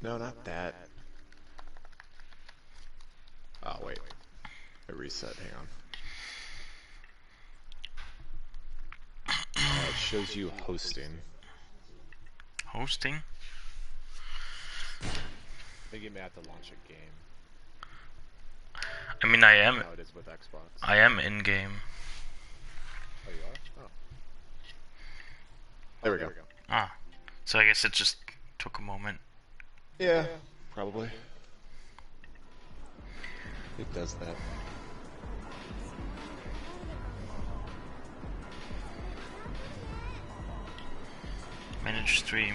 No, not that. Oh, wait. It reset. Hang on. It shows you hosting. Hosting? I think you may have to launch a game. I mean, I am. How it is with Xbox. I am in game. Oh, you are? Oh. There we go. Ah, so I guess it just took a moment. Yeah, probably. It does that. Manage stream.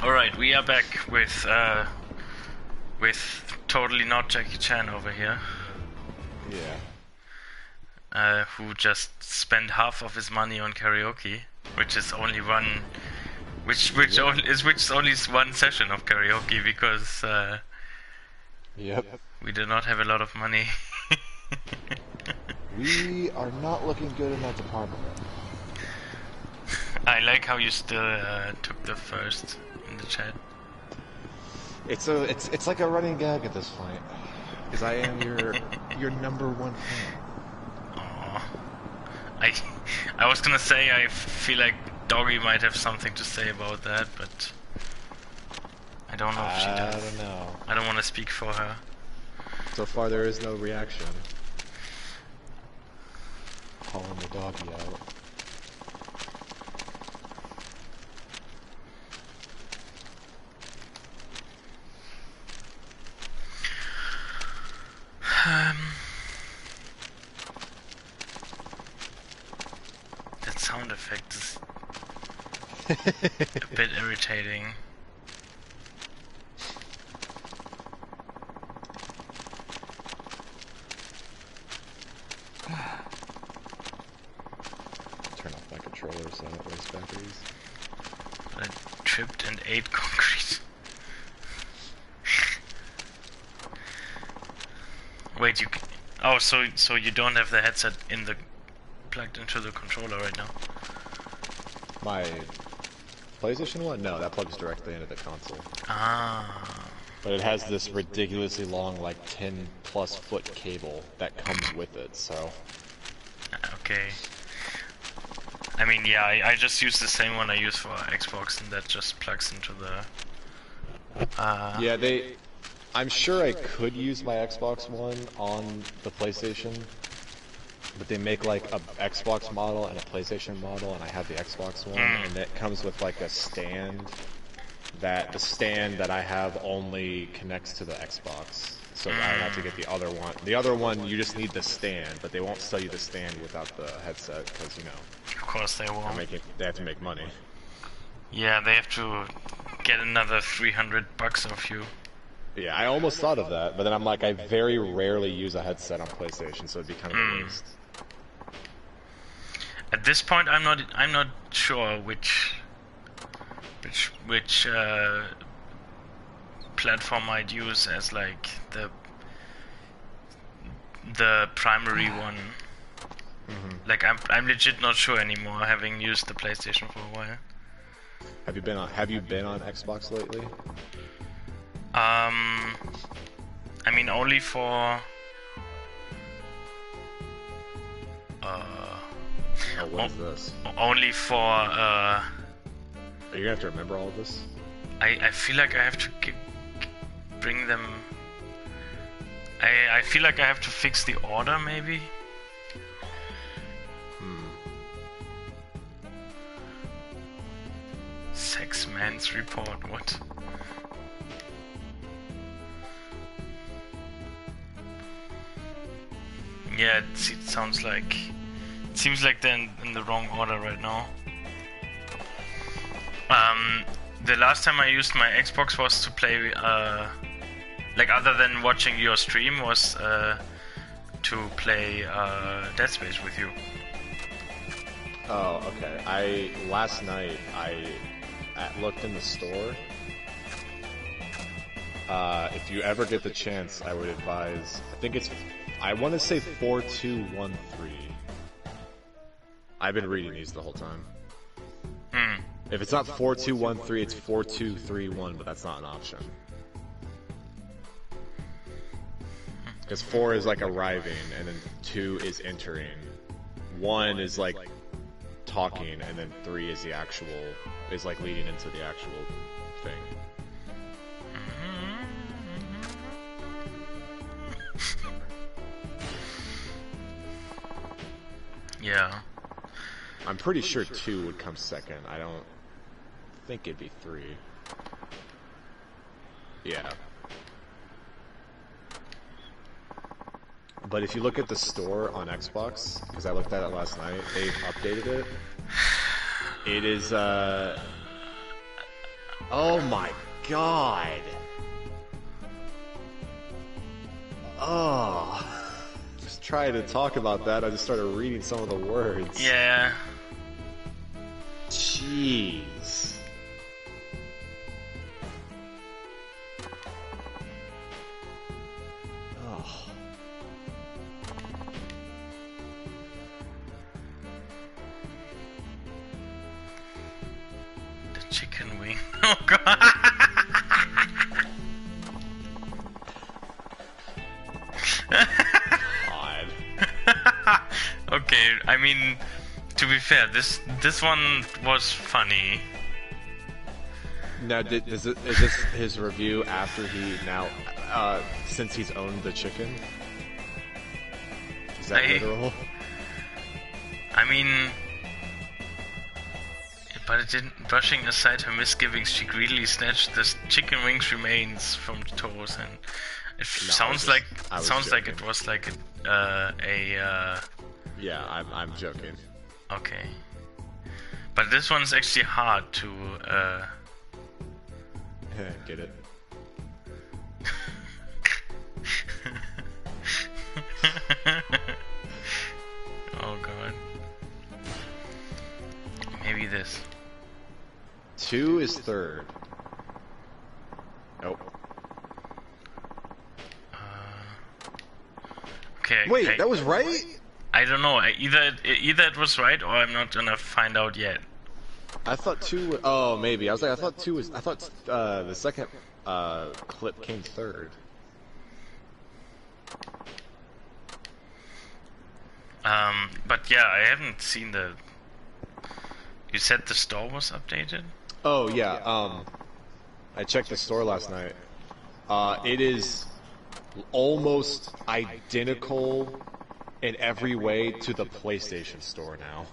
Alright, we are back with totally not Jackie Chan over here. Yeah. Who just spent half of his money on karaoke, which is only one, which is only one session of karaoke because Yep. we do not have a lot of money. We are not looking good in that department. I like how you still took the first in the chat. It's like a running gag at this point, because I am your number one fan. I was gonna say I feel like Doggy might have something to say about that, but I don't know if she does. I don't know. I don't want to speak for her. So far there is no reaction. Calling the doggy out. That sound effect is a bit irritating. Turn off my controller so I don't waste batteries. I tripped and ate concrete. Wait, you? Oh, so you don't have the headset plugged into the controller right now? My PlayStation one? No, that plugs directly into the console. Ah. But it has this ridiculously long, like 10+ foot cable that comes with it. So. Okay. I mean, yeah, I just use the same one I use for Xbox, and that just plugs into the. Yeah, I'm sure I could use my Xbox One on the PlayStation, but they make like a Xbox model and a PlayStation model, and I have the Xbox One, and it comes with like a stand. The stand that I have only connects to the Xbox, so I would have to get the other one. The other one, you just need the stand, but they won't sell you the stand without the headset, because, you know, Of course they won't. they have to make money. Yeah, they have to get another $300 off you. Yeah, I almost thought of that, but then I'm like, I very rarely use a headset on PlayStation, so it'd be kind of a waste. At this point, I'm not sure which platform I'd use as like the primary one. Like I'm legit not sure anymore, having used the PlayStation for a while. Have you been on Xbox lately? I mean only for Oh, what is this? only for Are you gonna have to remember all of this? I feel like I have to bring them. I feel like I have to fix the order, maybe. Sex man's report. What? Yeah, it sounds like. It seems like they're in the wrong order right now. The last time I used my Xbox was to play, like other than watching your stream, was to play Dead Space with you. Oh, okay. Last night I looked in the store. If you ever get the chance, I would advise. I want to say 4213. I've been reading these the whole time. If it's not 4213, it's 4231, but that's not an option. Because 4 is like arriving, and then 2 is entering. 1 is like talking, and then 3 is the actual, is like leading into the actual thing. Yeah. I'm pretty sure 2 would come second. I don't think it'd be 3. Yeah. But if you look at the store on Xbox, because I looked at it last night, they've updated it. It is, oh my god! Oh. Just trying to talk about that, I just started reading some of the words. Yeah. Jeez. Oh. The chicken wing. Oh god. God. Okay, I mean, to be fair, this one was funny. Now, is this his review after he now, since he's owned the chicken? Is that literal? I mean, but it didn't. Brushing aside her misgivings, she greedily snatched the chicken wings remains from the toes, and it sounds like it was like Yeah, I'm joking. Okay, but this one's actually hard to. Get it? Oh god. Maybe this. 2 is third. Nope. Okay. Wait, that was right? I don't know. Either it was right, or I'm not gonna find out yet. I thought 2. Oh, maybe. I thought 2 was. I thought the second clip came third. But yeah, I haven't seen the. You said the store was updated? Oh yeah. I checked the store last night. It is almost identical in every way to the PlayStation Store now.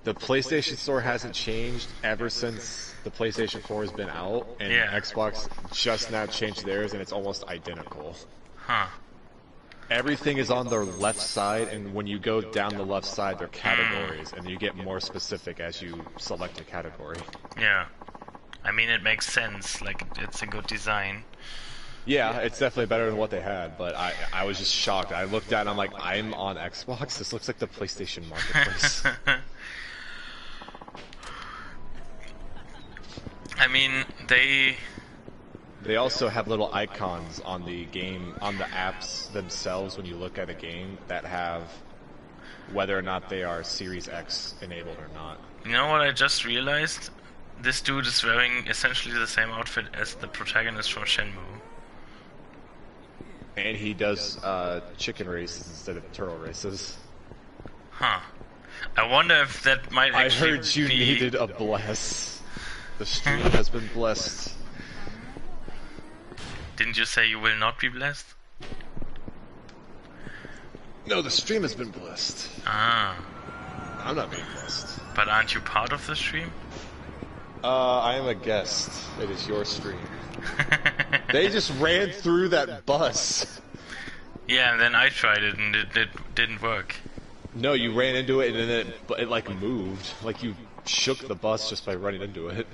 The PlayStation Store hasn't changed ever since the PlayStation 4 has been out, and Xbox just now changed theirs, and it's almost identical. Huh. Everything is on the left side, and when you go down the left side, they're categories, and you get more specific as you select a category. Yeah. I mean, it makes sense. Like, it's a good design. Yeah, it's definitely better than what they had, but I was just shocked. I looked at it and I'm like, I'm on Xbox? This looks like the PlayStation Marketplace. I mean, they also have little icons on the game, on the apps themselves when you look at a game that have whether or not they are Series X enabled or not. You know what I just realized? This dude is wearing essentially the same outfit as the protagonist from Shenmue. And he does chicken races instead of turtle races. Huh. I wonder if that might actually I heard you needed a bless. The stream has been blessed. Didn't you say you will not be blessed? No, the stream has been blessed. Ah. I'm not being blessed. But aren't you part of the stream? I am a guest. It is your stream. They just ran through that bus. Yeah, and then I tried it and it didn't work. No, you ran into it and then it like moved. Like you shook the bus just by running into it.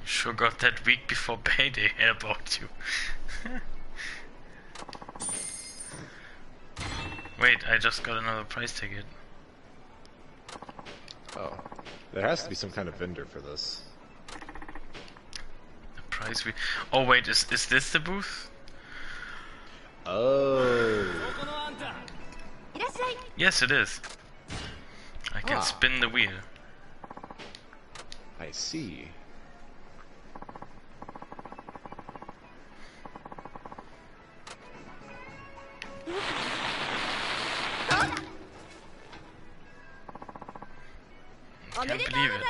Sure got that week before payday about you. Wait, I just got another prize ticket. Oh. There has to be some kind of vendor for this. The prize we... Oh wait, is this the booth? Oh. Yes, it is. I can spin the wheel. I see. I can't believe it.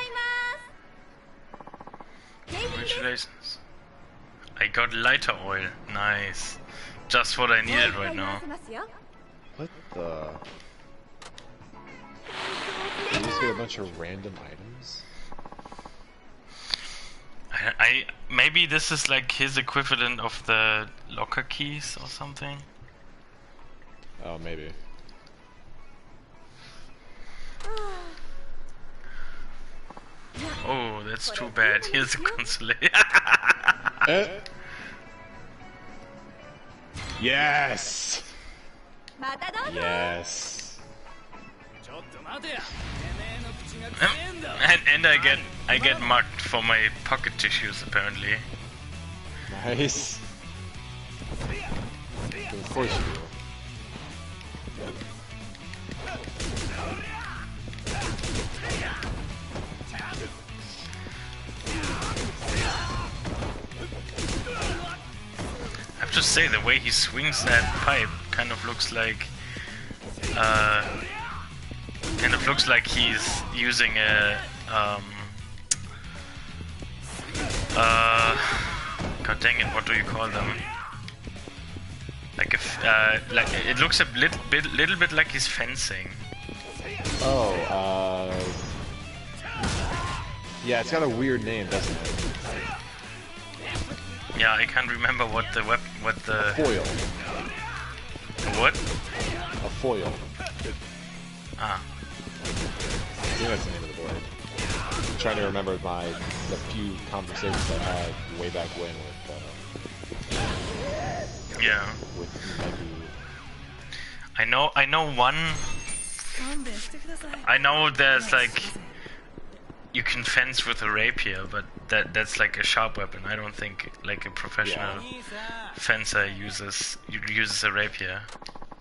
Congratulations. I got lighter oil. Nice. Just what I needed right now. What the? Did you just get a bunch of random items? I maybe this is like his equivalent of the locker keys or something. Oh, maybe. Oh, that's too bad. Here's a consolation. Yes! Yes. And I get marked for my pocket tissues apparently. Nice. Of course you do. I have to say, the way he swings that pipe kind of looks like he's using a god dang it, what do you call them? Like like it looks a little bit like he's fencing. Oh, yeah, it's got a weird name, doesn't it? Yeah, I can't remember what the A foil. What? A foil. Ah. I think that's the name of the board. I'm trying to remember the few conversations I had way back when Yeah. with Maggie. I know one. I know there's like you can fence with a rapier, but that's like a sharp weapon. I don't think like a professional fencer uses a rapier.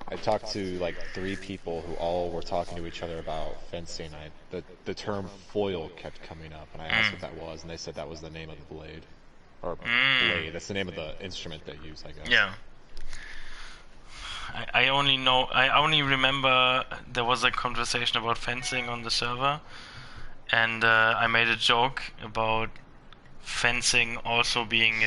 I talked to like 3 people who all were talking to each other about fencing. The term foil kept coming up, and I asked what that was, and they said that was the name of the blade. Or blade, that's the name of the instrument they use, I guess. Yeah. I only remember there was a conversation about fencing on the server, and I made a joke about fencing also being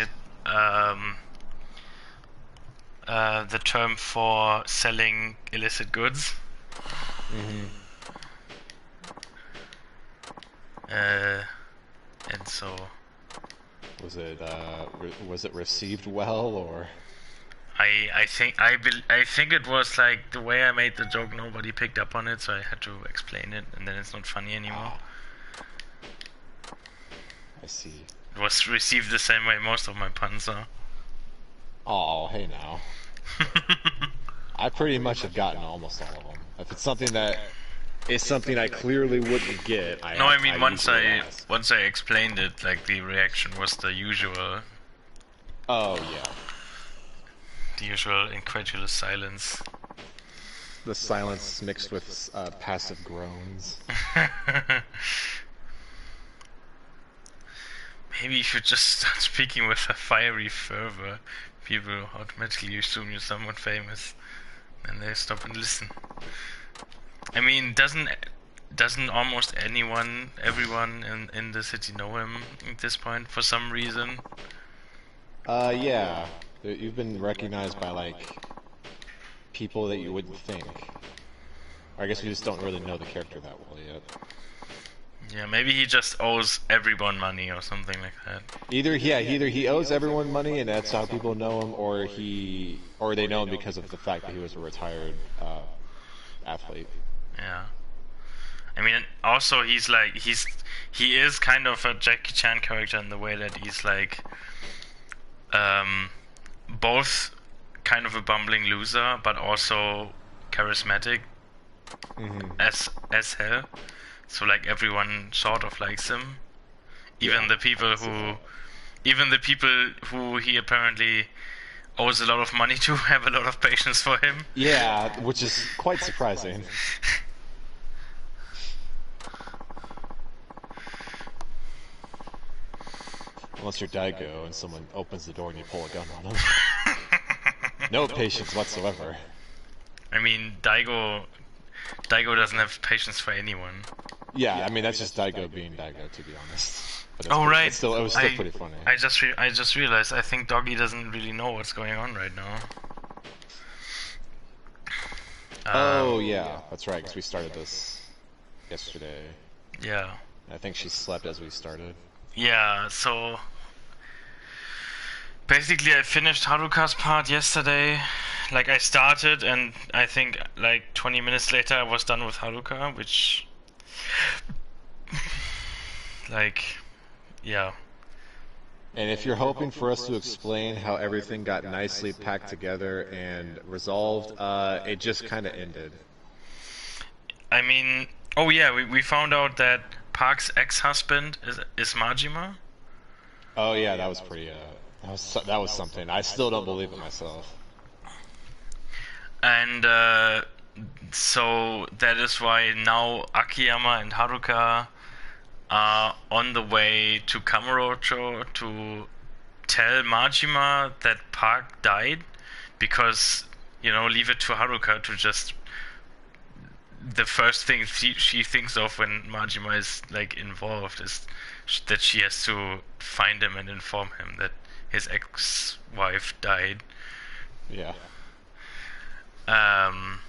the term for selling illicit goods. And so was it received well, or? I think it was like the way I made the joke, nobody picked up on it, so I had to explain it, and then it's not funny anymore. I see. It was received the same way most of my puns are. Oh, hey now. I pretty much have gotten almost all of them. If it's something that is something I clearly wouldn't get, once I explained it, like the reaction was the usual. Oh yeah. The usual incredulous silence. The silence mixed with passive groans. Maybe you should just start speaking with a fiery fervor. People automatically assume you're someone famous, and they stop and listen. I mean, doesn't almost everyone in the city know him at this point for some reason? Yeah. You've been recognized by, like, people that you wouldn't think. Or I guess we just don't really know the character that well yet. Yeah, maybe he just owes everyone money or something like that. Either he owes everyone money and that's how people know him, or they know him because of the fact that he was a retired athlete. Yeah. I mean, also he is kind of a Jackie Chan character in the way that he's like both kind of a bumbling loser, but also charismatic as hell. So like everyone sort of likes him, even the people who he apparently owes a lot of money to have a lot of patience for him. Yeah, which is quite surprising. Unless you're Daigo and someone opens the door and you pull a gun on them. No patience whatsoever. I mean, Daigo doesn't have patience for anyone. Yeah, I mean that's just Daigo being Daigo, to be honest. But Oh right, it was still pretty funny. I just realized. I think Doggy doesn't really know what's going on right now. Oh yeah, that's right. Because we started this yesterday. Yeah. I think she slept as we started. Yeah. So basically, I finished Haruka's part yesterday. Like I started, and I think like 20 minutes later I was done with Haruka, which, like, yeah. And if you're hoping for us to explain how everything got nicely packed together and resolved, it just kind of ended. I mean, oh yeah, we found out that Park's ex-husband is Majima. Oh yeah, that was pretty. That was something. I still don't believe it myself. And so that is why now Akiyama and Haruka are on the way to Kamurocho to tell Majima that Park died, because, you know, leave it to Haruka to just, the first thing she thinks of when Majima is like involved is that she has to find him and inform him that his ex-wife died. Yeah. And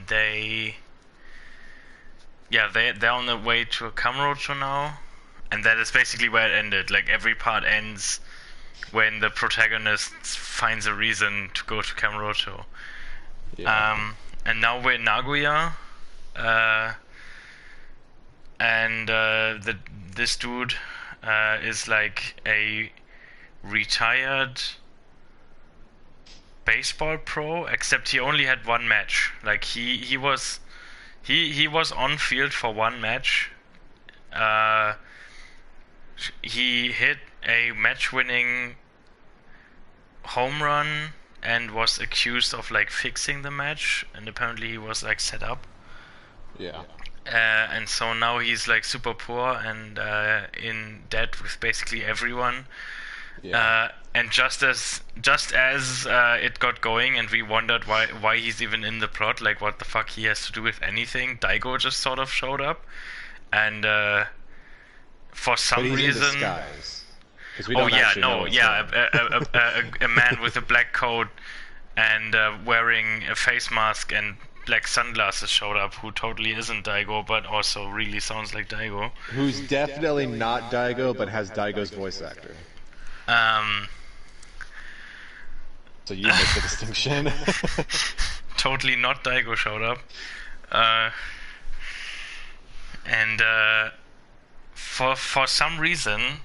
they're on the way to a Kamurocho now, and that is basically where it ended. Like every part ends when the protagonist finds a reason to go to Kamurocho. Yeah. And now we're in Nagoya, and this dude is like a retired baseball pro, except he only had one match. Like he was on field for one match. He hit a match-winning home run and was accused of like fixing the match, and apparently he was like set up. Yeah. And so now he's like super poor and in debt with basically everyone. Yeah. And just as it got going and we wondered why he's even in the plot, like what the fuck he has to do with anything, Daigo just sort of showed up, and for some but he's reason, in disguise. We oh don't yeah, actually know no, what's yeah, going on. a man with a black coat and wearing a face mask and black sunglasses showed up, who totally isn't Daigo, but also really sounds like Daigo. Who's definitely not Daigo, but has Daigo's voice actor. So you make the distinction. Totally not Daigo showed up. And for some reason,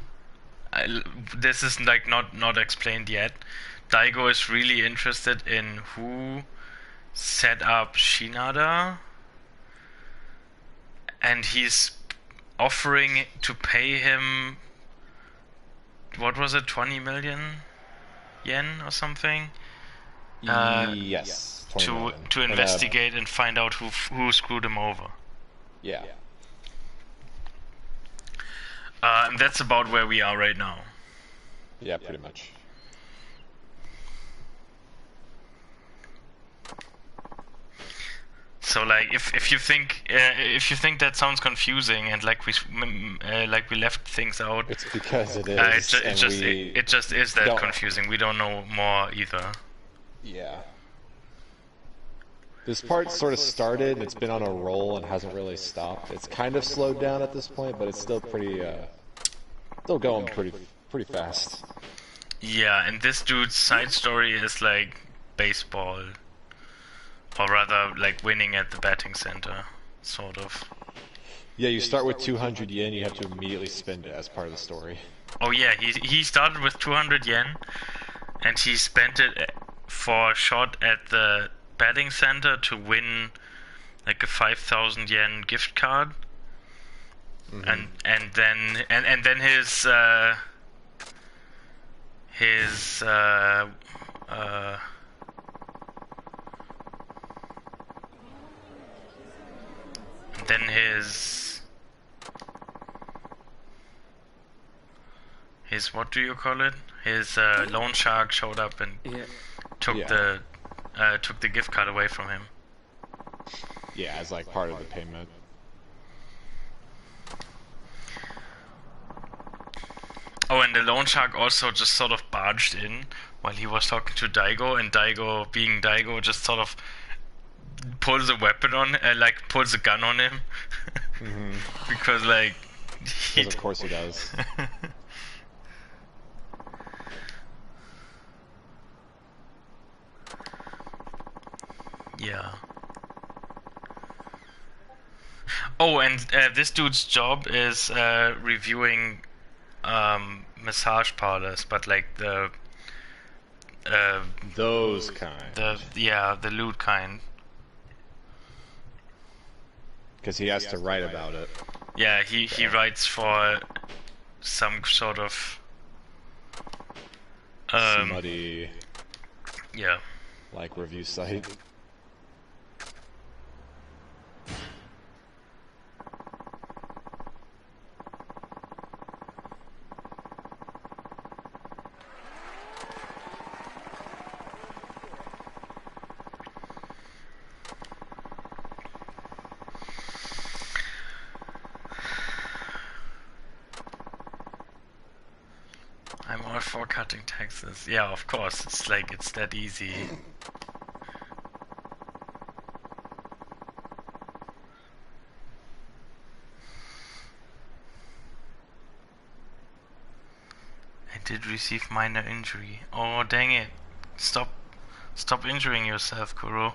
this is like not explained yet, Daigo is really interested in who set up Shinada, and he's offering to pay him, what was it, 20 million yen or something? Yes. To investigate and find out who screwed him over. Yeah. And that's about where we are right now. Yeah, pretty much. So like if you think that sounds confusing and like we left things out, it's because it is. It just is that confusing. We don't know more either. Yeah. This part sort of started and it's been on a roll and hasn't really stopped. It's kind of slowed down at this point, but it's still still going pretty fast. Yeah, and this dude's side story is like baseball. Or rather, like winning at the betting center, sort of. Yeah, you start with 200 yen, you have to immediately spend it as part of the story. Oh yeah, he started with 200 yen, and he spent it for a shot at the betting center to win like a 5,000 yen gift card. Mm-hmm. And then his then his what do you call it? His loan shark showed up and took the gift card away from him. Yeah, as like part of the payment. Oh, and the loan shark also just sort of barged in while he was talking to Daigo, and Daigo, being Daigo, just sort of pulls a weapon on, like pulls a gun on him, because like. Because of course he does. Yeah. Oh, and this dude's job is reviewing massage parlors, but like the those kind. The lewd kind. Because he has to write about it. Yeah, he writes for some sort of smutty, yeah, like review site. I'm all for cutting taxes. Yeah, of course. It's like, it's that easy. I did receive minor injury. Oh, dang it. Stop injuring yourself, Kuro.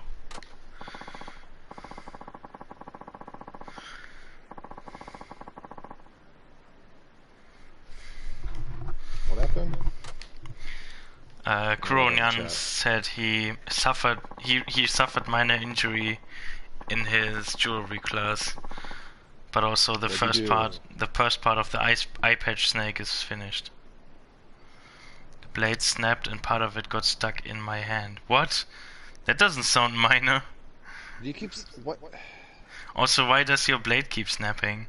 What happened? Kuronyan said he suffered minor injury in his jewelry class, but also the first part of the eye patch snake is finished. The blade snapped and part of it got stuck in my hand. What? That doesn't sound minor. You keep what? Also, why does your blade keep snapping?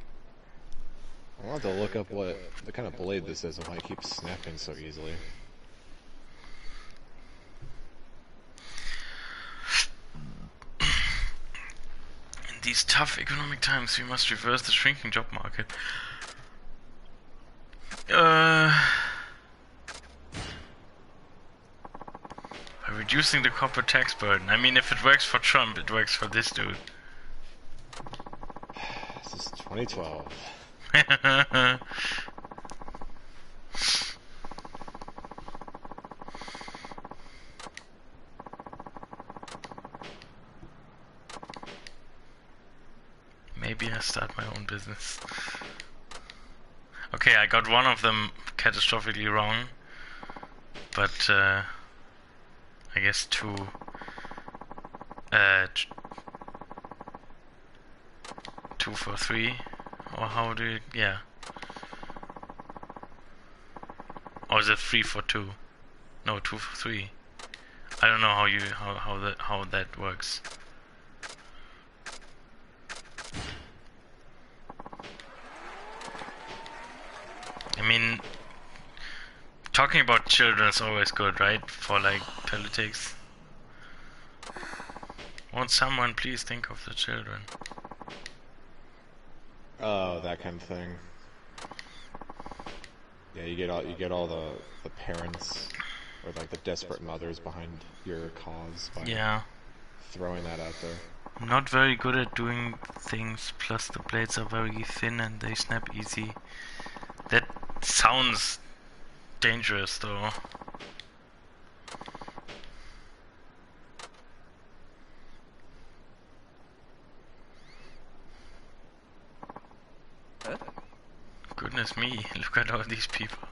I'll have to look up what kind of blade this is and why it keeps snapping so easily. In these tough economic times, we must reverse the shrinking job market. By reducing the corporate tax burden. I mean, if it works for Trump, it works for this dude. This is 2012. Maybe I start my own business. Okay, I got one of them catastrophically wrong, but I guess two for three, or how do you, yeah. Or is it 3 for 2? No, 2 for 3. I don't know how that works. I mean, talking about children is always good, right? For like politics. Won't someone please think of the children? Oh, that kind of thing. Yeah, you get all the parents or like the desperate mothers behind your cause by throwing that out there. I'm not very good at doing things, plus the blades are very thin and they snap easy. That sounds dangerous though. Goodness me, look at all these people.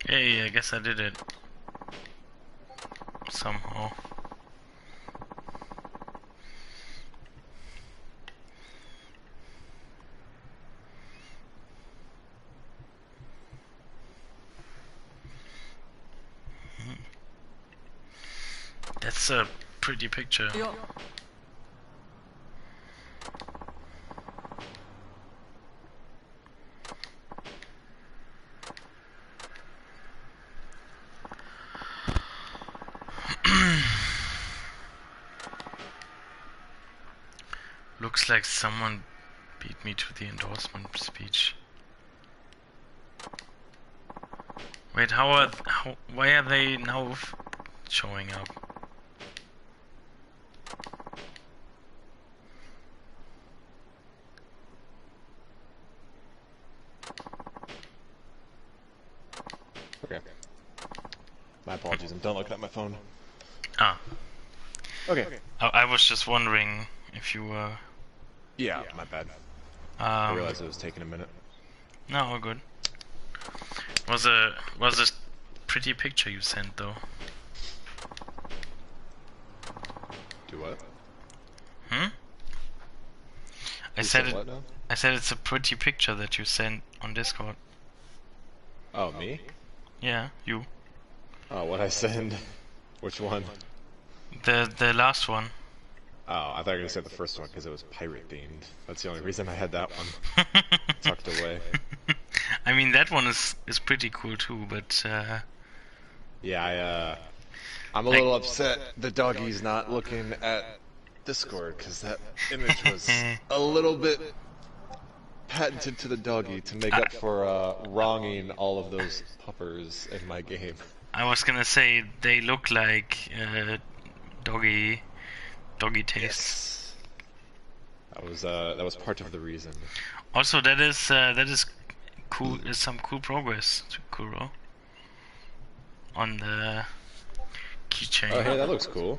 Hey, I guess I did it. Somehow. That's a pretty picture. Looks like someone beat me to the endorsement speech. Wait, why are they now showing up? Okay. My apologies, I'm done looking at my phone. Ah. Okay. I was just wondering if you were... Yeah, my bad. I realized it was taking a minute. No, all good. Was a pretty picture you sent though. Do what? I said it. I said it's a pretty picture that you sent on Discord. Oh, me? Yeah, you. Oh, what I send? Which one? The last one. Oh, I thought you were gonna say the first one because it was pirate themed. That's the only reason I had that one tucked away. I mean, that one is pretty cool too, but yeah, I'm a little upset the doggy's not looking at Discord because that image was a little bit patented to the doggy to make up for wronging all of those puppers in my game. I was gonna say they look like doggy tastes. Yes. That was part of the reason. Also, that is cool. Is some cool progress to Kuro on the keychain. Oh, hey, that looks cool.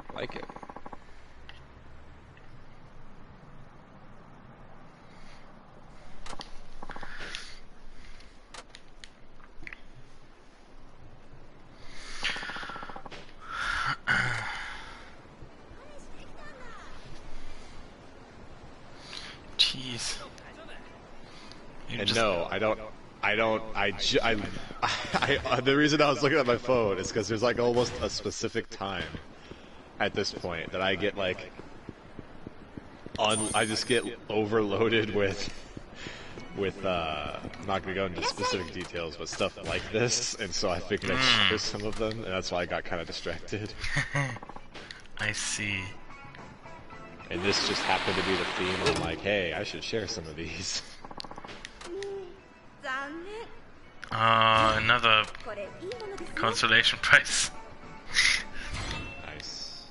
I like it. Jeez. And no, the reason I was looking at my phone is because there's like almost a specific time at this point that I get like, I just get overloaded with, I'm not gonna go into specific details, but stuff like this, and so I figured I'd share some of them, and that's why I got kind of distracted. I see. And this just happened to be the theme, and I'm like, hey, I should share some of these. Another consolation prize. Nice.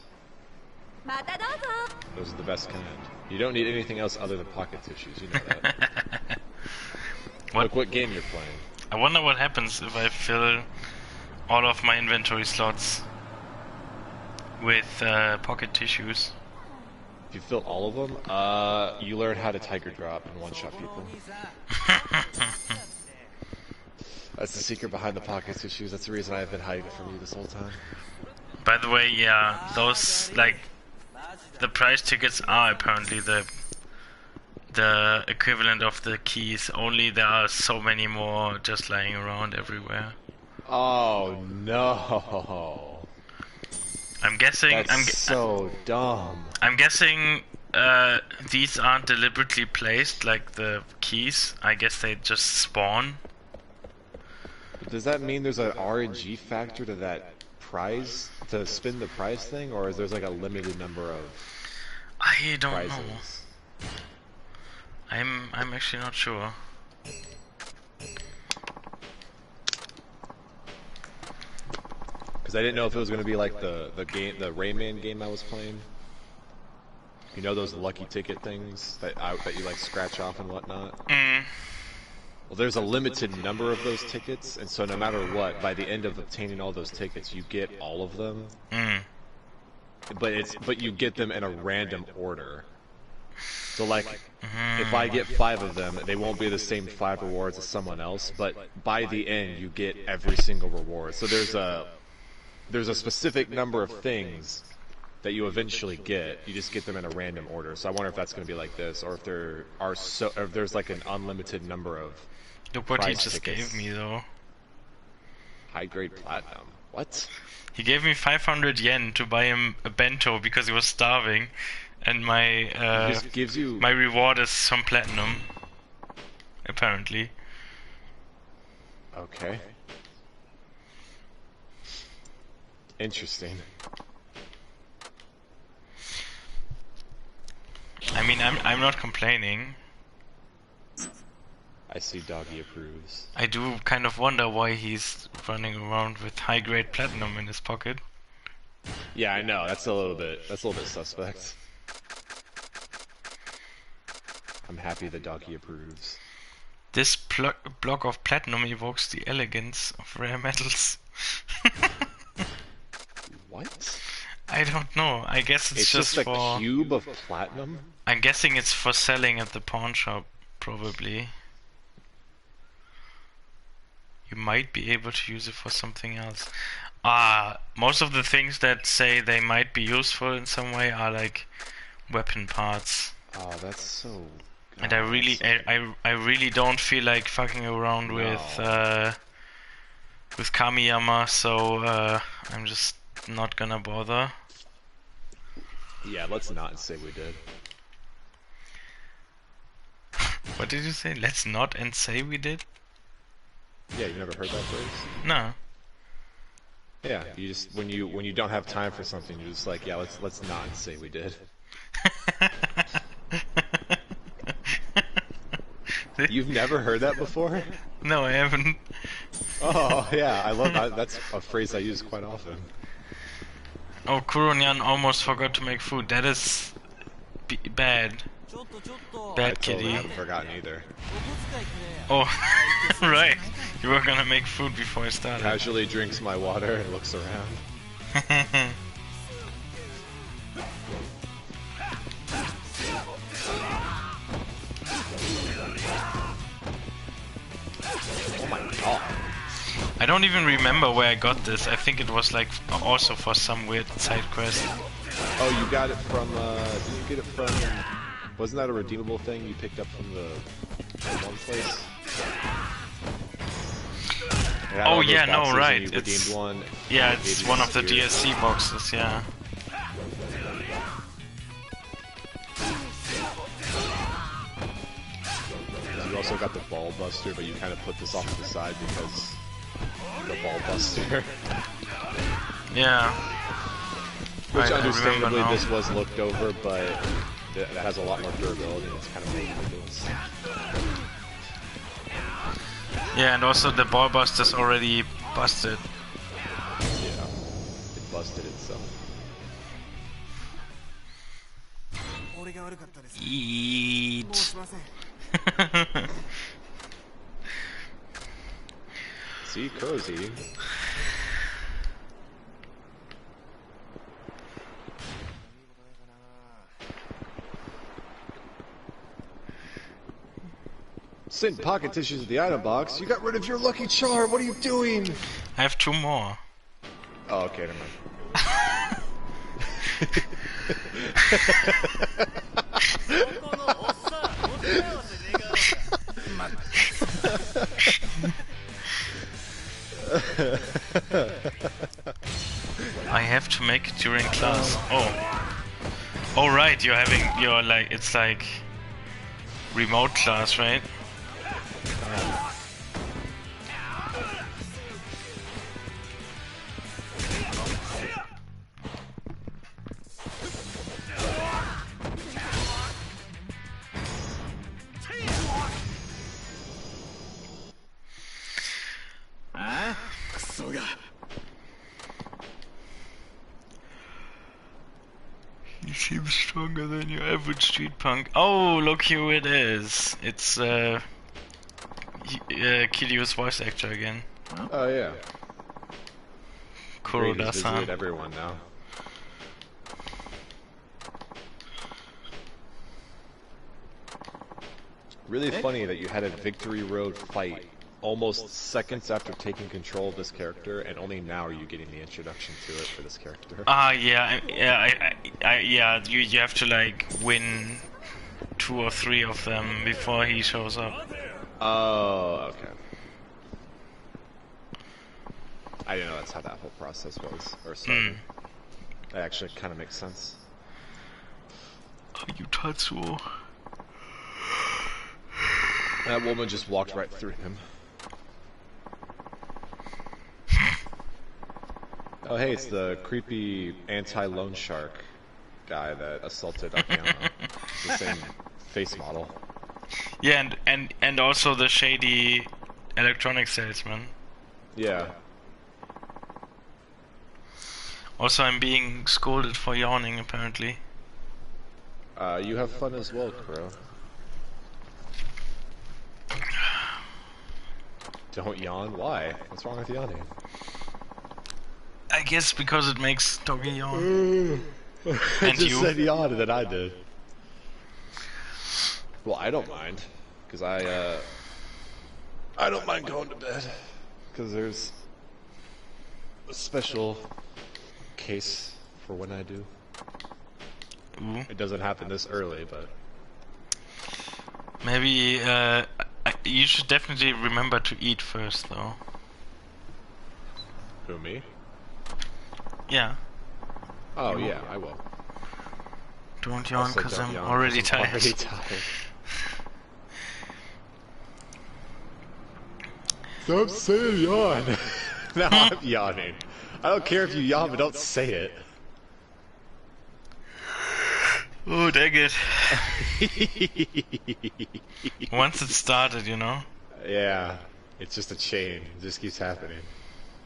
Those are the best kind. You don't need anything else other than pocket tissues, you know that. Look what game you're playing. I wonder what happens if I fill all of my inventory slots with pocket tissues. If you fill all of them, you learn how to tiger drop and one-shot people. That's the secret behind the pocket tissues. That's the reason I've been hiding it from you this whole time. By the way, yeah, those, like, the prize tickets are apparently the equivalent of the keys, only there are so many more just lying around everywhere. Oh no. I'm guessing That's so dumb. I'm guessing these aren't deliberately placed like the keys. I guess they just spawn. Does that mean there's an RNG factor to that prize, to spin the prize thing, or is there like a limited number of I don't prizes? know. I'm actually not sure. Because I didn't know if it was going to be like the Rayman game I was playing. You know those lucky ticket things that you like scratch off and whatnot? Well, there's a limited number of those tickets, and so no matter what, by the end of obtaining all those tickets, you get all of them. But you get them in a random order. So like, if I get 5 of them, they won't be the same 5 rewards as someone else, but by the end, you get every single reward. So there's a specific number of things that you eventually get. You just get them in a random order. So I wonder if that's going to be like this, or if there's like an unlimited number of Look what he prize just tickets. gave me though. High grade platinum. What? He gave me 500 yen to buy him a bento because he was starving, and He just gives you... my reward is some platinum. Apparently. Okay. Interesting. I mean, I'm not complaining. I see Doggy approves. I do kind of wonder why he's running around with high-grade platinum in his pocket. Yeah, I know. That's a little bit suspect. I'm happy the Doggy approves. This block of platinum evokes the elegance of rare metals. What? I don't know. I guess it's just a for... cube of platinum? I'm guessing it's for selling at the pawn shop, probably. You might be able to use it for something else. Most of the things that say they might be useful in some way are like weapon parts. Oh, that's so... And I really don't feel like fucking around with Kamiyama, so I'm just not gonna bother. Yeah, let's not say we did. What did you say? Let's not and say we did? Yeah, you never heard that phrase? No. Yeah, you just when you don't have time for something, you're just like, yeah, let's not say we did. You've never heard that before? No, I haven't. Oh yeah, I love that. That's a phrase I use quite often. Oh, Kuronyan almost forgot to make food. That is bad. Bad kitty. I haven't forgotten either. Oh, right. You were gonna make food before I started. Casually drinks my water and looks around. Oh my god. I don't even remember where I got this. I think it was like also for some weird side quest. Oh, you got it from, did you get it from, wasn't that a redeemable thing you picked up from the one place? Oh yeah, no, right. It's one. Yeah, it's one of the DSC boxes, yeah. You also got the ball buster, but you kind of put this off to the side because the ball buster. Yeah. Which understandably this was looked over, but that has a lot more durability and it's kind of ridiculous. Yeah, and also the ball buster's already busted. Yeah, it busted itself. Eat. See, cozy. Send pocket tissues in the item box. You got rid of your lucky charm. What are you doing? I have 2 more. Oh, okay, never mind. I have to make it during class. Oh, right. You're like, it's like remote class, right? You seem stronger than your average street punk. Oh, look who it is. It's Kiryu's voice actor again. Oh yeah. Kuroda-san. Visited everyone now. Really funny that you had a Victory Road fight almost seconds after taking control of this character, and only now are you getting the introduction to it for this character. Yeah. You have to like win 2 or 3 of them before he shows up. Oh, okay. I didn't know that's how that whole process was, or started. That actually kind of makes sense. You Tatsuo. That woman just walked right through him. Oh hey, it's the creepy anti-loan shark guy that assaulted Akiyama. The same face model. Yeah, and also the shady electronic salesman. Yeah. Also, I'm being scolded for yawning, apparently. You have fun as well, Crow. Don't yawn? Why? What's wrong with yawning? I guess because it makes Doggy yawn. I just said yawn and then I did. Well, I don't mind. Because I don't mind going to bed. Because there's a special case for when I do. Ooh. It doesn't happen this early, but... Maybe, you should definitely remember to eat first, though. Who, me? Yeah. Oh, yeah, I will. Don't yawn, Also, because don't I'm yawn, already 'cause I'm tired. already tired. Stop saying yawn. Now I'm yawning. I don't care if you yawn, but don't say it. Oh, dang it. Once it started, you know? Yeah, it's just a chain. It just keeps happening.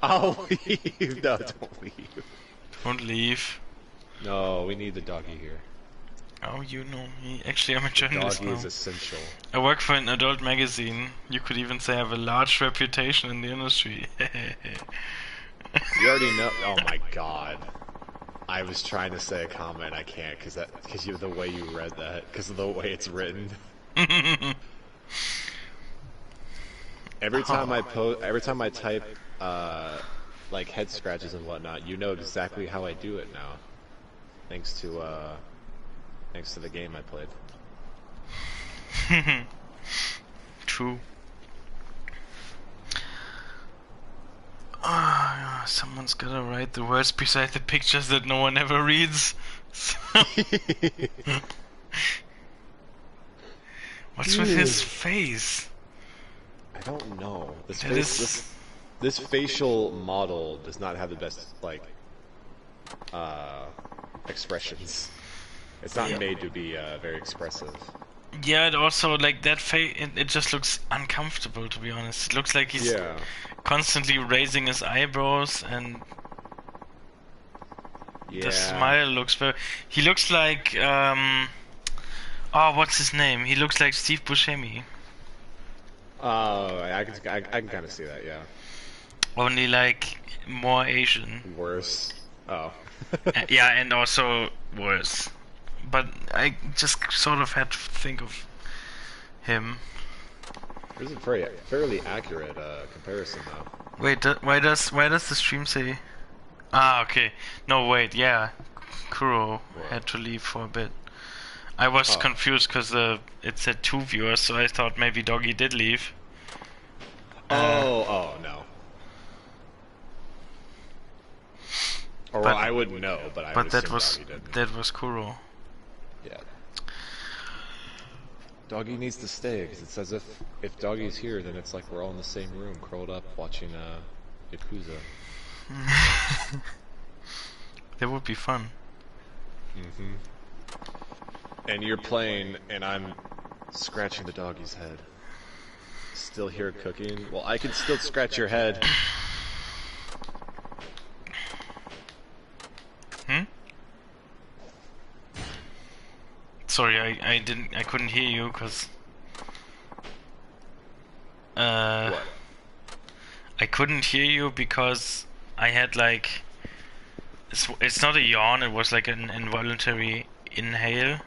I'll leave. No, don't leave. Don't leave. No, we need the doggy here. Oh, you know me. Actually, I'm a journalist Doggy now. is essential. I work for an adult magazine. You could even say I have a large reputation in the industry. You already know. Oh my god. I was trying to say a comment. I can't because of the way you read that. Because of the way it's written. Every time I type like head scratches and whatnot, you know exactly how I do it now. Thanks to the game I played. True. Someone's gotta write the words beside the pictures that no one ever reads. What's with his face? I don't know. This facial model does not have the best expressions. It's not made to be very expressive. Yeah, it also like that face. It just looks uncomfortable, to be honest. It looks like he's constantly raising his eyebrows, and the smile looks very. He looks like oh, what's his name? He looks like Steve Buscemi. Oh, I can kind of see that, yeah. Only like more Asian. Worse. Oh. Yeah, and also worse. But I just sort of had to think of him. This is a fairly accurate comparison, though. Wait, why does the stream say? Ah, okay. No, wait, yeah. Kuro had to leave for a bit. I was confused because it said 2 viewers, so I thought maybe Doggy did leave. Oh, no. Or well, I wouldn't know, but I would assume Doggy did. That was Kuro. Yeah. Doggy needs to stay, because it's as if Doggy's here, then it's like we're all in the same room, curled up, watching Yakuza. That would be fun. Mm-hmm. And you're playing, and I'm scratching the doggy's head. Still here cooking? Well, I can still scratch your head. Sorry, I couldn't hear you, cause What? I couldn't hear you because I had like it's not a yawn, it was like an involuntary inhale,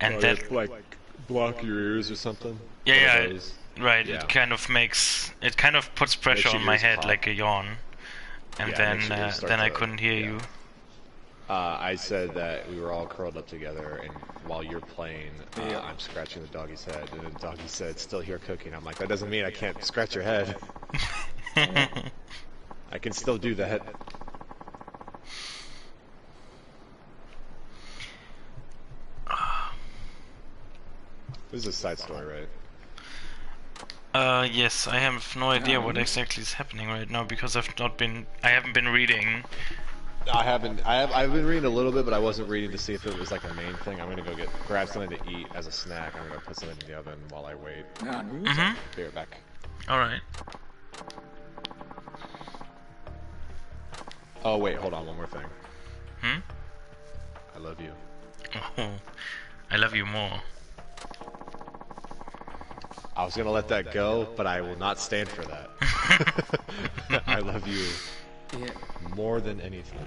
and that like block your ears or something. Yeah, right. Yeah. It kind of puts pressure on my head, like a yawn, and then I couldn't hear you. I said that we were all curled up together, and while you're playing, I'm scratching the doggy's head, and the doggy said, "Still here cooking." I'm like, that doesn't mean I can't scratch your head. I can still do that. This is a side story, right? Yes, I have no idea what exactly is happening right now because I haven't been reading. I've been reading a little bit, but I wasn't reading to see if it was like a main thing. I'm gonna go grab something to eat as a snack. I'm gonna put something in the oven while I wait. Mm-hmm. Be right back. Alright. Oh wait, hold on, one more thing. Hmm? I love you. Oh, I love you more. I was gonna let that go, but I will not stand for that. I love you more than anything.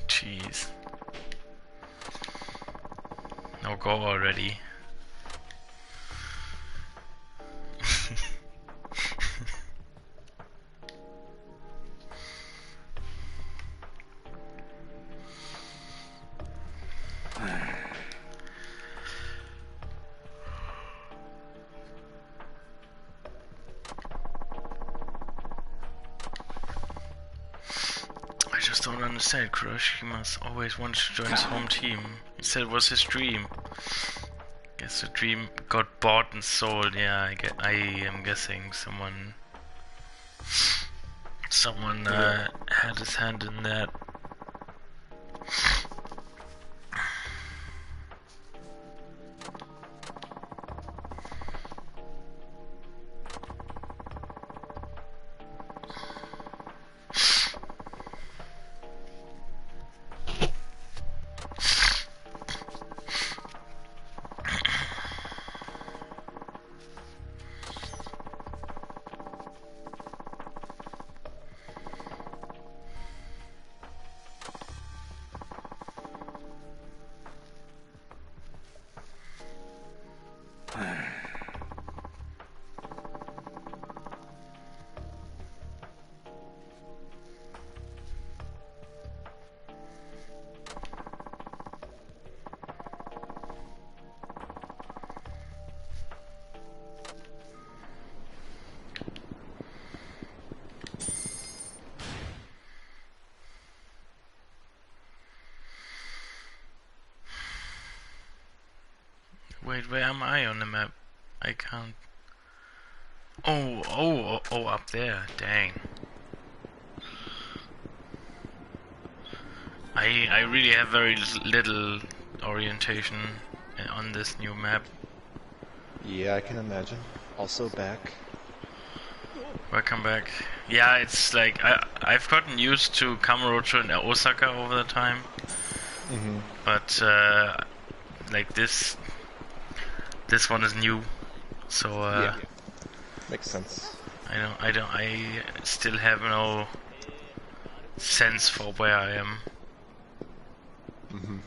Jeez. No, go already. I just don't understand. Kuroshima's always wanted to join his home team. He said it was his dream. Guess the dream got bought and sold. Yeah, I am guessing someone had his hand in that. Wait, where am I on the map? I can't. Oh, up there. Dang. I really have very little orientation on this new map. Yeah, I can imagine. Also back. Welcome back. Yeah, it's like I've gotten used to Kamurocho and Osaka over the time. Mm-hmm. But like this one is new, so yeah, makes sense. I still have no sense for where I am. Mm-hmm.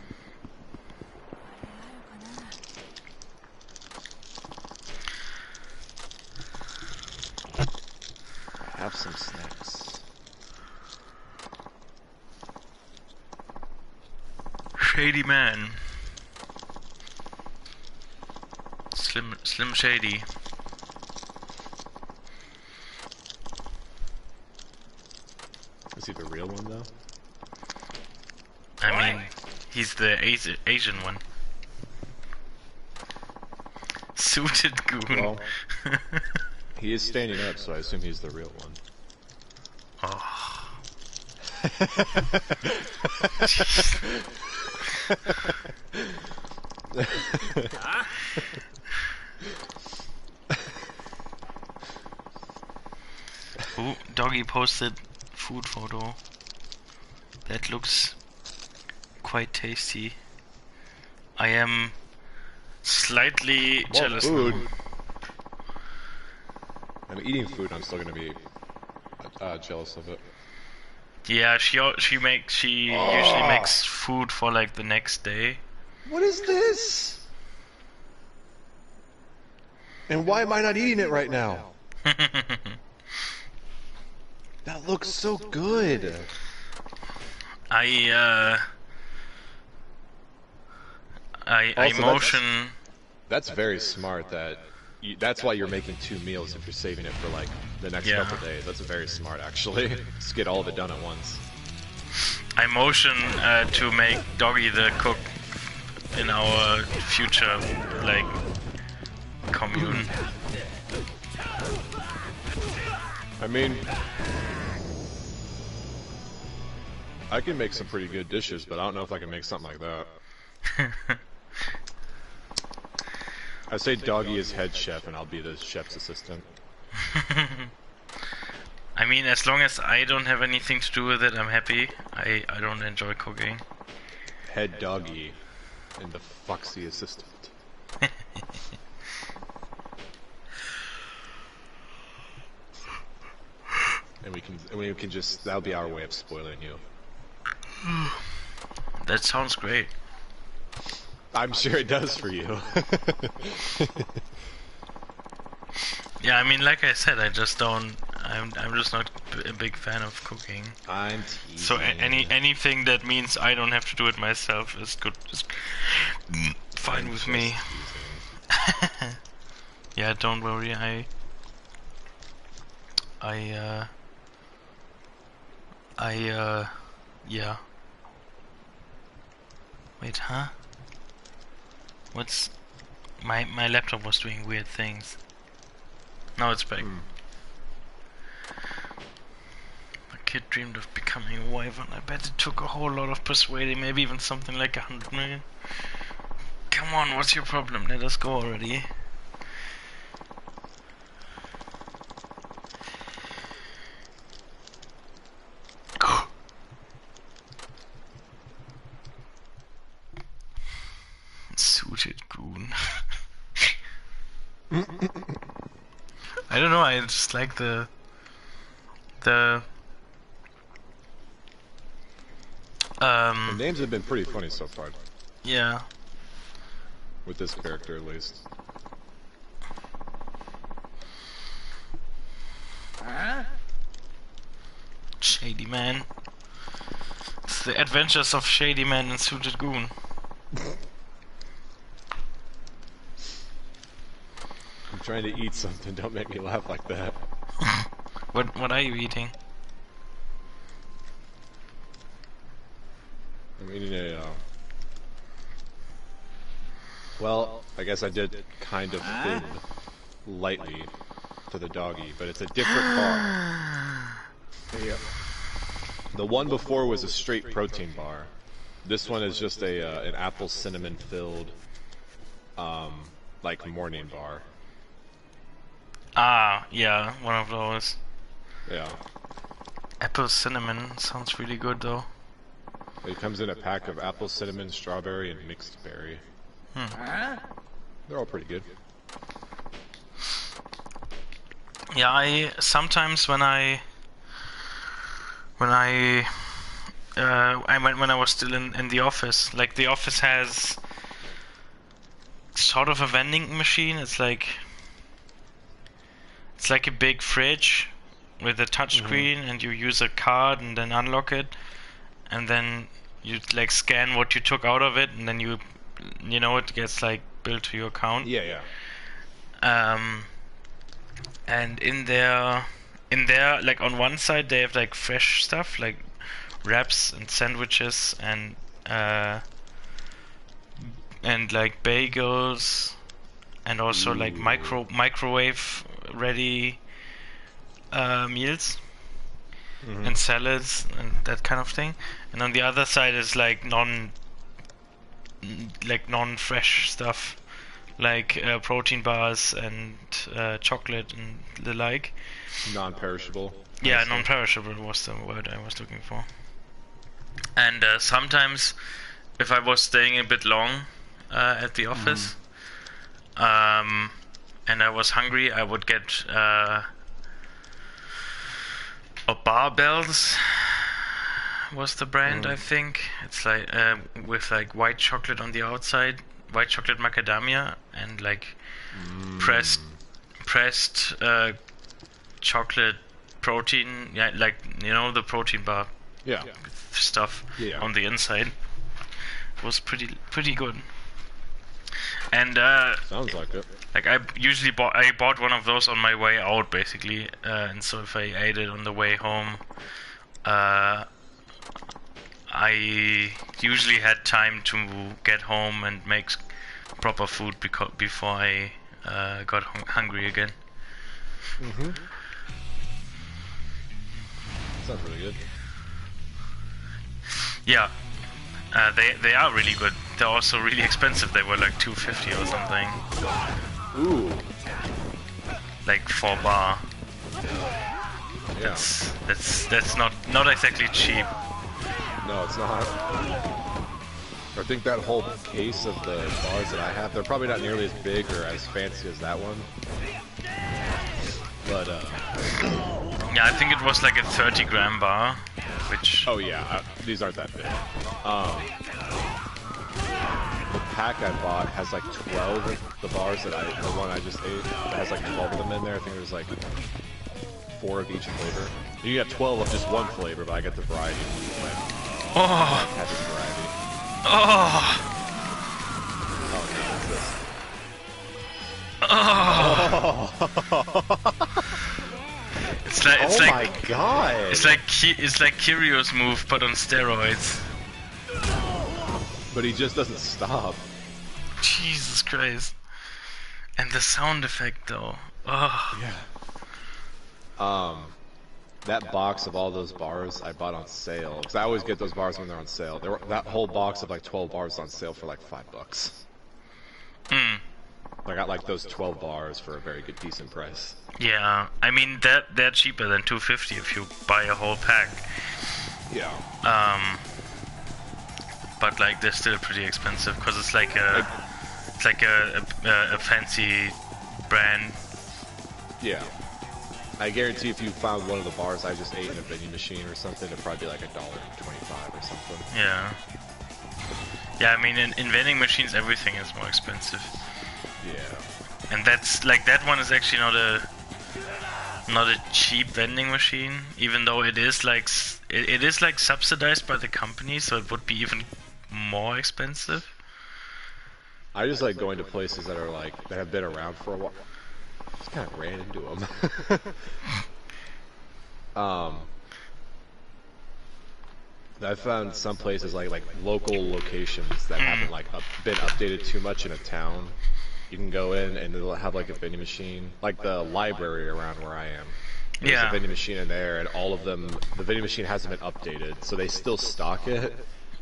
Have some snacks. Shady man. Slim Shady. Is he the real one though? I mean, he's the Asian one. Suited goon. Well, he is standing up, so I assume he's the real one. Oh. Ooh, doggy posted food photo. That looks quite tasty. I am slightly jealous food. now. I'm eating food. I'm still gonna be jealous of it. Yeah, she usually makes food for like the next day. What is this? And why am I not eating it right now? That looks so good. I Also, motion. That's very smart that that's why you're making 2 meals if you're saving it for like the next Yeah. couple days. That's very smart, actually. Just get all of it done at once. I motion to make Doggy the cook in our future, like, commune. I mean, I can make some pretty good dishes, but I don't know if I can make something like that. I say Doggy is head chef, and I'll be the chef's assistant. I mean, as long as I don't have anything to do with it, I'm happy. I don't enjoy cooking. Head Doggy, and the Foxy assistant. And we can just, that'll be our way of spoiling you. That sounds great. I'm sure it does for you. Yeah, I mean, like I said, I just don't. I'm just not a big fan of cooking. I'm teasing. So anything that means I don't have to do it myself is good. Is fine with me. Yeah, don't worry. Yeah. Wait, huh? What's my laptop was doing weird things. Now it's back. The kid dreamed of becoming a wyvern. I bet it took a whole lot of persuading, maybe even something like 100 million. Come on, what's your problem? Let us go already. Suited goon. I don't know, I just like the names have been pretty funny so far. Yeah. With this character at least. Shady Man. It's the adventures of Shady Man and Suited Goon. I'm trying to eat something, don't make me laugh like that. What are you eating? I'm eating a, well, I guess I did kind of fib lightly to the doggy, but it's a different bar. Yeah. The one before was a straight protein bar. This one is just a an apple cinnamon filled, like morning bar. Ah, yeah, one of those. Yeah. Apple cinnamon sounds really good though. It comes in a pack of apple, cinnamon, strawberry, and mixed berry. They're all pretty good. Yeah, I sometimes when I was still in the office, like the office has sort of a vending machine. It's like a big fridge with a touchscreen, and you use a card and then unlock it, and then you like scan what you took out of it, and then you know it gets like billed to your account. Yeah. And in there, like on one side they have like fresh stuff like wraps and sandwiches and like bagels and also like microwave ready meals and salads and that kind of thing. And on the other side is like non-fresh stuff, like protein bars and chocolate and the like. Non-perishable. Yeah, non-perishable was the word I was looking for. And sometimes, if I was staying a bit long at the office, and I was hungry, I would get Barbells was the brand, I think. It's like with like white chocolate on the outside, white chocolate macadamia, and like pressed chocolate protein, yeah, like you know the protein bar, stuff on the inside. It was pretty good. And Sounds like it. like I bought one of those on my way out basically, and so if I ate it on the way home, I usually had time to get home and make proper food before I got hungry again. Mm-hmm. Sounds really good. Yeah, they are really good. They're also really expensive. They were like $2.50 or something. Ooh. Like 4 bar. Yeah. That's not exactly cheap. No, it's not. I think that whole case of the bars that I have, they're probably not nearly as big or as fancy as that one. But, yeah, I think it was like a 30-gram bar, which... Oh yeah, these aren't that big. The pack I bought has like 12 of the bars the one I just ate, it has like 12 of them in there. I think there's like 4 of each flavor. You got 12 of just one flavor, but I get the variety. Oh! Having variety. Oh! Oh, Oh! It's like oh my god! It's like Kirio's move, but on steroids. But he just doesn't stop. Jesus Christ! And the sound effect, though. Oh. Yeah. That box of all those bars I bought on sale, because I always get those bars when they're on sale. That whole box of like 12 bars on sale for like $5. Hmm. I got like those 12 bars for a very good, decent price. Yeah, I mean they're cheaper than $2.50 if you buy a whole pack. Yeah. But like they're still pretty expensive because it's like a fancy brand. Yeah. I guarantee if you found one of the bars I just ate in a vending machine or something, it'd probably be like $1.25 or something. Yeah. Yeah, I mean in vending machines everything is more expensive. Yeah. And that's like that one is actually not a cheap vending machine, even though it is like it is like subsidized by the company, so it would be even more expensive. I just like going to places that are like that have been around for a while. Just kind of ran into them. I found some places like local locations that haven't like been updated too much in a town. You can go in and they'll have like a vending machine, like the library around where I am. There's a vending machine in there, and all of them, the vending machine hasn't been updated, so they still stock it,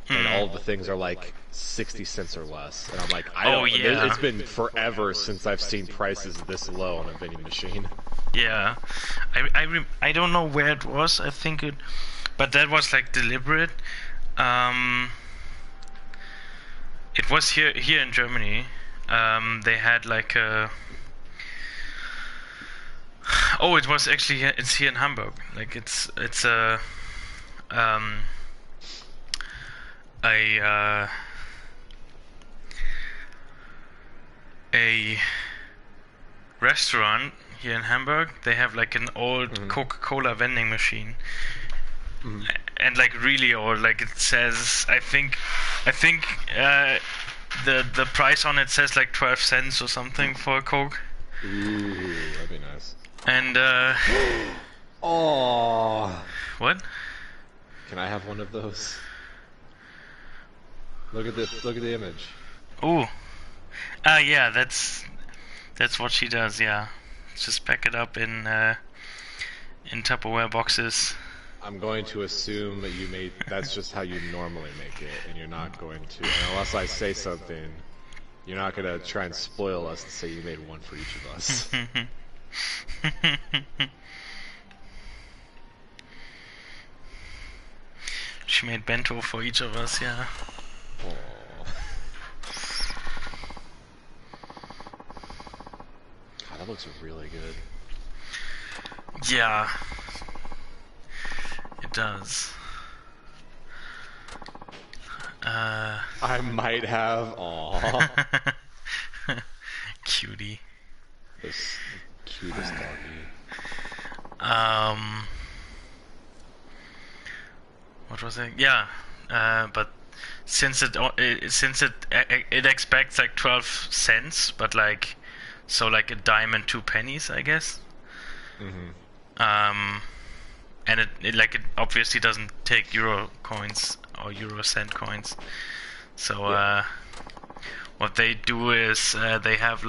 and all of the things are like 60 cents or less. And I'm like, it's been forever since I've seen prices this low on a vending machine. Yeah, I don't know where it was. I think it, but that was like deliberate. It was here in Germany. They had like a. Oh, it was actually it's here in Hamburg. Like it's a restaurant here in Hamburg. They have like an old Coca-Cola vending machine. And like really old, like it says, I think the price on it says like 12 cents or something for a Coke. Ooh, that'd be nice. And oh, what? Can I have one of those? Look at this. Look at the image. Ooh. Yeah, that's what she does. Yeah, just pack it up in Tupperware boxes. I'm going to assume that that's just how you normally make it, and you're not going to, unless I say something, you're not going to try and spoil us and say you made one for each of us. She made bento for each of us, yeah. Aww. God, that looks really good. Yeah. It does. I might have. Aww. Cutie. This cutest doggy. What was it? Yeah. But it expects like 12 cents, but like so like a dime and 2 pennies, I guess. Mm-hmm. And it obviously doesn't take euro coins or euro cent coins. So Yeah. what they do is they have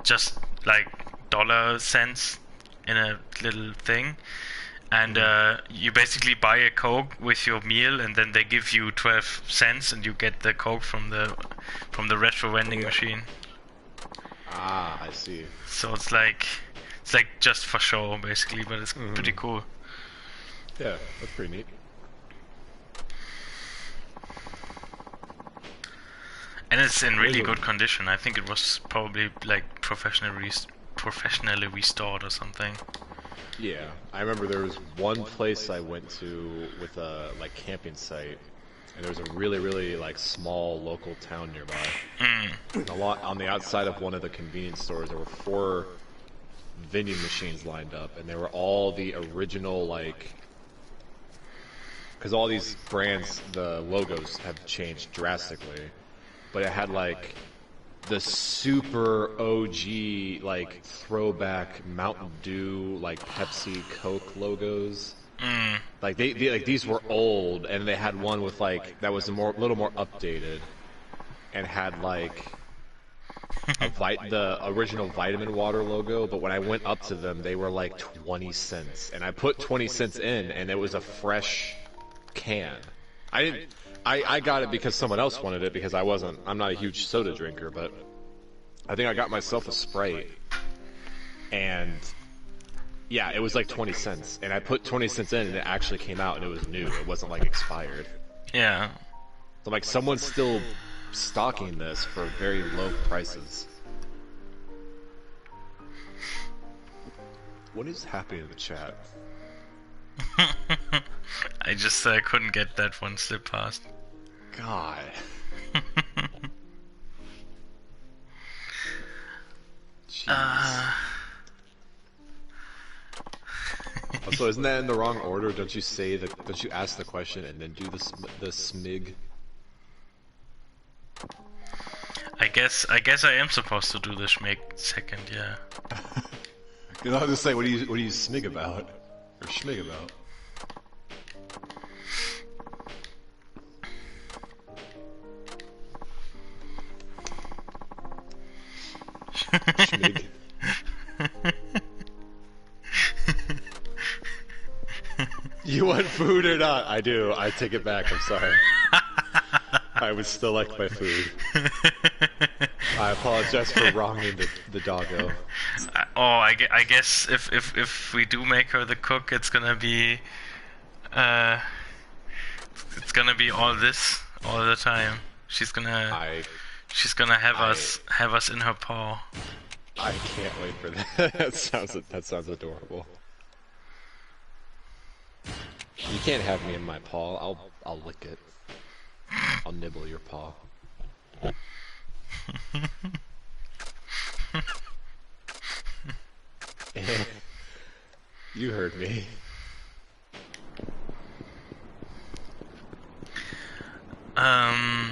just like dollar cents in a little thing, and you basically buy a Coke with your meal, and then they give you 12 cents, and you get the Coke from the retro vending machine. Ah, I see. So it's like just for show basically, but it's pretty cool. Yeah, that's pretty neat. And it's in really good condition. I think it was probably like professionally restored or something. Yeah, I remember there was one place I went to with a like camping site, and there was a really, really like small local town nearby. And on the outside of one of the convenience stores, there were 4 vending machines lined up, and they were all the original like, because all these brands, the logos have changed drastically, but it had like the super OG like throwback Mountain Dew, like Pepsi, Coke logos. Like they like these were old, and they had one with like that was little more updated, and had like the original vitamin water logo. But when I went up to them, they were like 20 cents, and I put 20 cents in, and it was a fresh can. I didn't. I got it because someone else wanted it, because I'm not a huge soda drinker, but I think I got myself a Sprite, and yeah, it was like 20 cents, and I put 20 cents in, and it actually came out, and it was new. It wasn't like expired. Yeah. So like someone's still stocking this for very low prices. What is happening in the chat? I just couldn't get that one slip past. God. Jeez. Also, isn't that in the wrong order? Don't you ask the question and then do the smig? I guess I am supposed to do the schmig second, yeah. You'll have to say, what do you smig about? Or schmig about? Schmig. You want food or not? I do. I take it back. I'm sorry. I would still like my food. I apologize for wronging the doggo. I guess if we do make her the cook, it's gonna be all this all the time. She's gonna have us in her paw. I can't wait for that. that sounds adorable. You can't have me in my paw. I'll lick it. I'll nibble your paw. You heard me. I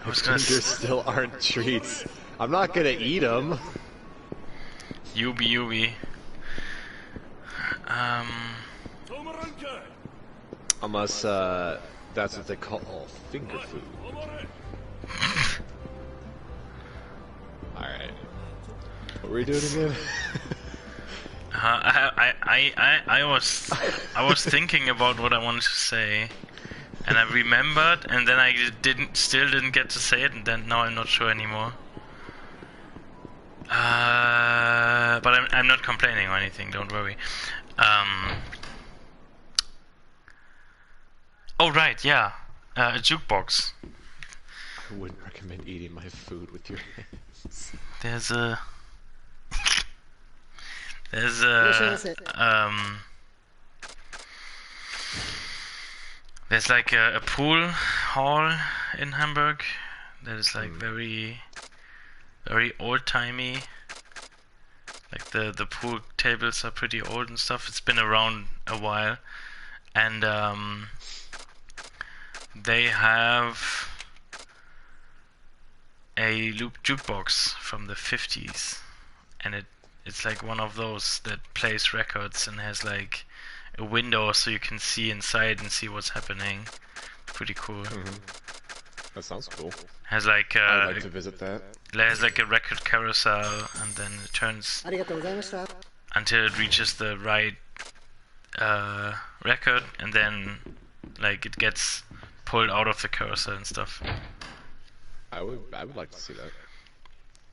was gonna There still aren't treats. I'm not gonna eat them. Yubi. Unless that's what they call finger food. Alright. What were we doing again? I was thinking about what I wanted to say, and I remembered, and then I still didn't get to say it, and then now I'm not sure anymore. But I'm not complaining or anything. Don't worry. Oh right, yeah, a jukebox. I wouldn't recommend eating my food with your hands. There's a there's like a pool hall in Hamburg that is like very old-timey, Like the pool tables are pretty old and stuff. It's been around a while, and they have a loop jukebox from the 50s, and it's like one of those that plays records and has like a window so you can see inside and see what's happening. Pretty cool. That sounds cool. Has like I'd like to visit that. There's like a record carousel, and then it turns until it reaches the right record, and then like it gets pulled out of the carousel and stuff. I would like to see that.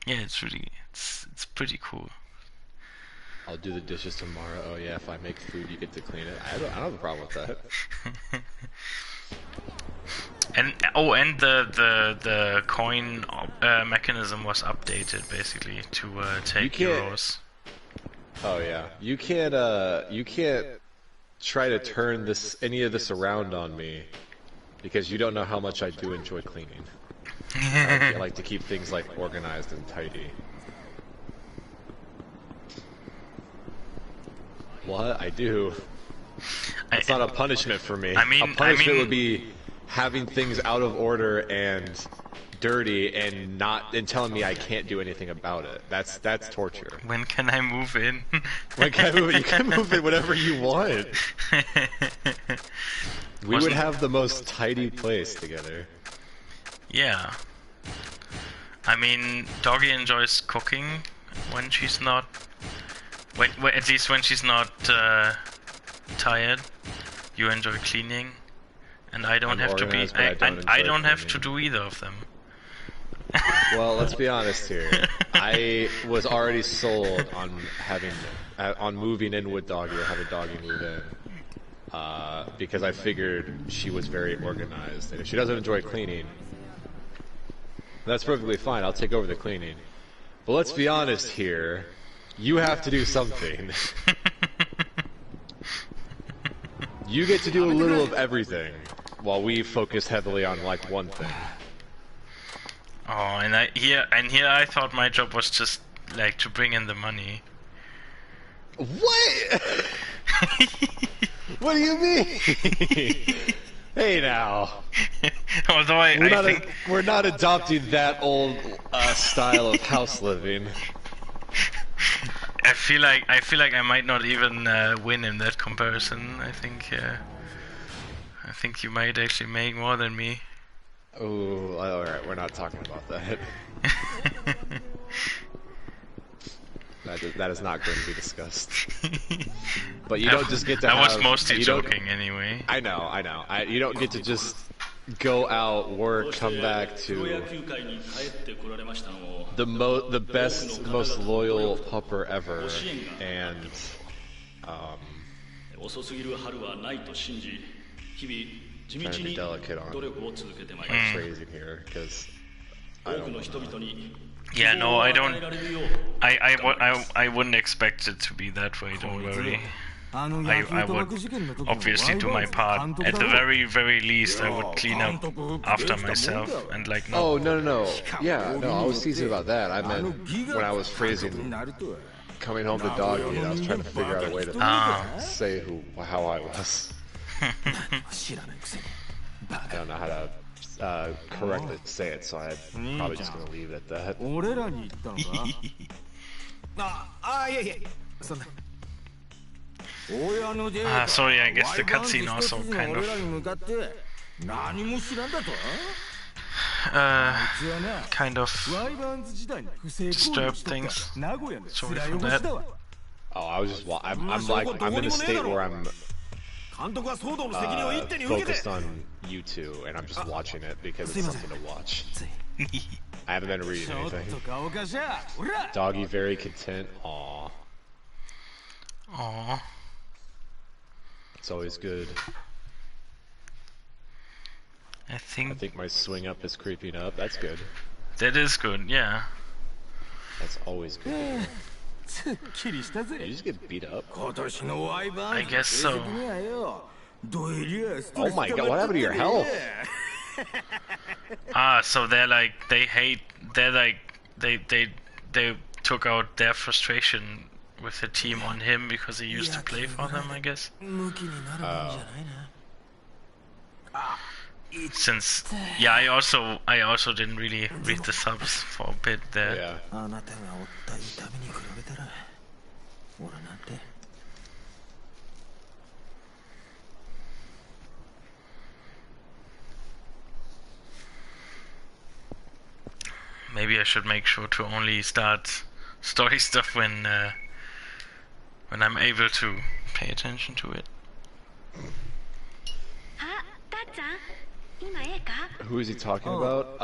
Yeah, it's pretty cool. I'll do the dishes tomorrow. Oh yeah, if I make food, you get to clean it. I don't have a problem with that. And the coin mechanism was updated basically to take euros. Oh yeah, you can't try to turn any of this around on me because you don't know how much I do enjoy cleaning. I like to keep things like organized and tidy. What? I do. It's not a punishment for me. I mean, a punishment would be having things out of order and dirty and telling me I can't do anything about it. That's torture. When can I move in? When can I move in? You can move in whatever you want. We would have the most tidy place together. Yeah. I mean, Doggy enjoys cooking when she's not... at least when she's not tired. You enjoy cleaning. And I don't have to be... I don't have to do either of them. Well, let's be honest here. I was already sold on on moving in with Doggy or having Doggy move in. Because I figured she was very organized. And if she doesn't enjoy cleaning, that's perfectly fine. I'll take over the cleaning. But let's be honest here. You have to do something. You get to do a little of everything, while we focus heavily on like one thing. Oh, and here I thought my job was just like to bring in the money. What? What do you mean? Hey now. Although we're not adopting that old style of house living. I feel like I might not even win in that comparison. I think you might actually make more than me. Oh, alright, we're not talking about that. That is not going to be discussed. But you don't just get to I was mostly joking anyway. I know. You don't get to just go out, work, come back to the best, most loyal pupper ever, and trying to be delicate on my phrasing here, because I don't. Yeah, no, I don't. I wouldn't expect it to be that way. Don't worry. I would obviously do my part. At the very, very least, I would clean up after myself and like. No. Oh no! Yeah, no, I was teasing about that. I meant when I was phrasing coming home to Doggy, I was trying to figure out a way to say how I was. I don't know how to correctly say it, so I'm probably just gonna leave it at that. Sorry, I guess the cutscene also kind of disturbed things. Sorry for that. Oh, I was just I'm in a state where I'm focused on you two, and I'm just watching it because it's something to watch. I haven't been reading anything. Doggy very content. Aww. Aww. It's always good. I think my swing up is creeping up. That's good. That is good, yeah. That's always good. Did you just get beat up? I guess so. Oh my god, what happened to your health? So they're like, they took out their frustration with the team on him because he used to play for them, I guess. Since I also didn't really read the subs for a bit there. Yeah. Maybe I should make sure to only start story stuff when I'm able to pay attention to it. Who is he talking about?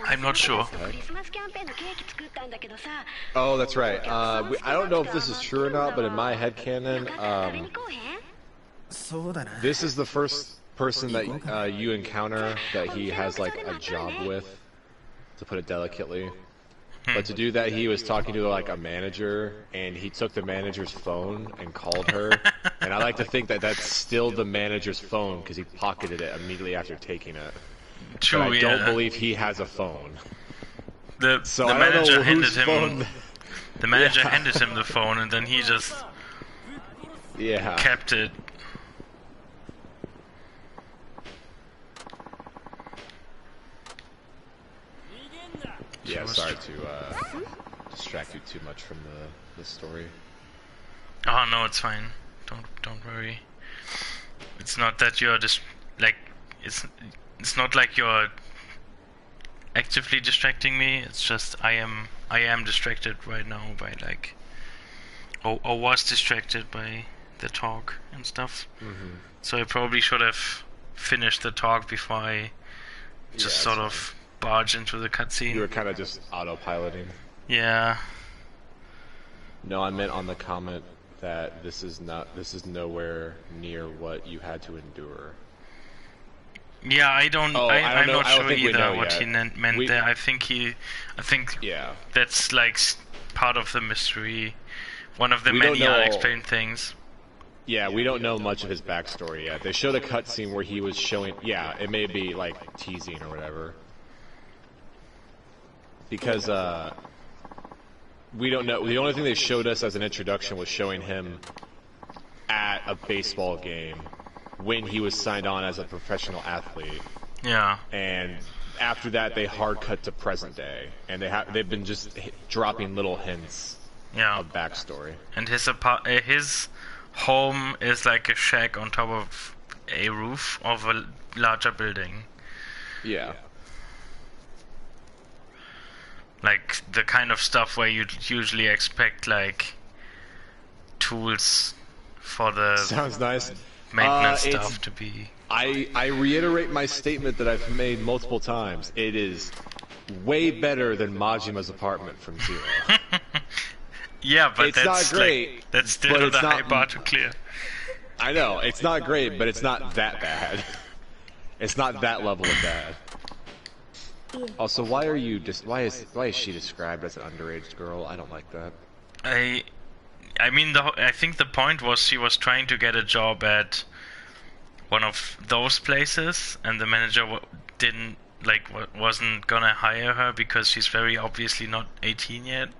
I'm not sure. Oh, that's right. I don't know if this is true or not, but in my headcanon, this is the first person that you encounter that he has like a job with, to put it delicately. But to do that, he was talking to like a manager, and he took the manager's phone and called her. And I like to think that that's still the manager's phone because he pocketed it immediately after taking it. True, but I don't believe he has a phone. The manager handed him the manager handed him the phone, and then he just kept it. Yeah, sorry to distract you too much from the story. Oh no, it's fine. Don't worry. It's not that you're just like it's not like you're actively distracting me. It's just I am distracted right now by like or was distracted by the talk and stuff. So I probably should have finished the talk before I just sort of barge into the cutscene. You were kind of just autopiloting. Yeah. No, I meant on the comment that this is nowhere near what you had to endure. Yeah, I'm not sure either what he meant there. I think that's like part of the mystery. One of the many unexplained things. Yeah, we don't know much of his backstory yet. They showed a cutscene where he was showing. Yeah, it may be like teasing or whatever. Because we don't know. The only thing they showed us as an introduction was showing him at a baseball game when he was signed on as a professional athlete. Yeah. And after that, they hard cut to present day, and they've been just dropping little hints of backstory. And his home is like a shack on top of a roof of a larger building. Yeah. Like the kind of stuff where you'd usually expect like tools for the sounds nice maintenance stuff to be. I reiterate my statement that I've made multiple times. It is way better than Majima's apartment from Zero. Yeah, but it's not great. Like, that's still the high bar to clear. I know it's not great, but it's not that bad. It's not that level of bad. Also, why is she described as an underage girl? I don't like that. I mean, I think the point was she was trying to get a job at one of those places, and the manager wasn't gonna hire her because she's very obviously not 18 yet.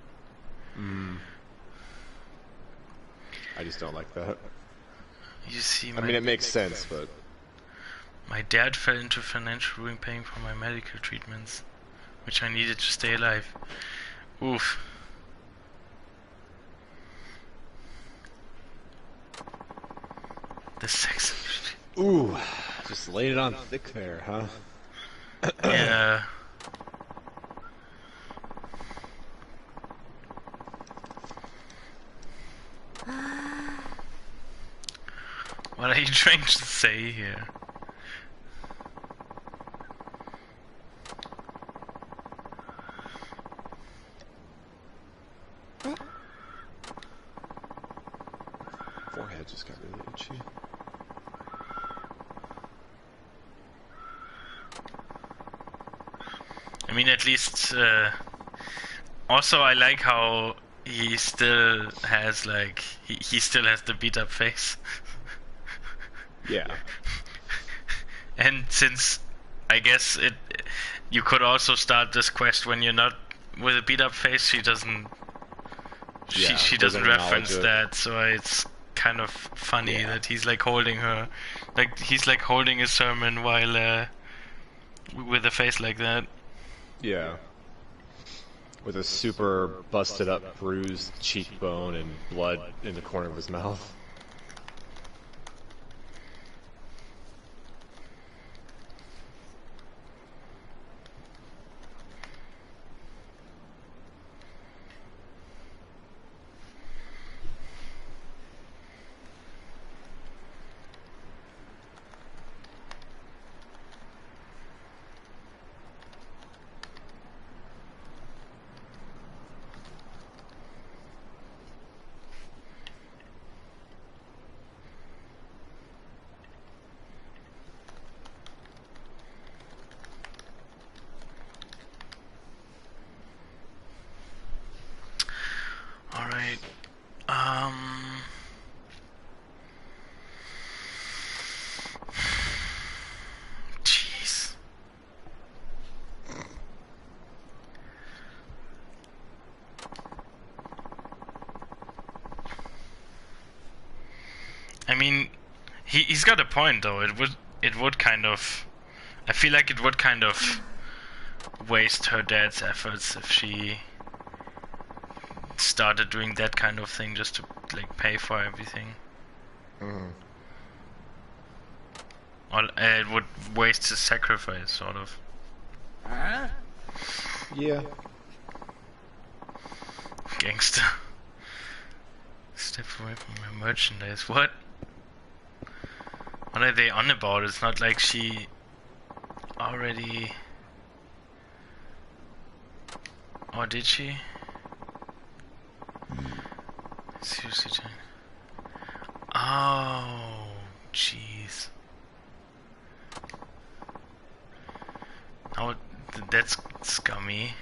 I just don't like that. You see, I mean, it makes sense, but my dad fell into financial ruin paying for my medical treatments, which I needed to stay alive. Oof. The sex. Ooh, just laid it on thick there, huh? Yeah. What are you trying to say here? Forehead just got really itchy. I mean, at least, also I like how he still has, like, he still has the beat up face. Yeah. And since I guess it. You could also start this quest when you're not with a beat up face. She doesn't. Yeah, She doesn't doesn't reference acknowledge it. that, so it's kind of funny Yeah. that he's like holding her, like he's like holding a sermon while with a face like that. Yeah. With a super busted up, bruised cheekbone and blood in the corner of his mouth. All right. Jeez. I mean, he's got a point though. It would kind of. I feel like it would kind of waste her dad's efforts if she started doing that kind of thing just to like pay for everything. Mm. Or it would waste his sacrifice, sort of. Yeah. Gangster. Step away from my merchandise. What? What are they on about? It's not like she already... Or did she? Seriously, oh, jeez. Oh, that's scummy.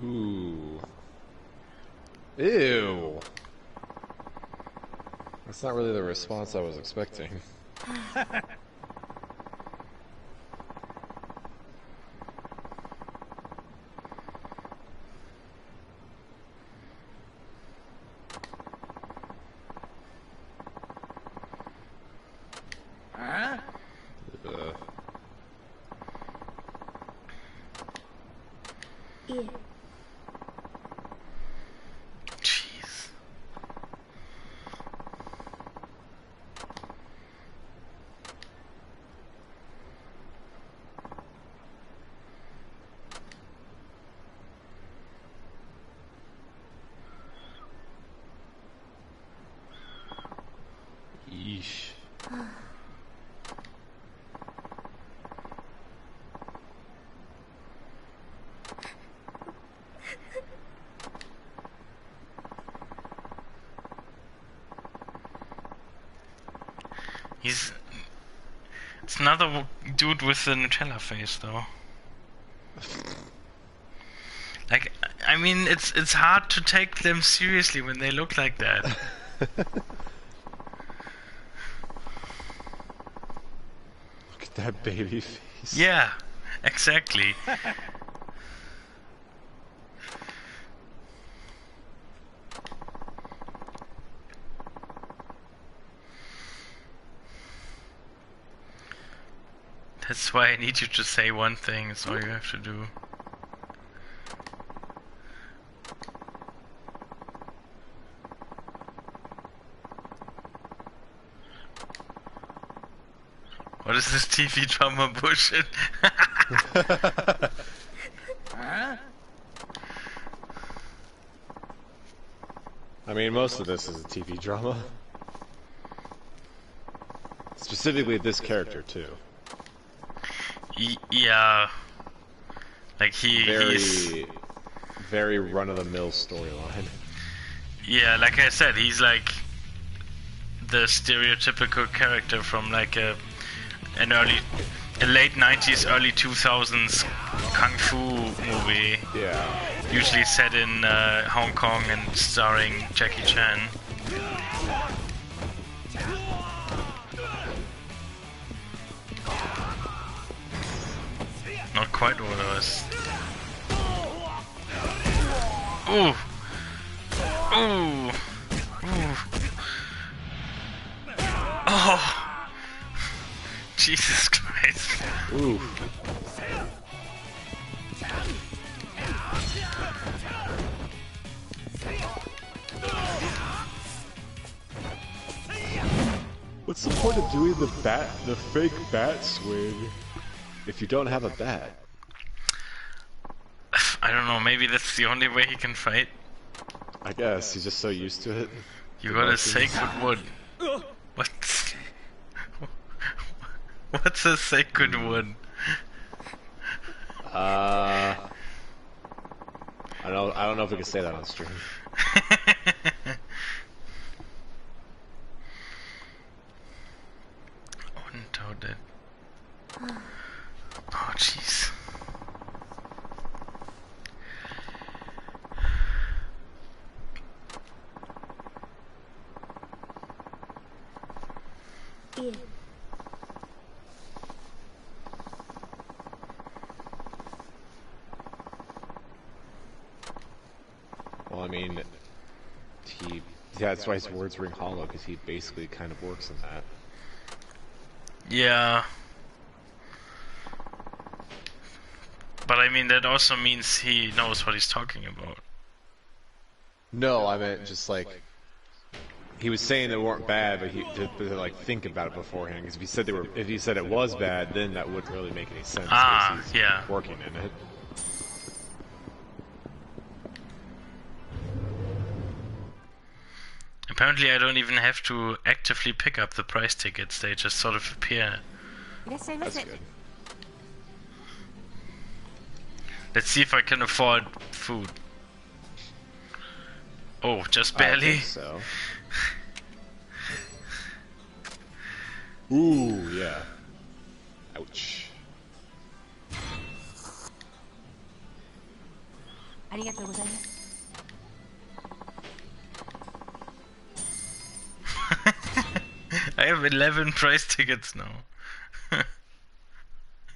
Ooh. Ew. That's not really the response I was expecting. Yeah. Jeez. Yeesh. It's another dude with the Nutella face, though. Like, I mean, it's hard to take them seriously when they look like that. Look at that baby face. Yeah, exactly. That's why I need you to say one thing, that's all you have to do. What is this TV drama bullshit? I mean, most of this is a TV drama. Specifically this character, too. Yeah. Like he's... Very run-of-the-mill storyline. Yeah, like I said, he's like the stereotypical character from like a late 90s, early 2000s kung fu movie. Yeah. Usually set in Hong Kong and starring Jackie Chan. quite what I was. Ooh! Ooh! Ooh! Oh! Jesus Christ! Ooh. What's the point of doing the fake bat swing if you don't have a bat? I don't know, maybe that's the only way he can fight. I guess he's just so used to it. You got a sacred wood. What's what's a sacred wood? I don't know if we can say that on stream. Untoaded. Oh jeez. Yeah. Well, I mean, yeah, that's why his words ring hollow, because he basically kind of works in that. Yeah. But I mean, that also means he knows what he's talking about. No, I meant just like, he was saying they weren't bad, but he to like think about it beforehand. Because if he said it was bad, then that wouldn't really make any sense. Ah, he's yeah. working in it. Apparently, I don't even have to actively pick up the price tickets; they just sort of appear. That's good. Let's see if I can afford food. Oh, just I barely. think so. Ooh, yeah. Ouch. I have 11 price tickets now.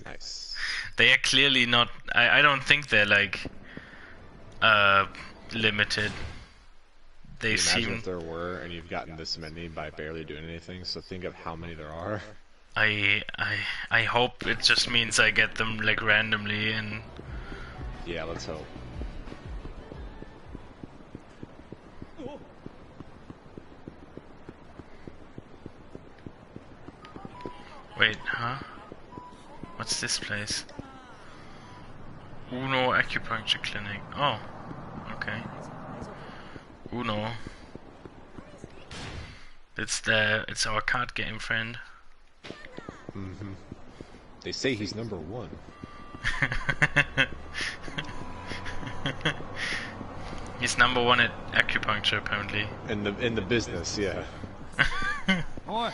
Nice. They are clearly not. I don't think they're like limited. They Imagine seem. if there were, and you've gotten this many by barely doing anything. So think of how many there are. I hope it just means I get them like randomly and. Yeah, let's hope. Wait, huh? What's this place? Uno Acupuncture Clinic. Oh, okay. Uno. It's our card game friend. Mm-hmm. They say he's number one. He's number one at acupuncture, apparently. In the business, yeah. Boy.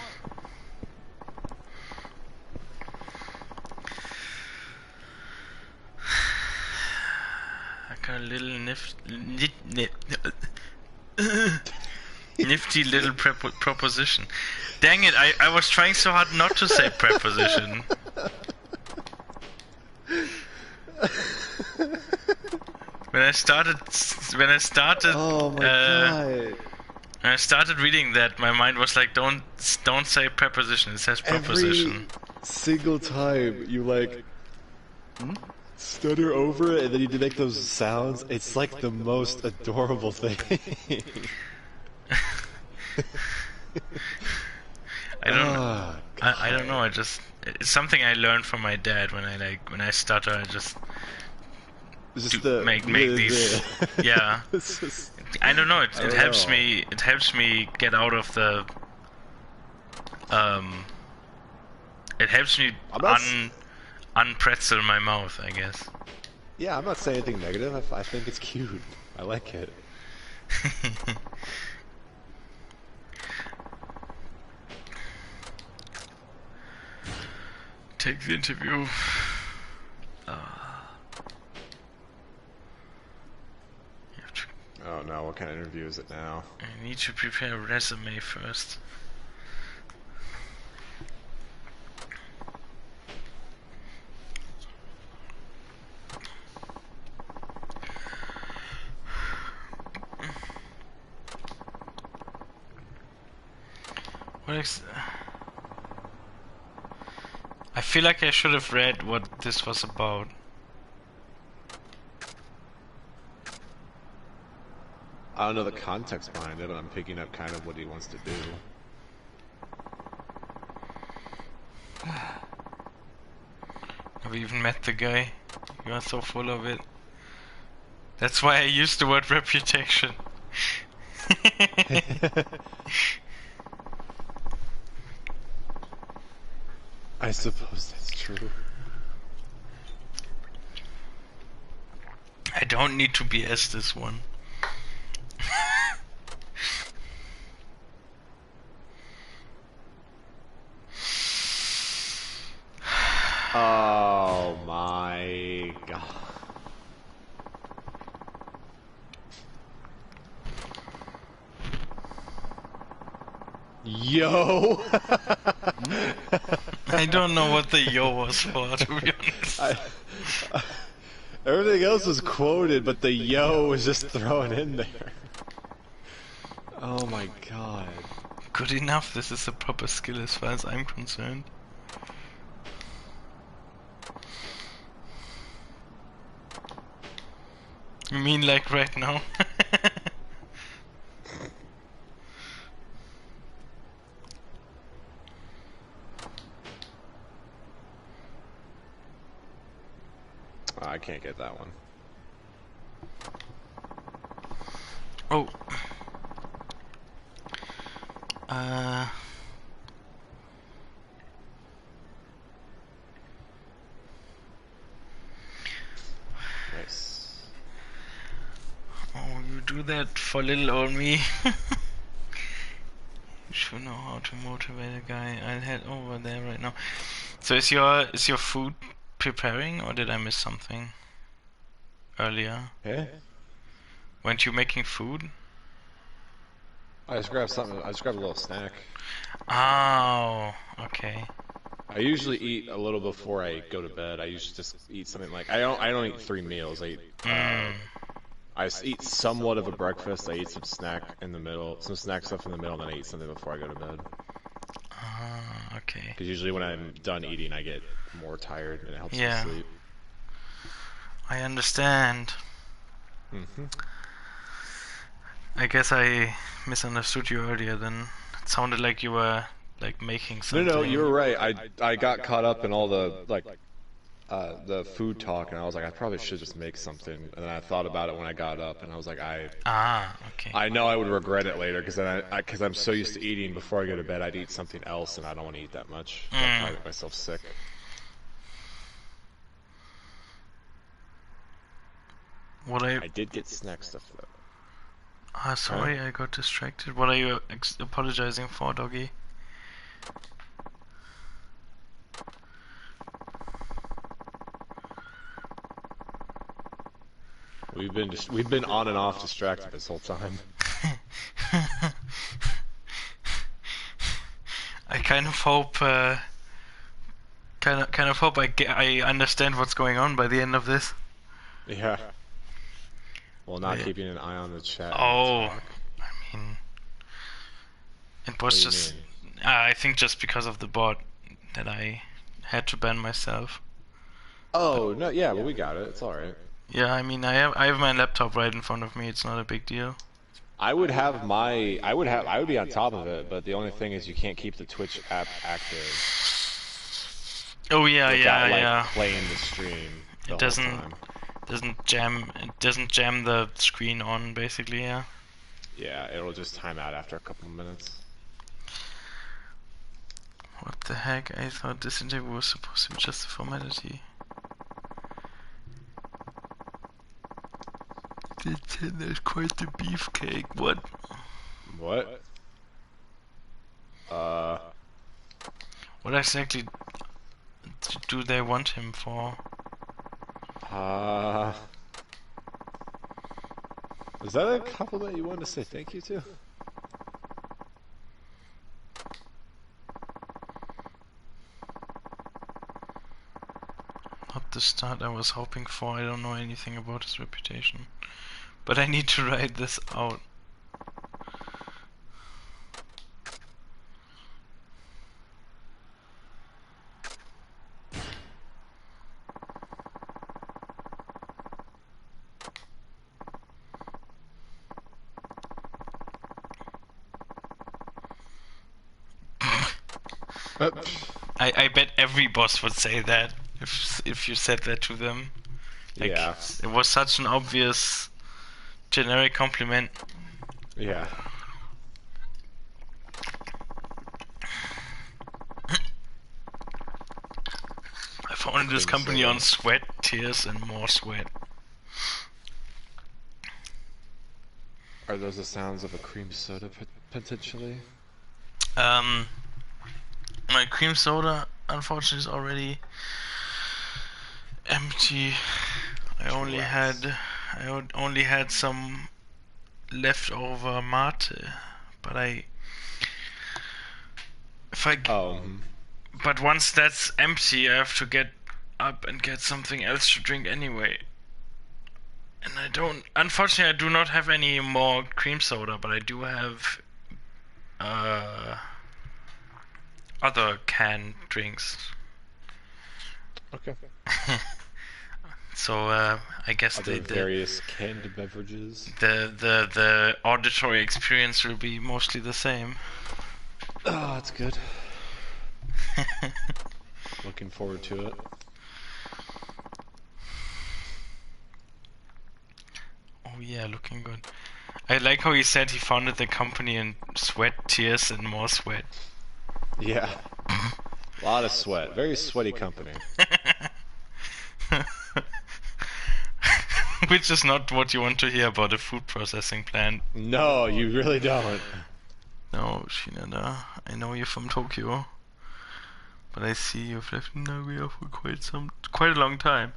I got a little nifty little proposition. Dang it! I was trying so hard not to say preposition. When I started, Oh my god! when I started reading that, my mind was like, don't say preposition. It says proposition. Every single time you like stutter over it, and then you do make those sounds. It's like the most adorable thing. I don't know. It's something I learned from my dad. When I stutter, I just make these. Yeah. I don't know. It helps me. It helps me get out of the. It helps me unpretzel my mouth, I guess. Yeah, I'm not saying anything negative. I think it's cute. I like it. Take the interview. Oh no, what kind of interview is it now? I need to prepare a resume first. I feel like I should have read what this was about. I don't know the context behind it, but I'm picking up kind of what he wants to do. Have you even met the guy? You are so full of it. That's why I used the word reputation. I suppose that's true. I don't need to BS this one. Oh my god. Yo! I don't know what the yo was for, to be honest. Everything else was quoted, but the yo was just thrown in there. Oh my god. Good enough, this is a proper skill as far as I'm concerned. You mean like right now? I can't get that one. Oh. Nice. Oh, you do that for little old me. You should know how to motivate a guy. I'll head over there right now. So is your food preparing, or did I miss something earlier? Yeah? Weren't you making food? I just grabbed something. I just grabbed a little snack. Oh, okay. I usually eat a little before I go to bed. I usually just eat something like I don't eat 3 meals. I eat somewhat of a breakfast. I eat some snack in the middle, some snack stuff in the middle, and then I eat something before I go to bed. Okay. Because usually when I'm done eating, I get more tired and it helps me Yeah. sleep. I understand. I guess I misunderstood you earlier then. It sounded like you were like making something. No, you were right. I got caught up in all the the food talk, and I was like, I probably should just make something. And then I thought about it when I got up, and I was like, Okay. I know I would regret it later because because I'm so used to eating before I go to bed. I'd eat something else, and I don't want to eat that much. I'd probably get myself sick. I did get snack stuff though. Sorry, I got distracted. What are you apologizing for, doggy? We've been on and off distracted this whole time. I kind of hope, I understand what's going on by the end of this. Yeah. Well, not keeping an eye on the chat. Oh, I mean, it was just, I think just because of the bot that I had to ban myself. Oh no, yeah, well we got it. It's all right. Yeah, I mean, I have my laptop right in front of me. It's not a big deal. I would be on top of it, but the only thing is you can't keep the Twitch app active. Oh yeah, without, playing the stream. It doesn't jam the screen on, basically. Yeah. Yeah, it'll just time out after a couple of minutes. What the heck? I thought this interview was supposed to be just a formality. There's quite the beefcake. What? What? What exactly do they want him for? Is that a compliment you wanted to say thank you to? Not the start I was hoping for. I don't know anything about his reputation. But I need to write this out. I bet every boss would say that if you said that to them. Like, Yeah. it was such an obvious generic compliment. Yeah. I founded this Cream company soda. on sweat, tears, and more sweat. Are those the sounds of a cream soda potentially? My cream soda, unfortunately, is already empty. I only Rats. had only had some leftover mate, but if I Oh. but once that's empty, I have to get up and get something else to drink anyway. And unfortunately, I do not have any more cream soda, but I do have other canned drinks. Okay. So I guess Other various canned beverages. the auditory experience will be mostly the same. Oh, that's good. Looking forward to it. Oh yeah, looking good. I like how he said he founded the company in sweat, tears, and more sweat. Yeah. A lot of sweat. Very sweaty company. Which is not what you want to hear about a food processing plant. No, you really don't. No, Shinada, I know you're from Tokyo, but I see you've lived in Nagoya for quite a long time.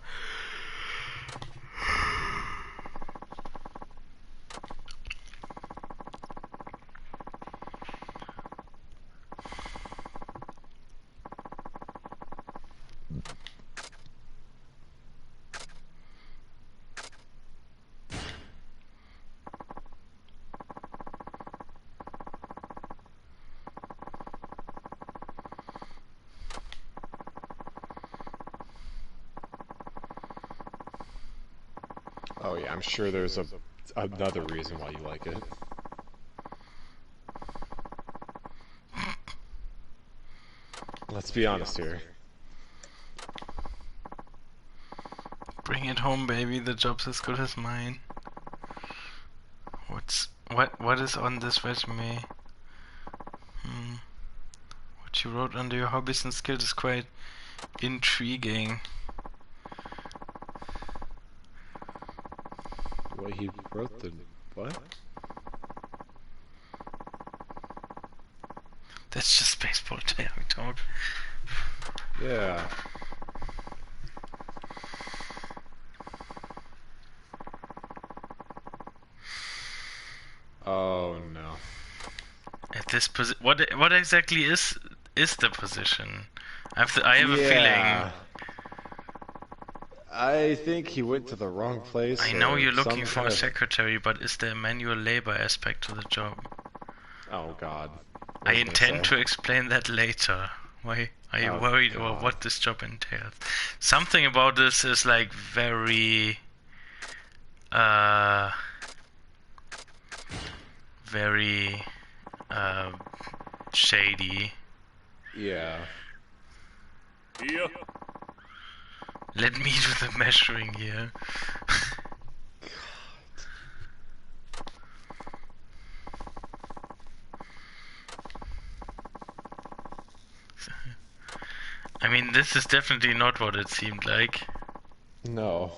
Oh yeah, I'm sure there's another reason why you like it. Let's be honest here. Bring it home, baby. The job's as good as mine. What is on this resume? What you wrote under your hobbies and skills is quite intriguing. The way he wrote the what? That's just baseball talk. Yeah. Oh no. At this what exactly is the position? I have a feeling. I think he went to the wrong place. I know or you're some looking for kind a of... secretary, but is there a manual labor aspect to the job? Oh god. I intend to explain that later. Why are you worried about what this job entails? Something about this is like very very shady. Yeah. Yeah. Let me do the measuring here. I mean, this is definitely not what it seemed like. No.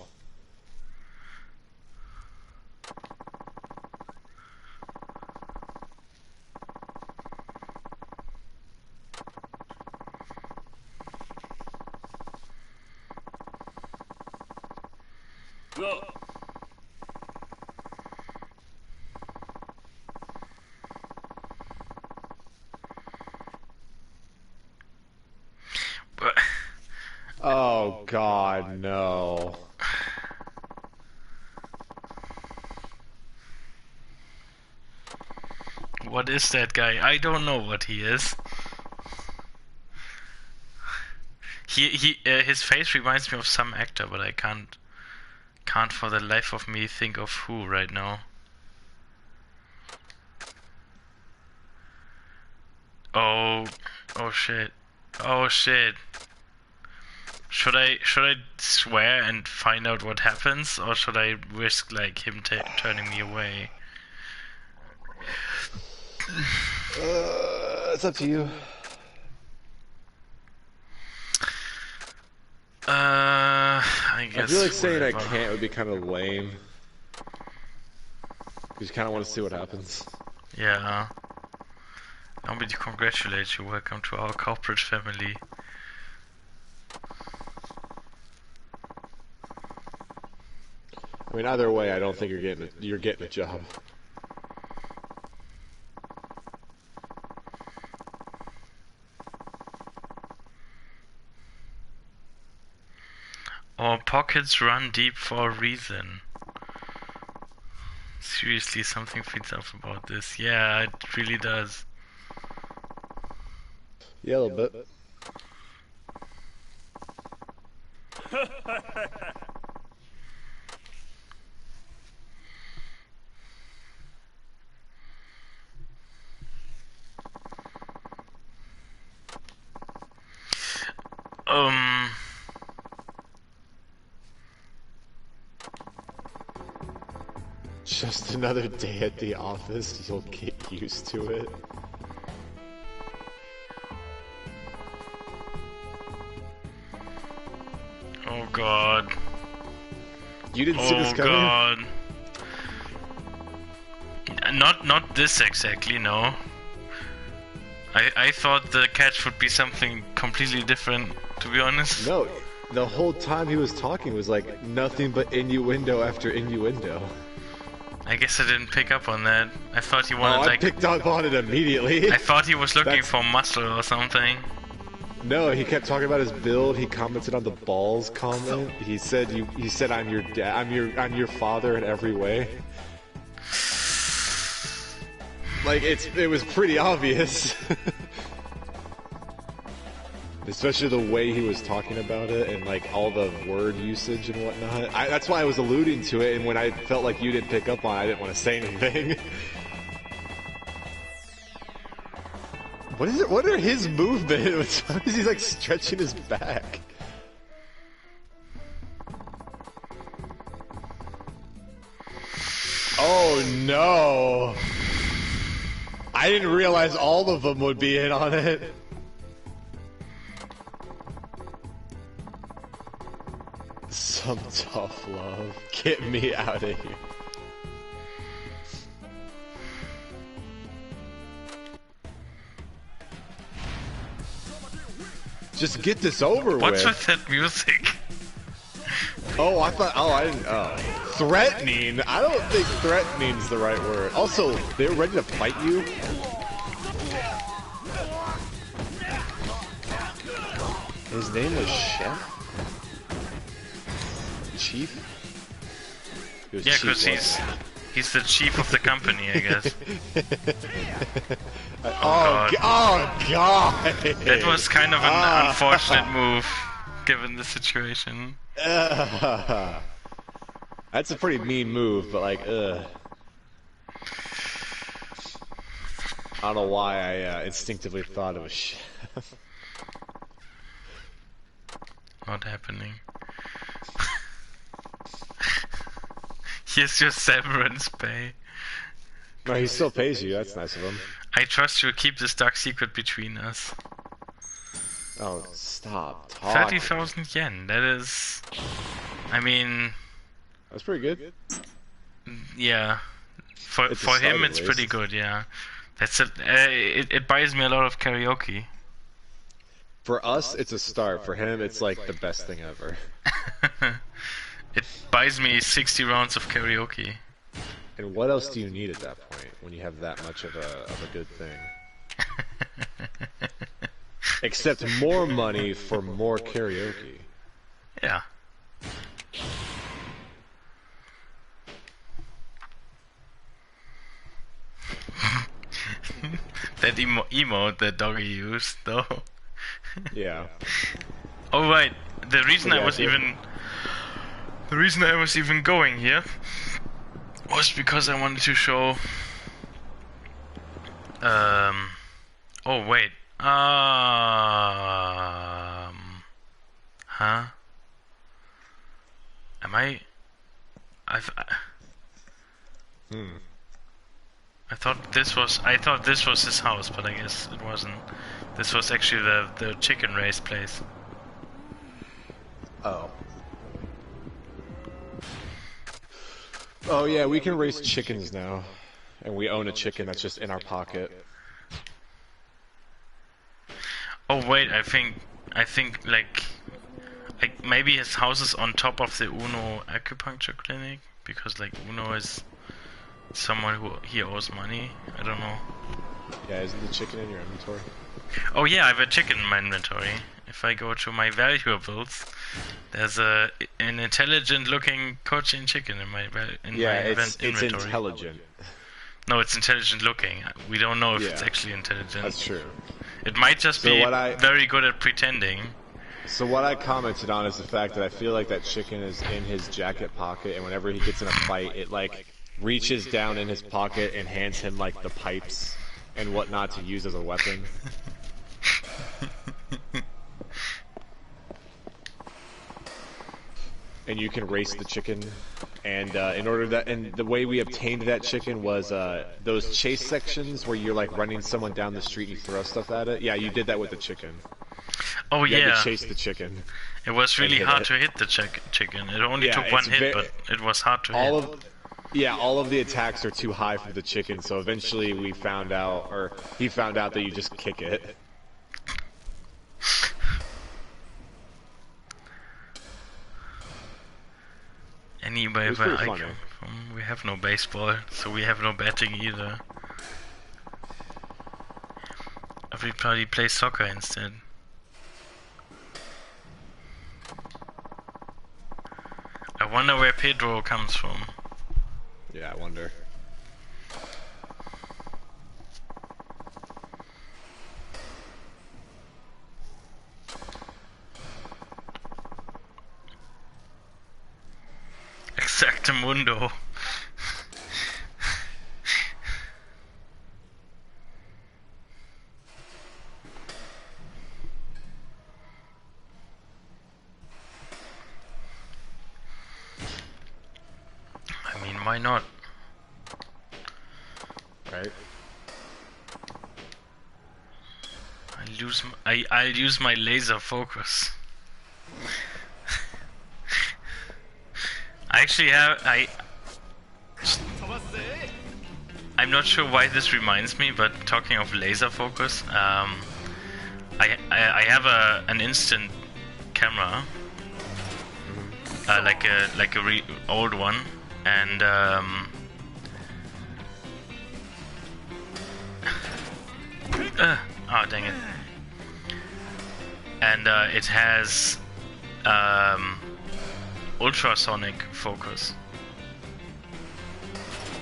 Go. But Oh god, no. what is that guy? I don't know what he is. His face reminds me of some actor, but I can't for the life of me think of who right now. Oh shit. Oh shit. Should I swear and find out what happens, or should I risk like him turning me away? It's up to you. I guess. I feel like saying whatever. I can't would be kind of lame. You just kind of want to see what happens. Yeah. Nobody congratulate you. Welcome to our corporate family. I mean, either way, I don't think you're getting a job. Our pockets run deep for a reason. Seriously, something feels off about this. Yeah, it really does. Yeah, a little bit. Just another day at the office, you'll get used to it. Oh god. You didn't see this Oh coming? god. Not this exactly, no. I thought the catch would be something completely different, to be honest. No, the whole time he was talking was like nothing but innuendo after innuendo. I guess I didn't pick up on that. I thought he wanted I picked up on it immediately. I thought he was looking for muscle or something. No, he kept talking about his build. He commented on the balls comment. He said I'm your dad. I'm your father in every way. Like it was pretty obvious. Especially the way he was talking about it and like all the word usage and whatnot. That's why I was alluding to it, and when I felt like you didn't pick up on it, I didn't want to say anything. What is it? What are his movements? He's like stretching his back. Oh no! I didn't realize all of them would be in on it. Some tough love. Get me out of here. Just get this over What's with. with that music? Oh, I thought. Oh, I didn't. Oh. Threatening? I don't think threatening is the right word. Also, they were ready to fight you? His name was Chef? Chief? He was Yeah, Chief, because he's the chief of the company, I guess. Oh God! That was kind of an unfortunate move, given the situation. That's a pretty mean move, but like, I don't know why I instinctively thought it was Chef. Not happening. Here's your severance pay. No, he still pays you. That's nice of him. I trust you'll keep this dark secret between us. Oh, stop talking. 30,000 yen. That is. I mean, That's pretty good. yeah. For It's a him, start, it's at pretty least. good. Yeah. That's it. It buys me a lot of karaoke. For us, it's a start. For him, it's like the best thing ever. It buys me 60 rounds of karaoke. And what else do you need at that point when you have that much of a good thing? Except more money for more karaoke. Yeah. That emote that doggy used, though. Yeah. Oh right, the reason Yeah, I was yeah. even going here was because I wanted to show. Oh wait. Am I? Hmm. I thought this was his house, but I guess it wasn't. This was actually the chicken race place. Oh. Oh yeah, we can raise chickens now. And we own a chicken that's just in our pocket. Oh wait, I think like maybe his house is on top of the Uno acupuncture clinic, because like Uno is someone who he owes money. I don't know. Yeah, isn't the chicken in your inventory? Oh yeah, I have a chicken in my inventory. If I go to my valuables, there's an intelligent-looking cochin chicken in my inventory. It's intelligent. No, it's intelligent-looking. We don't know if it's Yeah, actually intelligent. That's true. It might just So be what very good at pretending. So what I commented on is the fact that I feel like that chicken is in his jacket pocket, and whenever he gets in a fight, it like reaches down in his pocket and hands him like the pipes and whatnot to use as a weapon. And you can race the chicken, and and the way we obtained that chicken was those chase sections where you're like running someone down the street and you throw stuff at it. Yeah, you did that with the chicken. Oh You yeah. had to chase the chicken. It was really hit hard it. to hit the chicken. It only Yeah, took one it's hit, but it was hard to hit. All of the attacks are too high for the chicken, so eventually we found out, or he found out, that you just kick it. Anyway, It was where pretty I funny. come from, we have no baseball, so we have no betting either. Everybody plays soccer instead. I wonder where Pedro comes from. Yeah, I wonder. Exactamundo. I mean, why not? Right? I'll use my laser focus. I actually have I'm not sure why this reminds me, but talking of laser focus, I have an instant camera, like a old one, and oh dang it, and it has ultrasonic focus.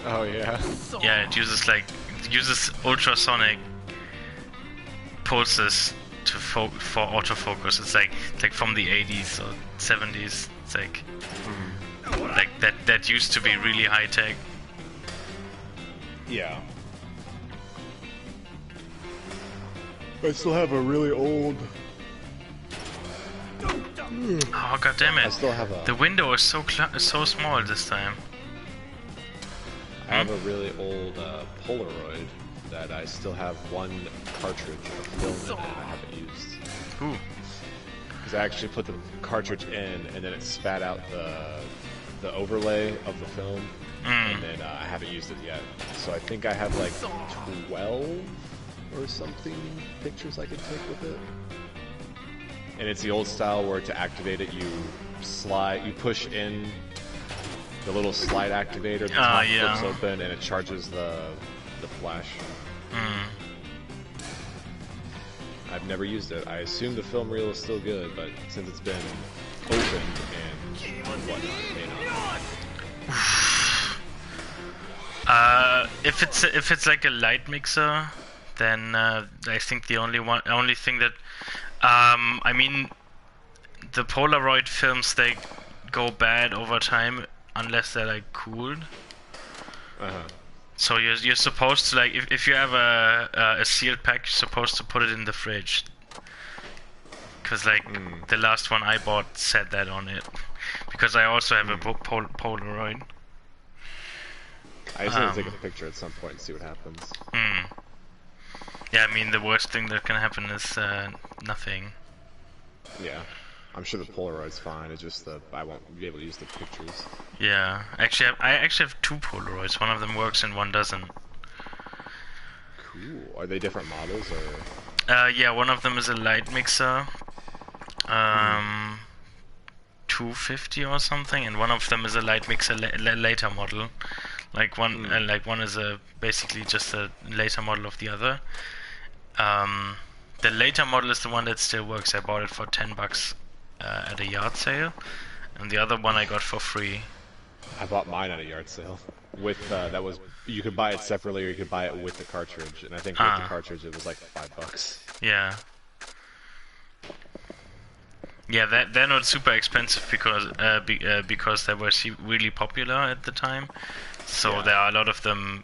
Oh yeah. Yeah, it uses ultrasonic pulses to for autofocus. It's like from the 80s or 70s. It's like that used to be really high tech. Yeah. I still have a really old. Oh god damn it! I still have a. The window is so small this time. I have a really old Polaroid that I still have one cartridge of film in it I haven't used. Ooh. Because I actually put the cartridge in and then it spat out the overlay of the film, and then I haven't used it yet. So I think I have like 12 or something pictures I can take with it. And it's the old style where to activate it you push in the little slide activator, the top flips open, and it charges the flash. I've never used it. I assume the film reel is still good, but since it's been opened and whatnot, it may not. If it's like a light mixer, then I think the only thing that I mean, the Polaroid films, they go bad over time unless they're like cooled. So you're supposed to, like, if you have a sealed pack, you're supposed to put it in the fridge. Cause like the last one I bought said that on it. because I also have a Polaroid. I just want to take a picture at some point and see what happens. Yeah, I mean, the worst thing that can happen is nothing. Yeah. I'm sure the Polaroid's fine, it's just that I won't be able to use the pictures. Yeah, actually, I actually have two Polaroids. One of them works and one doesn't. Cool. Are they different models, or...? Yeah, one of them is a light mixer. 250 or something, and one of them is a light mixer later model. Like one is basically just a later model of the other. The later model is the one that still works. I bought it for $10 at a yard sale, and the other one I got for free. I bought mine at a yard sale. With you could buy it separately, or you could buy it with the cartridge. And I think with the cartridge, it was like $5. Yeah. Yeah, they're not super expensive because they were really popular at the time. So there are a lot of them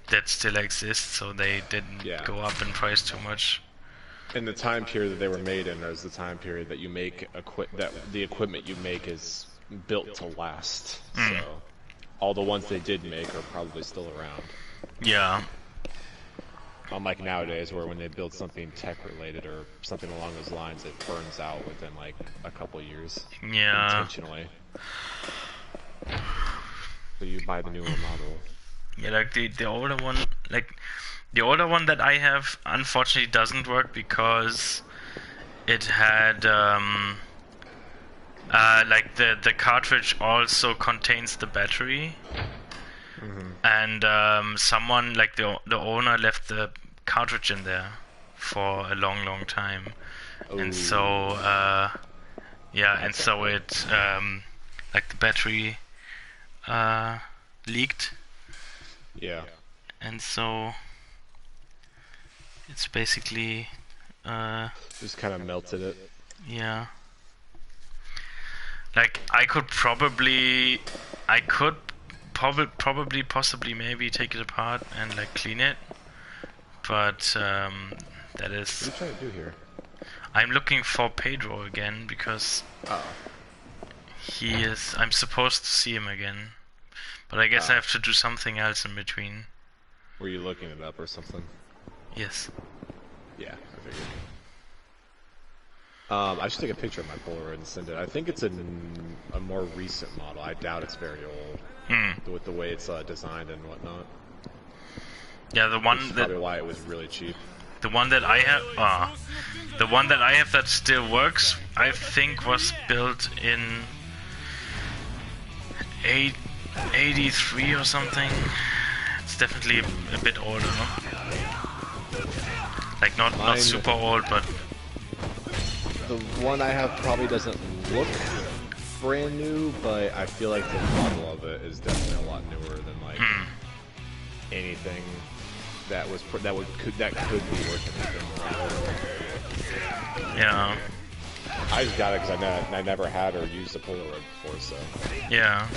that still exist. So they didn't go up in price too much. In the time period that they were made in, there's the time period that you make that the equipment you make is built to last. So all the ones they did make are probably still around. Yeah. Unlike nowadays, where when they build something tech-related or something along those lines, it burns out within like a couple years. Yeah. Intentionally. So you buy the newer model. Yeah, like the older one, the older one that I have, unfortunately doesn't work because it had like the cartridge also contains the battery. And someone, like the owner, left the cartridge in there for a long time. And so and so it like the battery leaked. Yeah. And so it's basically just kind of melted it. Yeah. Like I could possibly maybe take it apart and like clean it, but that is. What are you trying to do here? I'm looking for Pedro again because I'm supposed to see him again, but I guess I have to do something else in between. Were you looking it up or something? Yes. Yeah, I figured. I should take a picture of my Polaroid and send it. I think it's a more recent model. I doubt it's very old. With the way it's designed and whatnot. Yeah, the one that's probably why it was really cheap. The one that I have, that still works, I think was built in 83 or something. It's definitely a bit older, no? Like not super old, but the one I have probably doesn't look brand new, but I feel like the model of it is definitely a lot newer than like anything that could be worth anything. Yeah. I just got it because I never had or used a Polaroid before, so. Yeah.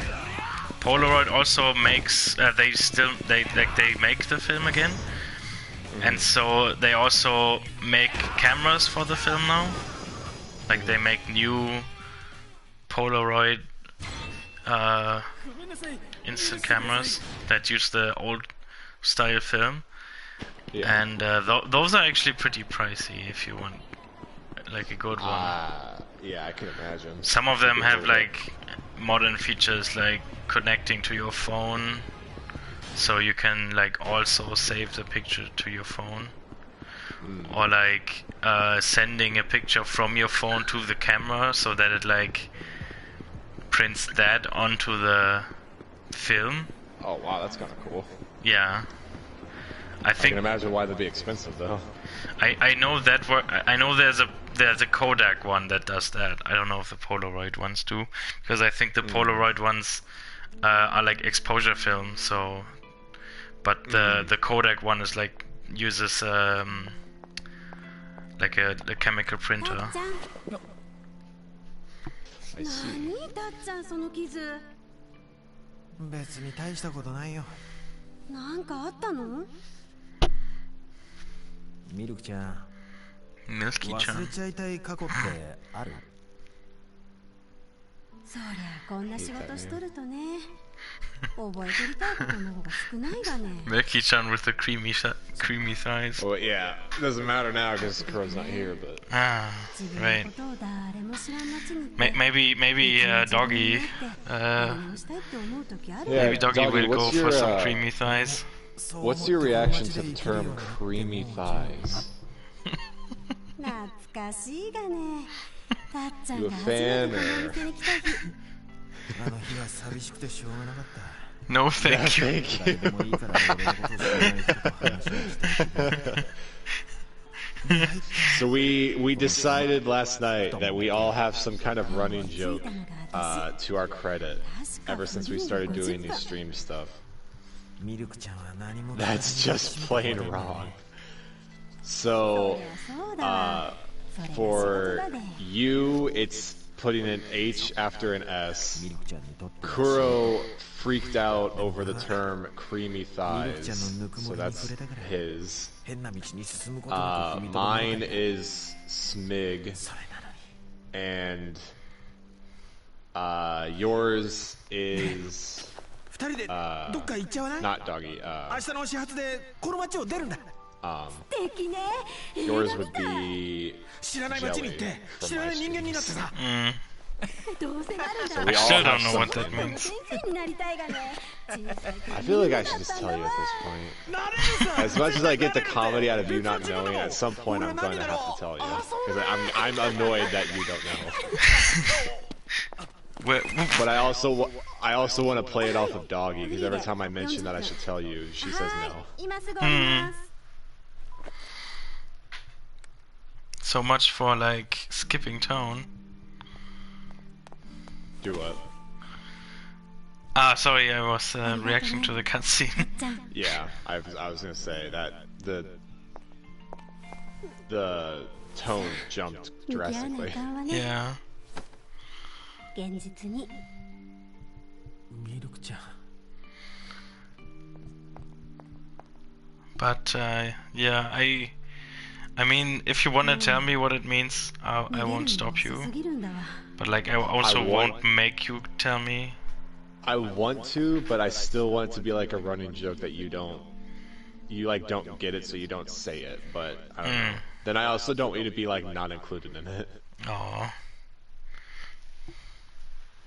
Polaroid also makes they make the film again, and so they also make cameras for the film now. Like they make new Polaroid instant cameras that use the old style film, and those are actually pretty pricey if you want like a good one. Yeah, I can imagine. Some of them have like modern features like connecting to your phone, so you can like also save the picture to your phone, or like sending a picture from your phone to the camera so that it like prints that onto the film. Oh wow, that's kind of cool. Yeah. I can imagine why they'd be expensive though. I know that I know there's a Kodak one that does that. I don't know if the Polaroid ones do, because I think the Polaroid ones are like exposure film. So, but the Kodak one is like uses like a chemical printer. I see. 別に大したことないよ。なんかあったの？ミルクちゃん。Milkyちゃん。忘れちゃいたい過去ってある？そりゃこんな仕事しとるとね覚えてりたいことの方が少ないがね Becky-chan with the creamy thighs. Well, yeah, it doesn't matter now because Kuro's not here, but... Ah, 自分 right. のことを誰も知らん街に Maybe Doggy. やり直したいって思う時ある Yeah, Maybe Doggy will go what's for your, some creamy thighs. What's your reaction to the term creamy thighs? 懐かしいがねたっちゃん You が a 初め fan てこの or? 店に来た日あの日は寂しくてしょうがなかった No, thank you. Thank 誰でもいいから俺のこと知らない人と話をしたい So we decided last night that we all have some kind of running joke to our credit ever since we started doing these stream stuff. ミルクちゃんは何も That's just plain wrong. So for you, it's putting an H after an S. ミルクちゃんにとって Kuro freaked out over the term creamy thighs, so that's his. 変な道に進むことなく踏みとどまらない Mine is Smig, それなのに and yours is 二人でどっか行っちゃわない not Doggy. 明日の始発でこの街を出るんだ 敵ね Yours would be 知らない街に行って Jelly 知らない人間になってさ どうせなるんだ So I we all still have don't know what that something. means. 先生になりたいがね I feel like I should just tell you at this point. As much as I get the comedy out of you not knowing, at some point I'm going to have to tell you. Because I'm annoyed that you don't know. But I also want to play it off of Doggy, because every time I mention that I should tell you, she says no. 今すぐ降ります So much for like skipping tone. Do what? Ah, sorry, I was reacting to the cutscene. じゃん Yeah, I was gonna say that the tone jumped 向き合わない drastically. かんはね Yeah. 現実にミルクちゃん But yeah, I mean, if you wanna tell me what it means, I 見れる won't の stop 遅 you. すぎるんだわ But like, I also I want- won't make you tell me. I want to, but I still want it to be like a running joke that you like don't get it, so you don't say it. But I don't know. Then I also don't want you to be like not included in it. Oh.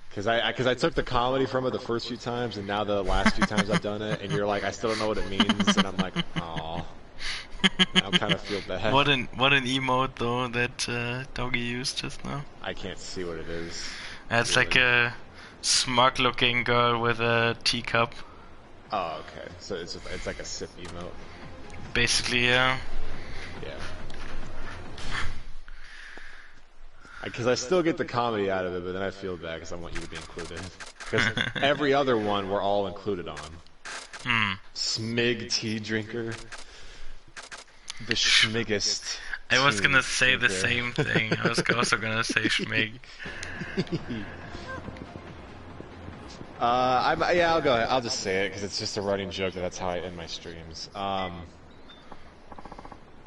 Because I took the comedy from it the first few times, and now the last few times I've done it, and you're like, I still don't know what it means, and I'm like, aw. I kind of feel bad. What an emote though that Doggy used just now. I can't see what it is. It's like a smug-looking girl with a teacup. Oh, okay. So it's like a sip emote. Basically, yeah. Yeah. Because I still get the comedy out of it, but then I feel bad because I want you to be included. Because every other one we're all included on. Smig tea drinker. The schmiggest. I was tea gonna say the drinker. same thing. I was also gonna say Schmig. Yeah, I'll go ahead. I'll just say it because it's just a running joke that's how I end my streams.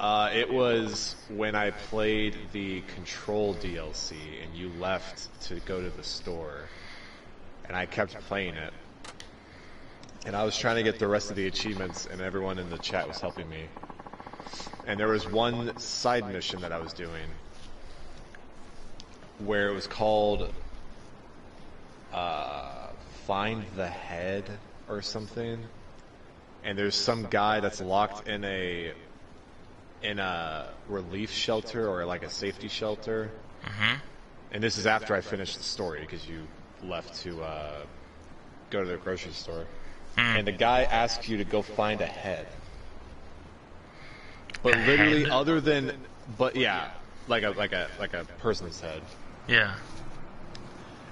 It was when I played the Control DLC and you left to go to the store, and I kept playing it. And I was trying to get the rest of the achievements, and everyone in the chat was helping me. And there was one side mission that I was doing where it was called Find the Head or something. And there's some guy that's locked in a relief shelter or like a safety shelter. And this is after I finished the story because you left to go to the grocery store. And the guy asks you to go find a head. But literally, like a person's head. Yeah.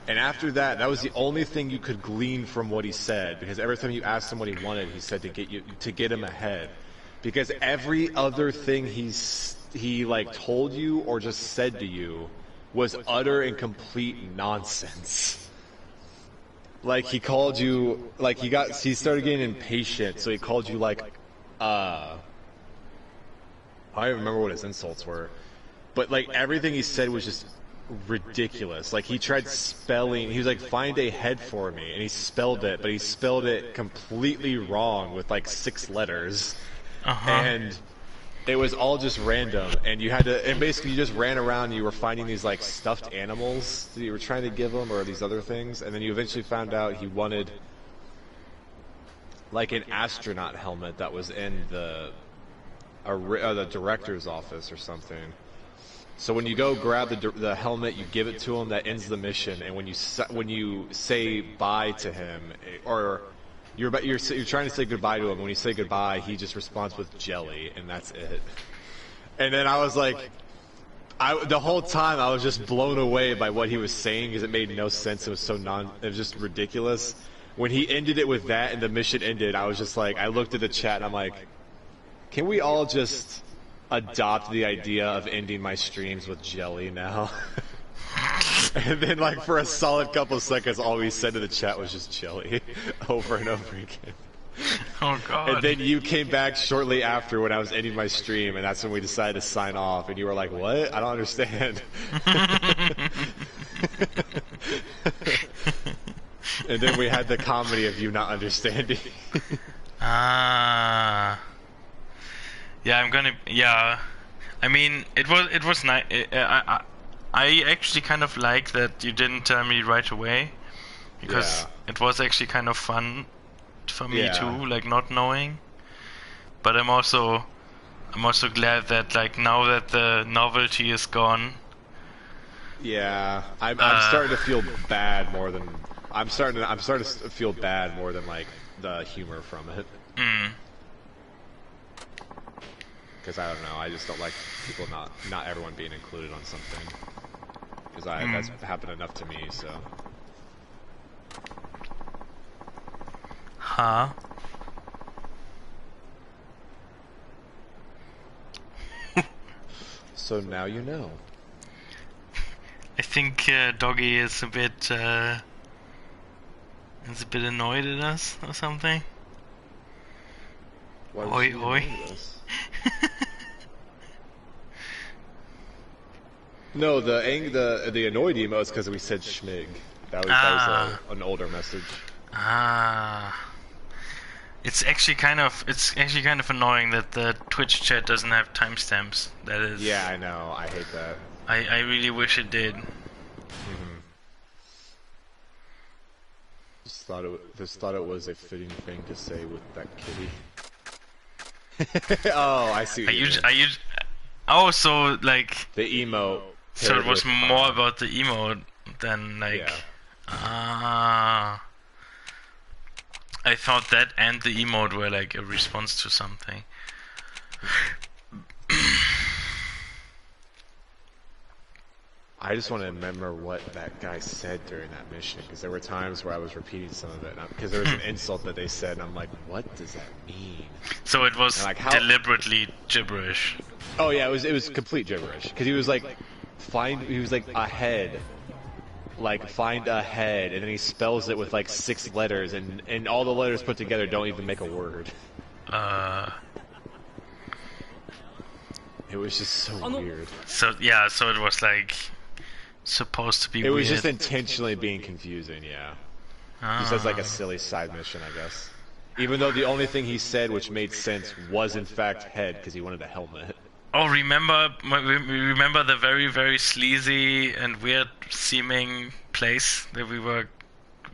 And after that, that was the only thing you could glean from what he said, because every time you asked him what he wanted, he said to get him a head. Because every other thing he like told you or just said to you was utter and complete nonsense. Like he called you, like he started getting impatient, so he called you like, I don't even remember what his insults were. But like everything he said was just ridiculous. Like, he tried spelling, he was like, find a head for me, and he spelled it, but he spelled it completely wrong with like 6 letters. And it was all just random, and you had to, and basically you just ran around and you were finding these like stuffed animals that you were trying to give him, or these other things, and then you eventually found out he wanted like an astronaut helmet that was in the director's office or something. So when you go grab the helmet, you give it to him, that ends the mission, and when you say bye to him, or you're trying to say goodbye to him, when you say goodbye, he just responds with jelly, and that's it. And then I was like, the whole time I was just blown away by what he was saying, because it made no sense. It was it was just ridiculous. When he ended it with that and the mission ended, I was just like, I looked at the chat and I'm like, can we all just adopt the idea of ending my streams with jelly now? And then, like, for a solid couple seconds, all we said to the chat was just jelly over and over again. Oh god. And then you came back shortly after when I was ending my stream, and that's when we decided to sign off, and you were like, what? I don't understand. And then we had the comedy of you not understanding. Yeah, I mean, it was nice. I actually kind of like that you didn't tell me right away, because it was actually kind of fun for me too, like not knowing. But I'm also glad that, like, now that the novelty is gone. Yeah, I'm starting to feel bad more than I'm starting to feel bad more than like the humor from it. Because I don't know, I just don't like people not everyone being included on something. Because that's happened enough to me, so. Huh? So now you know. I think Doggy is a bit annoyed at us or something. Why Oi, would she oi. annoy us? No, the annoyed emo is because we said schmig. That was an older message. It's actually kind of annoying that the Twitch chat doesn't have timestamps. That is. Yeah, I know. I hate that. I really wish it did. Just thought it was a fitting thing to say with that kitty. Oh, I see. Oh, so like the emote. So it was more about the emote than like. Yeah. I thought that and the emote were like a response to something. I just want to remember what that guy said during that mission, because there were times where I was repeating some of it, because there was an insult that they said, and I'm like, what does that mean? So it was like, deliberately gibberish. Oh yeah, it was complete gibberish, because he was like, ahead, like find a head, and then he spells it with like 6 letters, and all the letters put together don't even make a word. It was just so weird. So yeah, so it was like supposed to be weird. It was just intentionally being confusing, yeah. Just as like a silly side mission, I guess. Even though the only thing he said which made sense was in fact head, because he wanted a helmet. Oh, remember the very, very sleazy and weird seeming place that we were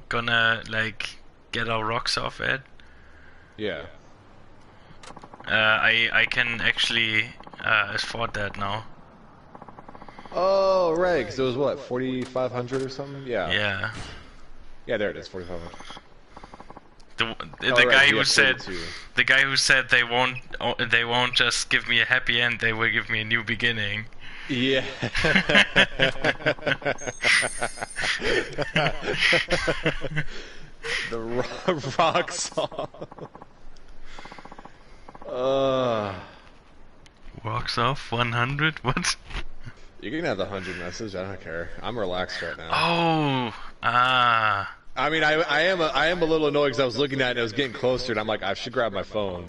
gonna like get our rocks off at? Yeah. I can actually afford that now. Oh, right, because it was what, 4,500 or something? Yeah. Yeah. Yeah, there it is, 4,500. The guy who said the guy who said they won't just give me a happy end, they will give me a new beginning. Yeah. The rock song. Rocks off 100? What? You can have the 100 message. I don't care. I'm relaxed right now. Oh, I mean, I am a little annoyed because I was looking at it and it was getting closer, and I'm like, I should grab my phone,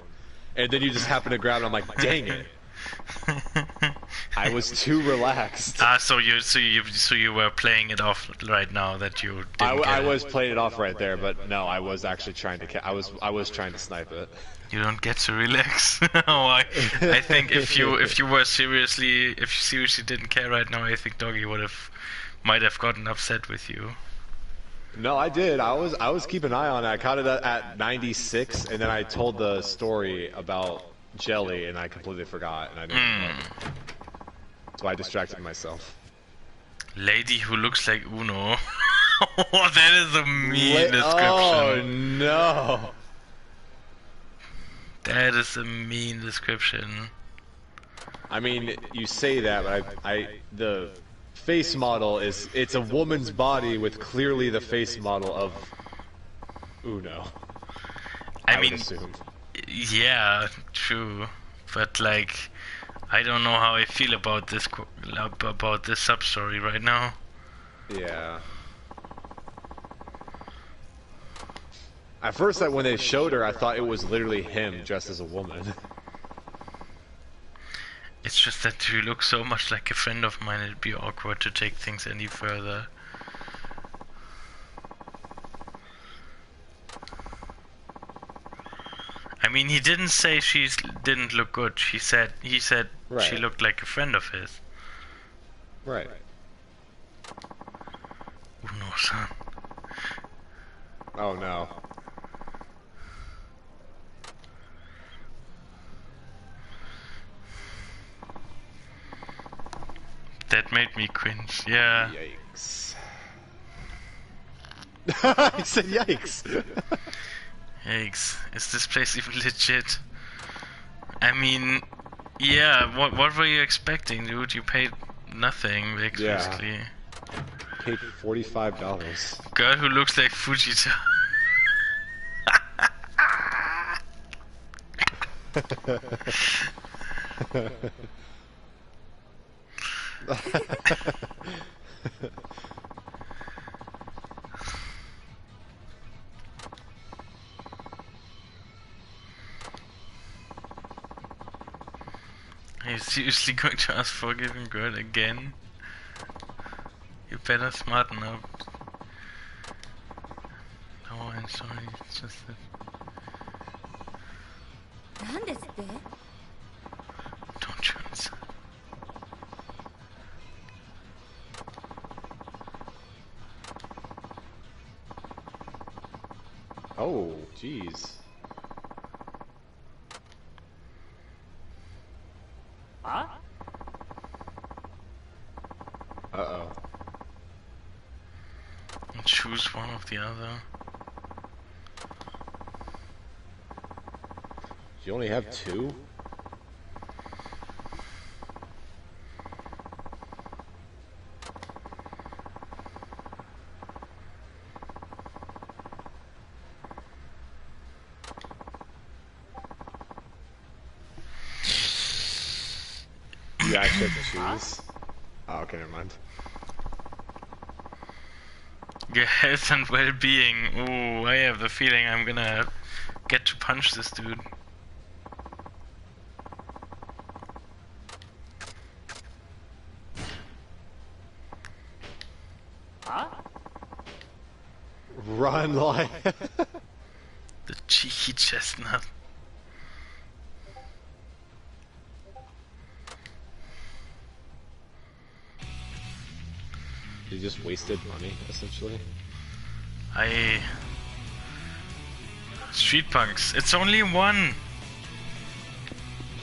and then you just happen to grab it. And I'm like, dang it. I was too relaxed. So you were playing it off right now that you didn't get I it. was playing it off right there, but no, I was actually trying to. I was trying to snipe it. You don't get to relax. Oh, I think if you seriously didn't care right now, I think Doggy might have gotten upset with you. No, I did. I was keeping an eye on it. I caught it at 96, and then I told the story about Jelly, and I completely forgot, and I didn't. So I distracted myself. Lady who looks like Uno. Oh, that is a mean description. Oh no. That is a mean description. I mean, you say that, but the face model it's a woman's body with clearly the face model of Uno. I mean, would assume. Yeah, true, but like, I don't know how I feel about this sub story right now. Yeah. At first, when they showed her, I thought it was literally him dressed as a woman. It's just that you look so much like a friend of mine, it'd be awkward to take things any further. I mean, he didn't say she didn't look good. He said Right. she looked like a friend of his. Right. Uno-san. Oh no. That made me cringe. Yeah. Yikes. I said yikes. Yikes. Is this place even legit? I mean, yeah, what were you expecting, dude? You paid nothing, basically. Yeah. Paid $45. Girl who looks like Fujita. Are you seriously going to ask for a forgiving girl again? You better smarten up. No, I'm sorry, it's just that... なんですって？ Don't you answer. Oh, jeez. Uh-oh. Choose one of the other. You only have two? You actually have to choose? Oh, okay, never mind. Your health and well-being. Ooh, I have the feeling I'm gonna get to punch this dude. Run like... The cheeky chestnut. You just wasted money, essentially. Street punks. It's only one.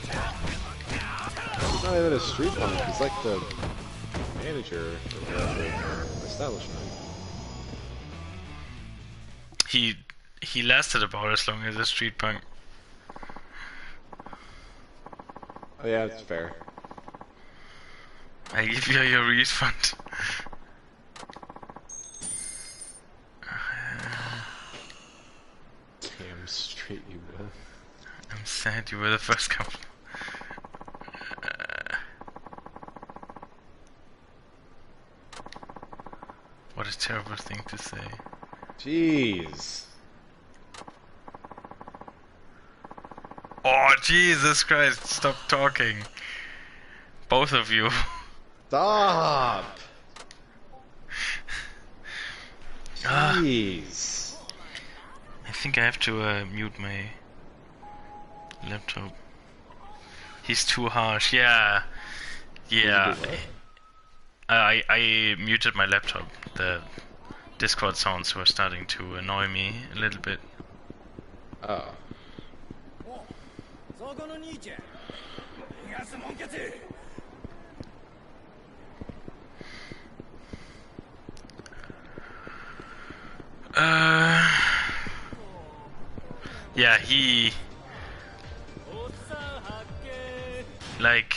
He's not even a street punk, he's like the manager of the establishment. He lasted about as long as a street punk. Oh yeah, that's fair. I give you your refund. Damn straight you will. I'm sad you were the first couple. What a terrible thing to say. Jeez. Oh, Jesus Christ, stop talking. Both of you. Stop! Ah. Jeez. I think I have to mute my laptop. He's too harsh. Yeah. Yeah. Did you do what? I muted my laptop. The Discord sounds were starting to annoy me a little bit. Oh. Yeah, he like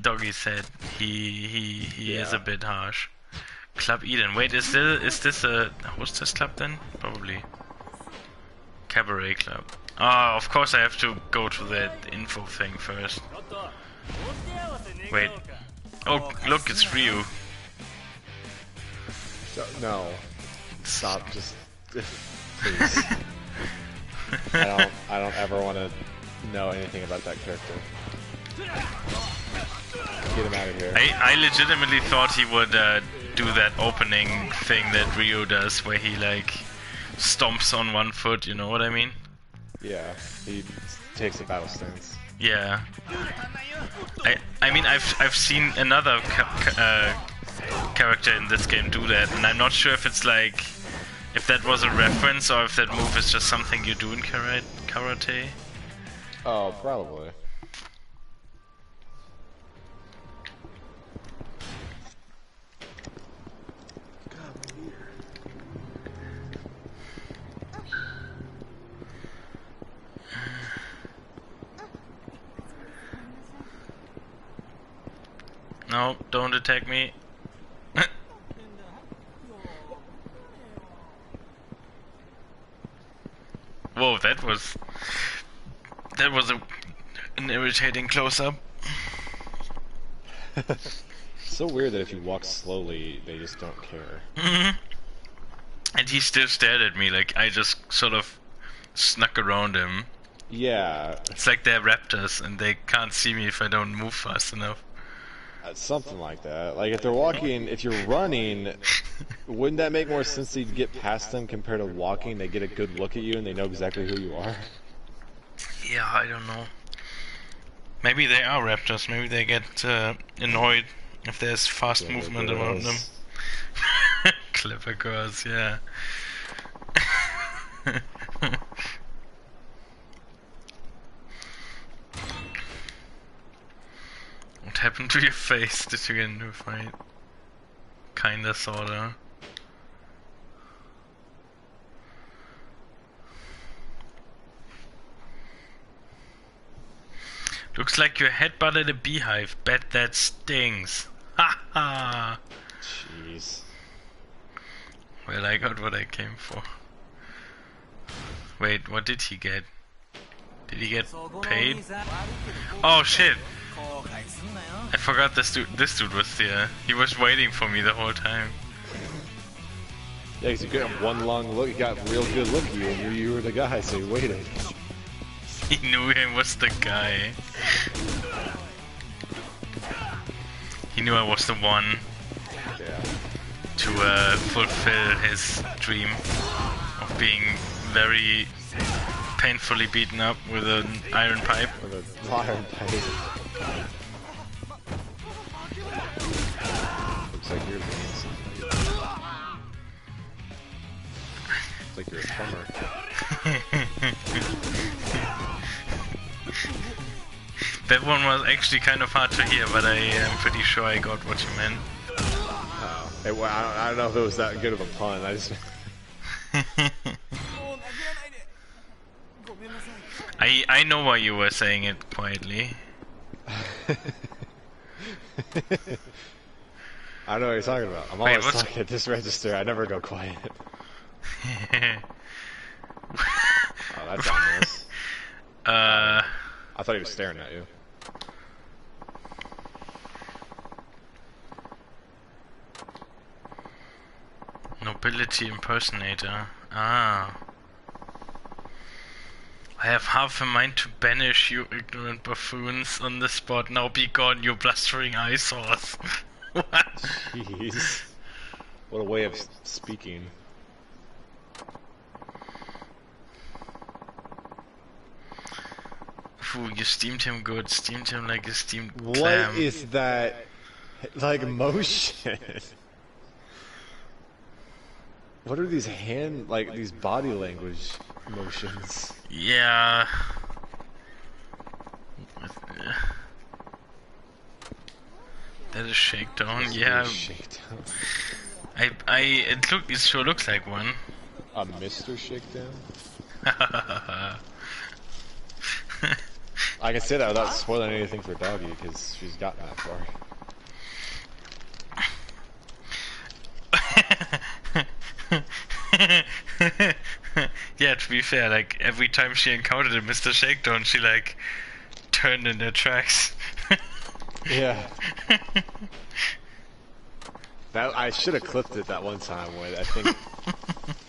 Doggy said, he is a Yeah. bit harsh. Club Eden. Wait, is this a hostess club then? Probably. Cabaret club. Oh, of course I have to go to that info thing first. Wait. Oh, look, it's Ryu. No. Stop. Just please. I don't ever want to know anything about that character. Get him out of here. I legitimately thought he would do that opening thing that Ryu does, where he like stomps on one foot. You know what I mean? Yeah. He takes a battle stance. Yeah. I mean I've seen another character in this game do that, and I'm not sure if it's like if that was a reference or if that move is just something you do in karate. Oh, probably. No, don't attack me. Whoa, that was an irritating close-up. So weird that if you walk slowly, they just don't care. And he still stared at me like I just sort of snuck around him. Yeah, It's like they're raptors and they can't see me if I don't move fast enough. something like that. Like if they're walking, if you're running, wouldn't that make more sense to get past them compared to walking? They get a good look at you and they know exactly who you are. Yeah, I don't know. Maybe they are raptors. Maybe they get annoyed if there's fast Clever movement around them. girls. Clever girls, yeah. What happened to your face? Did you get into a fight? Kinda, sorta. Looks like your headbutted a beehive. Bet that stings. Ha ha! Jeez. Well, I got what I came for. Wait, what did he get? Did he get paid? Oh shit! I forgot this dude was there. He was waiting for me the whole time. Yeah, because you got one long look, you got a real good look at you, and you were the guy, so you waited. He knew I was the guy. He knew I was the one Yeah. to fulfill his dream of being very painfully beaten up with an iron pipe. With a iron pipe. Looks like you're being Looks like you're a plumber. That one was actually kind of hard to hear, but I am pretty sure I got what you meant. Oh. I don't know if it was that good of a pun, I just... I know why you were saying it quietly. I don't know what you're talking about. I'm Wait, always what's- talking at this register, I never go quiet. Oh, that's ominous. I thought he was staring at you. Nobility impersonator. Ah. I have half a mind to banish you ignorant buffoons on the spot. Now be gone, you blustering eyesores. What? Jeez. What a way of speaking. Ooh, you steamed him good. Steamed him like a steamed What clam. is that? Like motion? What are these these body language motions? Yeah. That is shakedown. Yeah. Shakedown. It sure looks like one. A Mr. Shakedown? I can say that without spoiling anything for Doggy, because she's gotten that far. Yeah, to be fair, like every time she encountered a Mr. Shakedown, she like turned in their tracks. Yeah. That I should have clipped it that one time when I think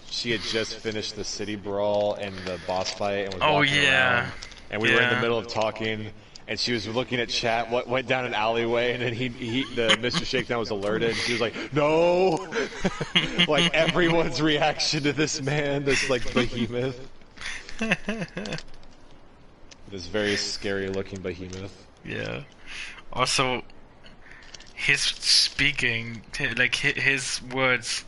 she had just finished the city brawl and the boss fight and was walking around, and we were in the middle of talking, and she was looking at chat. What went down an alleyway, and then the Mr. Shakedown was alerted. And she was like, "No!" Like everyone's reaction to this man, this like behemoth, this very scary-looking behemoth. Yeah. Also, his speaking, like his words,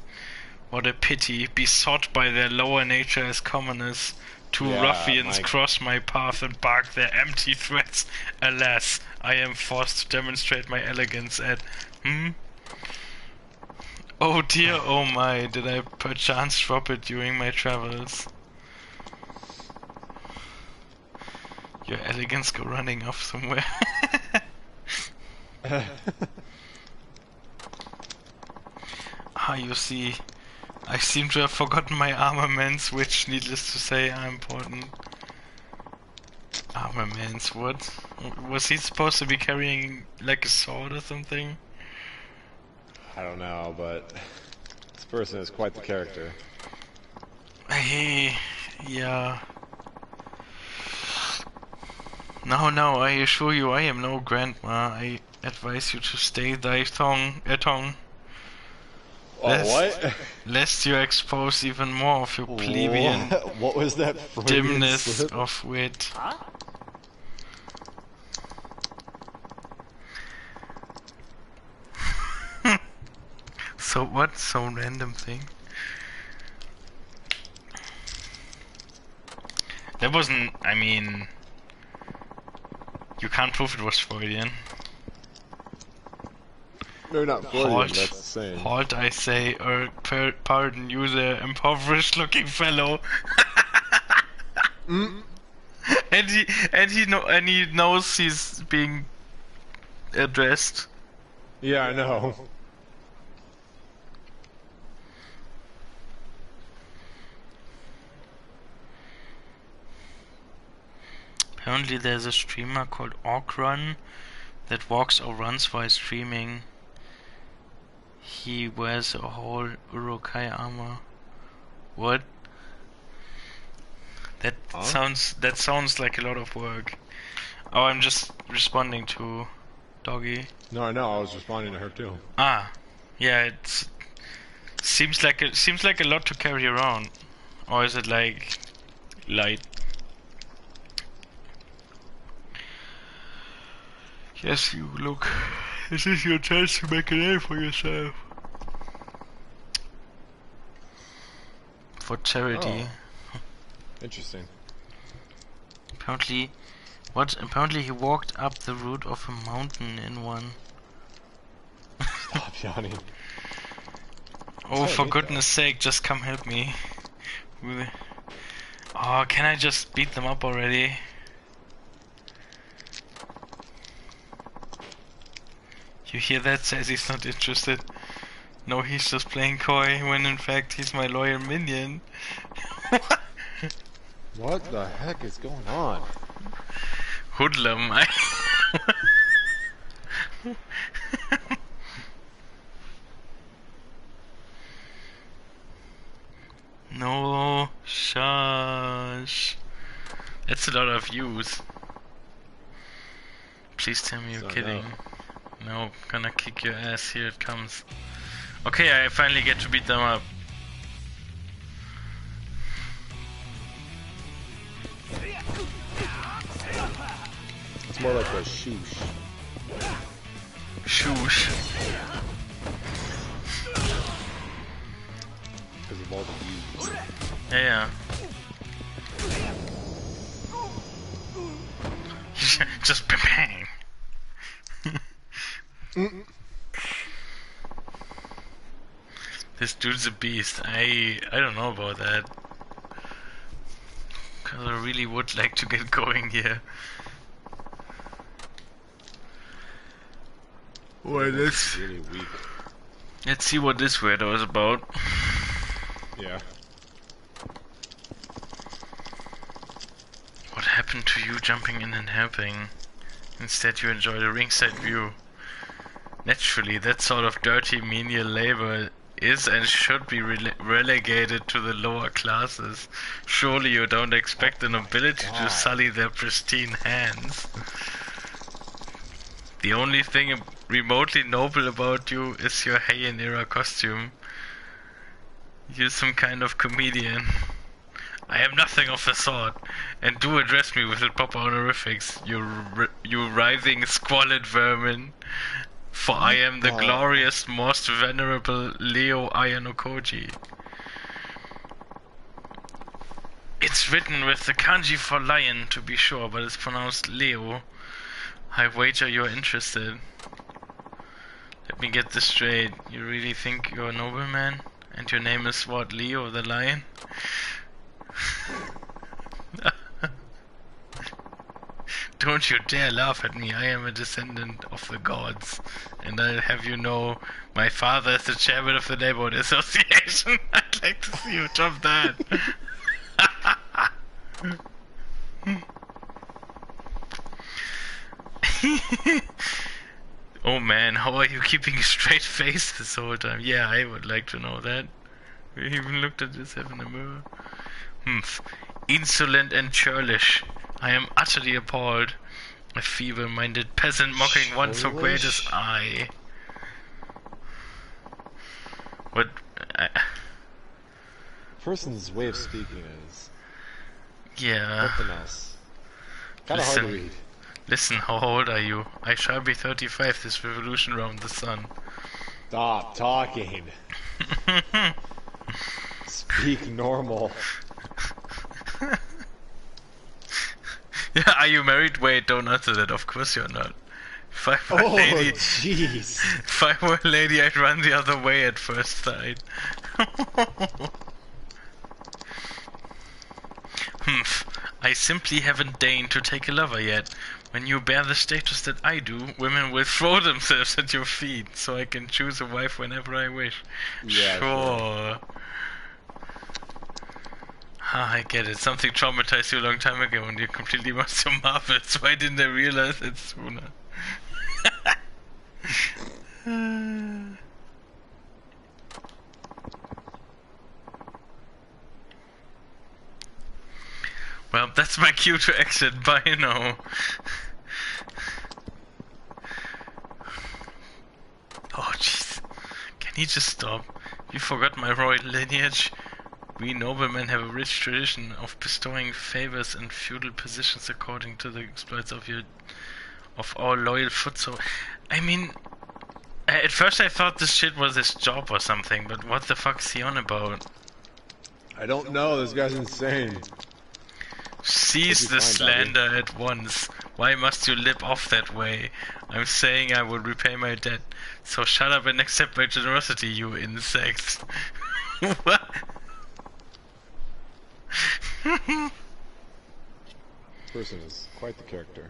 what a pity, besought by their lower nature as commoners, two ruffians cross my path and bark their empty threats. Alas, I am forced to demonstrate my elegance at, Oh dear, oh my, did I perchance drop it during my travels? Your elegance go running off somewhere. You see, I seem to have forgotten my armaments, which, needless to say, are important. Armaments, what? Was he supposed to be carrying, like, a sword or something? I don't know, but this person is quite the character. Hey, yeah. No, I assure you, I am no grandma. I advise you to stay thy tongue. What? Lest you expose even more of your plebeian What was that dimness slip? of wit. So what? So random thing. That wasn't, I mean, you can't prove it was Freudian. No, not Freudian, that's the same. Halt, I say, or pardon you, the impoverished looking fellow. And he knows he's being addressed. Yeah, I know. Apparently there's a streamer called Orkrun that walks or runs while streaming. He wears a whole Urukai armor. What? That sounds like a lot of work. Oh, I'm just responding to Doggy. No, I know. I was responding to her too. Ah, yeah. It seems like a lot to carry around, or is it like light? Yes, you look. This is your chance to make a name for yourself. For charity. Oh. Interesting. Apparently, Apparently he walked up the root of a mountain in one. Stop yawning. Oh, for goodness sake, just come help me. Oh, can I just beat them up already? You hear that? Says he's not interested. No, he's just playing coy, when in fact he's my loyal minion. What the heck is going on? Hoodlum, No, shush. That's a lot of views. Please tell me you're So kidding. No, gonna kick your ass. Here it comes. Okay, I finally get to beat them up. It's more like a shoosh. Shoosh. Because of all the views. Yeah. Just bang. This dude's a beast. I don't know about that. Cause I really would like to get going here. What is? Really weak. Let's see what this weirdo is about. Yeah. What happened to you jumping in and helping? Instead you enjoy the ringside view. Naturally, that sort of dirty menial labor is and should be relegated to the lower classes. Surely you don't expect the nobility to sully their pristine hands. The only thing remotely noble about you is your Heian era costume. You're some kind of comedian. I am nothing of the sort, and do address me with the proper honorifics, you writhing squalid vermin. For I am the glorious, most venerable Leo Ayanokoji. It's written with the kanji for lion, to be sure, but it's pronounced Leo. I wager you're interested. Let me get this straight. You really think you're a nobleman? And your name is what, Leo the lion? Don't you dare laugh at me. I am a descendant of the gods. And I'll have you know, my father is the chairman of the neighborhood association. I'd like to see you drop that. Oh man, how are you keeping a straight face this whole time? Yeah, I would like to know that. We even looked at yourself in the mirror. Humph. Insolent and churlish. I am utterly appalled. A feeble-minded peasant mocking one so great as I. What? Person's way of speaking is Yeah. something else. Kind of hard to read. Listen, how old are you? I shall be 35 this revolution round the sun. Stop talking. Speak normal. Yeah, are you married? Wait, don't answer that. Of course you're not. If I were a lady, jeez. if I were a lady, I'd run the other way at first sight. Humph. I simply haven't deigned to take a lover yet. When you bear the status that I do, women will throw themselves at your feet, so I can choose a wife whenever I wish. Yeah, sure. Ah, I get it. Something traumatized you a long time ago and you completely lost your marbles. Why didn't I realize it sooner? Well, that's my cue to exit. Bye now. Oh, jeez. Can he just stop? You forgot my royal lineage? We noblemen have a rich tradition of bestowing favors and feudal positions according to the exploits of our loyal foot. So, I mean, at first I thought this shit was his job or something, but what the fuck is he on about? I don't know, this guy's insane. Cease the slander at once. Why must you lip off that way? I'm saying I will repay my debt. So shut up and accept my generosity, you insect. What? Person is quite the character.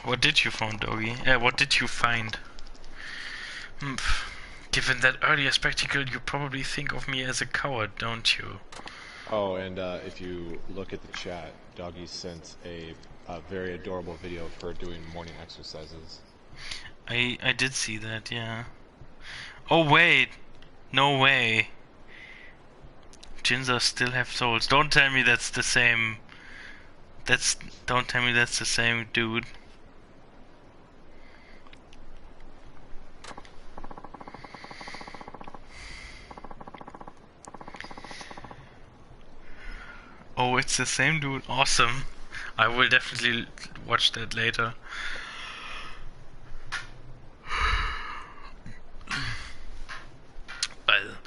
What did you find, doggy? What did you find? Given that earlier spectacle, you probably think of me as a coward, don't you? Oh, and if you look at the chat, Doggy sent a very adorable video of her doing morning exercises. I did see that, yeah. Oh wait! No way! Jinzas still have souls. Don't tell me that's the same. Don't tell me that's the same dude. Oh, it's the same dude. Awesome. I will definitely watch that later. Well,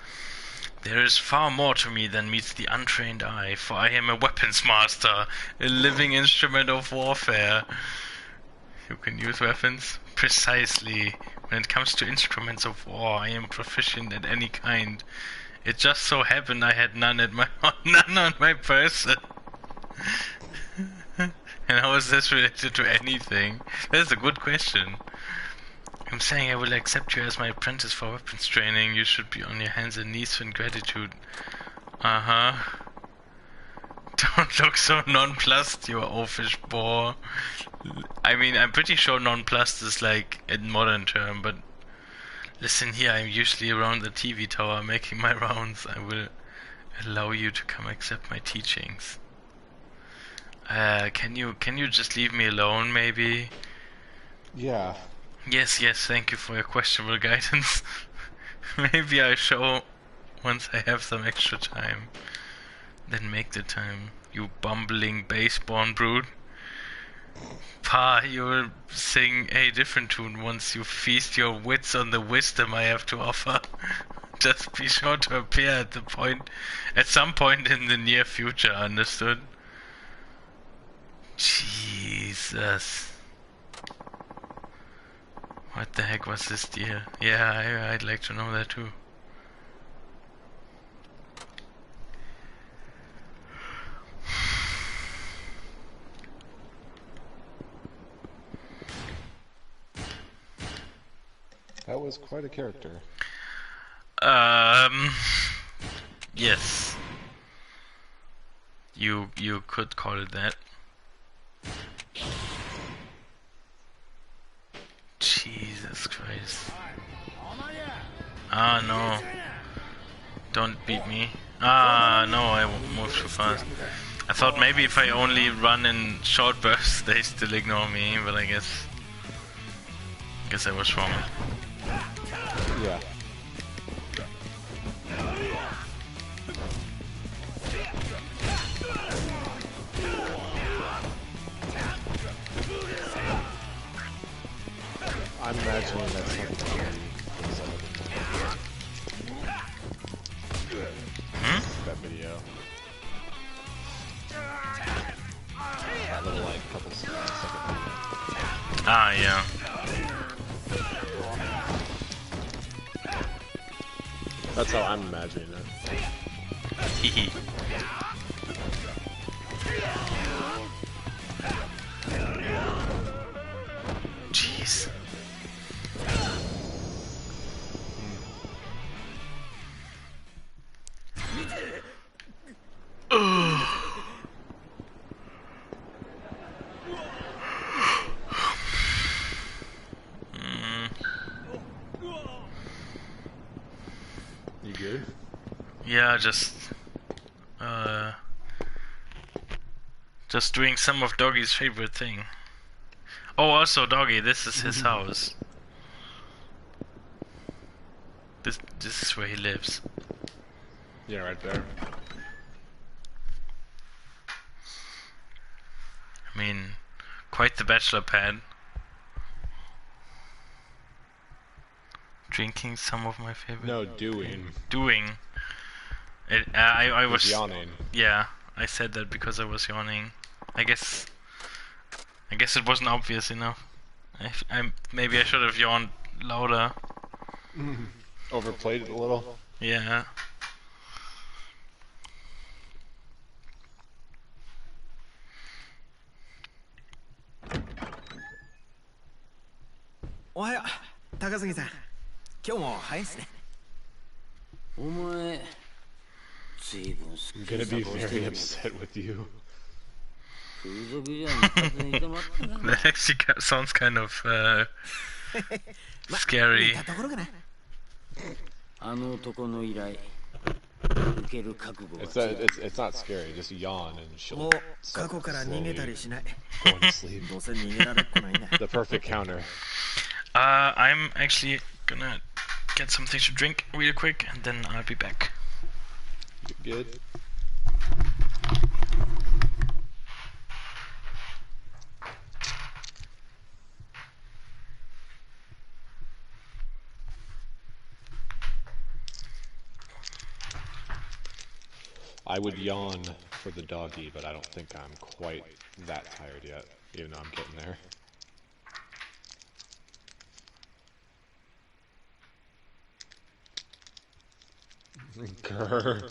there is far more to me than meets the untrained eye, for I am a weapons master, a living instrument of warfare. You can use weapons? Precisely. When it comes to instruments of war, I am proficient at any kind. It just so happened I had none on my person. And how is this related to anything? That's a good question. I'm saying I will accept you as my apprentice for weapons training. You should be on your hands and knees in gratitude. Uh-huh. Don't look so nonplussed, you oafish boar. I mean, I'm pretty sure nonplussed is like a modern term, but listen here, I'm usually around the TV tower making my rounds. I will allow you to come accept my teachings. Can you just leave me alone, maybe? Yeah. Yes, thank you for your questionable guidance. Maybe I show once I have some extra time. Then make the time, you bumbling base-born brute. Pa, you'll sing a different tune once you feast your wits on the wisdom I have to offer. Just be sure to appear at some point in the near future, understood? Jesus. What the heck was this deal? Yeah, I'd like to know that too. That was quite a character. Yes. You could call it that. Jesus Christ. Ah, no. Don't beat me. Ah, no, I moved too fast. I thought maybe if I only run in short bursts, they still ignore me, but I guess I was wrong. Yeah. I'm imagining that's something that video. That little like couple second video. Ah, yeah. That's how I'm imagining it. Hehe. Jeez. You good? Yeah, just doing some of Doggy's favorite thing. Oh, also, Doggy, this is his house. This is where he lives. Yeah, right there. I mean, quite the bachelor pad. Drinking some of my favorite. No, doing. Doing. I was yawning. Yeah, I said that because I was yawning. I guess it wasn't obvious enough. Maybe I should have yawned louder. Overplayed it a little. Yeah. Ohayo, Takasugi-san. 今日も早いですね。お前随分すっ I'm きり gonna した be 顔して very る。 upset with you. 風俗じゃん、勝手にいてもらったな。 That actually sounds kind of scary. ところかな。あの男の依頼受ける覚悟は It's not scary. Just yawn and she'll もう過去から逃げた slowly りしない。 go into sleep. どうせ逃げられっこないんだ。 The perfect counter. I'm actually gonna get something to drink real quick, and then I'll be back. Good. I would yawn for the doggy, but I don't think I'm quite that tired yet, even though I'm getting there. Grr.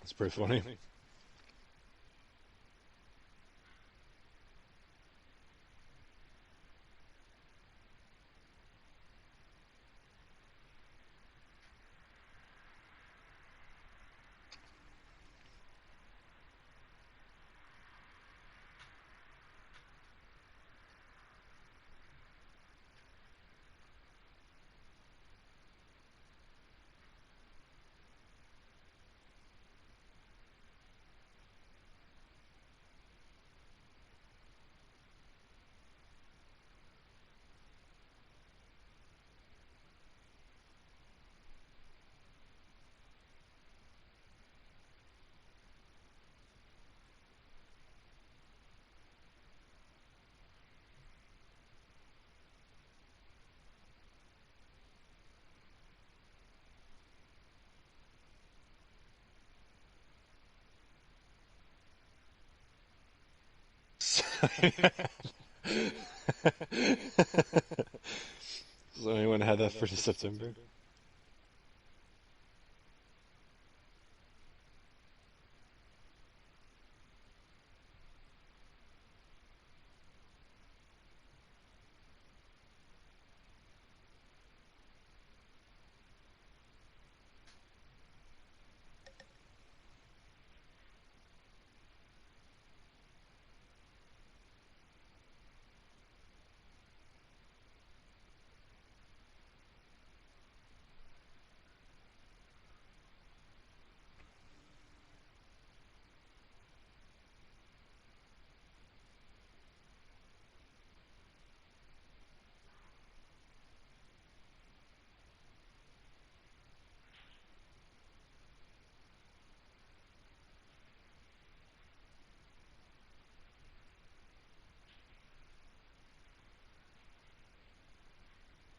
It's pretty funny. So anyone had that for September?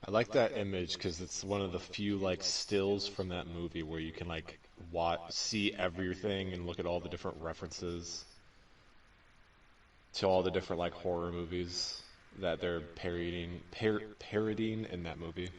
I like that image because it's one of the few like stills from that movie where you can like see everything and look at all the different references to all the different like horror movies that they're parodying in that movie.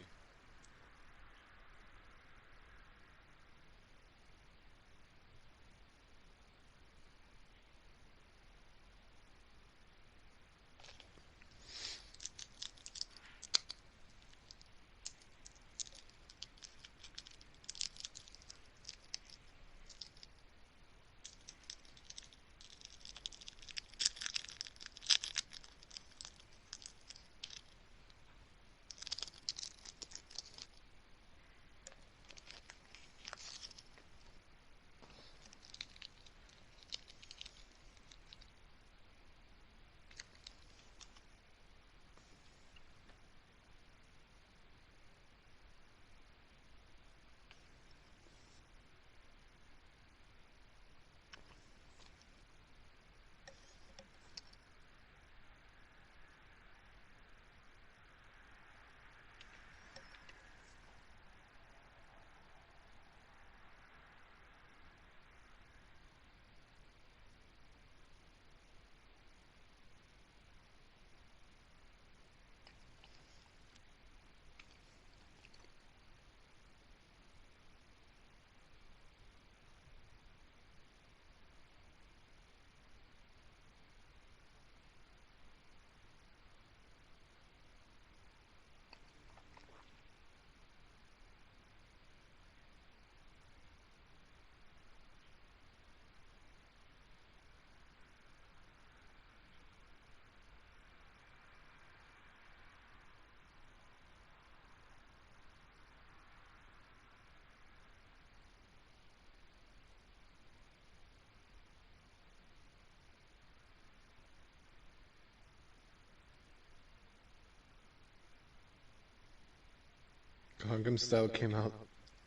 Gangnam Style came out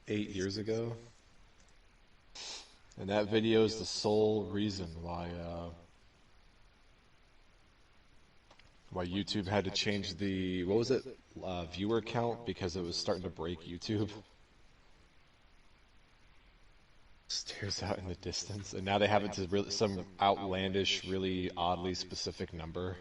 8 years ago. And that video is the sole reason why YouTube had to change the, what was it, viewer count, because it was starting to break YouTube. Stares out in the distance, and now they have it to really, some outlandish, really oddly specific number.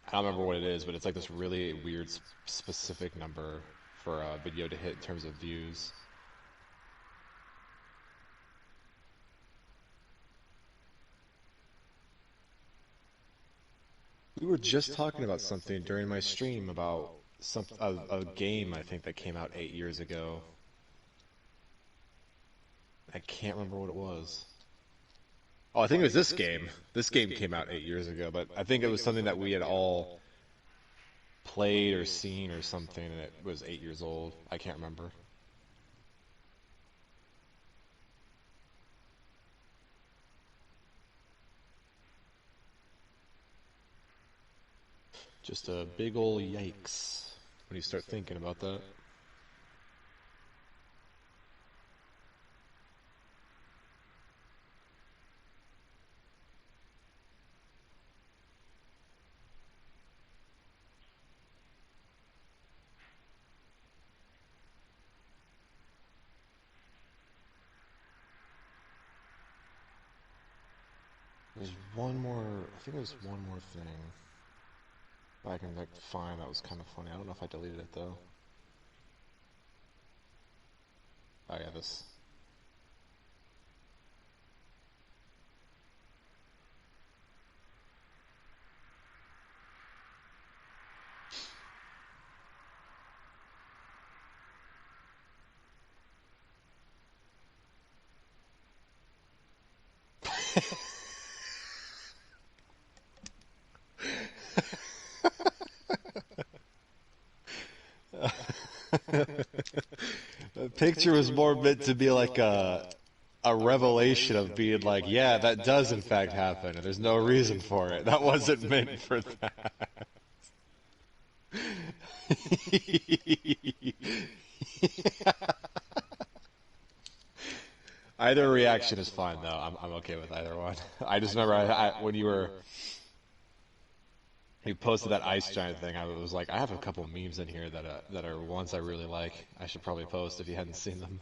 I don't remember what it is, but it's like this really weird specific number for a video to hit in terms of views. We were just talking about something during my stream about a game I think that came out 8 years ago. I can't remember what it was. Oh, I think it was this game. This game came out 8 years ago, but I think it was something that we had all played or seen or something, and it was 8 years old. I can't remember. Just a big ol' yikes when you start thinking about that. There's one more, I think there's one more thing I can like find that was kind of funny. I don't know if I deleted it though. Oh yeah, this. The picture was more meant to be like a revelation of being like, yeah, that does in fact happen, and there's no reason for it. That wasn't meant for that. Either reaction is fine though. I'm okay with either one. I just remember when you posted that ice giant thing, I was like, I have a couple memes in here that are ones I really like. I should probably post if you hadn't seen them.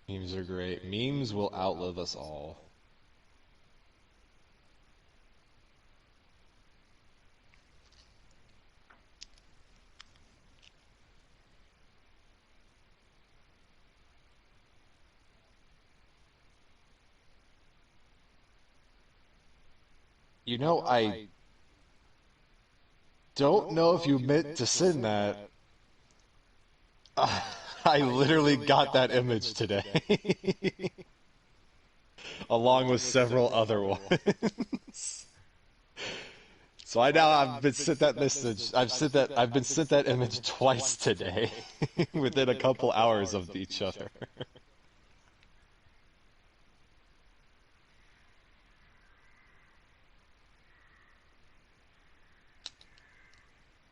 Memes are great. Memes will outlive us all. You know, I don't know if you meant to send that. I literally got that image today. Along with several other ones. So I've been sent that message. I've been sent that image twice today, within a couple hours of each other.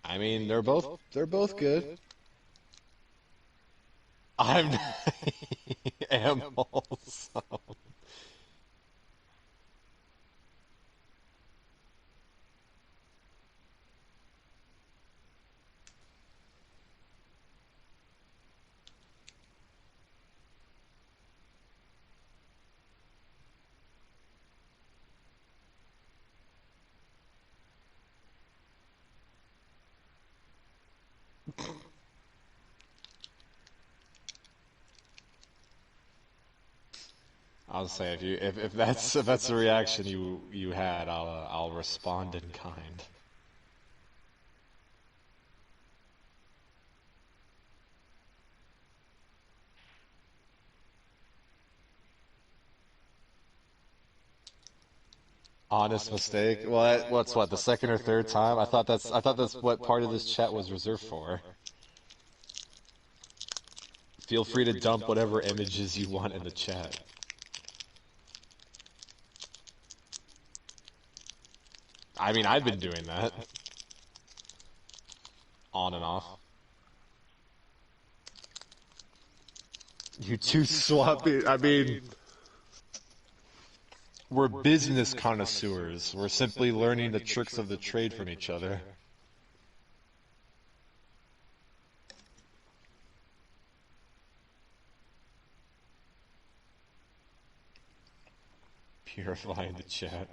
I mean, they're both good. I'm animals. I'll say if that's the reaction you had, I'll respond in kind. Honest mistake. Well, what's the second or third time? I thought that's what part of this chat was reserved for. Feel free to dump whatever images you want in the chat. I mean, I've been doing that. On and off. You two sloppy. I mean, we're business connoisseurs. We're simply learning the tricks of the trade from each other. Purifying the chat.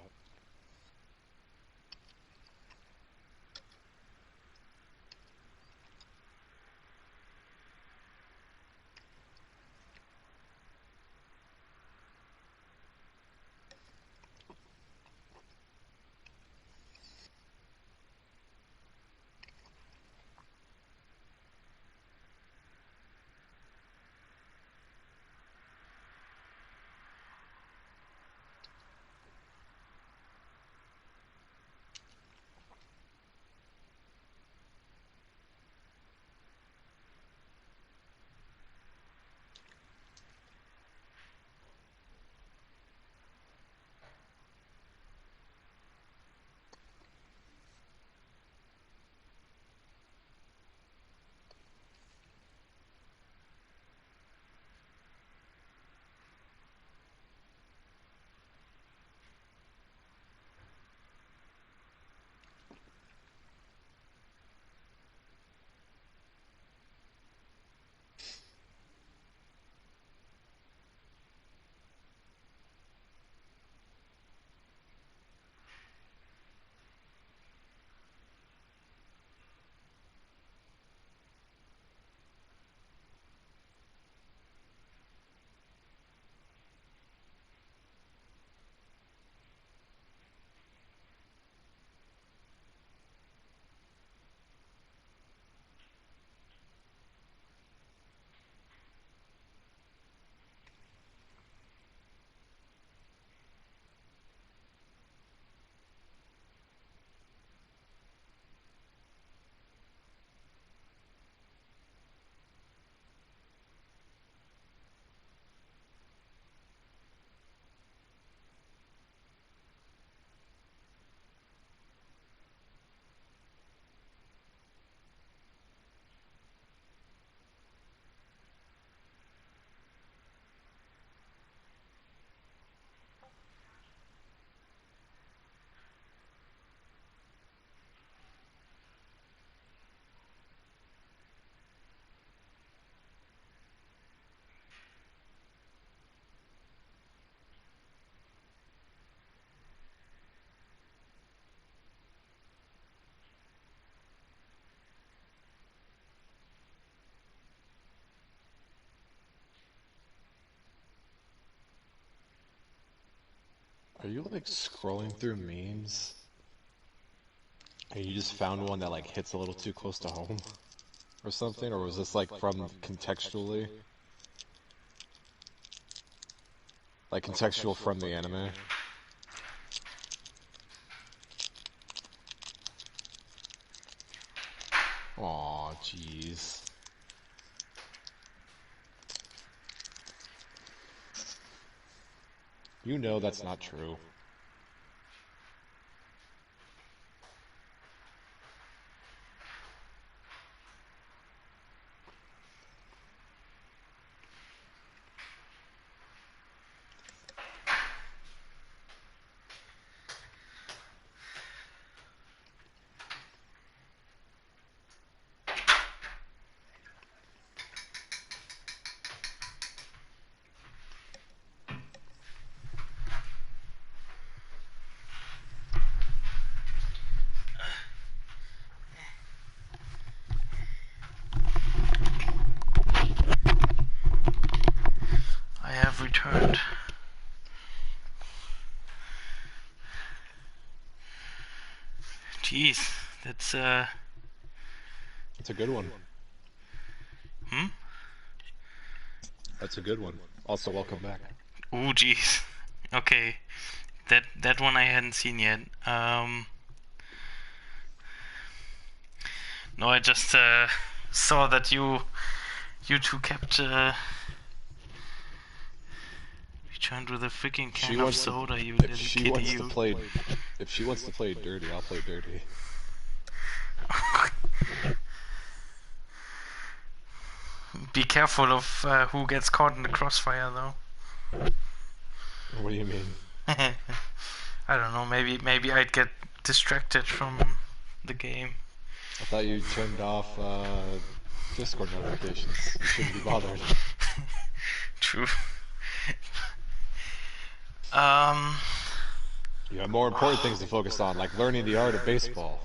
Are you like scrolling through memes? And you just found one that like hits a little too close to home? Or something? Or was this like from contextually? Like contextual from the anime? Aw, jeez. You know that's not true. I have returned. Jeez, that's That's a good one. Hmm? That's a good one. Also, welcome back. Oh, jeez. Okay, that one I hadn't seen yet. No, I just saw that you two kept Returned with a freaking She can of wants to- soda, you If little she kitty, wants you. to play, if she wants to play dirty, I'll play dirty. Be careful of who gets caught in the crossfire, though. What do you mean? I don't know. Maybe I'd get distracted from the game. I thought you turned off Discord notifications. You shouldn't be bothered. True. You have more important things to focus on, like learning the art of baseball.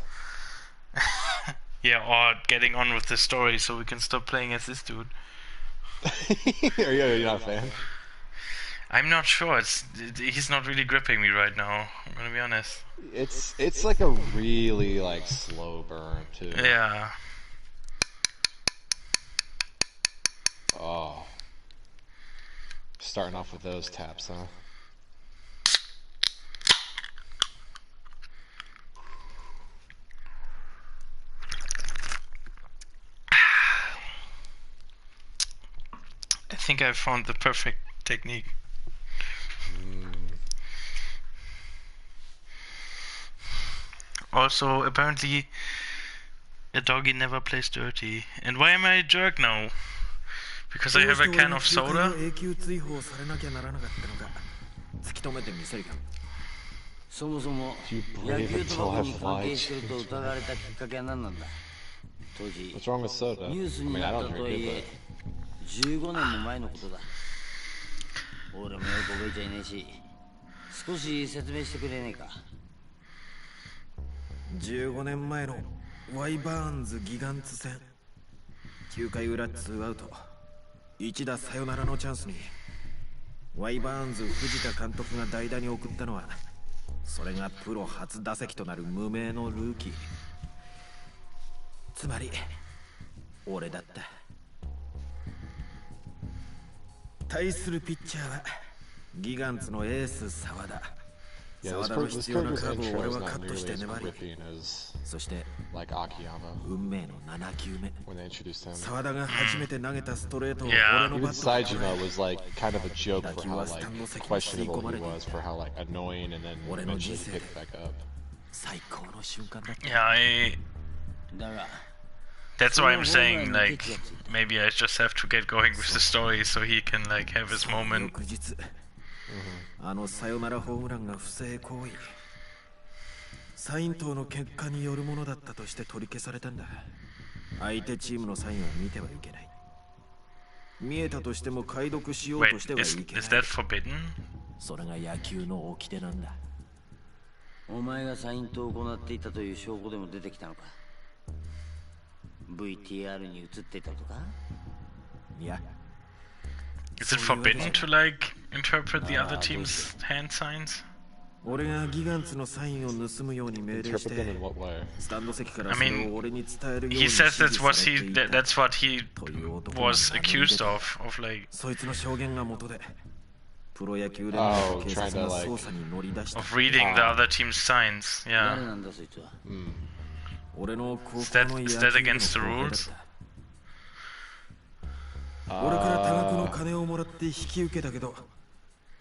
Yeah, or getting on with the story so we can stop playing as this dude. You're not a fan? I'm not sure. He's not really gripping me right now. I'm gonna be honest. It's like a really like slow burn too. Yeah. Oh. Starting off with those taps, huh? I think I found the perfect technique. Also, apparently, a doggy never plays dirty. And why am I a jerk now? Because I have a can of soda? そもそも You 野 brave 球賭博 until に I've 関係 lied. してると疑われたきっかけは何なんだ。当時 What's wrong with soda? ニュース I に mean, I なった don't とは drink い it, え15年も前のことだ。俺もよく覚えちゃいねえし、少し説明してくれねえか。15年前のワイバーンズギガンツ戦9回裏2アウト一打サヨナラのチャンスにワイバーンズ藤田監督が代打に送ったのはそれがプロ初打席となる無名のルーキーつまり俺だった対するピッチャーはギガンツのエース澤田 Yeah, this character's intro is not nearly as gripping as like Akiyama 運命の7球目 when they introduced him. 澤田が初めて投げたストレートを Yeah. 俺の Even バットに Saijima was like kind of a joke for how like questionable he was, for how like annoying, and then eventually he picked back up. 最高の瞬間だった Yeah, だが that's why I'm saying, like, maybe I just have to get going with the story so he can, like, have his moment. 翌日あのサヨナラホームランが不正行為サイン等の結果によるものだったとして取り消されたんだ相手チームのサインは見てはいけない見えたとしても解読しよう Wait, としてはい is けない that forbidden? それが野球の掟なんだお前がサイントを行っていたという証拠でも出てきたのか VTR に映っていたとかいや Is it forbidden to, like, interpret the other team's hand signs? 俺がギガンツのサインを盗むように命令し Interpret て them in what way? スタンド席からそれを俺に伝えるように He says that's what 指 he 示されていた that's what he という男が was 並んで accused た of like そいつの証言が元でプロ野球連盟と警察が捜査に乗り出した of reading the other team's signs. 誰 Yeah. なんだそいつは俺の高 Is 校 that の野 is 球 that 部の against the 後輩だっ rules? た俺から多額の金をもらって引き受けたけど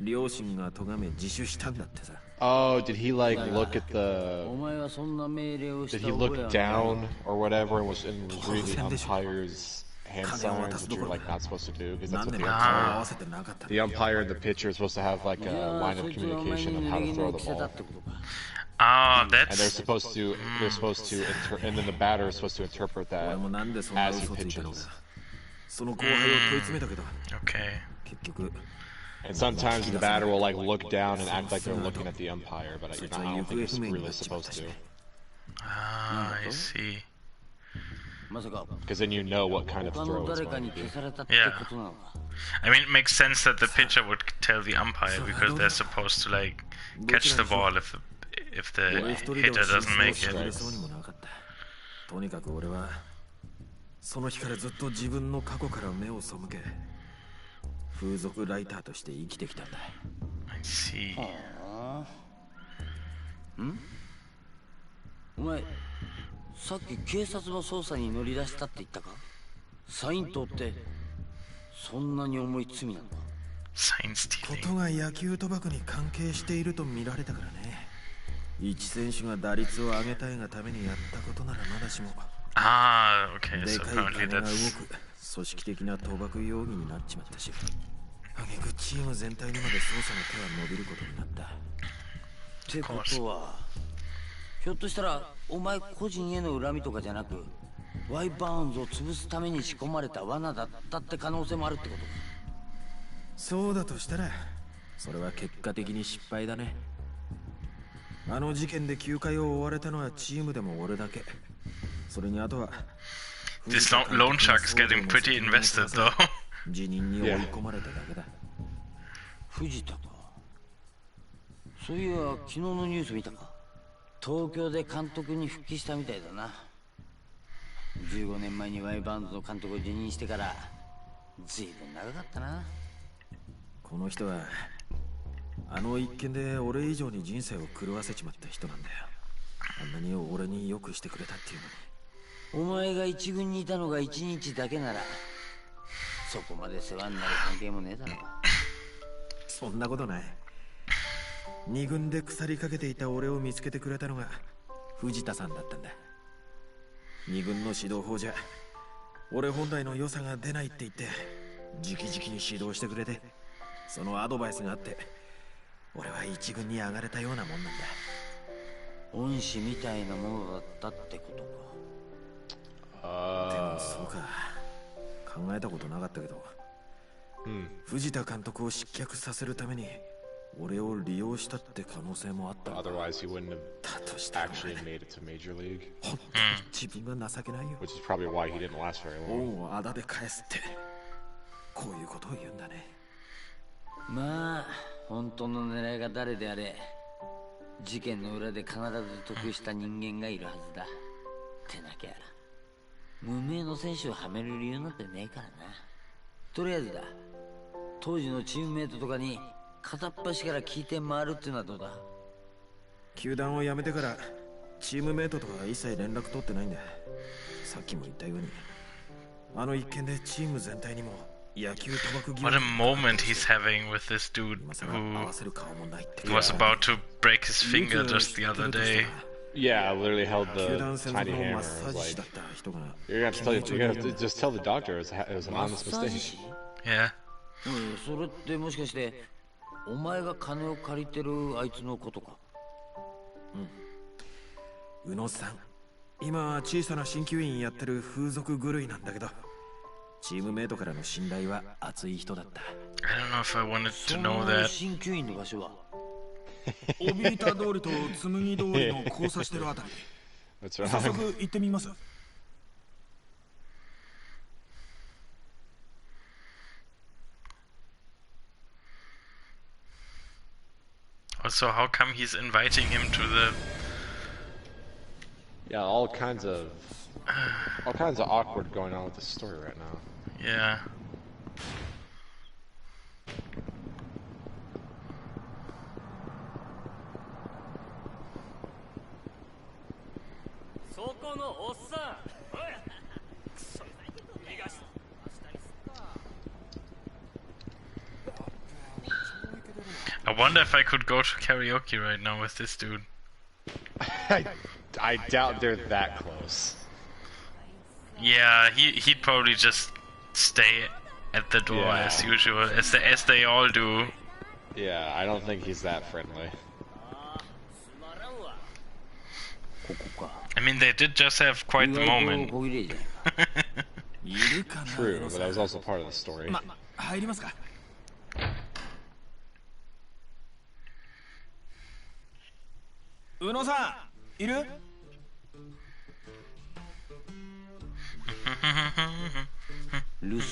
両親が咎め自首したんだってさ Oh, did he like look at お the? 前はそんな命令をし Did た he 覚え look は down or whatever and was reading the umpire's hand signs, which you're like not supposed to do because 何 that's what 年 the も顔を umpire. 合わせてなかった The umpire and the pitcher are supposed to have like じ a ゃ line あ of そいつがお前 communication に of how 逃 to げ throw の the 着せた ball, ってことか Ah, and they're that's supposed to and then the batter is supposed to interpret 俺 that もなんでそんな as he 嘘ついたのか pitches. その後輩を問い詰めたけど okay. 結局 And sometimes the batter will like look down and act like they're looking at the umpire, but I don't think it's really supposed to, Ah, I see. まさか because then you know what kind of 他 throw の it's 誰か going に to be. 消されたってことなのか I mean, it makes sense that the pitcher would tell the umpire because they're supposed to like catch the ball if the 俺一人で hitter は真 doesn't 相を make 知 it. れそうにもなかったとにかく俺はその日からずっと自分の過去から目を背け風俗ライターとして生きてきたんだ I see. お前さっき警察の捜査に乗り出したって言ったかサイントってそんなに重い罪なのかこ Sign と stealing. が野球賭博に関係していると見られたからね。一選手が打率を上げたいがためにやったことならまだしも、 Ah, okay, で so かい apparently 金が動 that's... く組織的な賭博容疑になっちまったし、挙句チーム全体にまで捜査の手は伸びることになった。ってことは、ひょっとしたらお前個人への恨みとかじゃなく、ワイバーンズを潰すために仕込まれた罠だったって可能性もあるってことか。そうだとしたら、それは結果的に失敗だね。あの事件で休会を追われたのはチームでも俺だけ。それにあとは This loan shark is getting pretty invested though. 辞任に追い込まれただけだ。藤田か。そういや昨日のニュース見たか。東京で監督に復帰したみたいだな。15年前にワイバーンズの監督を辞任してからずいぶん長かったな。この人はあの一件で俺以上に人生を狂わせちまった人なんだよ。あんなに俺によくしてくれたっていうのに。お前が一軍にいたのが1日だけならそこまで世話になる関係もねえだろ。そんなことない。二軍で腐りかけていた俺を見つけてくれたのが藤田さんだったんだ。二軍の指導法じゃ俺本来の良さが出ないって言って直々に指導してくれて、そのアドバイスがあって俺は一軍に上がれたようなもんなんだ。恩師みたいなものだったってことか。でもそうか、考えたことなかったけど、藤田監督を失脚させるために俺を利用したって可能性もあった。 Otherwise, he wouldn't have だとしたら actually made it to Major League, 本当に自分が情けないよ。 which is probably why he didn't last very long. 恩をあだで返すってこういうことを言うんだね。まあ本当の狙いが誰であれ事件の裏で必ず得した人間がいるはずだ。ってなきゃ無名の選手をはめる理由なんてねえからな。とりあえずだ、当時のチームメイトとかに片っ端から聞いて回るっていうのはどうだ。球団を辞めてからチームメイトとか一切連絡取ってないんだ。さっきも言ったようにあの一件でチーム全体にも野球賭博疑惑 What a moment he's having with this dude 今更合 who わせる顔もないって was about to break his finger just the other day. Yeah, I literally held 球 the 団専 tiny 属のマ hammer. ッ I サ was ージ師 like, だった人が you're gonna have to just tell the doctor it was an マッ honest サージ mistake. 師。 Yeah. それってもしかしてお前が金を借りてるあいつのことか。宇野さん、今小さな鍼灸院やってる風俗狂いなんだけど、チームメイトからの信頼は厚い人だった。 I don't know if I wanted そ to の know that. 鍼灸院の場所はオビータ通りと紬通りの交差してるあたり。 That's 早 right. 速行ってみます。 Also, how come he's inviting him to the... Yeah, all kinds of awkward going on with this story right now. Yeah. そこのおっさん、おい、くそ、逃がし、明日にすっか。 I wonder if I could go to karaoke right now with this dude. I doubt they're that close. Yeah, he'd probably just stay at the door Yeah. as usual, as they all do. Yeah, I don't think he's that friendly. つまらんわ。ここか。 I mean, they did just have quite the 意外 moment. と小切れじゃないか。いるかな。 True, but that was also part of the story. ま、入りますか。宇野さん、いる？留守。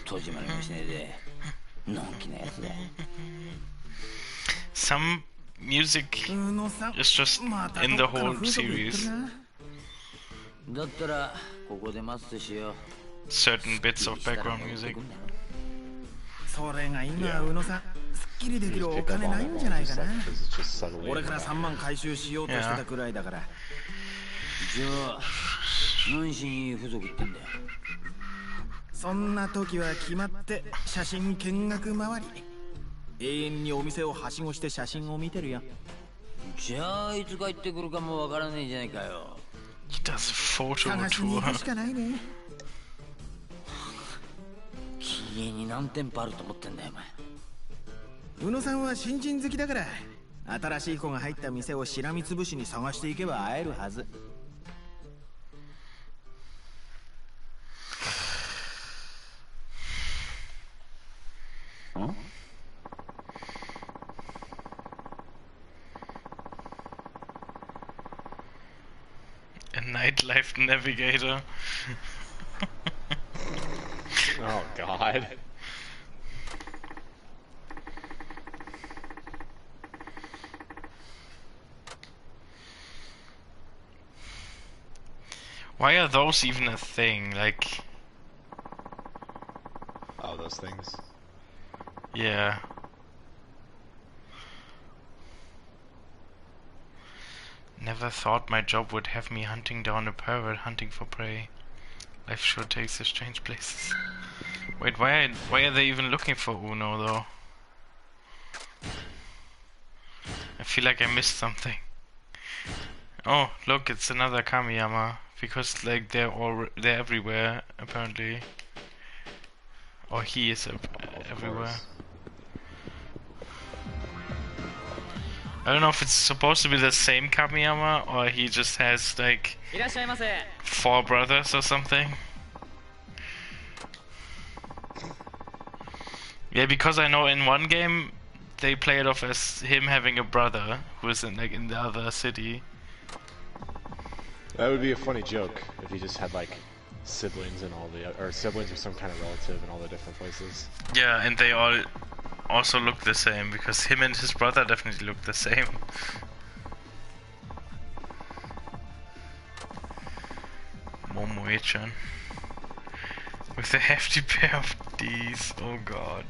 戸締まりもしねえで、のんきなやつだ。 Some music 宇野さん、 is just また in the どっかの whole 風俗行ってる series. な。だったらここで待つとしよう。 Certain bits of background music. それが今、宇野さん、すっきりでき Just るお pick up 金 on ない it ん while じゃない it's か like, な。 'cause it's just suddenly. 俺から3万回収しようとしてたくらいだから。じゃあ何しに付属行ってんだよ。そんな時は決まって写真見学回り。永遠にお店をはしごして写真を見てるよ。じゃあいつ帰ってくるかもわからねえじゃないかよ。He does a photo 探しに行 tour. くしかないね。家に何店舗あると思ってんだよお前。宇野さんは新人好きだから、新しい子が入った店をしらみつぶしに探していけば会えるはず。A nightlife navigator. Oh God. Why are those even a thing? Like, Oh, those things. yeah. Never thought my job would have me hunting down a pervert hunting for prey. Life sure takes us strange places. Wait, why are they even looking for Uno though? I feel like I missed something. Oh, look, it's another Kamiyama. Because like they're everywhere apparently. Or he is everywhere. I don't know if it's supposed to be the same Kamiyama or he just has like いらっしゃいませ。 4 brothers or something. Yeah, because I know in one game they play it off as him having a brother who is in the other city. That would be a funny joke if he just had like siblings and all the or siblings or some kind of relative in all the different places. Yeah, and they all also look the same because him and his brother definitely look the same. Momoe-chan with a hefty pair of D's. Oh god.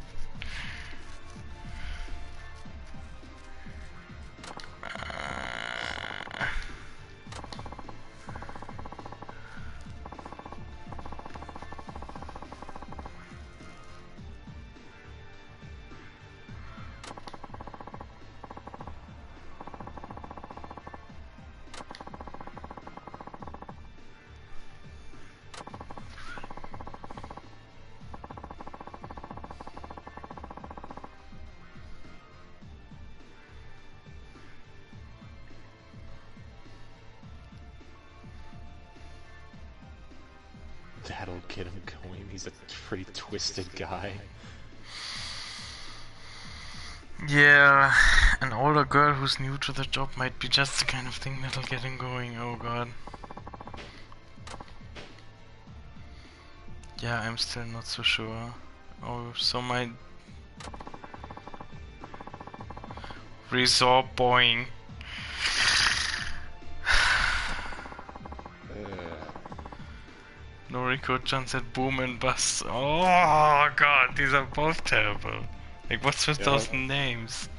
That'll get him going. He's a pretty twisted guy. Yeah, an older girl who's new to the job might be just the kind of thing that'll get him going. Oh god. Yeah, I'm still not so sure. Oh, so my resort boing. Noriko-chan said boom and bust. Oh god, these are both terrible. Like, what's with those names?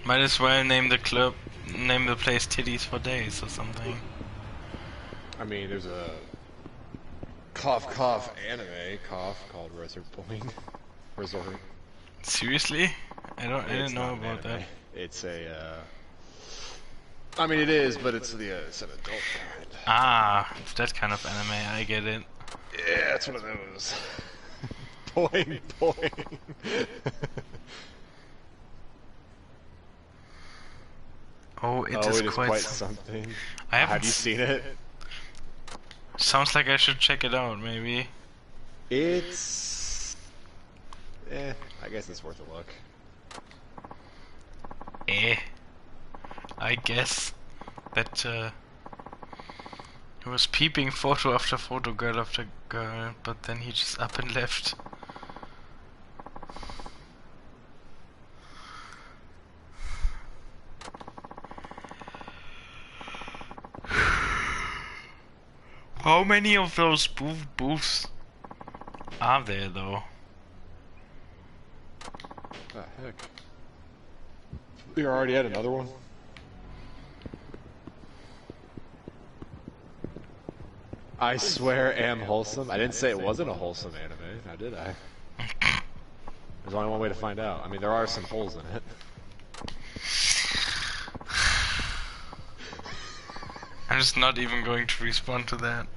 Might as well name the place Titties for Days or something. I mean, there's a cough anime called Resort Boing. Resort. Seriously? I didn't know not an about that. anime. It's a I mean it is, but it's an adult kind. Ah, it's that kind of anime, I get it. Yeah, it's one of those. Boing boing. Oh, it is quite something. I haven't Have you seen it? Sounds like I should check it out, maybe. It's I guess it's worth a look. I guess that he was peeping photo after photo, girl after girl, but then he just up and left. How many of those booths are there though? The heck? You already had another one? I swear am wholesome. I didn't say it wasn't a wholesome anime, now did I? There's only one way to find out. I mean, there are some holes in it. I'm just not even going to respond to that.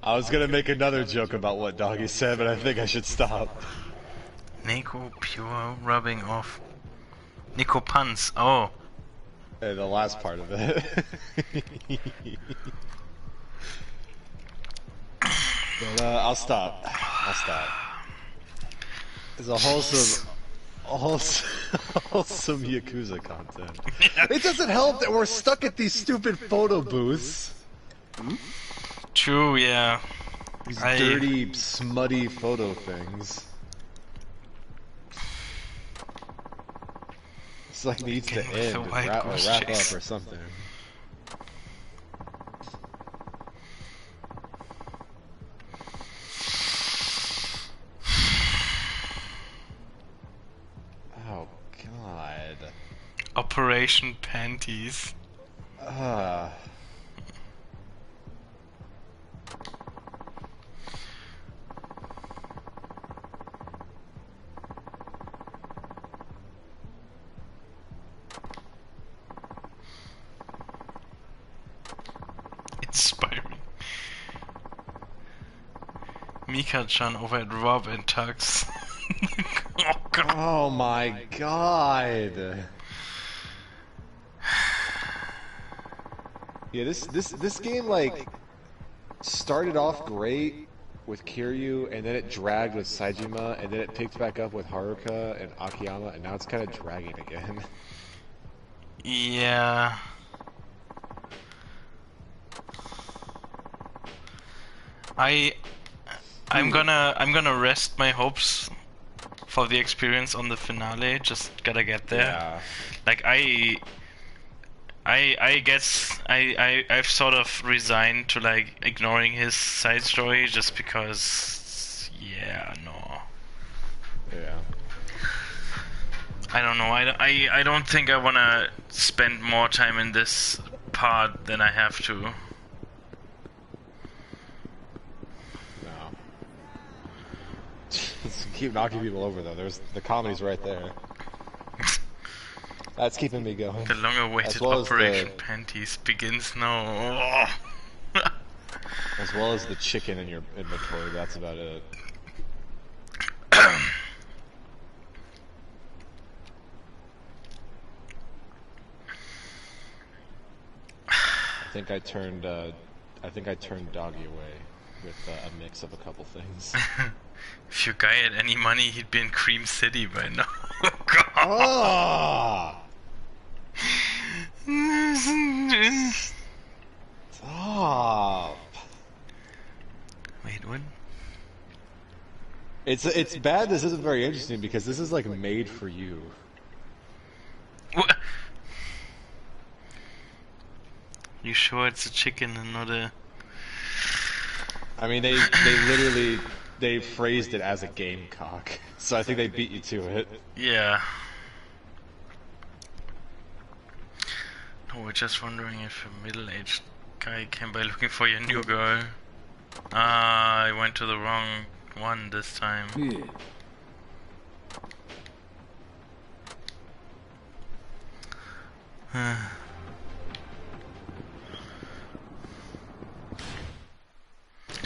I was gonna make another joke about what Doggy said, but I think I should stop. Nico pure rubbing off. Nico puns. Oh. The last part of it. But I'll stop. I'll stop. It's a wholesome Yakuza content. It doesn't help that we're stuck at these stupid photo booths. True, yeah. These dirty, smutty photo things. It's like needs to end, or wrap up or something. Oh God. Operation Panties. Inspiring. Mika-chan over at Rob and Tux. Oh God. Oh my God. Yeah, this game like started off great with Kiryu, and then it dragged with Saejima, and then it picked back up with Haruka and Akiyama, and now it's kind of dragging again. Yeah. I'm gonna rest my hopes for the experience on the finale. Just gotta get there. Yeah. Like I guess I've sort of resigned to like ignoring his side story just because, yeah, no. Yeah. I don't know. I don't think I wanna spend more time in this part than I have to. No. Just keep knocking people over though. The comedy's right there. That's keeping me going. The long-awaited Operation Panties begins now. As well as the chicken in your inventory, that's about it. I think I turned Doggy away with a mix of a couple things. If your guy had any money, he'd be in Cream City by now. Oh God. Ah! Stop. Wait, what? It's bad. This isn't very interesting because this is like made for you. What? You sure it's a chicken and not a? I mean, they literally phrased it as a gamecock, so I think they beat you to it. Yeah. No, we're just wondering if a middle-aged guy came by looking for your new girl. Ah, I went to the wrong one this time.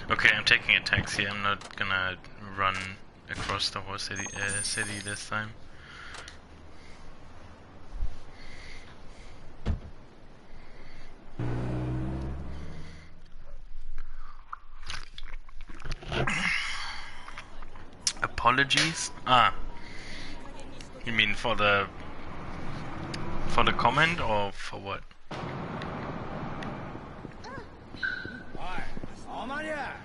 Okay, I'm taking a taxi. I'm not gonna run across the whole city this time. Apologies? Ah. You mean for the comment or for what? おい、おまりゃ。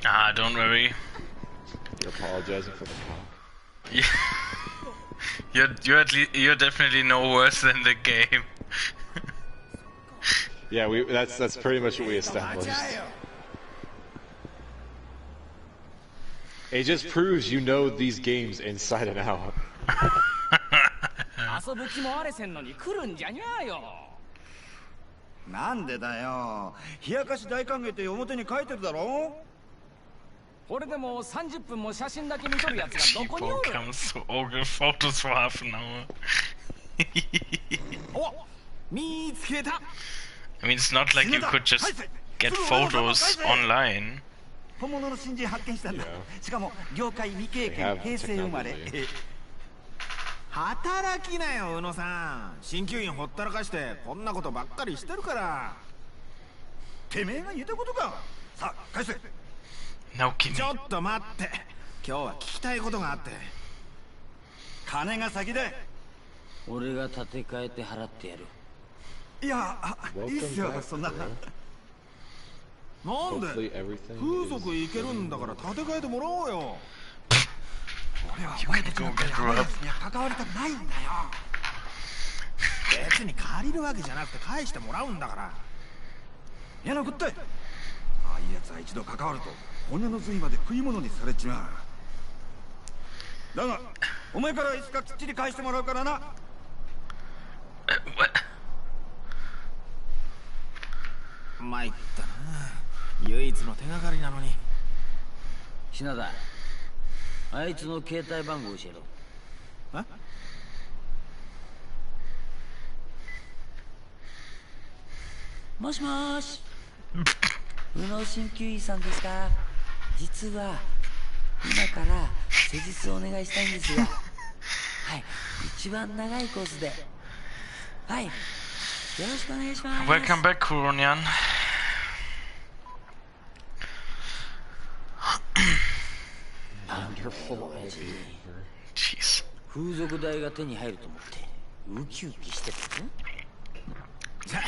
Ah, don't worry. You're apologizing for the cop. Yeah. You're definitely no worse than the game. Yeah, that's pretty much what we established. It just proves you know these games inside and out. 遊ぶ気もあれせんのに来るんじゃにゃーよ。なんでだよ。冷やかし大歓迎って表に書いてるだろ。これでも30分も写真だけ見とるやつがどこにお People る。 comes to order photos for half an hour. お、見つけた。 I mean, it's not like you could just get photos online. 本物の新人発見したんだ。 Yeah. しかも業界未経 They 験 have 平成生まれ。 technology. 働きなよ、宇野さん。鍼灸院ほったらかしてこんなことばっかりしてるから。てめえが言ったことか。さあ返せ。 No, Kimi. ちょっと待って。今日は聞きたいことがあって。金が先だ。俺が立て替えて払ってやる。いや、いいっすよ、そんな。なんで Hopefully everything 風 is 俗行けるんだから立て替えてもらおうよ。俺はお前たちのやばいやつには関わりたくないんだよ。別に借りるわけじゃなくて返してもらうんだから。やなこったい。ああいうやつは一度関わると骨の髄まで食い物にされちまう。だがお前からいつかきっちり返してもらうからな。 What? 参ったな。唯一の手がかりなのに。品田、あいつの携帯番号教えろ。え？もしもーし。宇野鍼灸医さんですか。実は今から施術をお願いしたいんですが、はい、一番長いコースで、はい、よろしくお願いします。 Welcome back, Kuronian. Jeez. 風俗代が手に入ると思ってウキウキしてたぞ。じゃあ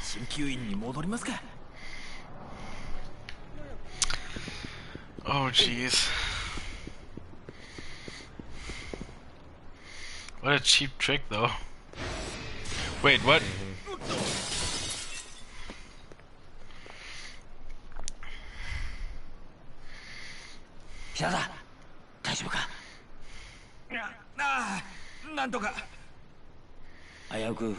鍼灸院に戻りますか。 Oh, jeez. What a cheap trick, though. Wait, what?品田、大丈夫か。ああ、なんとか。危うく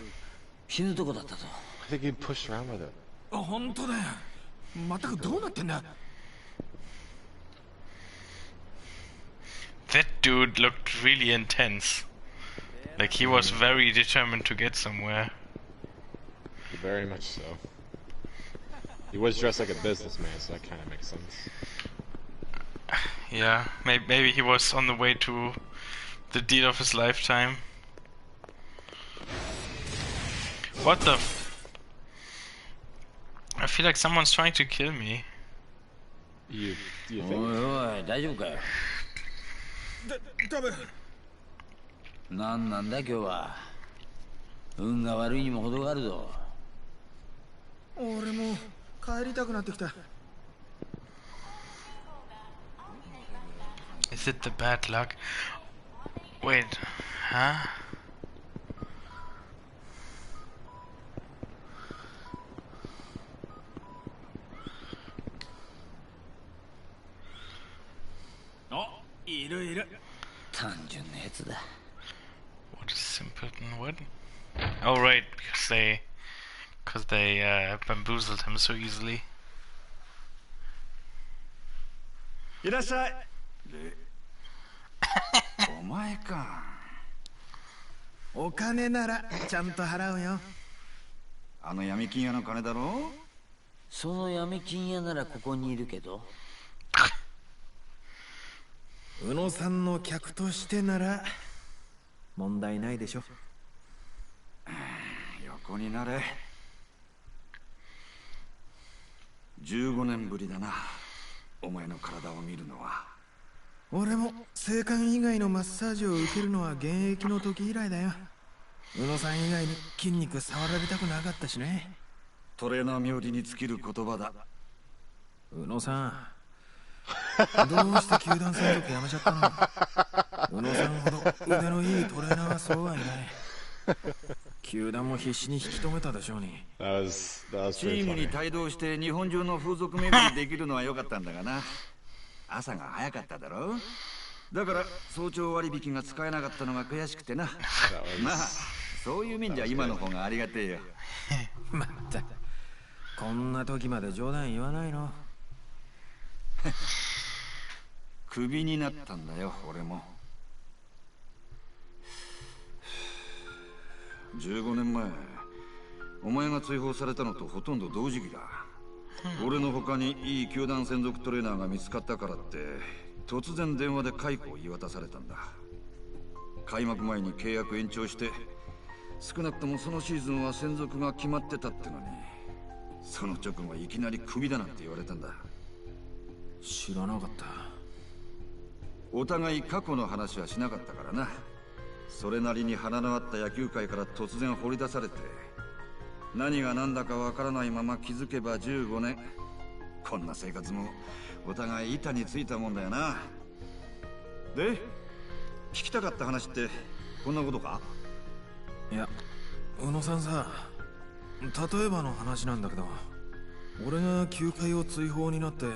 死ぬとこだったぞ。 I think he pushed around with it. あ、本当だよ。全くどうなってんだ。 That dude looked really intense. Like he was very determined to get somewhere. Very much so. He was dressed like a businessman, so that kind of makes sense. Yeah, maybe he was on the way to the deal of his lifetime. What the I feel like someone's trying to kill me. You おい think? おい、大丈夫かよ。多分。なんなんだ今日は。運が悪いにも程があるぞ。俺も帰りたくなってきた。 Is it the bad luck? Wait, huh? Oh, いるいる。単純なやつだ。 What a simpleton, what? Oh right, because they bamboozled him so easily. いらっしゃい。お前か。お金ならちゃんと払うよ。あの闇金屋の金だろ。その闇金屋ならここにいるけど。宇野さんの客としてなら問題ないでしょ。こになれ。15年ぶりだな、お前の体を見るのは。俺も性感以外のマッサージを受けるのは現役の時以来だよ。宇野さん以外に筋肉触られたくなかったしね。トレーナー冥利に尽きる言葉だ。宇野さん、どうして球団専属やめちゃったの？宇野さんほど腕のいいトレーナーはそうはいない。球団も必死に引き止めたでしょうに。チームに帯同して日本中の風俗巡りできるのは良かったんだがな。朝が早かっただろ。だから早朝割引が使えなかったのが悔しくてな。まあそういう面じゃ今の方がありがてえよ。まったくこんな時まで冗談言わないの。クビになったんだよ、俺も。15年前、お前が追放されたのとほとんど同時期だ。俺の他にいい球団専属トレーナーが見つかったからって突然電話で解雇を言い渡されたんだ。開幕前に契約延長して、少なくともそのシーズンは専属が決まってたってのに、その直後いきなりクビだなんて言われたんだ。知らなかった。お互い過去の話はしなかったからな。それなりに花のあった野球界から突然掘り出されて、何が何だかわからないまま気づけば15年。こんな生活もお互い板についたもんだよな。で、聞きたかった話ってこんなことか？いや、宇野さんさ、例えばの話なんだけど、俺が球界を追放になって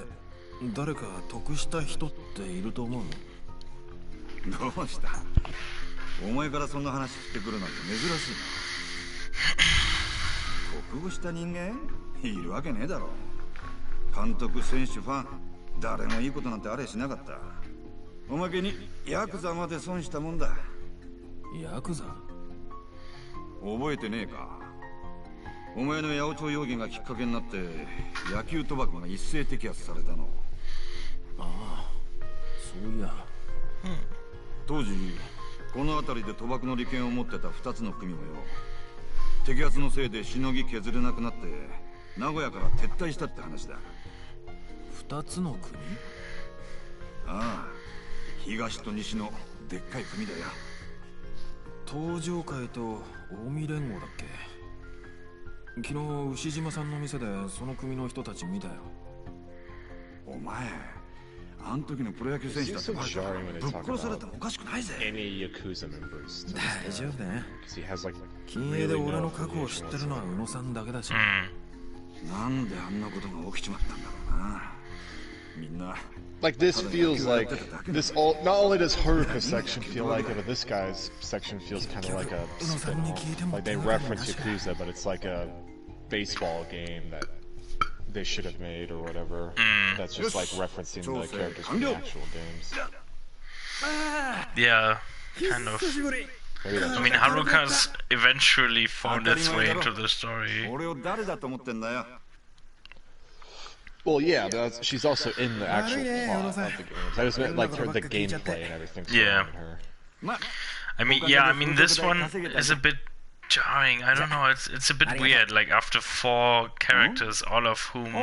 誰か得した人っていると思うの？どうした？お前からそんな話してくるなんて珍しいな。得をした人間いるわけねえだろ。監督、選手、ファン、誰もいいことなんてあれしなかった。おまけにヤクザまで損したもんだ。ヤクザ？覚えてねえか？お前の八百長容疑がきっかけになって野球賭博が一斉摘発されたの。ああ、そういや。当時この辺りで賭博の利権を持ってた2つの組もよ、摘発のせいでしのぎ削れなくなって名古屋から撤退したって話だ。2つの国？ああ、東と西のでっかい組だよ。東上会と近江連合だっけ？昨日牛島さんの店でその組の人たち見たよ。お前、あん時のプロ野球選手だってバレたらぶっ殺されてもおかしくないぜ。大丈夫だよ。禁煙で俺の過去を知ってるのは宇野さんだけだし。なんであんなことが起きちまったんだろうな。みんな Like this feels like this. All not only does Haruka section feel like it, but this guy's section feels kind of like a spin-off. Like they reference Yakuza, but it's like a baseball game that they should have made or whatever. That's just like referencing the characters from the actual games. Yeah, kind of. I mean, Haruka's eventually found its way into the story. Well, yeah, but she's also in the actual plot of the games. I just meant like the gameplay and everything. Yeah. I mean, this one is a bit jarring. I don't know. It's a bit weird. Like after 4 characters, all of whom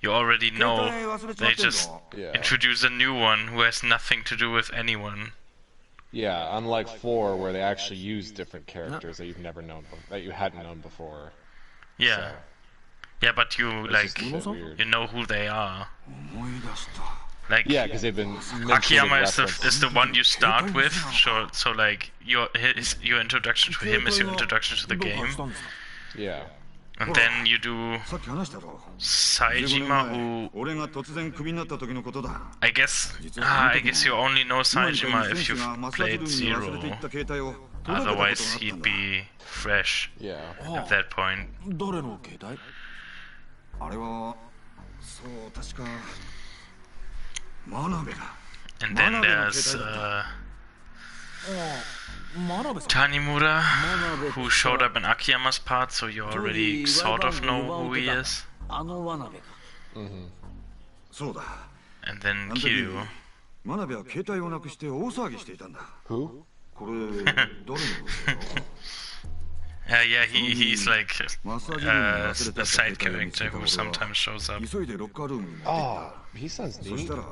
you already know, they just introduce a new one who has nothing to do with anyone. Yeah, unlike 4, where they actually use different characters that you've never known, that you hadn't known before. Yeah. So. Yeah, but you you know who they are. Like because they've been Akiyama is the one you start with, so like your introduction to him is your introduction to the game. Yeah. And then you do Saejima, who I guess you only know Saejima if you've played 0. Otherwise he'd be fresh at that point. And then there's Tanimura, who showed up in Akiyama's part, so you already sort of know who he is. And then Kiryu. Who? Yeah, he's like a side character who sometimes shows up. 急いでロッカールームに持って行った Oh, he sounds そし neat. たら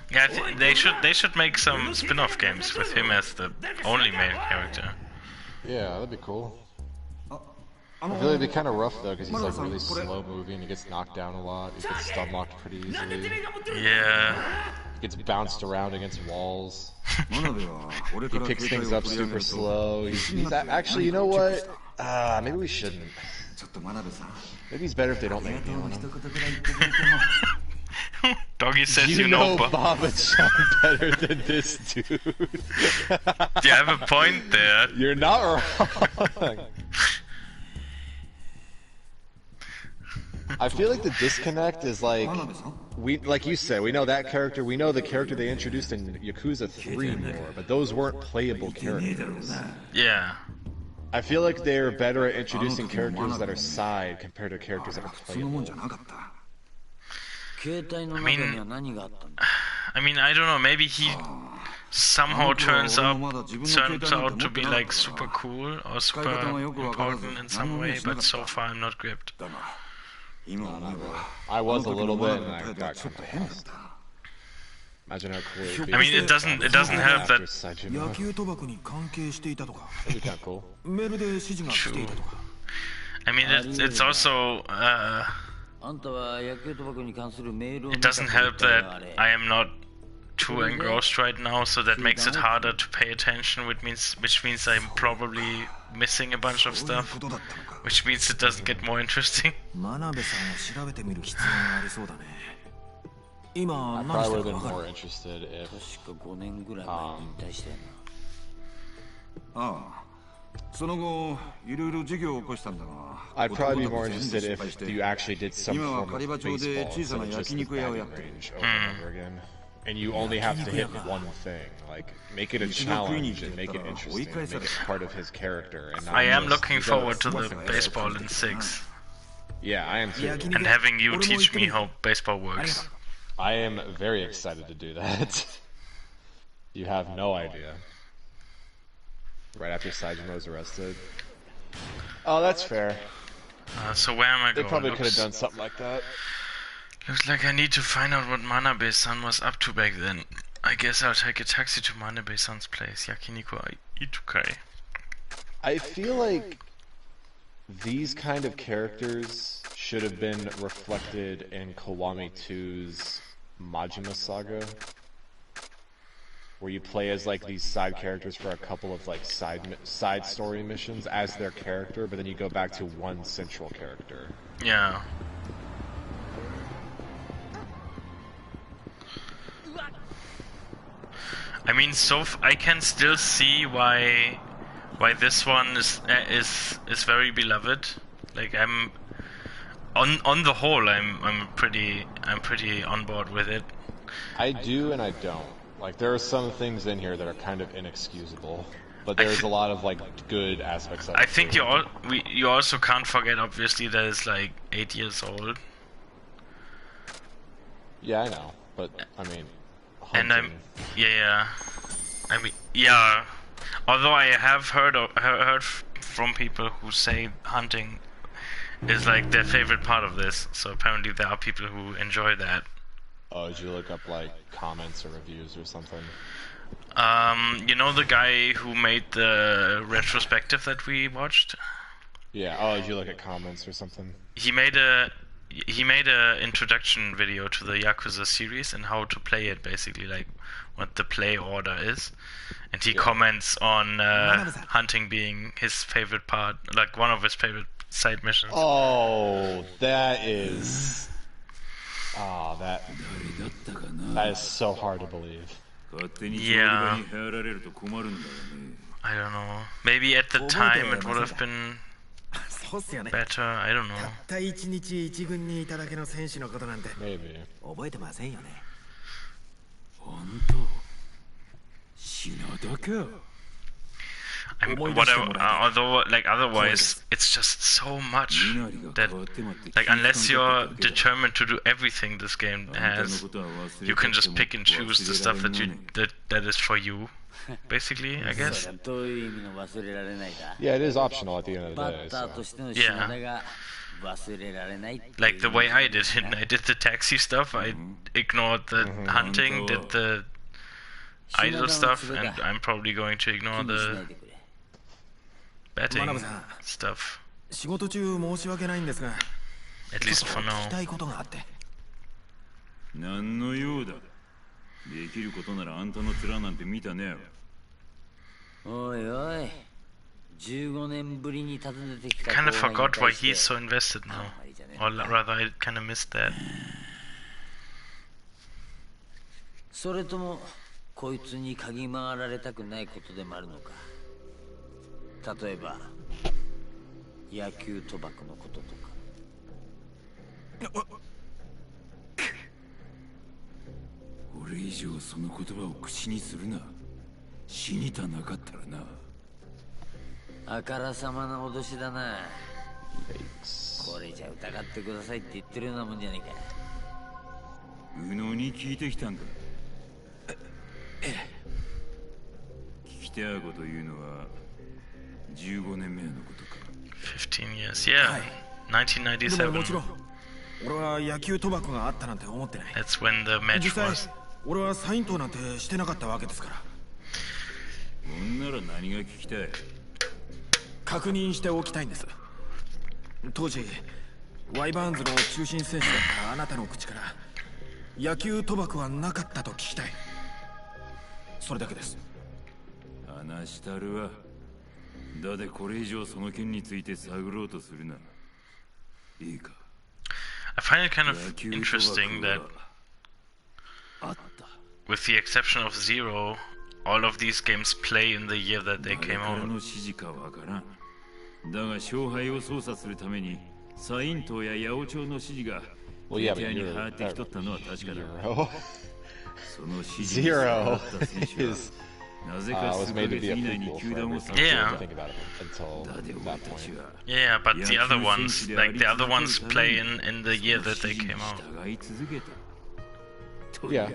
Yeah, they should make some spin-off games with him as the only main character. Yeah, that'd be cool. あ I feel like it'd be kind of rough though, because he's like really slow moving. He gets knocked down a lot. He gets stun locked pretty easily. Yeah. He gets bounced around against walls. 真鍋は俺 He から picks 携帯 things を up 取り上げ super ると slow. He's actually, you know what? Maybe we shouldn't. ちょっと真鍋さん Maybe it's better if they don't make a deal on 一 him. 言ぐらい言ってくれても Doggy says You know Bob and Sean better than this dude. You have a point there. You're not wrong. I feel like the disconnect is like, like you said, we know that character, we know the character they introduced in Yakuza 3 more, but those weren't playable characters. Yeah. I feel like they're better at introducing characters that are side compared to characters that are そのもん playable. じゃなかった 携帯の中には何があったんだ I mean, I don't know, maybe he somehow turns out to be like super cool or super important in some way, but so far I'm not gripped. だが今思えば I was a あの時 little の真 bit 鍋 and の I 態度は got ちょっ kind と of 変だっ lost. た Imagine how cool it would be. I mean, it doesn't help that. 野球賭博に関係していたとか That'd be kind of cool. メールで指示が来ていたとか I mean, it's also あんたは野球賭博に関するメールを見 it た doesn't と言 help ったよ that あれ I am not too engrossed right now, so that makes it harder to pay attention, which means I'm probably missing a bunch of そういう stuff, ことだったのか which means it doesn't get more interesting. 真鍋さんを調べてみる必要がありそうだね今 I 何し probably て would る have か been 分か more る interested if 確か5年ぐらい前に引退したよああその後いろいろ事業を起こしたんだが I'd probably be more 全部 interested 失 if 敗して you actually did some 今は form 狩 of 場町で baseball 小さ instead な of just 焼 the 肉屋を batting やってる range over and over again. And you only have to hit one thing. Like, make it a challenge and make it interesting. Make it part of his character. And not I am just looking these forward to others. the baseball in 6, Yeah, I am too. and having you teach me how baseball works. I am very excited to do that. You have no idea. Right after Saijin was arrested. Oh, that's fair. So where am I They going? probably could have done something like that. Looks like I need to find out what Manabe-san was up to back then. I guess I'll take a taxi to Manabe-san's place, Yakiniku Itukai. I feel like these kind of characters should have been reflected in Kiwami 2's Majima Saga, where you play as like these side characters for a couple of like side story missions as their character, but then you go back to one central character. Yeah. I mean, I can still see why this one is very beloved. Like I'm on the whole, I'm pretty on board with it. I do and I don't. Like there are some things in here that are kind of inexcusable, but there's a lot of like good aspects of it. I think you also can't forget obviously that it's like 8 years old. Yeah, I know, but I mean, And hunting. I mean, yeah. Although I have heard from people who say hunting is like their favorite part of this, so apparently there are people who enjoy that. Oh, did you look up like comments or reviews or something? You know the guy who made the retrospective that we watched? Yeah. Oh, did you look at comments or something? He made a introduction video to the Yakuza series and how to play it, basically, like what the play order is, and he comments on hunting being his favorite part, like one of his favorite side missions. Oh, that is. Oh, that is so hard to believe. Yeah. I don't know. Maybe at the time it would have been そうっすよね better. I don't know. たった一日一軍にいただけの選手のことなんて Maybe. 覚えてませんよね本当品田か although like otherwise it's just so much that like unless you're determined to do everything this game has, you can just pick and choose the stuff that is for you, basically, I guess. Yeah, it is optional at the end of the day. So. Yeah. Like the way I did it, I did the taxi stuff, I ignored the hunting, did the idle stuff, and I'm probably going to ignore the betting stuff. At least for now. 何の用だ。できることならあんたの面なんて見たねえ。おいおい。15年ぶりに訪ねてきた。 Kind of forgot why he's so invested now. Or rather, I kind of missed that. それともこいつに嗅ぎ回られたくないことでもあるのか。例えば野球賭博のこととか。俺以上その言葉を口にするな。死にたなかったらな。あからさまな脅しだな。これじゃ疑ってくださいって言ってるようなもんじゃねえか。宇野に聞いてきたんか。聞きたいこと言うのは15年目のことか。15 years, yeah. 1997. もちろん俺は野球賭博があったなんて思ってない。 That's when the match was. 俺はサイン賭なんてしてなかったわけですから。ほんなら何が聞きたい。確認しておきたいんです。当時ワイバーンズの中心選手だったあなたの口から野球賭博はなかったと聞きたい。それだけです。話したるわ。だでこれ以上その件について探ろうとするな。いいか。 I find it kind of interesting that, with the exception of Zero, all of these games play in the year that they came out. だが勝敗を操作するためにサイン島や八百長の指示が手に入ってきとったのは確かだ。その指示に逆らった選手はなぜか数ヶ月以内に球団を去った。だで俺たちは Yeah, but the other ones, like the other ones play in the year that they came out. Yeah.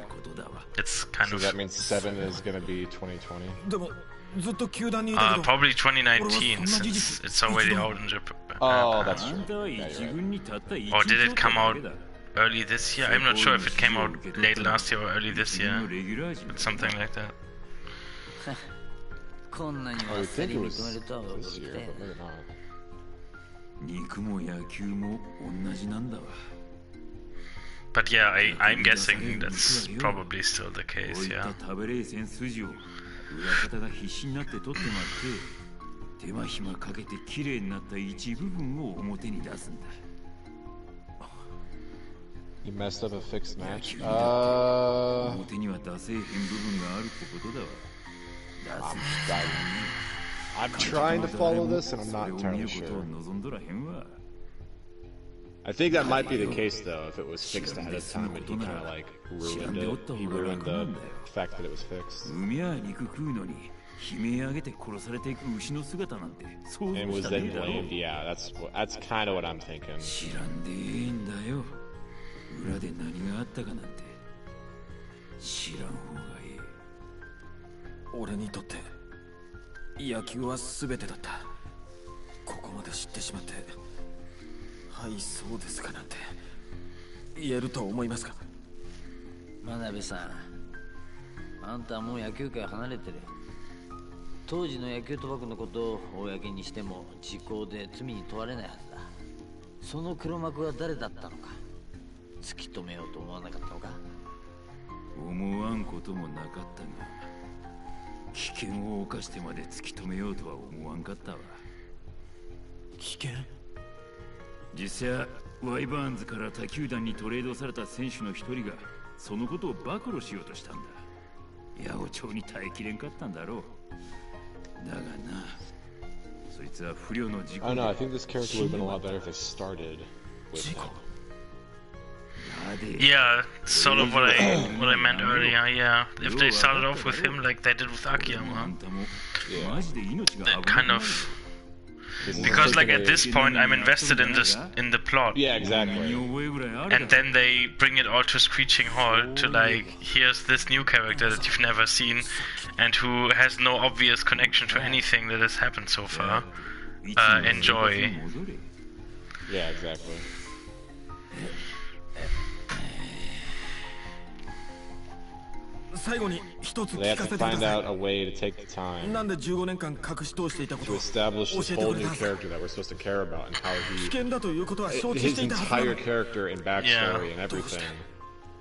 It's kind So of that means 7 is gonna be 2020. でもずっと球団にいたけど。 probably 2019 since it's already out in Japan. Oh, that's true. Or did it come out early this year? I'm not sure if it came out late last year or early this year, but something like that. こんなに I あっ would さ think り it 認 was めるとは this 驚き year, たよ but な。 maybe not. 肉も野球も同じなんだわ。 But yeah, I'm guessing that's probably still the case, yeah. 食べれいせん筋を裏方が必死になって取ってまって手間暇かけて綺麗になった一部分を表に出すんだ。 You messed up a fixed match? 表には出せへん部分があるってことだわ。 I'm trying to follow this and I'm not entirely sure. 望んどらへんわ。 I think that might be the case though, if it was fixed ahead of time and he kind of like ruined it. He ruined the fact that it was fixed. 海や肉食うのに悲鳴上げて殺されていく牛の姿なんて想 And 像 was したね then えだろ。 blamed. Yeah, that's kind of what I'm thinking. 知らんでええんだよ。裏で何があったかなんて知らん方がいい。俺にとって野球は全てだった。ここまで知ってしまって、はいそうですかなんて言えると思いますか。真鍋さん、あんたはもう野球界離れてる。当時の野球賭博のことを公にしても時効で罪に問われないはずだ。その黒幕は誰だったのか突き止めようと思わなかったのか。思わんこともなかったが危険を冒してまで突き止めようとは思わんかったわ。危険？実際ワイバーンズから他球団にトレードされた選手の一人がそのことを暴露しようとしたんだ。八百長に耐えきれんかったんだろう。だがな、そいつは不慮の事故 I で don't know, I think this character would have been a lot better if they started with him. だ Yeah, sort of what I meant earlier. Yeah, if they started off with him like they did with Akiyama, that kind of. Because like at this point I'm invested in the plot. Yeah, exactly. And then they bring it all to a screeching halt to like, here's this new character that you've never seen and who has no obvious connection to anything that has happened so far. Enjoy. Yeah, exactly. They have to find out a way to take the time to establish this whole new character that we're supposed to care about and how his entire character and backstory and everything.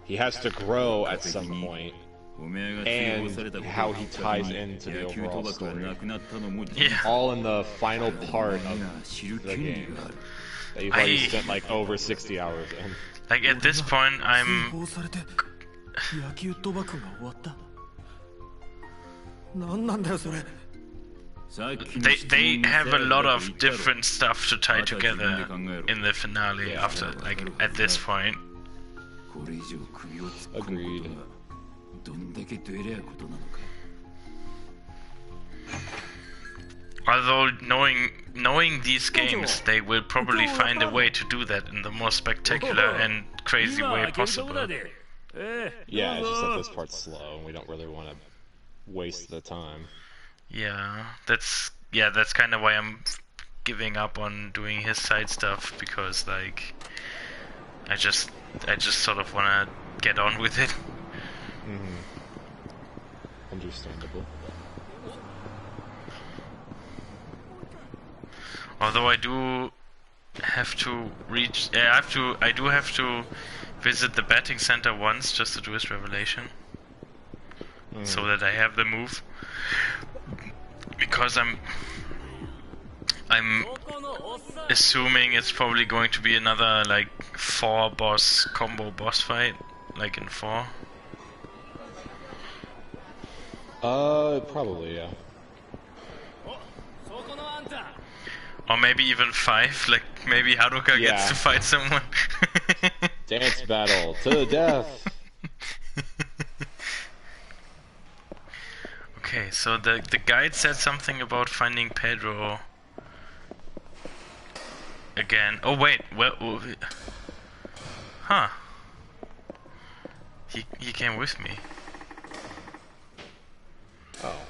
He has to grow at some point, and how he ties into the overall story. Yeah. All in the final part of the game that you've already spent like over 60 hours in. Like at this point I'm They have a lot of different stuff to tie together in the finale after, like, at this point. Agreed. Although knowing these games, they will probably find a way to do that in the most spectacular and crazy way possible. Yeah, it's just that this part's slow and we don't really want to waste the time. Yeah, that's kind of why I'm giving up on doing his side stuff, because like I just sort of want to get on with it. Understandable. Although I do have to I do have to visit the betting center once just to do his revelation, so that I have the move. Because I'm assuming it's probably going to be another like 4 boss combo boss fight, like in 4. Probably, yeah. Or maybe even 5, like maybe Haruka gets to fight someone. Dance battle to the death. Okay, so the guide said something about finding Pedro again. Oh wait, well, huh? He came with me. Oh.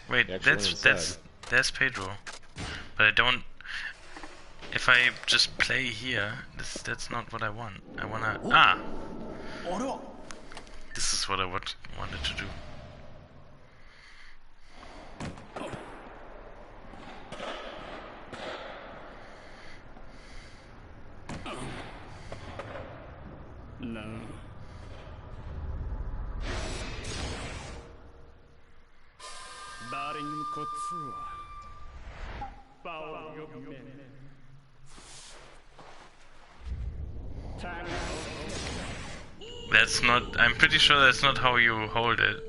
Wait, that's Pedro. But I don't. If I just play here, that's not what I want. I wanna. This is what I wanted to do. That's not. I'm pretty sure that's not how you hold it.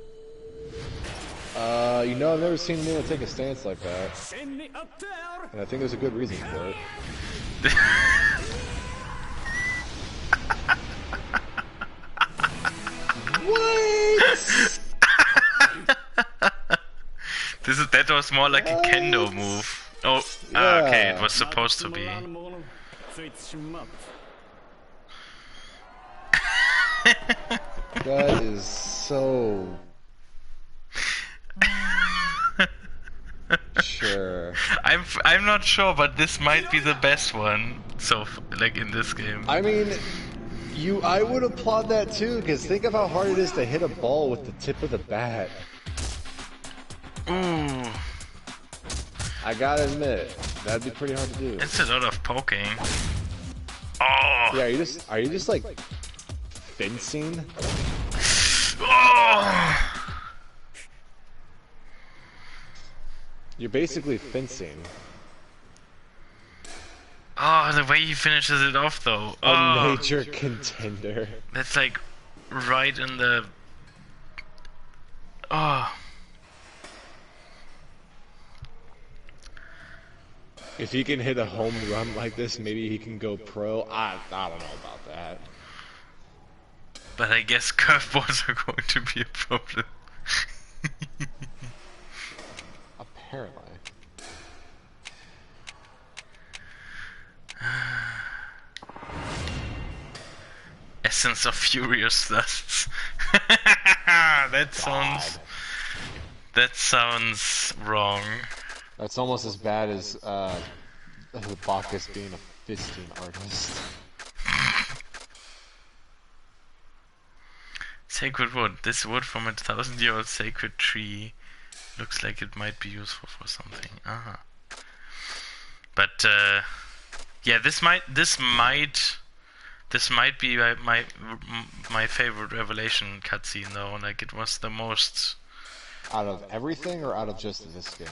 You know, I've never seen anyone take a stance like that, and I think there's a good reason for it. What? That was more like a kendo move. Oh, okay, it was supposed to be. That is so... Sure. I'm not sure, but this might be the best one. So, like in this game. I mean, I would applaud that too, because think of how hard it is to hit a ball with the tip of the bat. Ooh. I gotta admit, that'd be pretty hard to do. It's a lot of poking. Oh. Yeah, are you just like fencing? Oh. You're basically fencing. Oh, the way he finishes it off though. A major contender. That's like right in the... Oh. If he can hit a home run like this, maybe he can go pro. I don't know about that. But I guess curveballs are going to be a problem. Apparently. Essence of Furious Dusts. God. That sounds wrong. That's almost as bad as the Bacchus being a fisting artist. Sacred wood. This wood from a 1,000-year-old sacred tree looks like it might be useful for something. But yeah, this might be my favorite Revelation cutscene though. Like it was the most Out of everything, or out of just this game?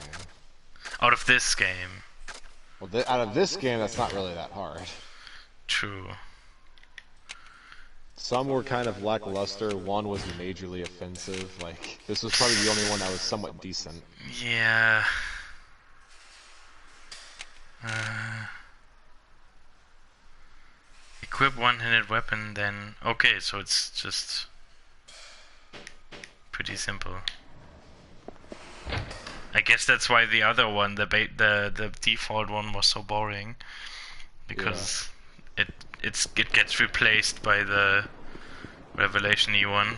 out of this game. Well, out of this game, that's not really that hard. True. Some were kind of lackluster. One was majorly offensive. Like this was probably the only one that was somewhat decent. Yeah. Equip one-handed weapon, then okay. So it's just pretty simple. I guess that's why the other one, the default one, was so boring, because it gets replaced by the Revelation E one.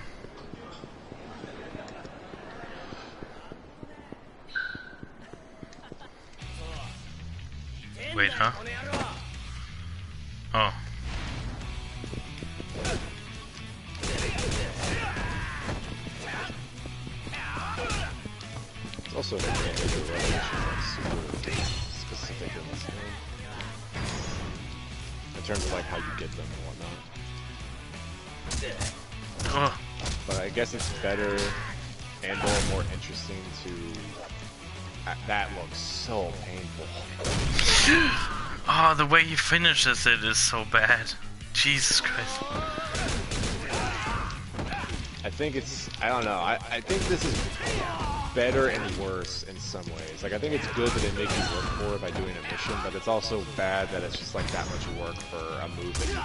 Wait, huh? Oh. It's also an advantage of Revelation that's super specific in this game. In terms of like how you get them and whatnot. Oh. But I guess it's better and or more interesting to... That looks so painful. Oh, the way he finishes it is so bad. Jesus Christ. I think it's... I don't know. I think this is better and worse in some ways. Like, I think it's good that they make you work for it by doing a mission, but it's also bad that it's just like that much work for a move that you...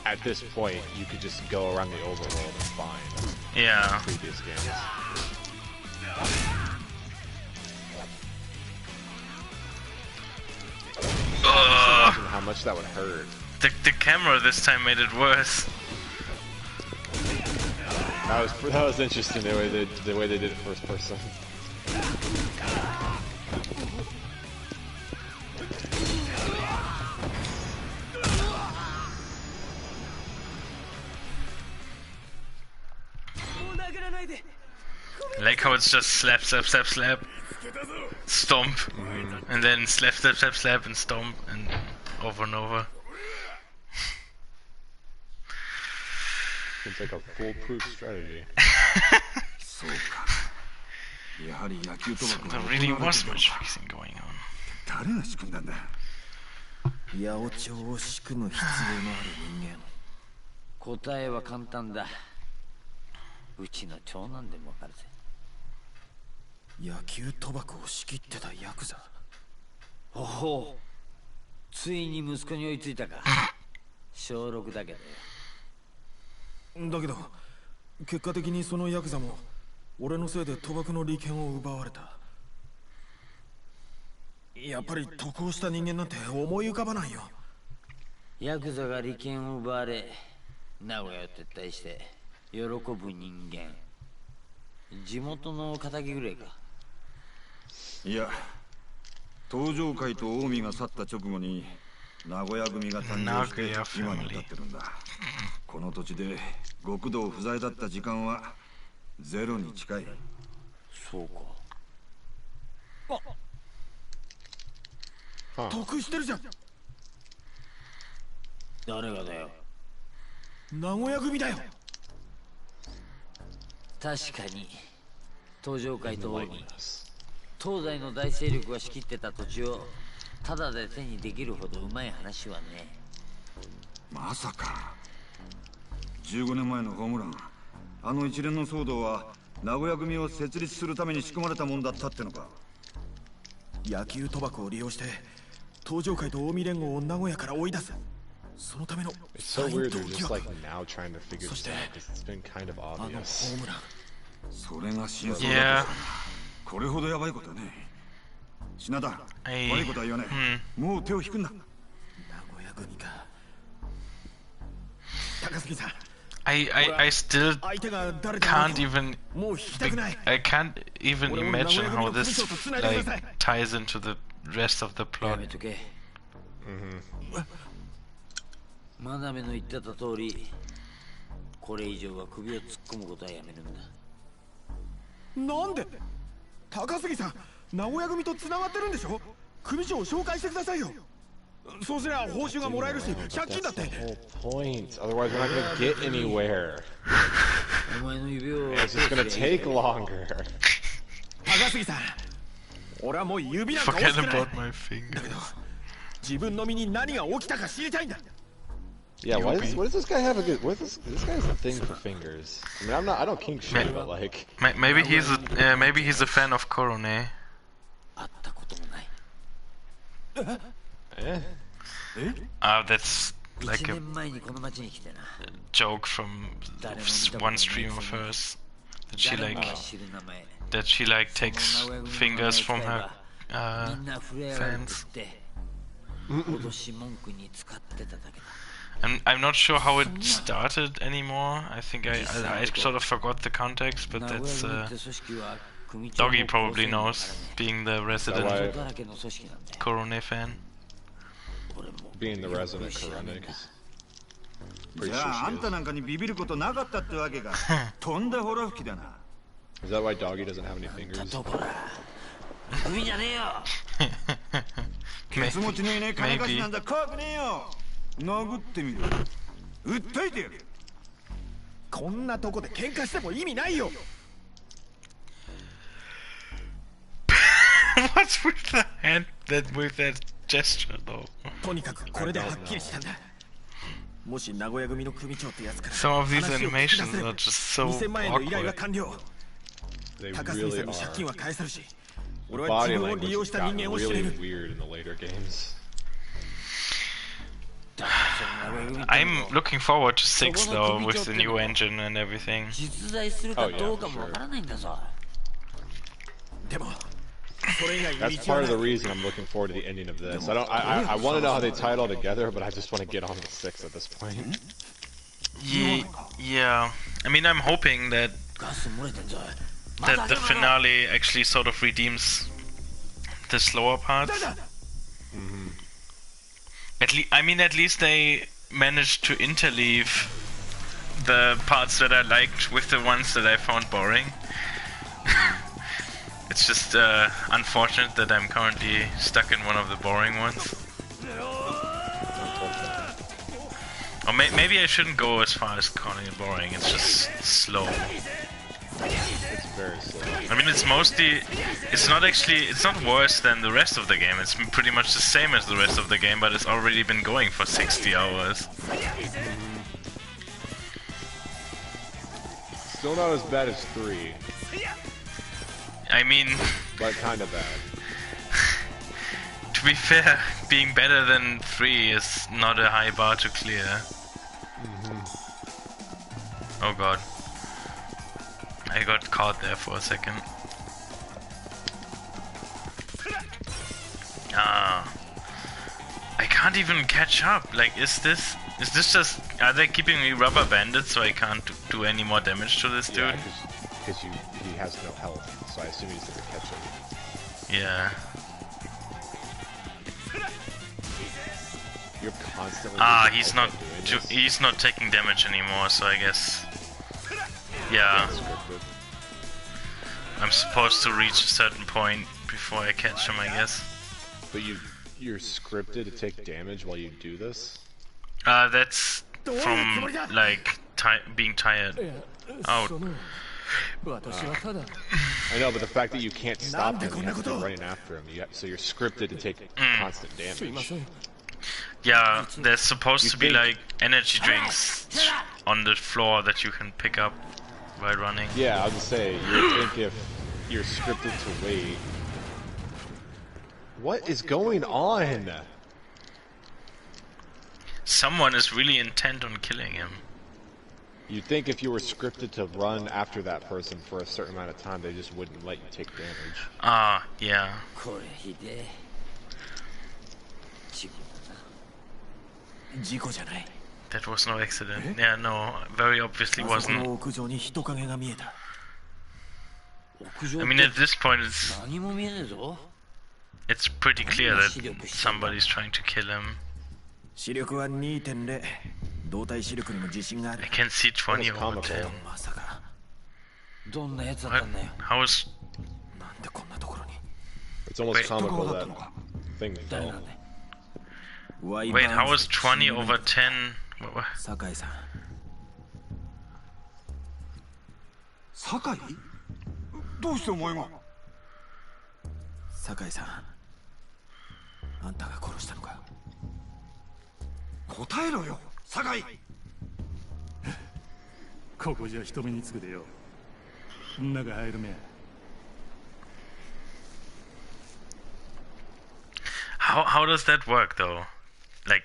At this point, you could just go around the overworld and find. Yeah. Previous games. How much that would hurt. The camera this time made it worse. That was interesting the way they did it first person. I like how it's just slap, slap, slap, slap, stomp, and then slap, slap, slap, slap, and stomp, and over and over. Seems like a foolproof strategy. So there really was much fixing going on. 誰が仕組んだんだ。八百長を仕組む必要のある人間。答えは簡単だ。うちの長男でもわかるぜ。野球賭博を仕切ってたヤクザ。おお、ついに息子に追いついたか。小6だけど。だけど結果的にそのヤクザも俺のせいで賭博の利権を奪われた。やっぱり得をした人間なんて思い浮かばないよ。ヤクザが利権を奪われ名古屋を撤退して喜ぶ人間、地元の仇ぐらいか。いや、東上会と近江が去った直後に名古屋組が誕生して今に至ってるんだ。この土地で極道不在だった時間はゼロに近い。そうか。あ、得してるじゃん。誰がだよ。名古屋組だよ。確かに東上会と近江、東西の大勢力が仕切ってた土地をタダで手にできるほどうまい話はね。まさか15年前のホームラン、あの一連の騒動は名古屋組を設立するために仕組まれたもんだったってのか。野球賭博を利用して東上会と近江連合を名古屋から追い出す。そのための It's so weird they're just like now trying to figure this out because it's been kind of あのホ obvious. ームランそれが真相 Yeah. だとこれほどやばいことはね品田悪いことは言わない、もう手を引くんだ。名古屋組か高杉さん I still 相手が誰であろう can't と even もう引きたくない I can't even imagine how this like ties into the rest of the や plot. めとけ真鍋の言ってた通りこれ以上は首を突っ込むことはやめるんだ。なんで高杉さん名古屋組と繋がってるんでしょ。組長を紹介してくださいよ。そうすりゃ報酬がもらえるし But 借金だっ that's て the whole point. Otherwise, we're not gonna get anywhere. お前の指を It's just gonna take longer. 高杉さん俺はもう指なんか惜 Forget しくない about my finger. 自分の身に何が起きたか知りたいんだ。 Yeah, what does this guy have a good? What is this guy has a thing for fingers? I mean, I don't kink shit, but like. Maybe he's a fan of Korone. 会ったこともない Eh. That's like 1 a 年前にこの町に来てな joke from one stream of hers that she 誰も like が知る名前 that she like takes fingers from her みんな触れ合うって言 fans. って脅し文句に使ってただけだ I'm not sure how it started anymore. I think I sort of forgot the context, but 名古屋 that's 組って組織は組長 Doggy も probably 構成員だから knows, ね being the Why? resident だらけの組織なんだよ Korone fan. 俺も Being the よく resident 知らねえん Korone, だ 'cause pretty じゃああ sure ん she た is. なんかにビビることなかったってわけかとんだほら吹きだな。 Is that why Doggy doesn't have any fingers? とこら組じゃねえよケツ持ちのいねえ金貸しなんだ怖くねえよ。殴ってみる訴えてやる。こんなとこで喧嘩しても意味ないよ。 What's with the hand with that gesture though? とにかくこれではっきりしたんだ。もし名古屋組の組長ってやつから Some of these 話を聞き出 animations せれば are just so 2000万円の依頼は awkward. 完了。 They 高杉さ really んに借 are. 金は返せるし、俺 The は自 body 分を language 利用 has した人 gotten 間を知れ really る。 weird in the later games. I'm looking forward to 6 though, with the new engine and everything. 実在するか Oh, yeah, どうかもわからないんだぞでもそれ以外に That's 道は part of な the い。 reason I'm looking forward to the ending of this. I want to know how they tie it all together, but I just want to get on with 6 at this point. Yeah. I mean, I'm hoping that ガス漏れてんぞ the finale actually sort of redeems the slower parts. At least they managed to interleave the parts that I liked with the ones that I found boring. It's just unfortunate that I'm currently stuck in one of the boring ones. Or maybe I shouldn't go as far as calling it boring, it's just slow. It's very slow. I mean, it's not worse than the rest of the game. It's pretty much the same as the rest of the game, but it's already been going for 60 hours. Still not as bad as 3, I mean, but kind of bad. to be fair, being better than 3 is not a high bar to clear. Oh god. I got caught there for a second. Ah. I can't even catch up. Like, is this just... Are they keeping me rubber banded so I can't do any more damage to this dude? Yeah, because he has no health, so I assume he's gonna catch him. Yeah. You're constantly. Ah, losing health by doing this. he's not taking damage anymore, so I guess... Yeah. That's scripted. I'm supposed to reach a certain point before I catch him, I guess. But you're scripted to take damage while you do this? That's from, like, being tired out. I know, but the fact that you can't stop him, you have to be running after him. So you're scripted to take constant damage. Yeah, there's supposed to be, think- like, energy drinks on the floor that you can pick up while running. Yeah, I was gonna say, you would think if you're scripted to wait. What is going on? Someone is really intent on killing him. You'd think if you were scripted to run after that person for a certain amount of time, they just wouldn't let you take damage. Ah, yeah. これひでえ事故だな事故じゃない That was no accident. Yeah, no, very obviously あそこの wasn't. 屋上に人影が見えた 屋上 I っ mean, て at this point, it's 何も見えねえぞ it's pretty clear that somebody's trying to kill him. 視力は 2.0 動体視力にも自信がある I can see 20 Almost over 10. comical. まさかどんなやつだったんだよ How is... なんでこんなところに It's almost Wait. comical that thing 誰 fell. なんだよ Wait, Wait, how is 20 over 10? 酒井さん酒井どうしてお前が酒井さんあんたが殺したのか答えろよ酒井ここじゃ人目につくでよ中入るめ How does that work, though? Like,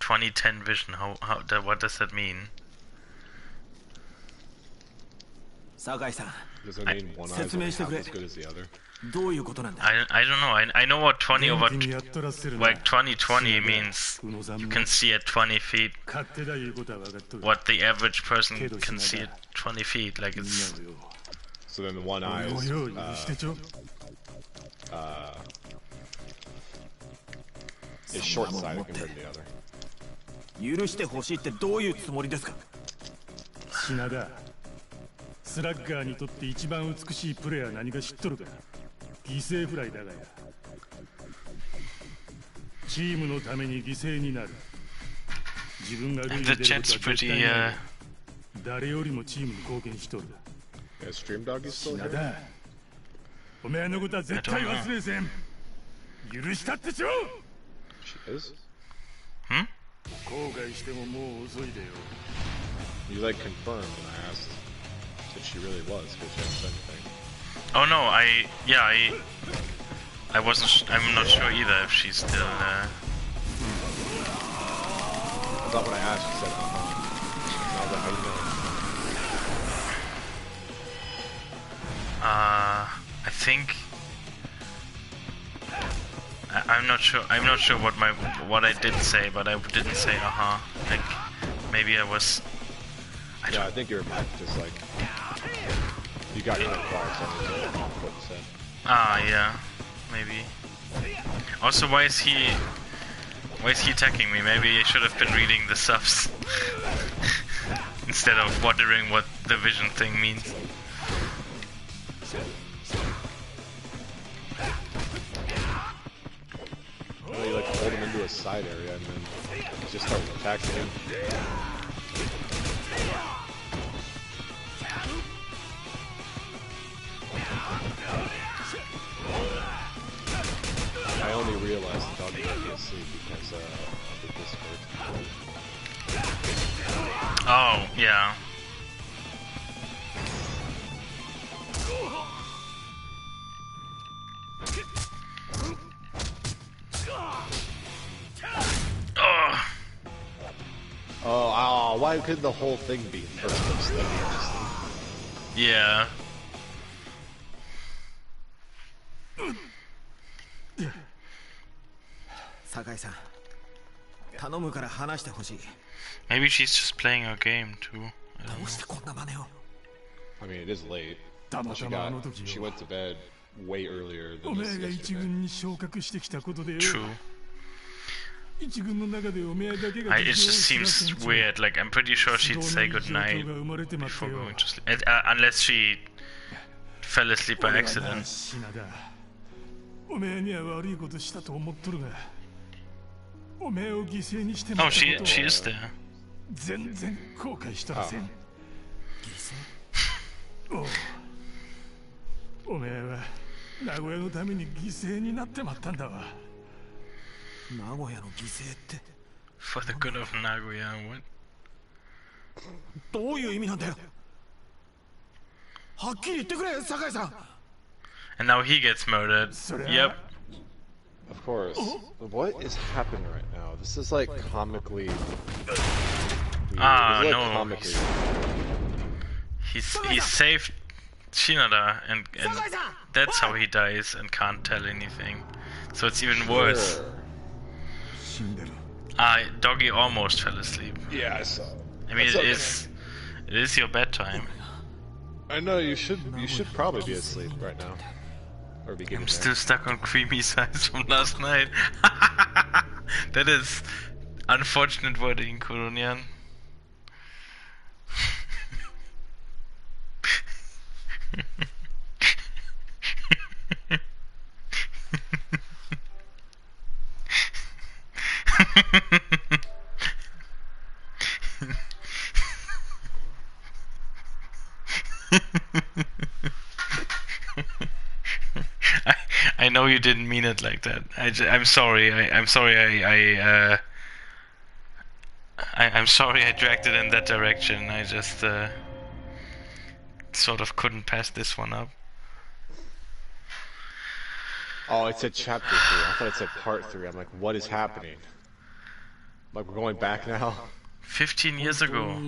2010 vision, what does that mean? 酒井さん Does it mean one eye's only half as good as the other? どういうことなんだ I don't know. I know what 20 over... 元気にやっとらせるな Like 2020 means you can see at 20 feet 勝手だいうことは分かっとる what the average person can see at 20 feet. Like it's... みんなのよ So then the one eye お is よ許してちょ is short-sighted compared to the other. 許してほしいってどういうつもりですか品田スラッガーにとって一番美しいプレーは何か知っとるか犠牲フライだがやチームのために犠牲になる自分が塁に出ることは絶対にない誰よりもチームに貢献しとる Yeah, Stream Dog is still 品 here? 田お前のことは絶対忘れせん許したってちょ She is? 後悔してももう遅いでよ You like confirmed when I asked if she really was, because she hasn't said anything. Oh no, I wasn't... I'm not sure either if she's still... I thought when I asked, she said, I was like, how you know? I think... I'm not sure. I'm not sure what I did say, but I didn't say Like maybe I was. Yeah, I think you're just like you got your quiet, so what you said. Ah, yeah, maybe. Also, why is he attacking me? Maybe I should have been reading the subs instead of wondering what the vision thing means. Well, you like hold him into a side area and then he just starts attacking him. I only realized the dog might be asleep because of the Discord. Oh, yeah. Oh, why couldn't the whole thing be in first person? Yeah. Maybe she's just playing her game too. I mean, it is late. She went to bed way earlier お than 前 this が一 yesterday. 軍に昇格してきたことでよ True. 一軍の中でお前だけが It just seems weird. Like I'm pretty sure she'd say goodnight before going to sleep, unless she fell asleep by accident. 品田お前には悪いことしたと思っとるがお前を犠牲にしてもら Oh, ったこと she は is there. 全然後悔しとらせんお前は名古屋のために犠牲になってまったんだわ名古屋の犠牲って For the good of Nagoya. What? どういう意味なんだよはっきり言ってくれ酒井さん And now he gets murdered. Yep. Of course. What is happening right now? This is like comically weird. Ah, this is, like, no. comically He saved Shinada, and that's how he dies and can't tell anything. So it's even worse. Doggy almost fell asleep. Yeah, I saw. I mean, it is your bedtime. I know you should probably be asleep right now, or be getting I'm there. still stuck on creamy size from last night. That is unfortunate wording, Koronian. I know you didn't mean it like that. I'm sorry. I'm sorry. I'm sorry I dragged it in that direction. I just sort of couldn't pass this one up. Oh, it said chapter 3. I thought it said part 3. I'm like, what is happening? Like, we're going back now? 15 years ago.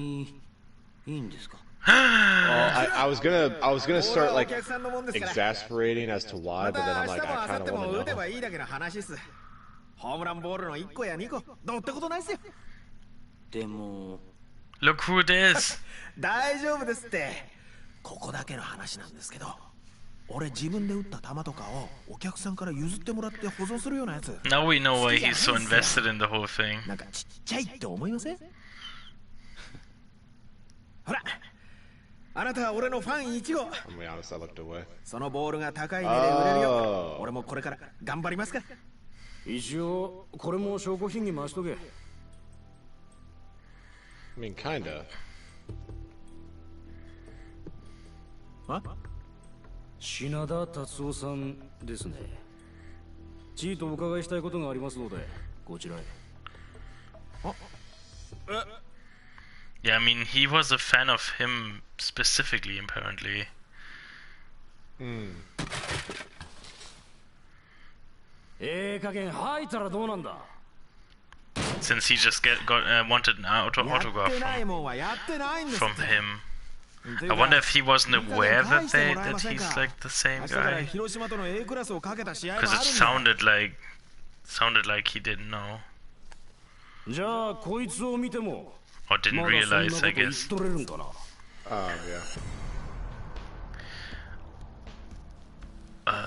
I was gonna start like exasperating as to why, but then I'm like, I kind of want to know. ホームランボールの1個や2個どうってことないっすよ。でも Look who it is. 大丈夫ですって。ここだけの話なんですけど、俺自分で打った球とかをお客さんから譲ってもらって保存するようなやつ。Now we know why he's so invested in the whole thing. なんかちっちゃいって思いません？ほら。あなたは俺のファン1号。そのボールが高い値で売れるよ。俺もこれから頑張りますから。一応これも証拠品に回しとけ。I mean, kinda. 品田達夫さんですね。ちいとお伺いしたいことがありますので、こちらへ。Yeah, I mean, he was a fan of him specifically, apparently. Since he just wanted an autograph from him. I wonder if he wasn't aware that he's like the same guy. Because it sounded like he didn't know. Or didn't realize, I guess. Yeah.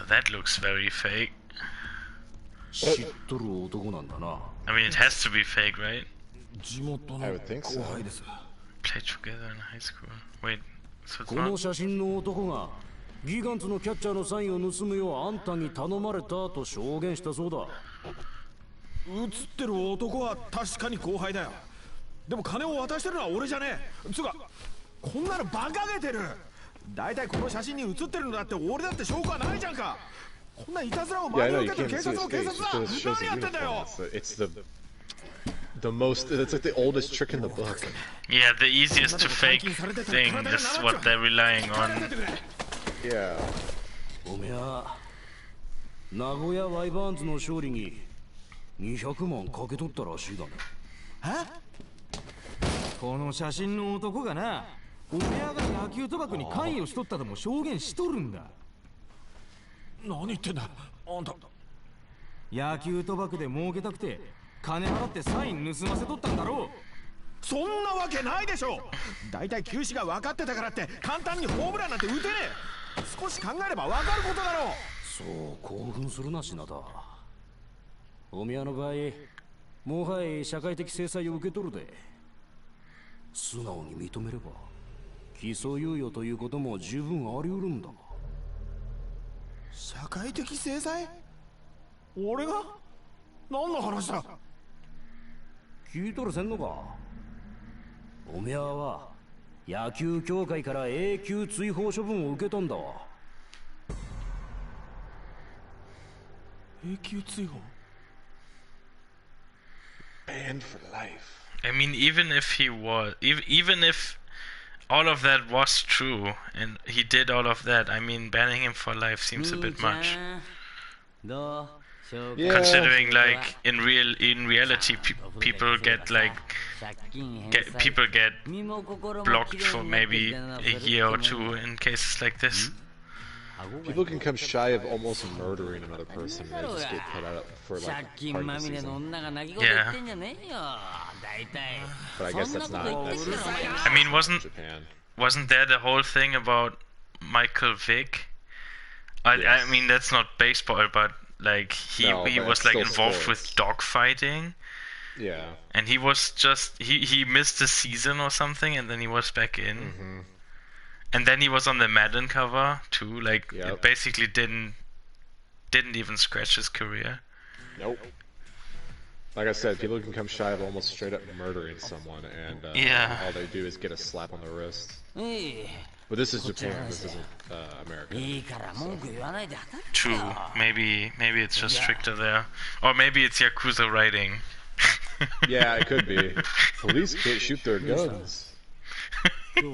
That looks very fake. I mean, it has to be fake, right? I would think so. Played together in high school. Wait, so it's この not? 写真の男がギガンツのキャッチャーのサインを盗むようあんたに頼まれたと証言したそうだ。写ってる男は確かに後輩だよ。でも金を渡してるのは俺じゃねえ。つうかこんなのバカげてる。だいたいこの写真に写ってるのだって俺だって証拠はないじゃんか。こんないたずらを真に受けてる警察も警察だ。何やってんだよ。 It's the most. It's like the oldest trick in the book. Yeah, the easiest to fake thing is what they're relying on. Yeah. おめや名古屋ワイバーンズの勝利に200万かけ取ったらしいだね。この写真の男がな、おめやが野球賭博に関与しとったとも証言しとるんだ。何言ってんだあんた。野球賭博で儲けたくて金払ってサイン盗ませとったんだろう。そんなわけないでしょ。だいたい球種が分かってたからって簡単にホームランなんて打てねえ。少し考えれば分かることだろう。そう興奮するな品田。おみやの場合もはや社会的制裁を受け取るで。素直に認めれば起訴猶予ということも十分あり得るんだ。社会的制裁？俺が？何の話だ？聞いとるせんのか。おめやは野球協会から永久追放処分を受けたんだわ。永久追放？ Banned for life. I mean, even if all of that was true and he did all of that, I mean, banning him for life seems a bit much. どう Yeah. Considering like in reality people get blocked for maybe a year or two in cases like this. People can come shy of almost murdering another person and they just get put out for like part of the season. Yeah. But I guess that's I mean, Japan. wasn't there the whole thing about Michael Vick? I Yes. mean, that's not baseball, but like he but was it's like still involved with sports. dogfighting, Yeah. and he was just he missed a season or something, and then he was back in, and then he was on the Madden cover too. Like Yep. it basically didn't even scratch his career. Nope. Like I said, people can come shy of almost straight up murdering someone, and Yeah. all they do is get a slap on the wrist. But this is Japan. This isn't America. True. Maybe it's just stricter there, or maybe it's Yakuza writing. Yeah, it could be. Police can't shoot their guns, but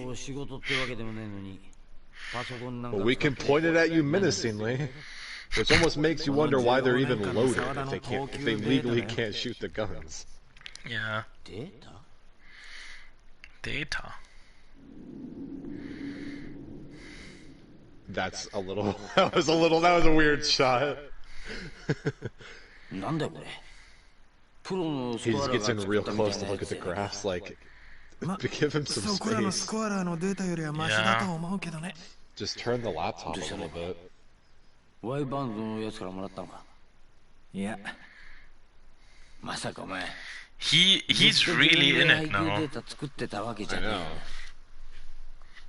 we can point it at you menacingly, which almost makes you wonder why they're even loaded if they legally can't shoot the guns. Yeah. Data. That's a little. That was a weird shot. He just gets in real close to look at the graphs, like, give him some space. Just turn the laptop a little bit. ワイバンズのやつからもらったのか。いや。まさかお前。He's really in it now. データ作ってたわけじゃね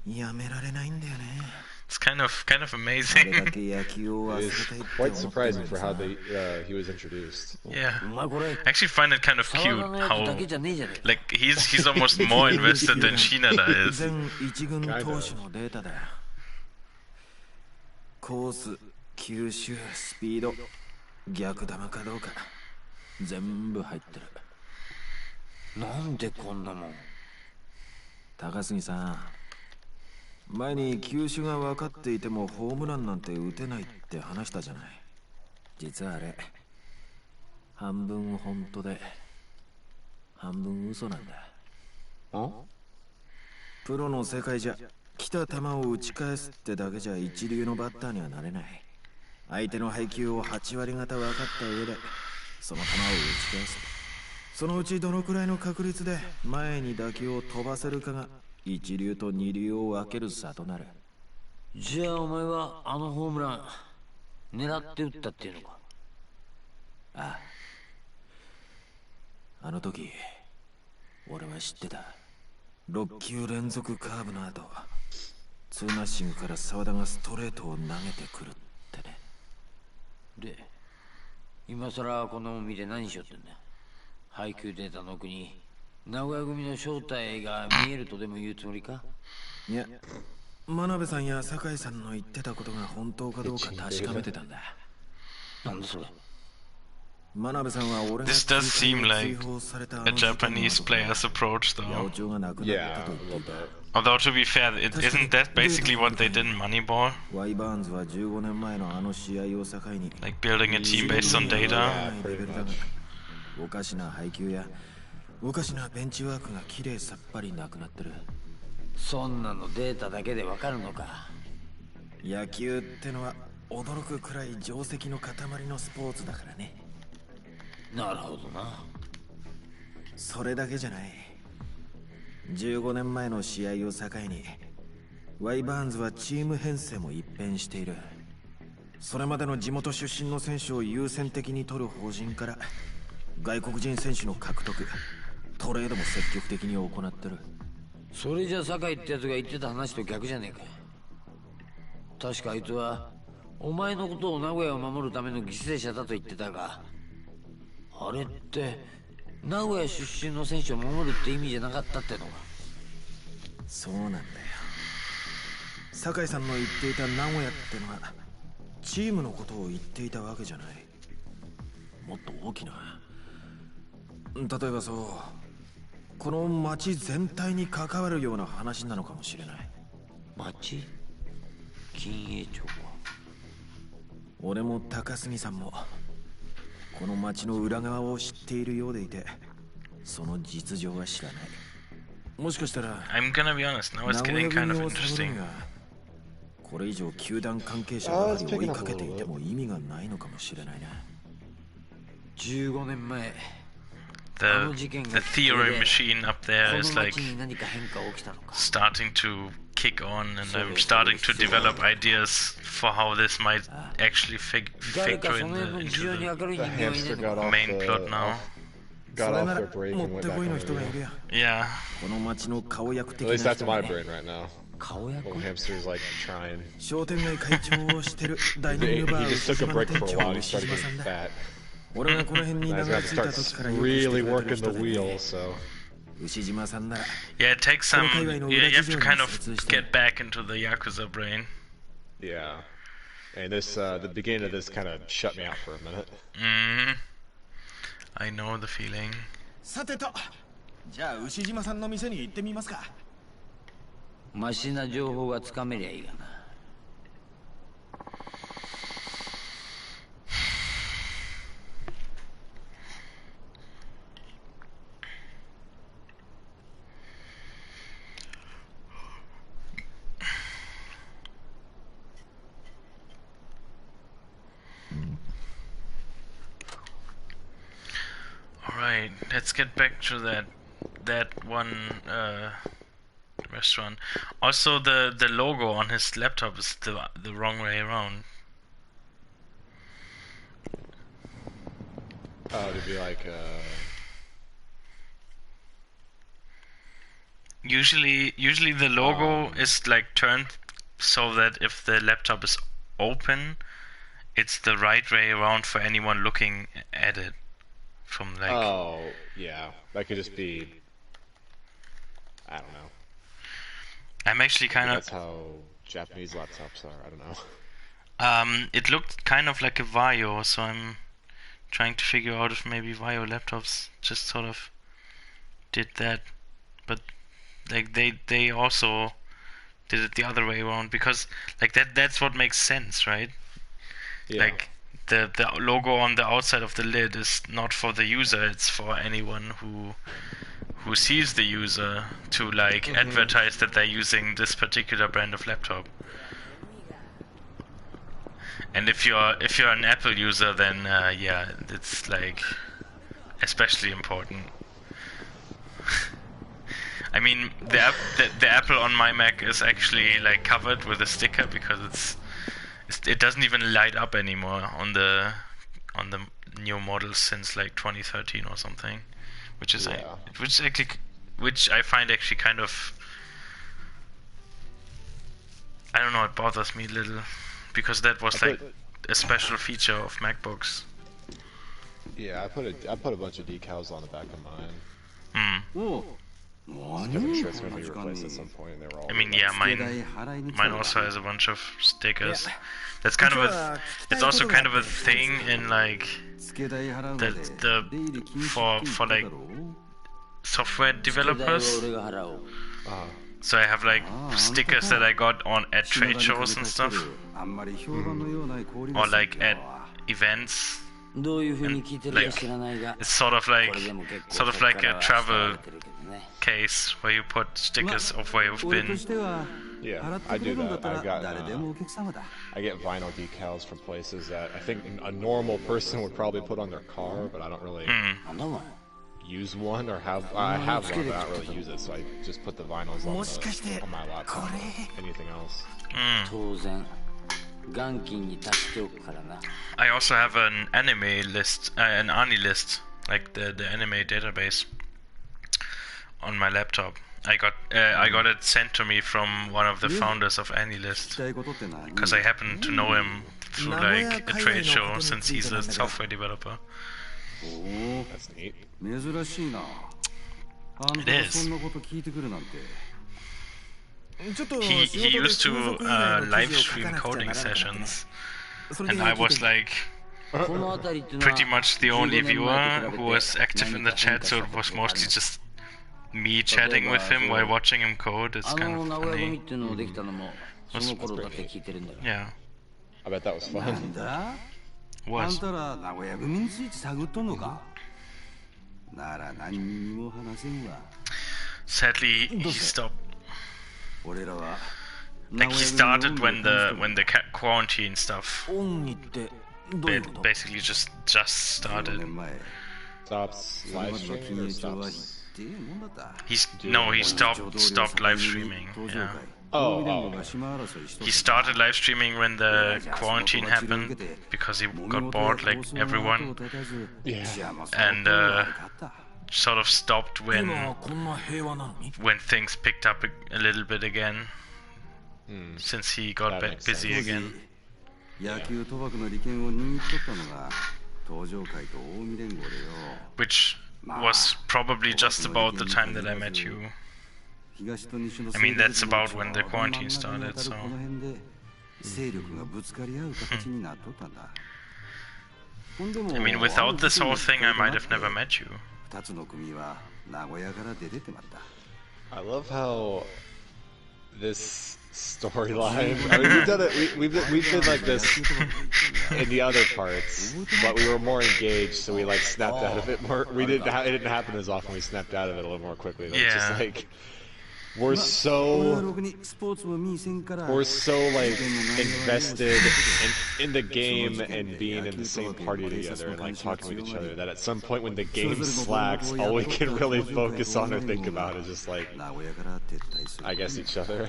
え。やめられないんだよね。 It's kind of amazing. It's quite surprising for how he was introduced. Yeah, I actually find it kind of cute how like he's almost more invested than Shinada is. コース、吸収、スピード、逆玉かどうか全部入ってる。なんでこんなもん。高杉さん。 前に球種が分かっていてもホームランなんて打てないって話したじゃない。実はあれ半分本当で半分嘘なんだ。プロの世界じゃ来た球を打ち返すってだけじゃ一流のバッターにはなれない。相手の配球を8割方分かった上でその球を打ち返す。そのうちどのくらいの確率で前に打球を飛ばせるかが 一流と二流を分ける差となる。じゃあお前はあのホームラン狙って打ったっていうのか。ああ。あの時俺は知ってた。6球連続カーブの後、ツーナッシングから澤田がストレートを投げてくるってね。で、今さらこんなもん見て何しようってんだ。配球データの奥に 名古屋組の正体が見えるとでも言うつもりか。いや、真鍋さんや酒井さんの言ってたことが本当かどうか確かめてたんだ。なんでそれ。真鍋さんは俺が This does seem like a Japanese player's approach, though. Yeah, a little bit. Although to be fair, isn't that basically what they did in Moneyball? ワイバーンズは15年前のあの試合を境に Like building a team based on data. Yeah, pretty much. おかしな配球や おかしなベンチワークがきれいさっぱりなくなってる。そんなのデータだけでわかるのか。野球ってのは驚くくらい定石の塊のスポーツだからね。なるほどな。それだけじゃない。15年前の試合を境にワイバーンズはチーム編成も一変している。それまでの地元出身の選手を優先的に取る方針から外国人選手の獲得、トレードも積極的に行ってる。それじゃ酒井ってやつが言ってた話と逆じゃねえか。確かあいつはお前のことを名古屋を守るための犠牲者だと言ってたが、あれって名古屋出身の選手を守るって意味じゃなかったってのか。そうなんだよ。酒井さんの言っていた名古屋ってのはチームのことを言っていたわけじゃない。もっと大きな、例えばそうこの町全体に関わるような話なのかもしれない。町？金栄町か。俺も高杉さんもこの町の裏側を知っているようでいて、その実情は知らない。もしかしたら I'm gonna be honest, now it's getting kind of interesting. これ以上球団関係者ばかり追いかけていても意味がないのかもしれないな。15年前 The theory machine up there is like starting to kick on, and I'm starting to develop ideas for how this might actually factor into The hamster got off main plot now. Got off their break and went back on the wheel. Yeah. At least that's my brain right now. Little hamster's like trying. He just took a break for a while and he started getting fat. Now he's got to start really working the wheel, so... Yeah, it takes some... you have to kind of get back into the Yakuza brain. Yeah. And this, the beginning of this kind of shut me out for a minute. I know the feeling. さてと、じゃあ牛島さんの店に行ってみますか。マシな情報がつかめりゃいいがな。Alright, let's get back to that one restaurant. Also, the logo on his laptop is the wrong way around. Oh, to be like Usually the logo is like turned so that if the laptop is open, it's the right way around for anyone looking at it. From like... Oh, yeah. That could just be... I don't know. I'm actually kind of... That's how Japanese laptops are, I don't know. It looked kind of like a Vaio, so I'm trying to figure out if maybe Vaio laptops just sort of did that. But like they also did it the other way around, because like that's what makes sense, right? Yeah. Like the logo on the outside of the lid is not for the user, it's for anyone who sees the user to like advertise that they're using this particular brand of laptop. And if you're an Apple user, then yeah, it's like especially important. I mean, the Apple on my Mac is actually like covered with a sticker because it doesn't even light up anymore on the new models since like 2013 or something, which is which I find actually kind of, I don't know, it bothers me a little, because that was like a special feature of MacBooks. Yeah, I put a bunch of decals on the back of mine. Because I'm sure it's going to be replaced at some point. They were all... I mean, yeah, mine also has a bunch of stickers. That's kind of it's also kind of a thing in like for like software developers. So I have like stickers that I got at trade shows and stuff, or like at events. And, like, it's sort of like a travel case where you put stickers of where you've been. Yeah, I do that. I get vinyl decals from places that I think a normal person would probably put on their car, but I don't really use one or have. I have one, but I don't really use it, so I just put the vinyls on my laptop. Anything else? I also have an anime list, an Ani list, like the anime database, on my laptop. I got it sent to me from one of the founders of AniList, because I happen to know him through like a trade show, since he's a software developer. That's neat. It is. He used to live stream coding sessions, and I was like pretty much the only viewer who was active in the chat, so it was mostly just me chatting with him while watching him code. It's kind of funny. Yeah. I bet that was fun. あんたら名古屋組について探っとんのかなら何にも話せんわ Sadly, he stopped. 俺らは Like he started when the quarantine stuff 恩義ってどういうこと basically just started. 4年前 Stops それ live までの streaming or 金融庁は stops? ひでえもんだった He stopped live streaming. Yeah. He started live streaming when the quarantine happened because he got bored like everyone. Yeah. And sort of stopped 今こんな平和なのに when things picked up a little bit again. Since he got That makes busy sense. again. 野球賭博の利権を握っとったのが東上会と近江連合でよ Which was probably just about the time that I met you. I mean, that's about when the quarantine started, so. この辺で勢力がぶつかり合う形になっとったんだ I mean, without this whole thing, I might have never met you. 2つの組は名古屋から出てってまった I love how this storyline. I mean, we've done it. We've been like this in the other parts, but we were more engaged, so we like snapped out of it more. We didn't. It didn't happen as often. We snapped out of it a little more quickly. It's just Yeah. like we're so like invested in the game and being in the same party together and like talking with each other that at some point when the game slacks, all we can really focus on or think about is just like, I guess, each other.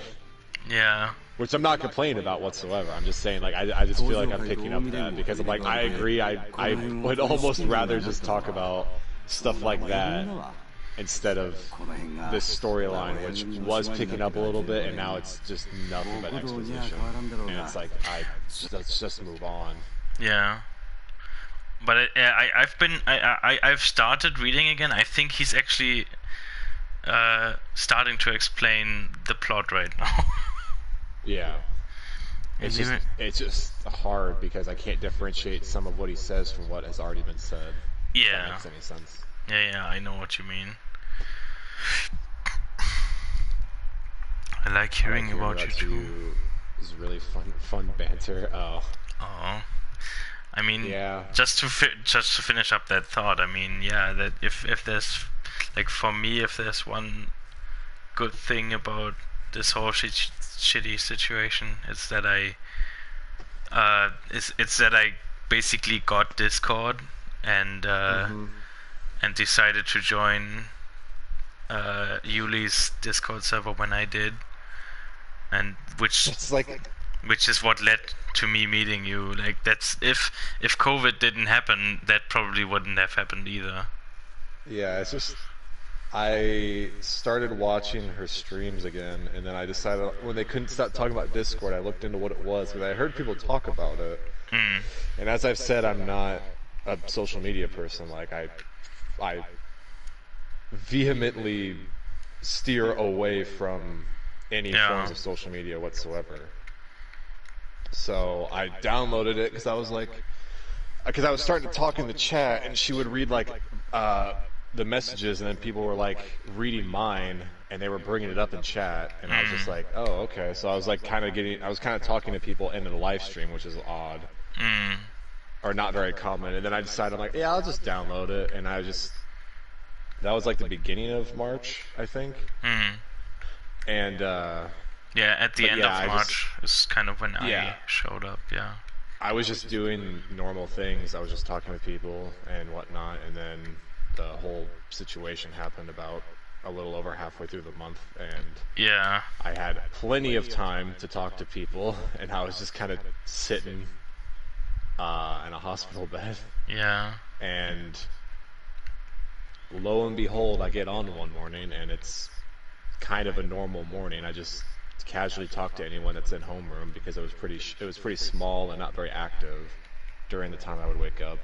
Yeah. Which I'm not complaining about whatsoever. I'm just saying, like, I just feel like I'm picking up that because I'm like, I agree. I would almost rather just talk about stuff like that instead of this storyline, which was picking up a little bit, and now it's just nothing but exposition. And it's like, let's just move on. Yeah. But I've started reading again. I think he's actually starting to explain the plot right now. Yeah. It's just hard because I can't differentiate some of what he says from what has already been said. If that Yeah. makes any sense. Yeah, I know what you mean. I like hearing about you too. It's really fun banter. Oh. Oh. I mean, Yeah. just to finish up that thought. I mean, yeah, that if there's like for me, if there's one good thing about this whole shitty situation, it's that it's that I basically got Discord and and decided to join Yuli's Discord server when I did, and which is what led to me meeting you. Like that's if COVID didn't happen, that probably wouldn't have happened either. Yeah, it's just I started watching her streams again, and then I decided when they couldn't stop talking about Discord, I looked into what it was because I heard people talk about it. And as I've said, I'm not a social media person. Like I vehemently steer away from any forms of social media whatsoever. So I downloaded it because I was like, because I was starting to talk in the chat, and she would read like the messages, and then people were like reading mine, and they were bringing it up in chat, and I was just like, oh, okay. So I was like I was kind of talking to people in the live stream, which is odd, or not very common. And then I decided, I'm like, yeah, I'll just download it, and that was like the beginning of March, I think. And yeah, at the end yeah, of March is kind of when I showed up. Yeah. I was just doing normal things. I was just talking to people and whatnot, and then the whole situation happened about a little over halfway through the month, and yeah, I had plenty of time to talk to people, and I was just kind of sitting in a hospital bed. Yeah. And lo and behold, I get on one morning, and it's kind of a normal morning. I just casually talk to anyone that's in homeroom because it was pretty small and not very active during the time I would wake up.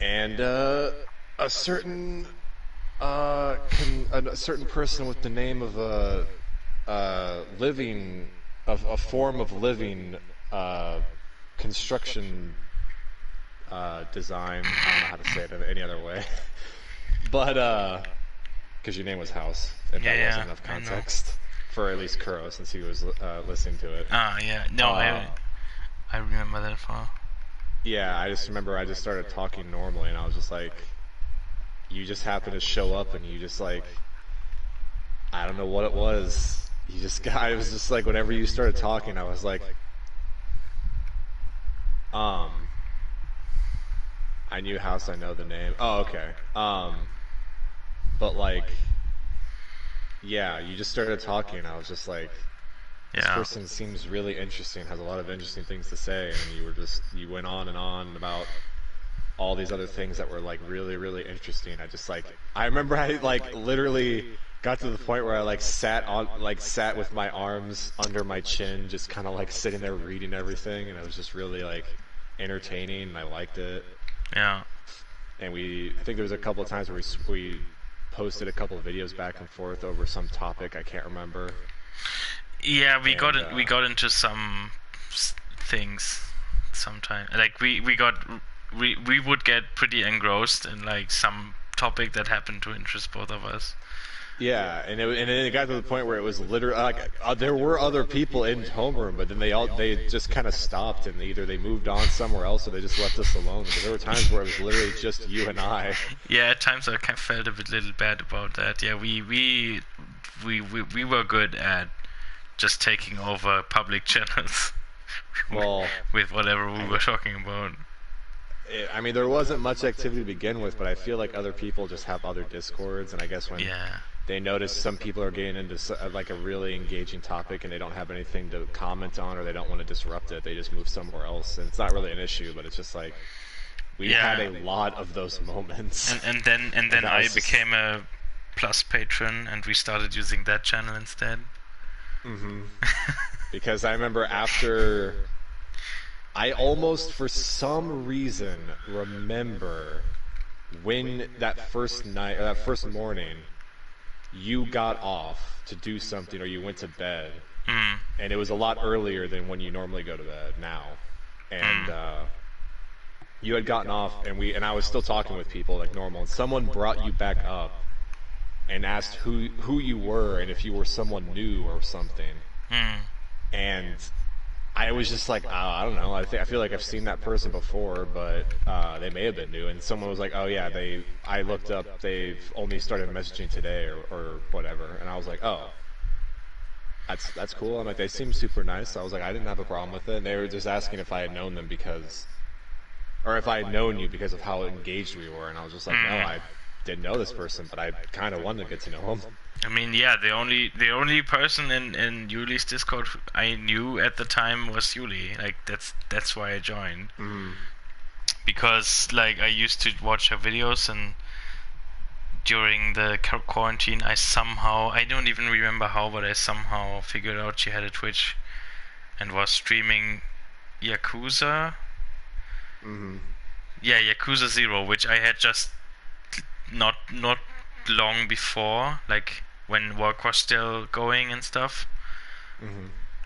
And a certain person with the name of a form of living construction design. I don't know how to say it in any other way, but because your name was House, if that wasn't enough context for at least Kuro, since he was listening to it. Yeah. No, I remember that far. yeah, I just remember I just started talking normally, and I was just like, you just happened to show up, and you just like, I don't know what it was. You just got. I was just like, whenever you started talking, I was like, I knew House, I know the name. Oh, okay. But like, yeah, you just started talking, and I was just like, this Yeah. person seems really interesting, has a lot of interesting things to say, and you went on and on about all these other things that were like really, really interesting. I remember I like literally got to the point where I like sat with my arms under my chin, just kind of like sitting there reading everything, and it was just really like entertaining, and I liked it. Yeah. And I think there was a couple of times where we posted a couple of videos back and forth over some topic, I can't remember. Yeah, we And, got into some things sometime. Like we would get pretty engrossed in like some topic that happened to interest both of us. Yeah, and then it got to the point where it was literally like there were other people in homeroom, but then they just kind of stopped, and either they moved on somewhere else or they just left us alone. Because there were times where it was literally just you and I. Yeah, at times I kind of felt a little bad about that. Yeah, we were good at just taking over public channels. Well, with whatever we were talking about. I mean, there wasn't much activity to begin with, but I feel like other people just have other discords, and I guess when they notice some people are getting into like a really engaging topic and they don't have anything to comment on, or they don't want to disrupt it, they just move somewhere else. And it's not really an issue, but it's just like we had a lot of those moments. And then I became a Plus patron, and we started using that channel instead. Because I remember after, I almost for some reason remember when that first night or that first morning you got off to do something, or you went to bed, and it was a lot earlier than when you normally go to bed now, and you had gotten off, and I was still talking with people like normal, and someone brought you back up and asked who you were and if you were someone new or something. And I was just like, I don't know. I feel like I've seen that person before, but they may have been new. And someone was like, oh yeah, I looked up, they've only started messaging today or whatever. And I was like, oh, that's cool. I'm like, they seem super nice. So I was like, I didn't have a problem with it. And they were just asking if I had known them or if I had known you because of how engaged we were. And I was just like, no, I didn't know this person, but I kind of wanted to get to know him. I mean, yeah, the only person in Yuli's Discord I knew at the time was Yuli. Like that's why I joined. Because like I used to watch her videos, and during the quarantine I don't even remember how, but I somehow figured out she had a Twitch and was streaming Yakuza. Yeah, Yakuza 0, which I had just not long before, like when work was still going and stuff.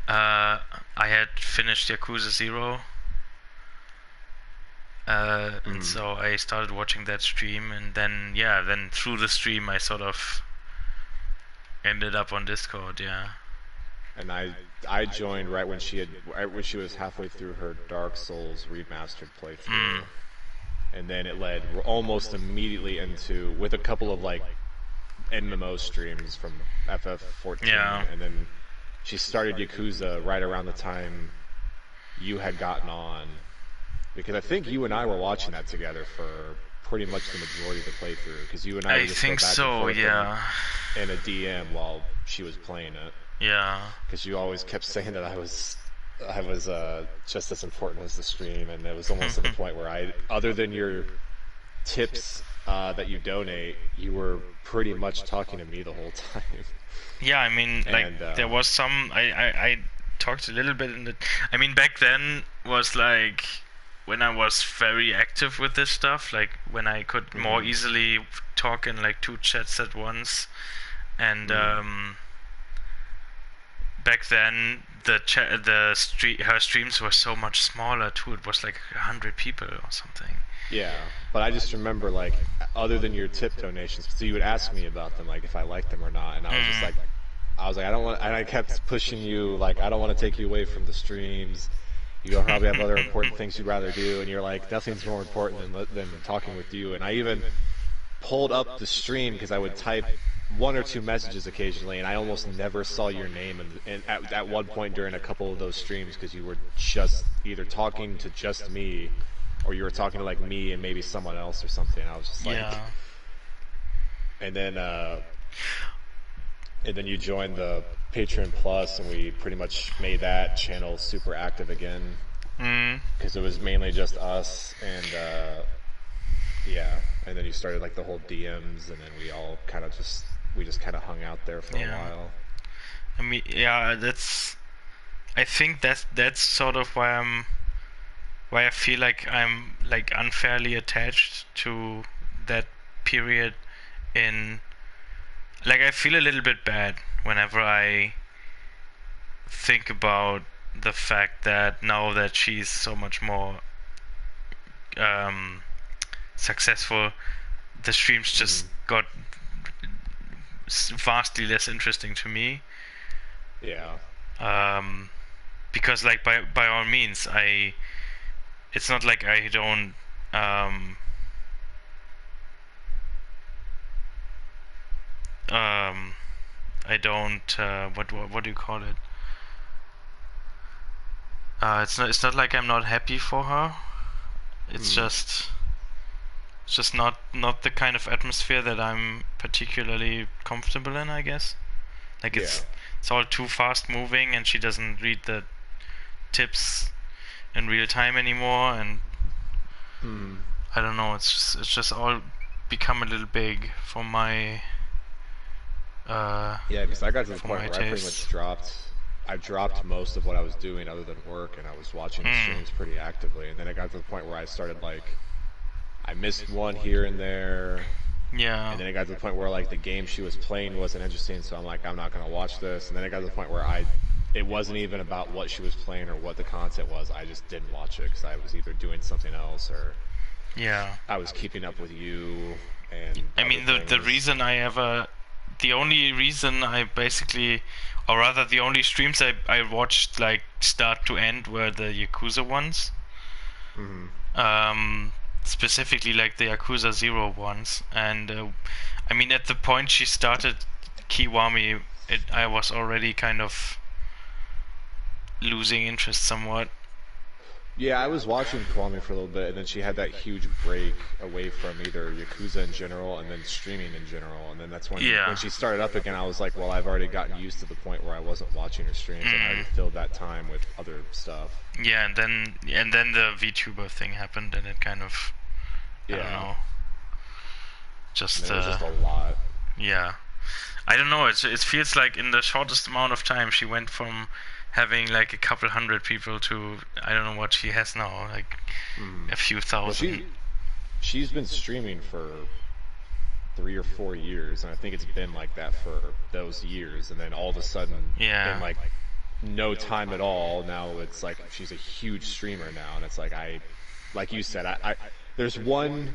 I had finished Yakuza 0, and so I started watching that stream, and then through the stream I sort of ended up on Discord. And I joined right when she was halfway through her Dark Souls remastered playthrough. And then it led almost immediately into, with a couple of like MMO streams from FF14, and then she started Yakuza right around the time you had gotten on, because I think you and I were watching that together for pretty much the majority of the playthrough, because you and I were just think back so, and forth in a DM while she was playing it. Because you always kept saying that I was just as important as the stream, and it was almost to the point where other than your tips that you donate, you were pretty much talking to me the whole time. Yeah, I mean, like, there was some, I talked a little bit in the, I mean, back then was like, when I was very active with this stuff, like, when I could more easily talk in, like, 2 chats at once, and, back then, her streams were so much smaller too. It was like 100 people or something. Yeah, but I just remember, like, other than your tip donations, so you would ask me about them, like if I liked them or not, and I was just like, I don't want, and I kept pushing you, like, I don't want to take you away from the streams. You probably have other important things you'd rather do, and you're like, nothing's more important than talking with you. And I even pulled up the stream because I would type one or two messages occasionally, and I almost never saw your name. And at one point during a couple of those streams, because you were just either talking to just me, or you were talking to like me and maybe someone else or something. I was just like, Yeah. and then you joined the Patreon Plus, and we pretty much made that channel super active again because it was mainly just us, and yeah, and then you started like the whole DMs, and then we all kind of just hung out there for a while. I mean, yeah, I think that's sort of why I feel like I'm like unfairly attached to that period in. Like, I feel a little bit bad whenever I think about the fact that now that she's so much more successful, the streams just got vastly less interesting to me. Yeah. Because like by all means, it's not like I don't what do you call it? It's not like I'm not happy for her. It's just not the kind of atmosphere that I'm particularly comfortable in, I guess. Like it's all too fast moving, and she doesn't read the tips in real time anymore, and I don't know, it's just all become a little big for my yeah, because I got to the point where I pretty much I dropped most of what I was doing other than work, and I was watching the streams pretty actively, and then I got to the point where I started like, I missed one here and there. Yeah. And then it got to the point where like the game she was playing wasn't interesting, so I'm like, I'm not gonna watch this. And then it got to the point where it wasn't even about what she was playing or what the content was. I just didn't watch it because I was either doing something else or I was keeping up with you. And I mean, the only reason I basically, or rather the only streams I watched like start to end were the Yakuza ones. Specifically like the Yakuza 0 ones, and I mean, at the point she started Kiwami, I was already kind of losing interest somewhat. Yeah, I was watching Kiwami for a little bit, and then she had that huge break away from either Yakuza in general and then streaming in general, and then that's when she started up again, I was like, well, I've already gotten used to the point where I wasn't watching her streams, and I filled that time with other stuff. Yeah, and then the VTuber thing happened, and it kind of, I don't know, just it was just a lot. Yeah, I don't know. It feels like in the shortest amount of time she went from having like a couple hundred people to, I don't know what she has now, like a few thousand. Well, she's been streaming for 3 or 4 years, and I think it's been like that for those years, and then all of a sudden, in like no time at all, now it's like she's a huge streamer now, and it's like like you said, there's one,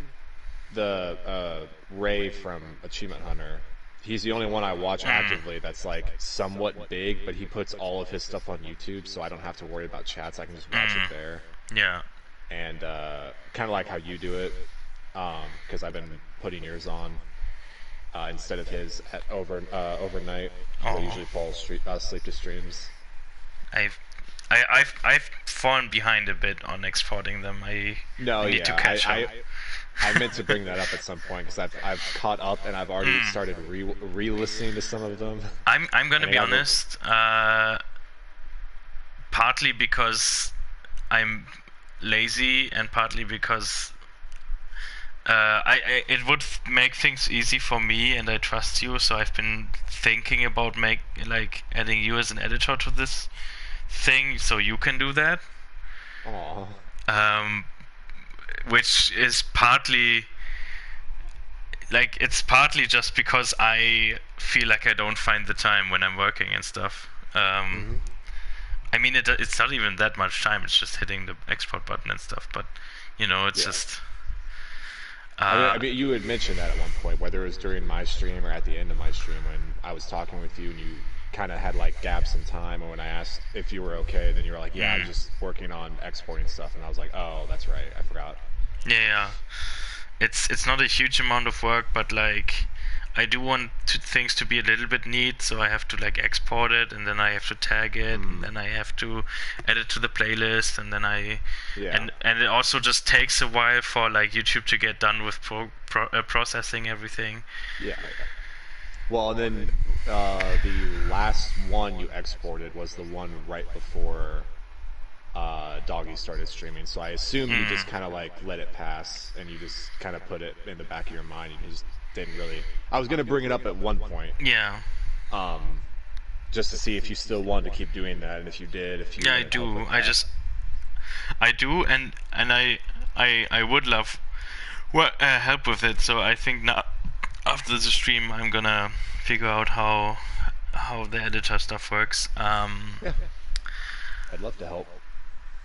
the Ray from Achievement Hunter. He's the only one I watch actively that's like somewhat big, but he puts all of his stuff on YouTube, so I don't have to worry about chats. I can just watch it there. Yeah. And kind of like how you do it, because I've been putting yours on instead of his overnight. I usually fall asleep to streams. I've fallen behind a bit on exporting them. I need to catch up. I meant to bring that up at some point because I've caught up and I've already started re-listening to some of them. I'm gonna be honest. Partly because I'm lazy, and partly because it would make things easy for me, and I trust you. So I've been thinking about adding you as an editor to this thing, so you can do that. Aww. Which is partly it's partly just because I feel like I don't find the time when I'm working and stuff. I mean, it's not even that much time. It's just hitting the export button and stuff. But it's just. I mean, you had mentioned that at one point, whether it was during my stream or at the end of my stream when I was talking with you, and kind of had like gaps in time, or when I asked if you were okay, then you were like, yeah, I'm just working on exporting stuff, and I was like, oh, that's right, I forgot. Yeah. It's not a huge amount of work, but like I do want things to be a little bit neat, so I have to like export it, and then I have to tag it, and then I have to add it to the playlist, and then and it also just takes a while for like YouTube to get done with processing everything. Yeah. Well, and then the last one you exported was the one right before Doggy started streaming, so I assume you just kind of like let it pass, and you just kind of put it in the back of your mind, and you just didn't really. I was gonna bring it up at one point, just to see if you still wanted to keep doing that, and if you did, if you. Yeah, I do. I do, and I would love help with it. So I think now after the stream, I'm gonna figure out how the editor stuff works. Yeah, I'd love to help.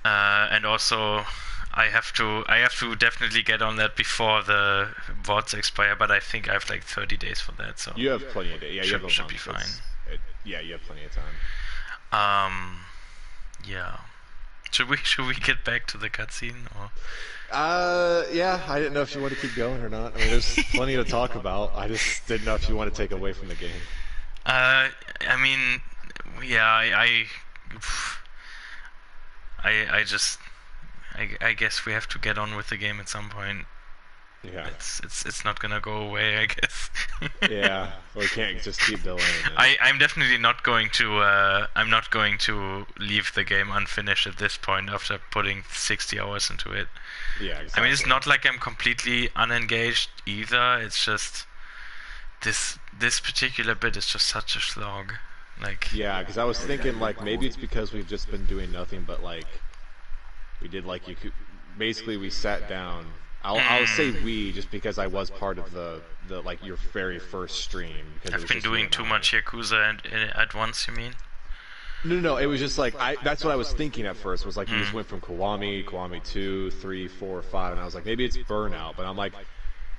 And also, I have to definitely get on that before the VODs expire. But I think I have like 30 days for that. So you have plenty of days. Yeah, should be fine. Yeah, you have plenty of time. Yeah. Should we get back to the cutscene or? Yeah, I didn't know if you want to keep going or not. I mean, there's plenty to talk about. I just didn't know if you want to take away from the game. I mean, yeah, I guess we have to get on with the game at some point. Yeah. It's not gonna go away, I guess. Yeah, we can't just keep delaying it. I'm definitely not going to I'm not going to leave the game unfinished at this point after putting 60 hours into it. Yeah, exactly. I mean, it's not like I'm completely unengaged either. It's just this particular bit is just such a slog. Like, yeah, because I was thinking like maybe it's because we've just been doing nothing but like we did like basically we sat down. I'll say we just because I was part of the like your very first stream. Because I've been doing too much Yakuza at once. You mean? No. It was just like that's what I was thinking at first. Was like you just went from Kiwami 2, 3, 4, 5, and I was like maybe it's burnout, but I'm like.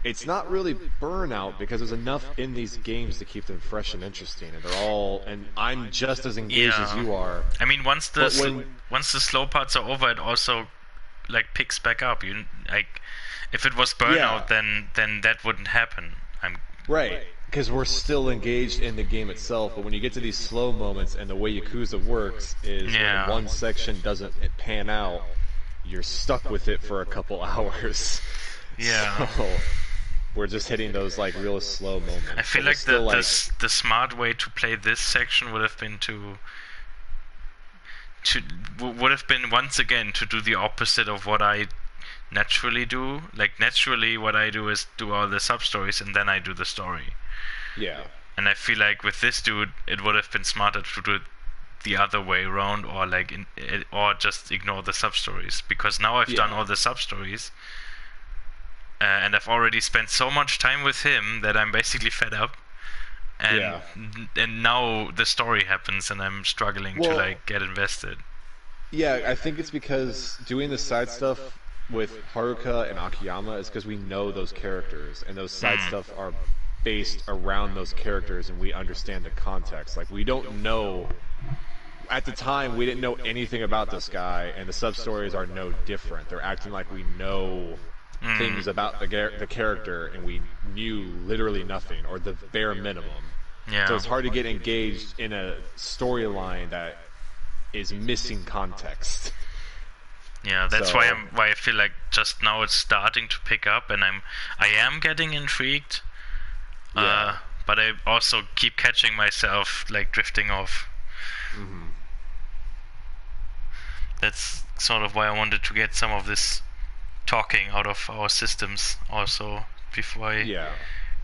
It's not really burnout because there's enough in these games to keep them fresh and interesting, and I'm just as engaged as you are. I mean, once the slow parts are over, it also like picks back up. You like, if it was burnout, then that wouldn't happen. Right, because we're still engaged in the game itself. But when you get to these slow moments, and the way Yakuza works is when one section doesn't pan out, you're stuck with it for a couple hours. Yeah. So, we're just hitting those like real slow moments. I feel like the smart way to play this section would have been would have been once again to do the opposite of what I naturally do. Like naturally, what I do is do all the sub stories and then I do the story. Yeah. And I feel like with this dude, it would have been smarter to do it the other way around, or like or just ignore the sub stories, because now I've done all the sub stories. And I've already spent so much time with him that I'm basically fed up. And now the story happens and I'm struggling to like get invested. Yeah, I think it's because doing the side stuff with Haruka and Akiyama is because we know those characters, and those side stuff are based around those characters, and we understand the context. Like, we don't know... At the time, we didn't know anything about this guy, and the sub-stories are no different. They're acting like we know... things about the character, and we knew literally nothing, or the bare minimum. So it's hard to get engaged in a storyline that is missing context. Yeah, that's why I feel like just now it's starting to pick up, and I am getting intrigued. But I also keep catching myself like drifting off. That's sort of why I wanted to get some of this talking out of our systems also before I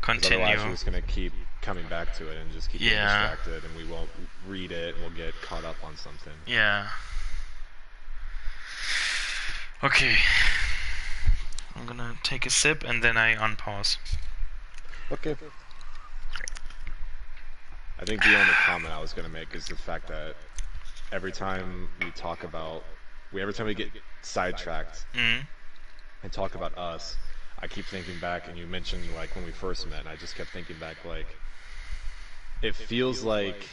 continue. Otherwise we're just going to keep coming back to it and just keep getting distracted, and we won't read it, and we'll get caught up on something. Yeah. Okay. I'm gonna take a sip and then I unpause. Okay. I think the only comment I was going to make is the fact that every time we talk about... every time we get sidetracked... and talk about us, I keep thinking back, and you mentioned like when we first met, and I just kept thinking back, like it feels like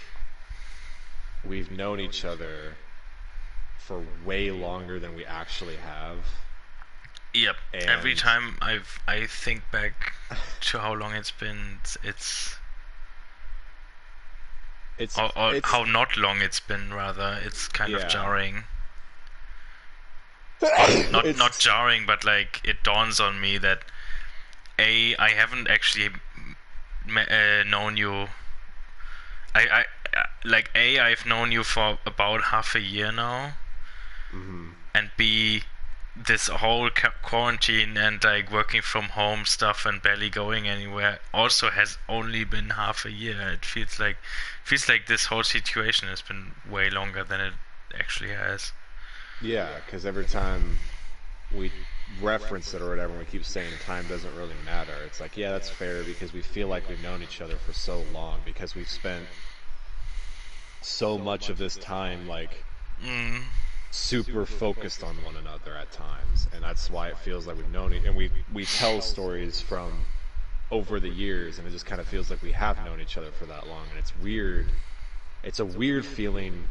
we've known each other for way longer than we actually have. Yep. And Every time I think back to how long it's been, it's or how not long it's been, rather. It's kind of jarring. Not jarring, but like it dawns on me that I haven't actually known you. I've known you for about half a year now, and B, this whole quarantine and like working from home stuff and barely going anywhere also has only been half a year. It feels like this whole situation has been way longer than it actually has. Yeah, because every time we reference it or whatever, we keep saying time doesn't really matter. It's like, yeah, that's fair, because we feel like we've known each other for so long, because we've spent so much of this time like super focused on one another at times, and that's why it feels like we've known it. And we tell stories from over the years, and it just kind of feels like we have known each other for that long, and it's weird. It's a weird feeling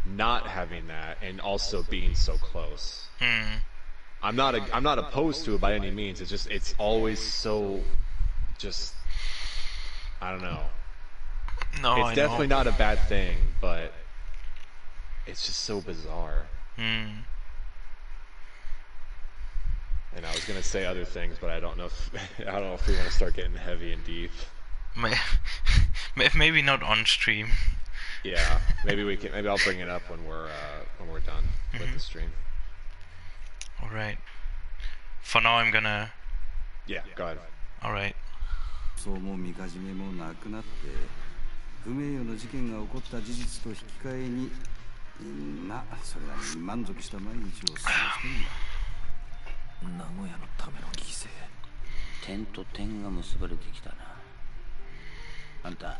not having that and also being so close. I'm not opposed to it by any means. It's always so just, I don't know. No, it's definitely not a bad thing, but it's just so bizarre. And I was gonna say other things, but I don't know if we want to start getting heavy and deep. Maybe not on stream. Yeah, maybe we can. Maybe I'll bring it up when we're done with the stream. All right. For now, I'm gonna. Yeah, go ahead. All right. そうも見かじめもなくなって、不名誉な事件が起こった事実と引き換えに、みんなそれなりに満足した毎日を過ごしてるんだ。名古屋のための犠牲。点と点が結ばれてきたな。あんた、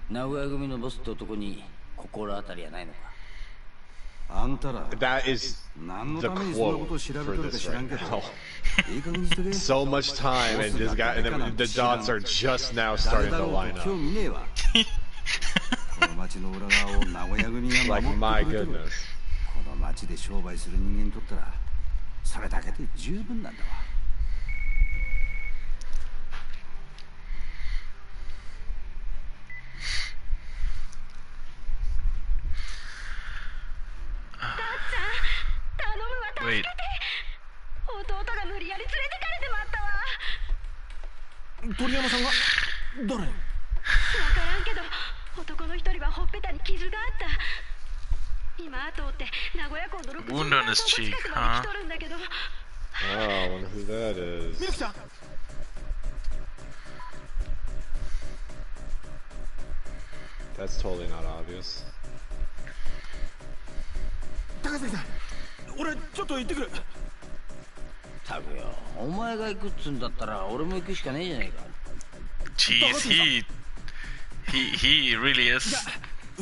名古屋組のボスって男に心当たりはないのか。あんたら、 That is 何の the ためにそんなことを quote 調べ for とるか this 知ら right んけど。 now. いい加減にしてくれ。 So much time, and just got, and then the dots are just now starting to line up. 興味ねえわ。この町の裏側を名古屋組が Like 守 my ってくれてる。 goodness. この町で商売する人間にとったら、それだけで十分なんだわ。Wait. 弟が無理やり連れてかれてまったわ。鳥山さんが誰？わからんけど、男の一人はほっぺたに傷があった。今後を追って名古屋港の陸上 Wound on his cheek, 近くまで来とるんだけど。 Oh, I wonder who that is. ミルクちゃん。 That's totally not obvious. 高崎さん、俺ちょっと行ってくる。たくよ、お前が行くっつんだったら俺も行くしかねえじゃねえか。 Jeez, he really is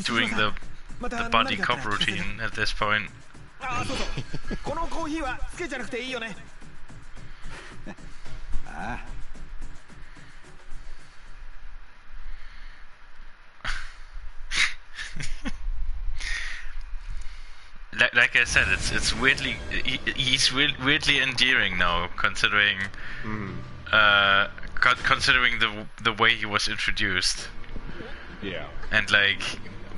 doing the body cop routine at this point. あ、そうそう。このコーヒーはつけじゃなくていいよね。ああ。 Like I said, it's weirdly he's weirdly endearing now, considering considering the way he was introduced. Yeah. And like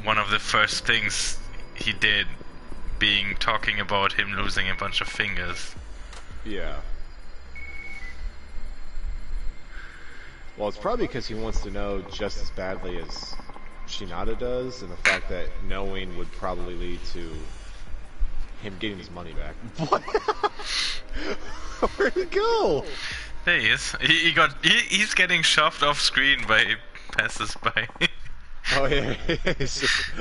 one of the first things he did being talking about him losing a bunch of fingers. Yeah. Well, it's probably because he wants to know just as badly as Shinada does, and the fact that knowing would probably lead to him getting his money back. What? Where'd he go? There he is. He's getting shoved off screen by passers-by. Oh yeah, he's just...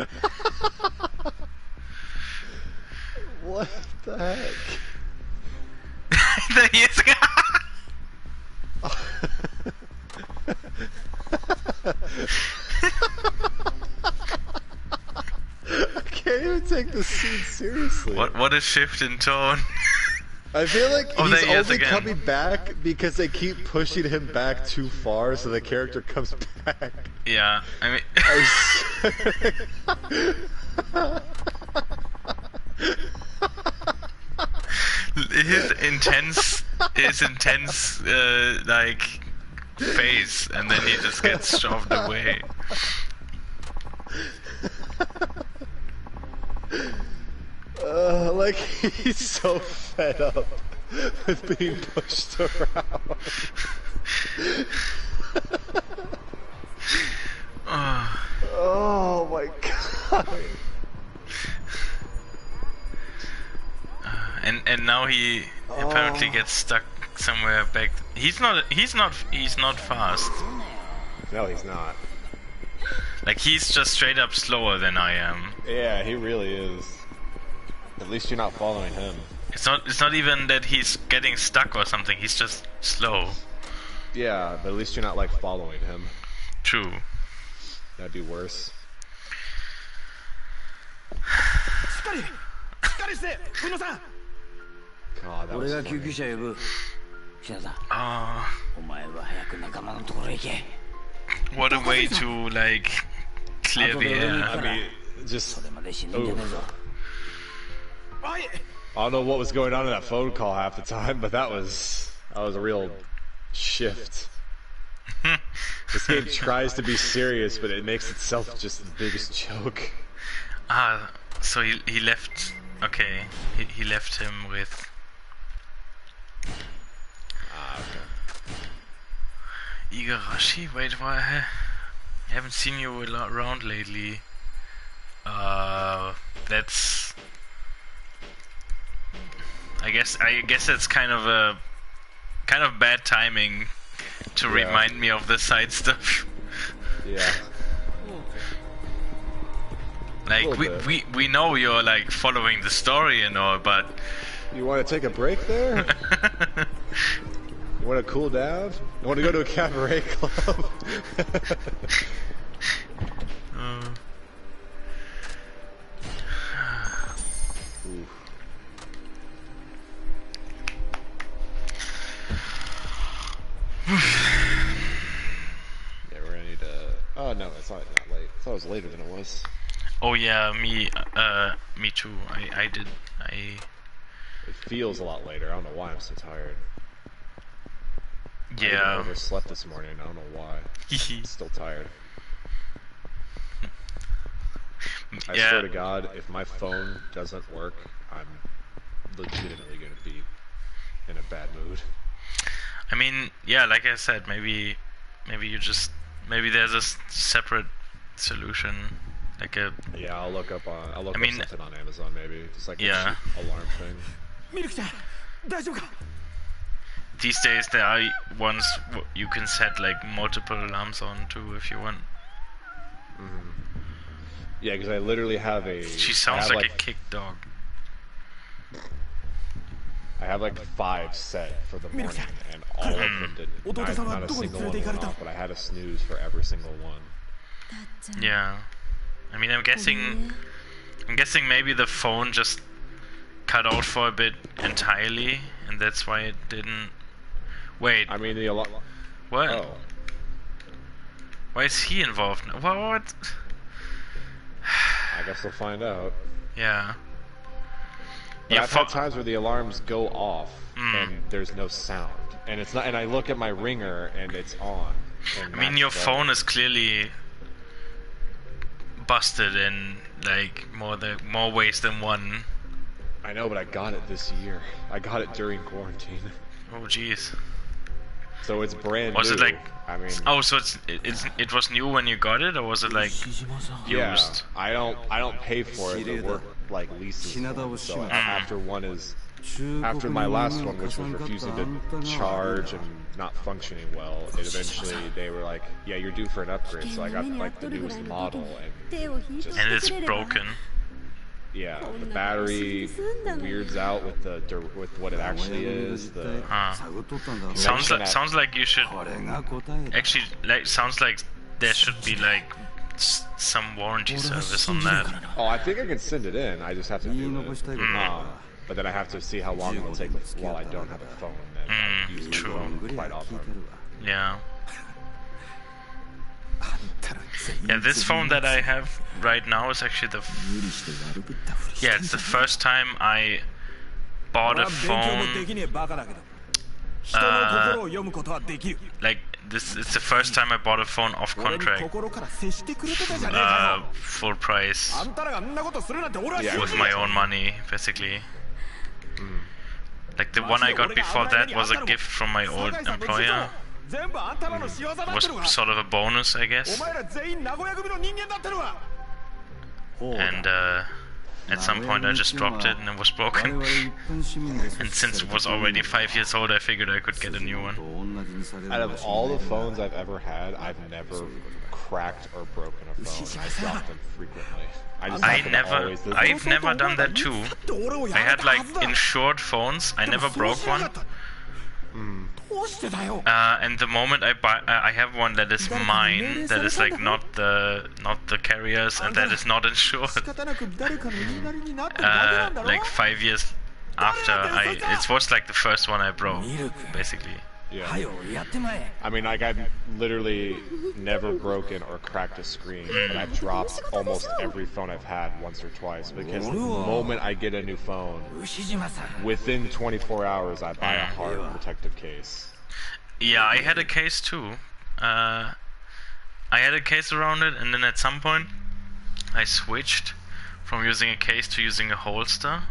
What the heck? There he is. I can't even take this scene seriously. What a shift in tone. I feel like Oh, he's there he is only again. coming back because they keep pushing him back too far, so the character comes back. Yeah, I mean, his intense, like face, and then he just gets shoved away. Like he's so fed up with being pushed around. Oh my god. And now he apparently gets stuck somewhere back. He's not fast. No, he's not. Like, he's just straight up slower than I am. Yeah, he really is. At least you're not following him. It's not even that he's getting stuck or something. He's just slow. Yeah, but at least you're not like following him. True. That'd be worse. God, that was 俺が救 funny. 急車呼ぶ。シナさん、 Oh, お前は早く仲間のところへ行け。 what a way to, like, clear the air. I mean, just それまで死ぬんじゃねえぞ。 I don't know what was going on in that phone call half the time, but that was a real shift. This game tries to be serious, but it makes itself just the biggest joke. Ah, so he left. Okay, he left him with. Ah, okay. Igarashi? Wait, why? I haven't seen you around lately. That's. I guess that's kind of bad timing to Yeah. remind me of the side stuff. Yeah. Like Little we know you're like following the story and all, but You want to take a break there? You want to cool down? You want to go to a cabaret club? Oof. Yeah, we're gonna need to. Oh no, it's not late. I thought it was later than it was. oh yeah, me too. It feels a lot later. I don't know why I'm so tired. I Yeah. overslept this morning. I don't know why. I'm still tired. I Yeah. swear to God, if my phone doesn't work, I'm legitimately gonna be in a bad mood. I mean, yeah, like I said, maybe there's a separate solution, like a Yeah, I'll look up I mean- something on Amazon maybe. Just like a Yeah. cheap alarm thing. ミルクちゃん大丈夫か these days there are ones you can set like multiple alarms on too if you want. Yeah, because I literally have a. She I sounds have like a kick dog. I have like 5 set for the morning, and all of them did. Not a single one went off, but I had a snooze for every single one. Yeah. I mean, I'm guessing maybe the phone just cut out for a bit entirely, and that's why it didn't. Wait, I mean the alarm. what? Oh, Why is he involved? What? I guess we'll find out. Yeah. But Your I've pho- had times where the alarms go off Mm. and there's no sound, and it's not. And I look at my ringer and it's on. And I mean, that's your the- phone is clearly busted in like more ways than one. I know, but I got it this year. I got it during quarantine, Oh jeez. so it's brand Was new. it like? I mean, Oh, so it was new when you got it, or was it like yeah. used? I don't pay for it. The work like leases. one. So after one is. After my last one, which was refusing to charge and not functioning well, it eventually they were like, "Yeah, you're due for an upgrade." So I got like the newest model, and just And it's broken. yeah, the battery weirds out with what it actually is. The 探っとったんだろう Sounds like you should これが答えだ actually like sounds like there should be like some warranty service on that. oh, I think I can send it in. I just have to 言い do 残 it. したいことがあるわ but then I have to see how long it'll take while I don't have a phone. And use true. my phone quite often. Yeah. Yeah, this phone that I have right now is actually yeah, it's the first time I bought a phone. Like this, it's the first time I bought a phone off contract, full price, with my own money, basically. Like the one I got before that was a gift from my old employer. Was sort of a bonus, I guess. And at some point I just dropped it and it was broken. And since it was already 5 years old, I figured I could get a new one. Out of all the phones I've ever had, I've never cracked or broken a phone. I drop them frequently. I've never done that too. I had like insured phones. I never broke one. And the moment I have one that is mine, that is like not the carrier's, and that is not insured. Like 5 years after, it was like the first one I broke, basically. Yeah. I mean, like I've literally never broken or cracked a screen, but I've dropped almost every phone I've had once or twice, because the moment I get a new phone, within 24 hours I buy a hard protective case. Yeah, I had a case too. I had a case around it, and then at some point I switched from using a case to using a holster.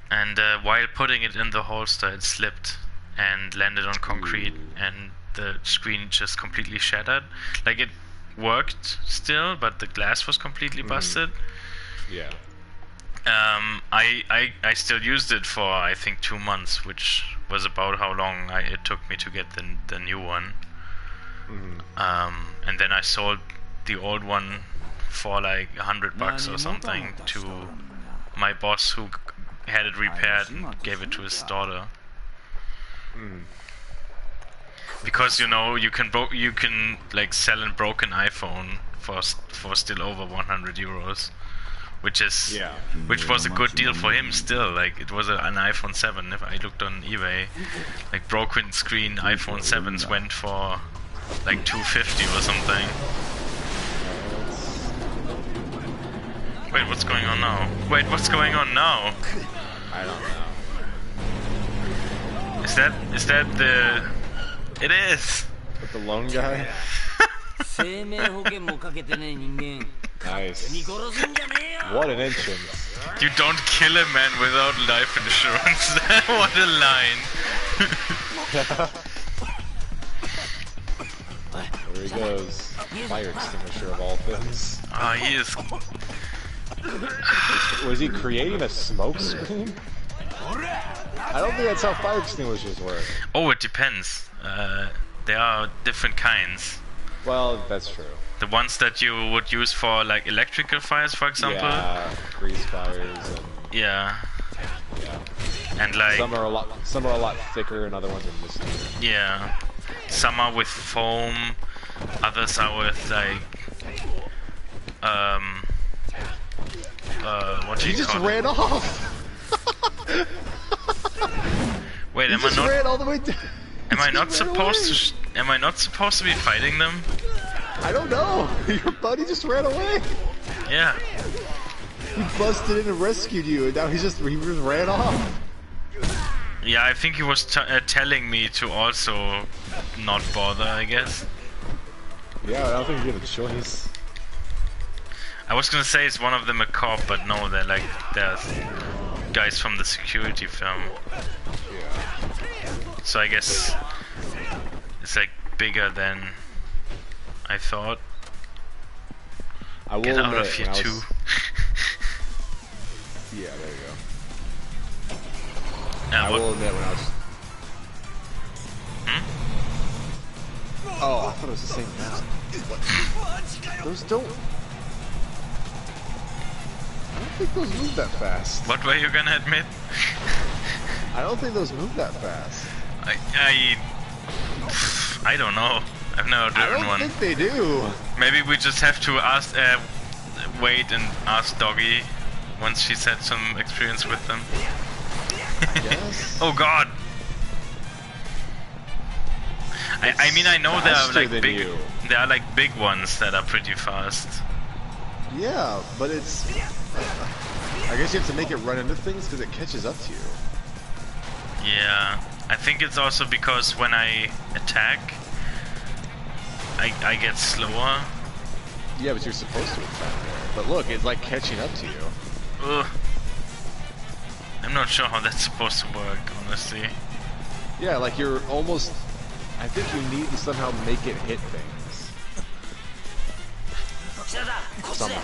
And while putting it in the holster, it slipped and landed on concrete, and the screen just completely shattered. Like, it worked still, but the glass was completely busted. Yeah. I still used it for, I think, 2 months, which was about how long it took me to get the new one. And then I sold the old one for like $100 or something to my boss, who had it repaired and gave it to his daughter. Because, you know, you can like sell a broken iPhone for still over 100 euros, which was a good deal for him still. Like, it was an iPhone 7. If I looked on eBay, like broken screen iPhone 7s went for like 250 or something. Wait, what's going on now? Wait, what's going on now? I don't know. Is that the... It is! With the lone guy? Nice. What an entrance. You don't kill a man without life insurance. What a line. There he goes. Fire extinguisher of all things. Ah, he is... Was he creating a smoke screen? I don't think that's how fire extinguishers work. Oh, it depends. There are different kinds. Well, that's true. The ones that you would use for like electrical fires, for example. Yeah, grease fires and... Yeah. Yeah. And like... Some are a lot thicker and other ones are mistier. Yeah. Some are with foam, others are with like... what do you just call ran it? off! Wait, am I not... ran all the way down. Am I not supposed to be fighting them? I don't know. Your buddy just ran away. Yeah. He busted in and rescued you, and now he just ran off. Yeah, I think he was telling me to also not bother, I guess. Yeah, I don't think you have a choice. I was gonna say, is one of them a cop, but no, they're guys from the security firm. Yeah. So I guess it's like bigger than I thought. I will Get out admit, of here too. Yeah, there you go. I will admit when I was... Oh, I thought it was the same guy. What? Those don't... I don't think those move that fast. What were you gonna admit? I don't think those move that fast. I don't know. I've never driven one. I don't think they do. Maybe we just have to ask, wait and ask Doggy once she's had some experience with them. Yes. Oh god! I mean, I know there are like big, there are like big ones that are pretty fast. Yeah, but it's. I guess you have to make it run into things because it catches up to you. Yeah, I think it's also because when I attack, I get slower. Yeah, but you're supposed to attack there. But look, it's like catching up to you. Ugh. I'm not sure how that's supposed to work, honestly. Yeah, like you're almost. I think you need to somehow make it hit things. Somehow.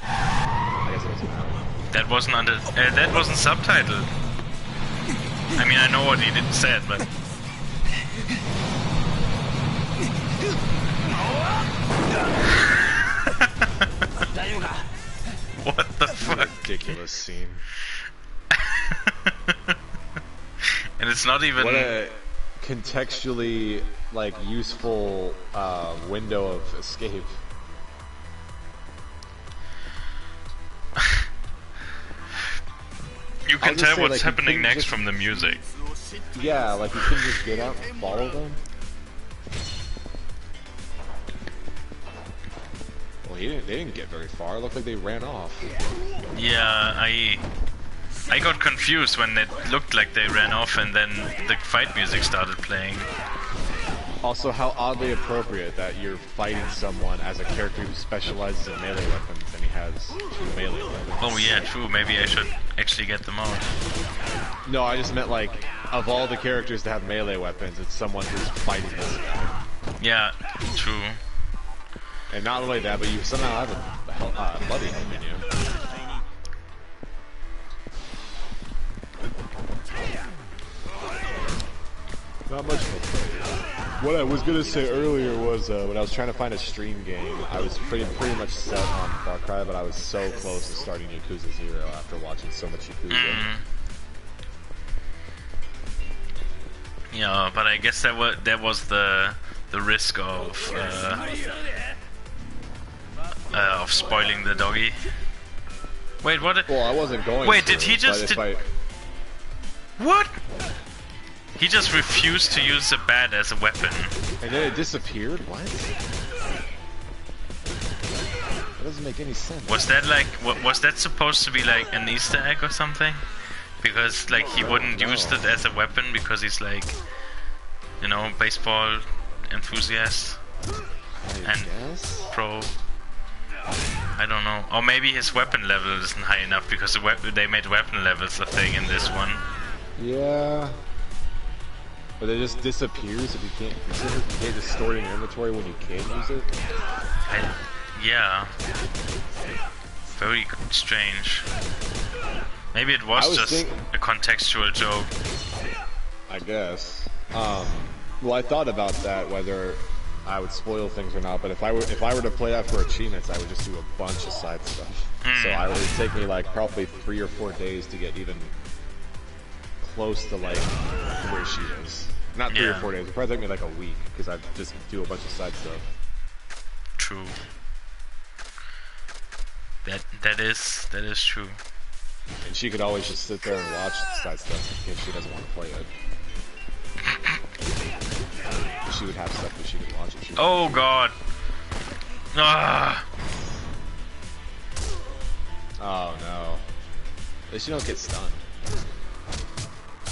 I guess that's what that wasn't under. That wasn't subtitled. I mean, I know what he did said, but. What the fuck? Ridiculous scene. And it's not even. What a contextually like useful window of escape. You can tell what's happening next from the music. Yeah, like you couldn't just get out and follow them. Well, they didn't get very far. It looked like they ran off. Yeah, I got confused when it looked like they ran off and then the fight music started playing. Also, how oddly appropriate that you're fighting someone as a character who specializes in melee weapons and he has 2 melee weapons. Oh yeah, true. Maybe I should actually get them out. No, I just meant like, of all the characters to have melee weapons, it's someone who's fighting this guy. Yeah, true. And not only that, but you somehow have a bloody help in you. Not much of a play. What I was gonna say earlier was when I was trying to find a stream game, I was pretty much set on Far Cry, but I was so close to starting Yakuza 0 after watching so much Yakuza. Yeah, but I guess that was the risk of spoiling the doggy. Wait, what? Well, I wasn't going. Wait, did he just? What? He just refused to use the bat as a weapon. And then it disappeared? What? That doesn't make any sense. Was that like, was that supposed to be like an Easter egg or something? Because like he wouldn't use it as a weapon because he's like, you know, baseball enthusiast and pro. I don't know. Or maybe his weapon level isn't high enough because they made weapon levels a thing in this one. Yeah. But it just disappears if you can't use it. You can't just store it in your inventory when you can use it. Yeah. Very strange. Maybe it was just a contextual joke. I guess. Well, I thought about that, whether I would spoil things or not. But if I were to play that for achievements, I would just do a bunch of side stuff. So it would take me like probably 3 or 4 days to get even close to like where she is. Not 3 or 4 days. It'd probably take me like a week because I'd just do a bunch of side stuff. True. That is true. And she could always just sit there and watch the side stuff if she doesn't want to play it. She would have stuff that she could watch. If oh god. Ah. Oh no. At least you don't get stunned.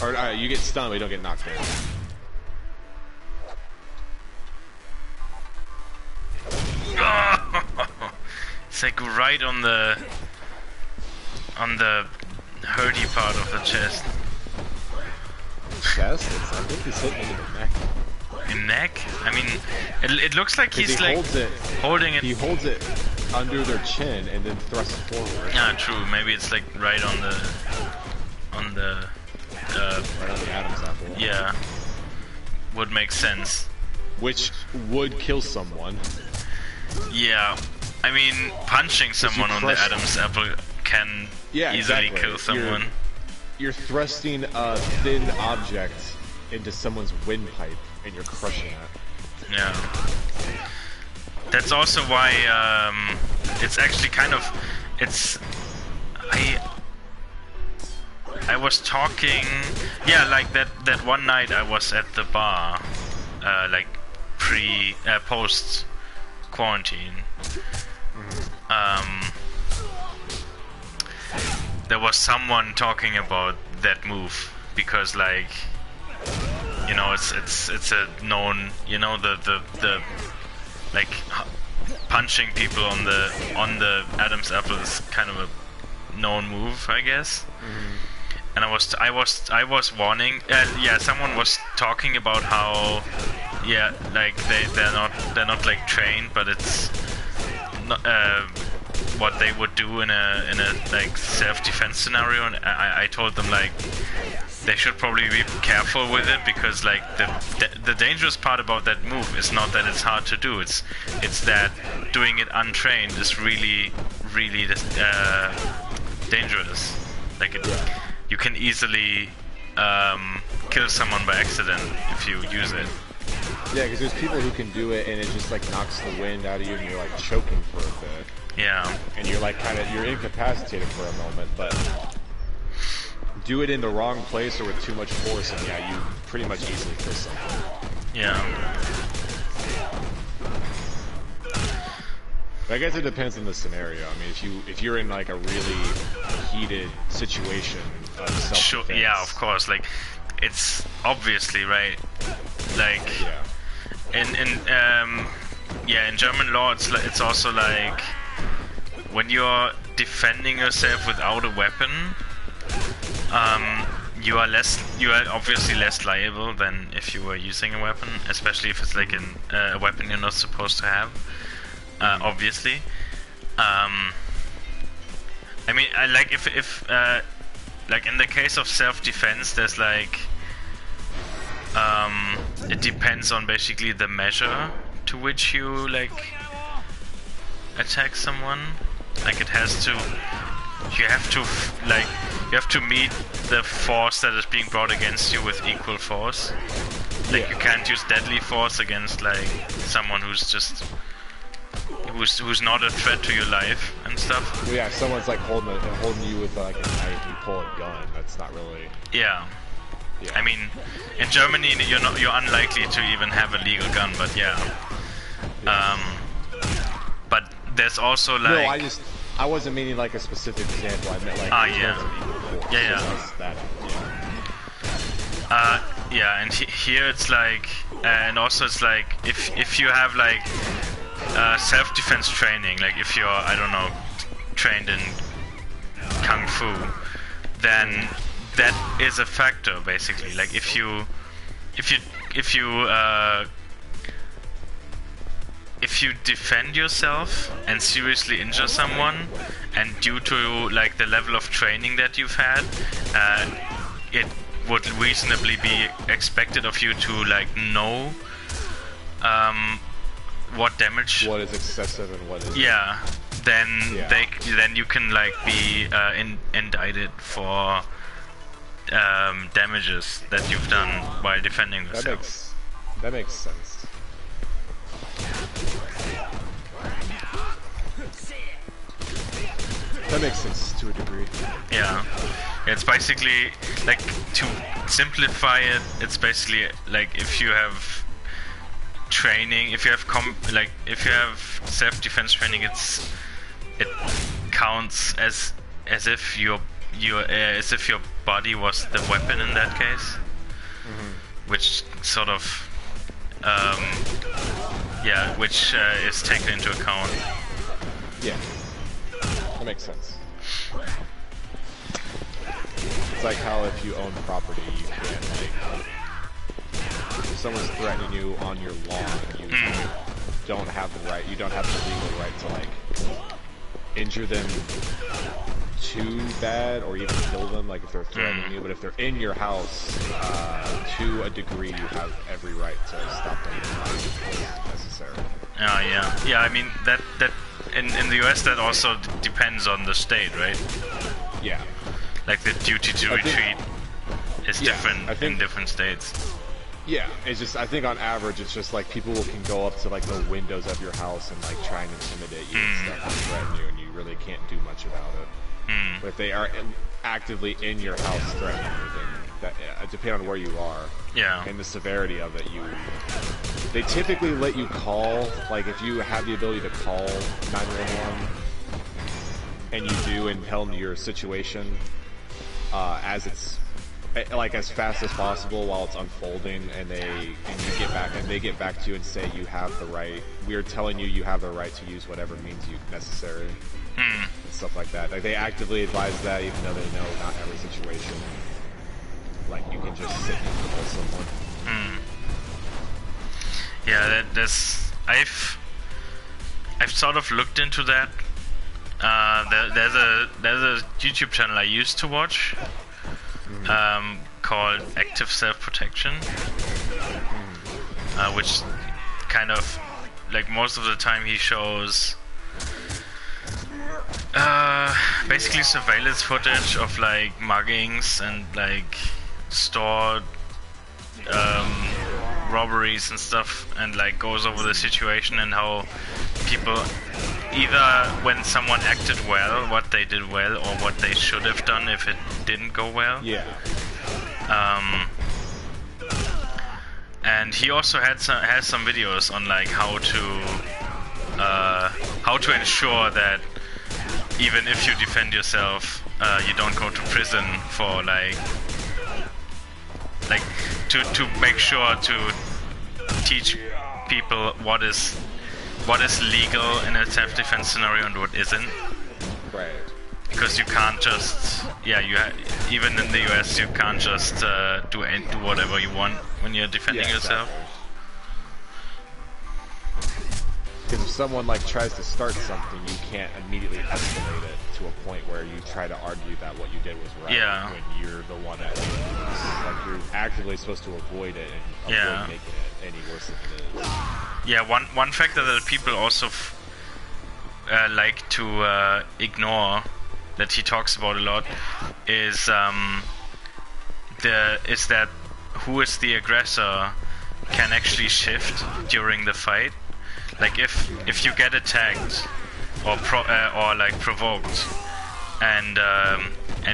Or you get stunned, but you don't get knocked down. It's like right on the hurty part of the chest. Chest? I think he's hitting it in the neck. In neck? I mean, it looks like he's like holding it. He holds it under their chin and then thrusts forward. Yeah, true. Maybe it's like right on the right on the Adam's apple. Yeah, would make sense. Which would kill someone. Yeah, I mean, punching someone on the Adam's apple can easily kill someone. You're thrusting a thin object into someone's windpipe and you're crushing it. Yeah. that's also why it's actually kind of I was talking, yeah, like that one night I was at the bar, like post quarantine. There was someone talking about that move because, like, you know, it's a known, you know, the like punching people on the Adam's apple is kind of a known move, I guess. And I was warning. Yeah, someone was talking about how, yeah, like they're not like trained, but it's not, what they would do in a like self-defense scenario. And I told them, like, they should probably be careful with it, because like the dangerous part about that move is not that it's hard to do. It's that doing it untrained is really dangerous. Like you can easily kill someone by accident if you use it. Yeah, because there's people who can do it and it just like knocks the wind out of you and you're like choking for a bit. Yeah. And you're like you're incapacitated for a moment, but do it in the wrong place or with too much force, and yeah, you pretty much easily kill someone. Yeah. I guess it depends on the scenario. I mean, if you're in like a really heated situation of self-defense. Sure, yeah, of course. Like, it's obviously, right. Like, in German law, it's also like when you're defending yourself without a weapon, you are obviously less liable than if you were using a weapon, especially if it's like a weapon you're not supposed to have. Obviously. I mean, like if like in the case of self-defense, there's like it depends on basically the measure to which you like attack someone. Like it has to, you have to meet the force that is being brought against you with equal force. Like you can't use deadly force against like someone who's just who's not a threat to your life and stuff. Well, yeah, if someone's like holding you with like a knife and pull a gun, that's not really. Yeah. I mean, in Germany you're unlikely to even have a legal gun, but yeah. But there's also like. No, I wasn't meaning like a specific example. I meant like. Yeah, and here it's like, and also it's like if you have like self-defense training, like if you're, I don't know, trained in kung fu, then that is a factor basically. Like if you defend yourself and seriously injure someone, and due to like the level of training that you've had, it would reasonably be expected of you to like know what damage. What is excessive and what is. Yeah. Then you can like be indicted for damages that you've done while defending yourself. That makes sense. That makes sense to a degree. Yeah. It's basically, like, to simplify it, it's basically like if you have training, if you have self-defense training, it counts as if your body was the weapon in that case, which sort of which is taken into account. Yeah, that makes sense. It's like how if you own property, you can't like if someone's threatening you on your lawn, you don't have the right, you don't have the legal right to like injure them too bad or even kill them, like if they're threatening you. But if they're in your house, to a degree, you have every right to stop them if necessary. Yeah. I mean that in the US that also depends on the state, right? Yeah. Like the duty to retreat is different in different states. Yeah, it's just, I think on average it's just like people can go up to like the windows of your house and like try and intimidate you and stuff and threaten you, and you really can't do much about it. But if they are actively in your house threatening you, then that, depending on where you are and the severity of it, they typically let you call, like if you have the ability to call 911 and you do, and tell them your situation as it's like as fast as possible while it's unfolding, and they get back to you and say you have the right. We're telling you have the right to use whatever means necessary and stuff like that. Like they actively advise that, even though they know not every situation. Like you can just sit and kill someone. Yeah, I've sort of looked into that. There's a YouTube channel I used to watch. Called Active Self-Protection, which kind of, like most of the time he shows basically surveillance footage of like muggings and like store robberies and stuff, and like goes over the situation and how people, either when someone acted well, what they did well, or what they should have done if it didn't go well. Yeah. And he also has some videos on like how to ensure that even if you defend yourself, you don't go to prison for like to make sure to teach people what is legal in a self-defense scenario and what isn't. Right. Because you can't just, even in the US, you can't just do whatever you want when you're defending yourself. Because if someone like tries to start something, you can't immediately escalate it to a point where you try to argue that what you did was right. Yeah. When you're the one that, like, you're actively supposed to avoid it and avoid making it any worse than it is. Yeah. One factor that people also like to ignore, that he talks about a lot, is that who is the aggressor can actually shift during the fight. Like if you get attacked or like provoked, and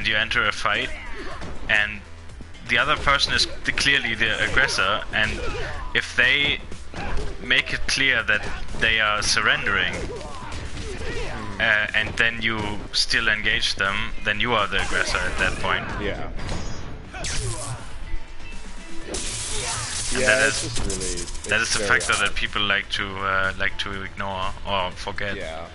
you enter a fight, and the other person is clearly the aggressor, and if they make it clear that they are surrendering, and then you still engage them, then you are the aggressor at that point. Yeah. And yeah, that is a factor that people like to ignore or forget. Yeah.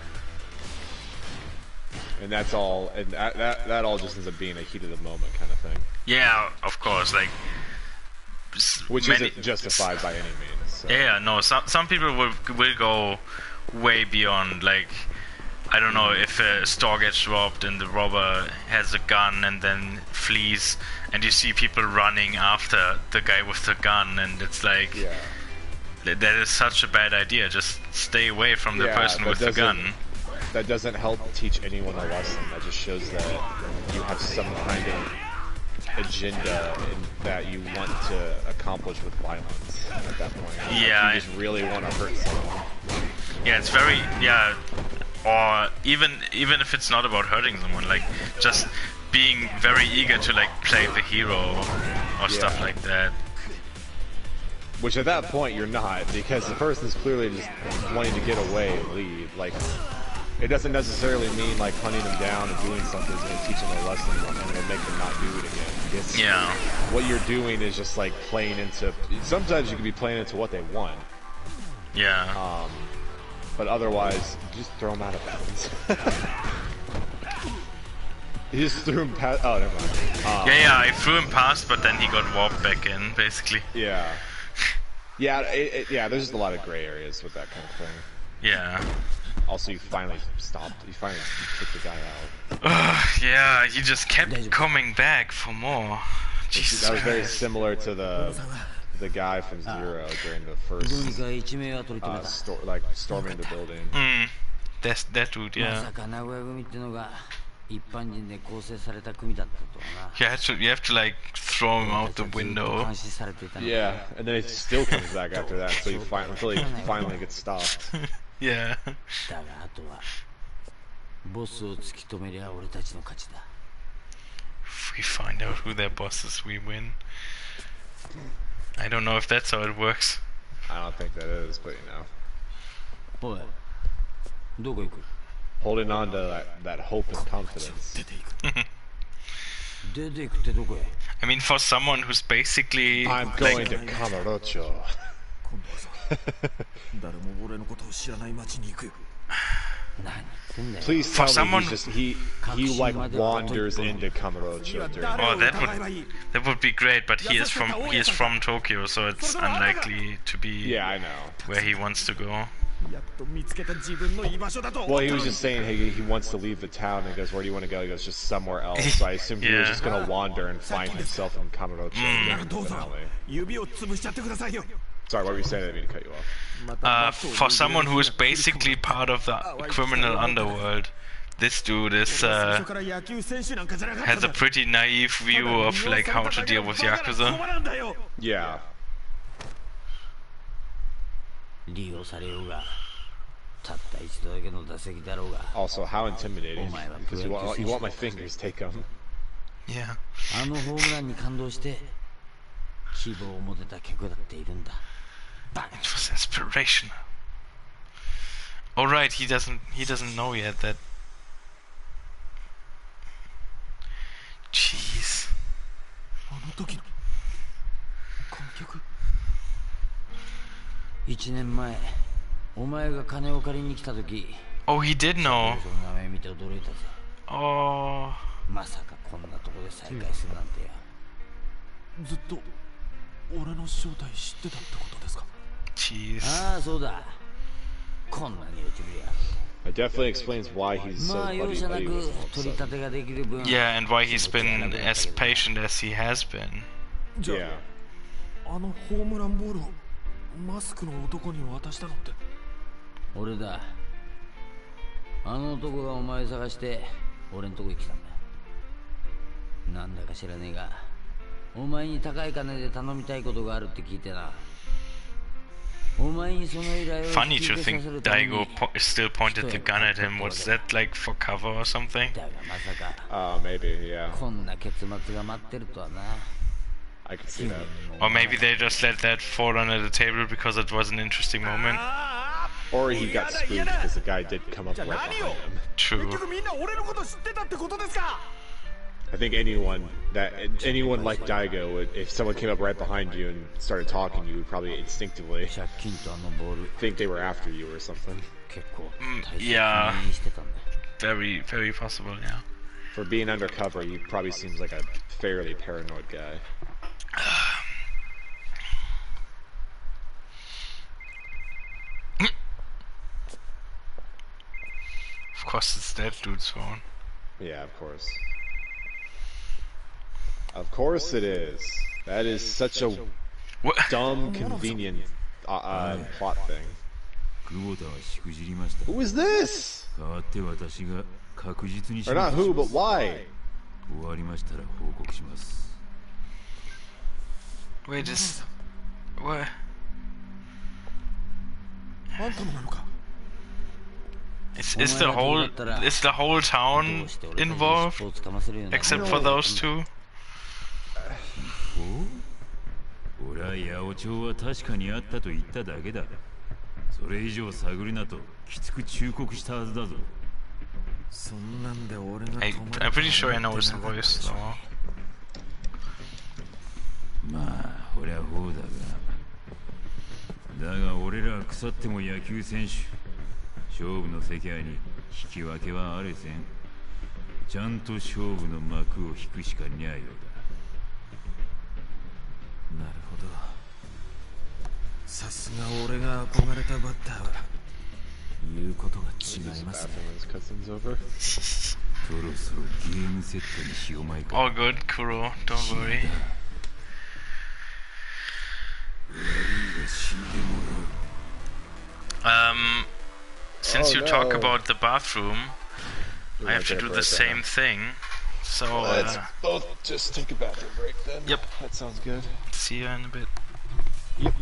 And that's all, and that all just ends up being a heat of the moment kind of thing. Yeah, of course, like. Which isn't justified by any means. So. Yeah, no. Some people will go way beyond, like. I don't know, if a store gets robbed and the robber has a gun and then flees, and you see people running after the guy with the gun, and it's like, that is such a bad idea. Just stay away from the person with the gun. That doesn't help teach anyone a lesson. That just shows that you have some kind of agenda that you want to accomplish with violence at that point. Yeah. You just really want to hurt someone. Yeah, it's very, or even if it's not about hurting someone, like just being very eager to like play the hero or stuff like that. Which at that point you're not, because the person's clearly just wanting to get away and leave. Like, it doesn't necessarily mean like hunting them down and doing something is going to teach them a lesson and it'll make them not do it again. It's, what you're doing is just like playing into. Sometimes you can be playing into what they want. Yeah. But otherwise, just throw him out of bounds. He just threw him past. Oh, never mind. I threw him past, but then he got warped back in, basically. Yeah. Yeah, there's just a lot of gray areas with that kind of thing. Yeah. Also, you finally stopped. You kicked the guy out. Yeah, he just kept coming back for more. Jesus that was very Christ. similar to the guy from Zero during the first storming the building. That dude, yeah. 一般人で構成された組だったとはな。You have to like throw him out the window. Yeah, and then it still comes back after that, so until he finally gets stopped. Yeah. だがあとはボスを突き止めりゃ俺たちの勝ちだ。If we find out who their boss is, we win. I don't know if that's how it works. I don't think that is, but you know. おい、どこ行く？ Holding on to that hope and confidence. 出て行くってどこへ？ I mean, for someone who's basically I'm going to Kamurocho. 誰も俺のことを知らない町に行くよ。 Please For tell me someone he like wanders into Kamurocho during Oh, that would be great, but he is from Tokyo, so it's unlikely to be Yeah, I know. where he wants to go. やっと見つけた自分の居場所だと。 Well, he was just saying he wants to leave the town, and he goes, where do you want to go? He goes, just somewhere else. So I assumed he was just going to wander and find himself in Kamurocho.指を潰しちゃってくださいよ。 Sorry, what were you saying? I didn't mean to cut you off. For someone who is basically part of the criminal underworld, this dude is has a pretty naive view of like how to deal with Yakuza. Yeah. 利用されようが、たった一度だけの打席だろうが。 Also, how intimidating. Because you want my fingers, take them. Yeah. あのホームランに感動して希望を持てた客だっているんだ。 It was inspirational. Oh right, he doesn't know yet that. Jeez. あの時の観客。1年前、お前が金を借りに来た時。 Oh, he did know. その名前見て驚いたぜ。 Oh. まさかこんなとこで再会するなんてや。ずっと俺の正体知ってたってことですか？ Jeez. ああ、そうだ。こんなに落ちぶりや。 It definitely explains why he's so まあ容赦なく buddy with 取り him. 立てができる分。 Yeah, and why he's been as patient as he has been. じゃ Yeah. あ、あのホームランボールをマスクの男に渡したのって。俺だ。あの男がお前探して俺んとこに来たんだ。なんだか知らねえが、お前に高い金で頼みたいことがあるって聞いてな。 Funny to think Daigo still pointed the gun at him. Was that like for cover or something? Maybe, yeah. I could see that. Or maybe they just let that fall under the table because it was an interesting moment. Or he got spooked because the guy did come up right behind him. True. I think anyone like Daigo would, if someone came up right behind you and started talking, you would probably instinctively think they were after you or something. Yeah. Very, very possible, yeah. For being undercover, he probably seems like a fairly paranoid guy. Of course, it's that dude's phone. Yeah, of course. Of course it is. That is such a dumb, convenient plot thing. Who is this? Or not who, but why? Wait, is... What? Is the whole town involved? Except for those two? 俺は八百長は確かにあったと言っただけだ。それ以上探りなときつく忠告したはずだぞ。そんなんで俺が I'm pretty sure I know his voice though. まあ、俺はほうだが。だが俺らは腐っても野球選手。勝負の世界に引き分けはあれせん。ちゃんと勝負の幕を引くしかにゃようだ。 なるほど。さすが俺が憧れたバッターは言うことが違いますね。そろそろゲームセットにしようまいか。 All good, Kuro. Don't worry. Since you talk about the bathroom, I have to do the same thing. So let's both just take a bathroom break then. Yep. That sounds good. See you in a bit. Yep.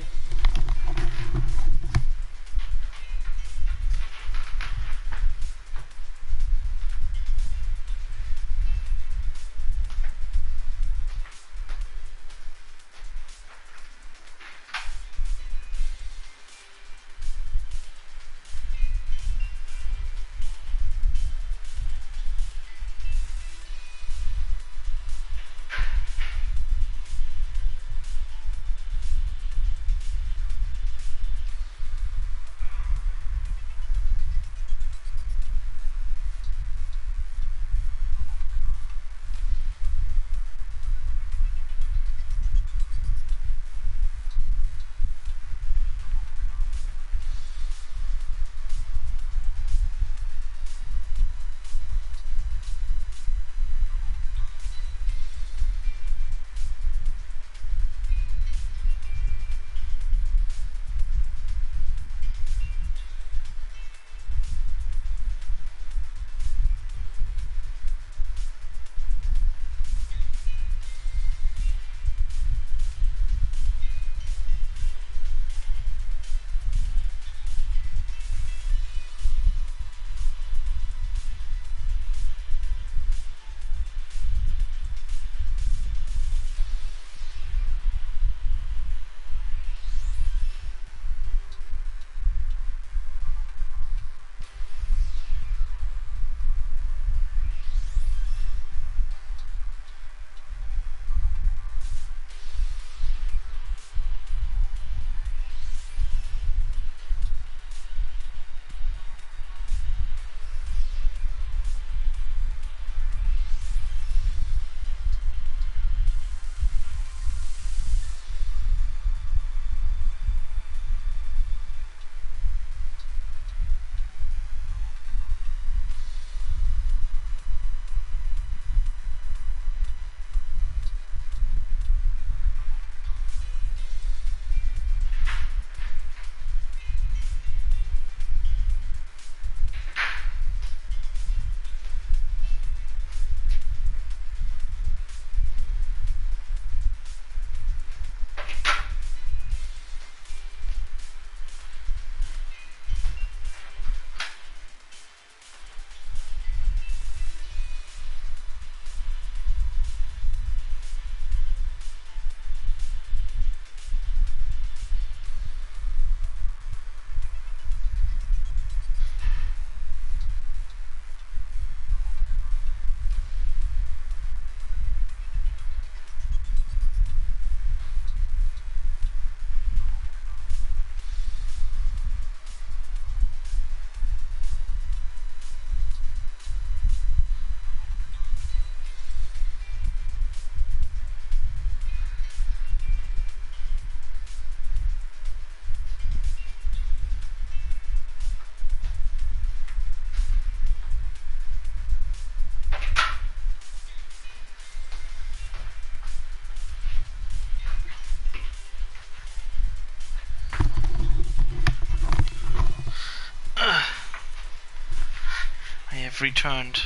have returned.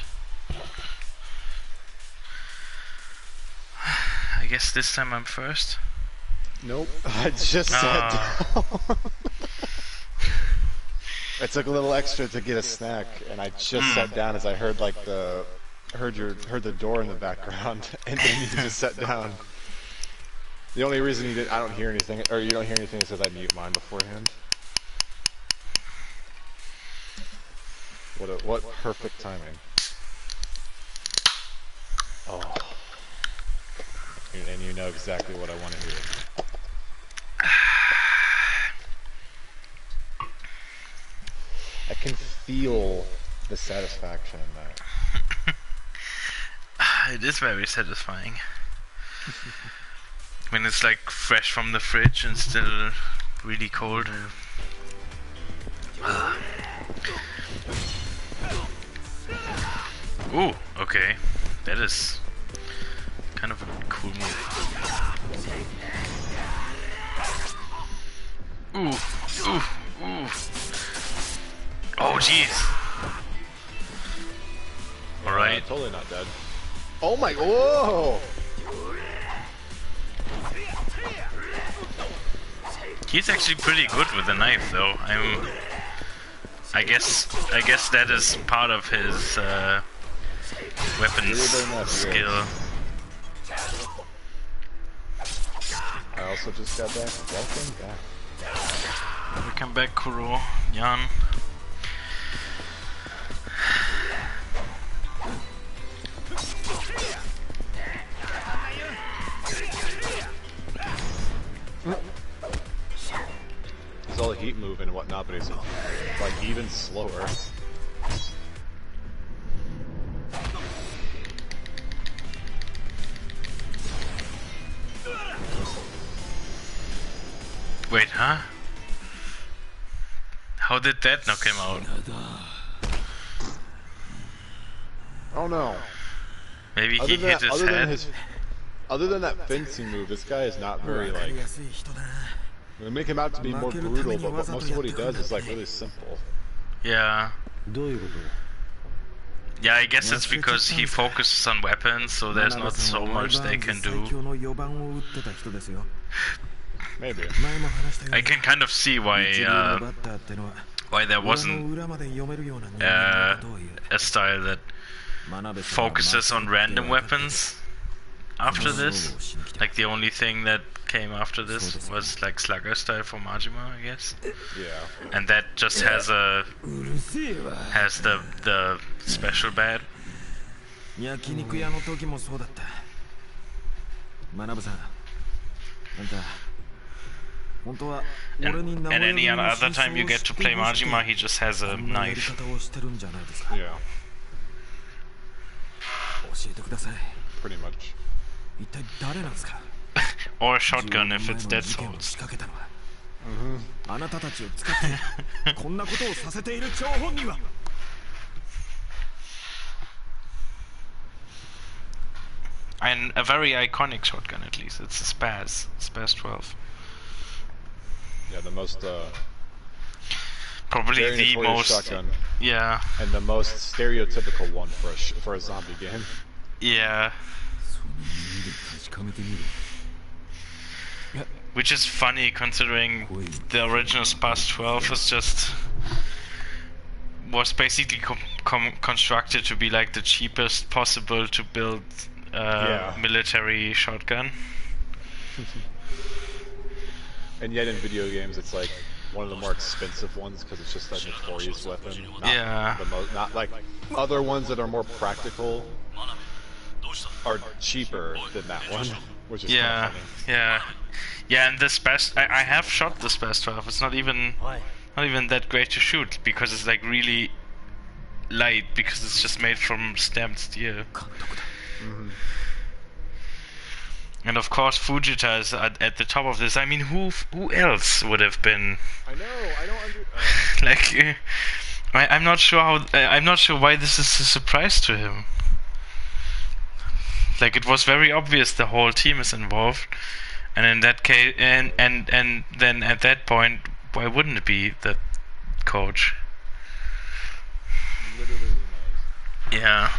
I guess this time I'm first. Nope. I just sat down. I took a little extra to get a snack, and I just sat down as I heard like heard the door in the background, and then you just sat down. The only reason you didn't, I don't hear anything, or you don't hear anything, is because I mute mine beforehand. What perfect timing. Oh. And you know exactly what I want to hear. I can feel the satisfaction in that. It is very satisfying. When it's like fresh from the fridge and still really cold. Ooh, okay. That is kind of a cool move. Ooh, ooh, ooh. Oh, jeez. totally not dead. Oh my, whoa! He's actually pretty good with the knife, though. I guess that is part of his weapons skill. I also just got back. Welcome back. Welcome back, Kuro, Jan. He's all heat moving and whatnot, but he's like even slower. Wait, huh? How did that knock him out? Oh no. Maybe he hit his head? Other than that fencing move, this guy is not very, like... We make him out to be more brutal, but most of what he does is, like, really simple. Yeah. Yeah, I guess it's because he focuses on weapons, so there's not so much they can do. Maybe. I can kind of see why there wasn't a style that focuses on random weapons after this. Like the only thing that came after this was like Slugger style for Majima, I guess. Yeah. And that just has the special bat. And any other time you get to play Majima, he just has a knife. Yeah. Pretty much. Or a shotgun if it's Dead Souls. And a very iconic shotgun, at least. It's a Spaz 12. Yeah, the most probably the most shotgun. Yeah. And the most stereotypical one for a zombie game. Yeah. Which is funny considering the original Spaz 12 was basically constructed to be like the cheapest possible to build military shotgun. And yet in video games it's like one of the more expensive ones because it's just a notorious weapon. Not like other ones that are more practical are cheaper than that one, which is kind of funny. Yeah, and this Spaz, I have shot the Spaz 12. It's not even that great to shoot because it's like really light because it's just made from stamped steel. And of course Fujita is at the top of this. I mean, who else would have been? I know. I don't like, I'm not sure how. I'm not sure why this is a surprise to him. Like, it was very obvious the whole team is involved, and in that case, and then at that point, why wouldn't it be the coach? Literally knows. Yeah.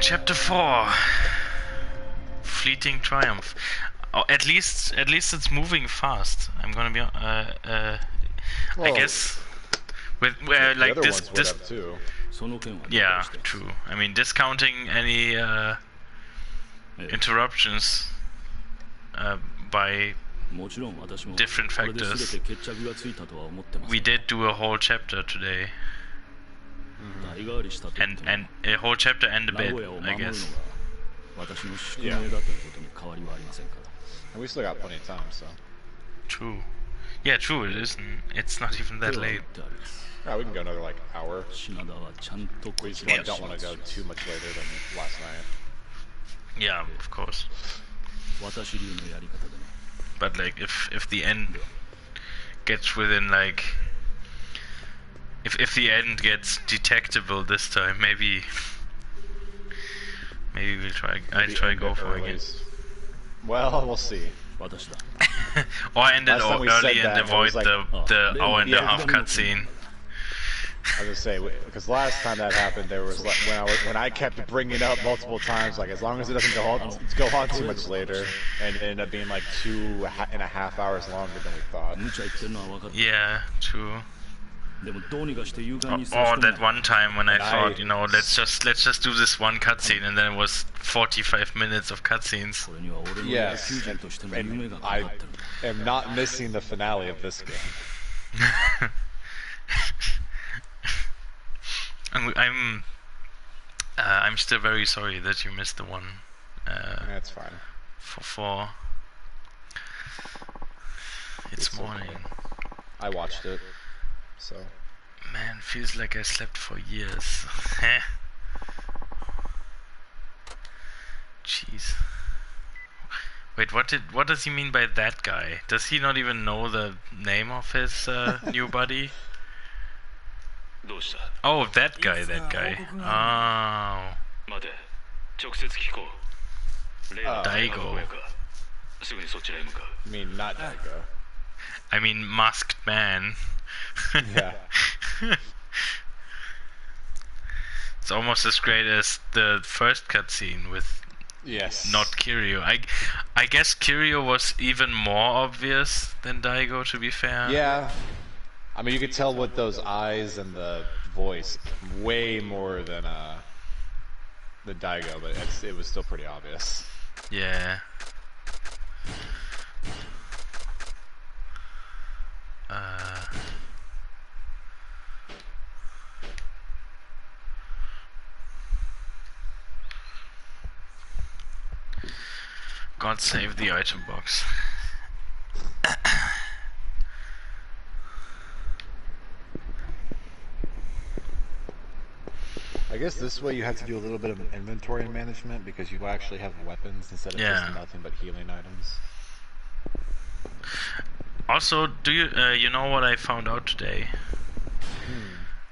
Chapter 4. Fleeting Triumph. Oh, at least it's moving fast. I'm gonna be I guess with like this too. Yeah, true. I mean, discounting any interruptions by different factors. We did do a whole chapter today. And a whole chapter and a bit, I guess. Yeah. And we still got plenty of time, so. True. Yeah, true, it isn't. It's not even that late. Yeah, we can go another, like, hour. We just don't want to go too much later than last night. Yeah, of course. But, like, if the end gets within, like... If the end gets detectable this time, maybe we'll try. I'll try go for it again. Well, we'll see. Or end it early and avoid the hour and a half cutscene. I was gonna say, because last time that happened, there was like when I kept bringing it up multiple times, like as long as it doesn't go on too much later, and it ended up being like 2.5 hours longer than we thought. Yeah, true. Or that one time when I thought, you know, let's just do this one cutscene, and then it was 45 minutes of cutscenes. Yes, and I am not missing the finale of this game. I'm still very sorry that you missed the one. That's fine. For 4. It's morning. Okay. I watched it, so. Man, feels like I slept for years. Jeez. Wait, what does he mean by that guy? Does he not even know the name of his new buddy? Oh, that guy. Oh. Daigo. I mean, not Daigo. I mean, masked man. Yeah. It's almost as great as the first cutscene with not Kiryu. I guess Kiryu was even more obvious than Daigo, to be fair. Yeah. I mean, you could tell with those eyes and the voice way more than the Daigo, but it was still pretty obvious. Yeah. God save the item box. I guess this way you have to do a little bit of an inventory management because you actually have weapons instead of just nothing but healing items. Also, do you know what I found out today?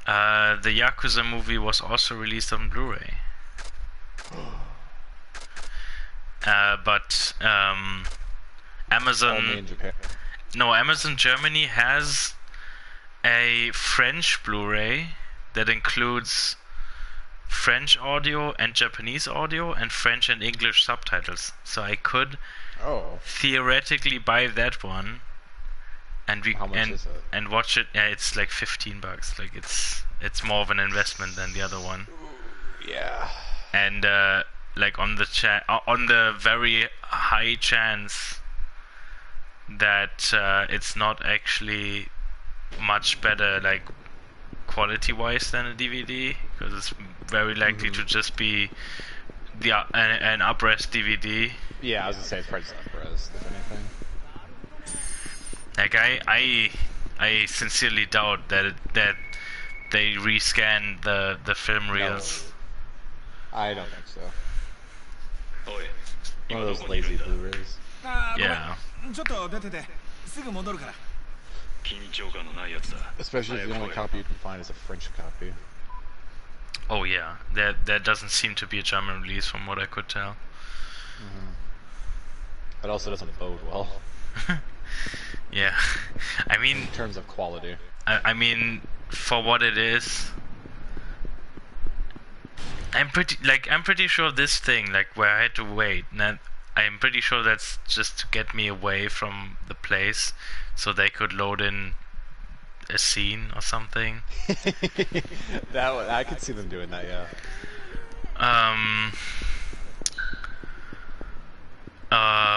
The Yakuza movie was also released on Blu-ray. But Amazon. Only in Japan. No, Amazon Germany has a French Blu-ray that includes French audio and Japanese audio and French and English subtitles. So I could theoretically buy that one and and watch it. Yeah, it's like $15. Like it's more of an investment than the other one. Yeah. And like on the very high chance that it's not actually much better, like quality-wise, than a DVD, because it's very likely to just be an up-res DVD. Yeah, I was gonna say it's probably just up-res, if anything. Like I sincerely doubt that they rescan the film reels. No, I don't think so. One of those lazy Blu-rays. Yeah. Especially if the only copy you can find is a French copy. Oh yeah, there doesn't seem to be a German release from what I could tell. It also doesn't bode well. Yeah, I mean, in terms of quality. I mean, for what it is, I'm pretty sure this thing, like where I had to wait, and I'm pretty sure that's just to get me away from the place, so they could load in a scene or something. I could see them doing that, yeah.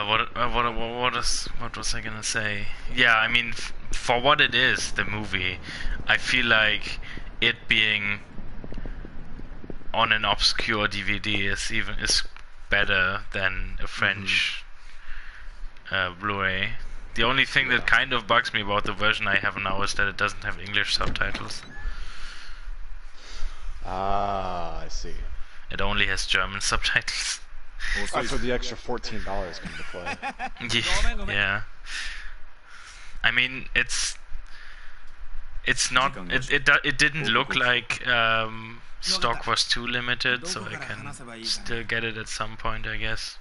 What was I gonna say? Yeah, I mean, for what it is, the movie, I feel like it being on an obscure DVD is better than a French Blu-ray. The only thing that kind of bugs me about the version I have now is that it doesn't have English subtitles. Ah, I see. It only has German subtitles. That's where the extra $14 come into play. Yeah. I mean, it's not. It didn't look like stock was too limited, so I can still get it at some point, I guess.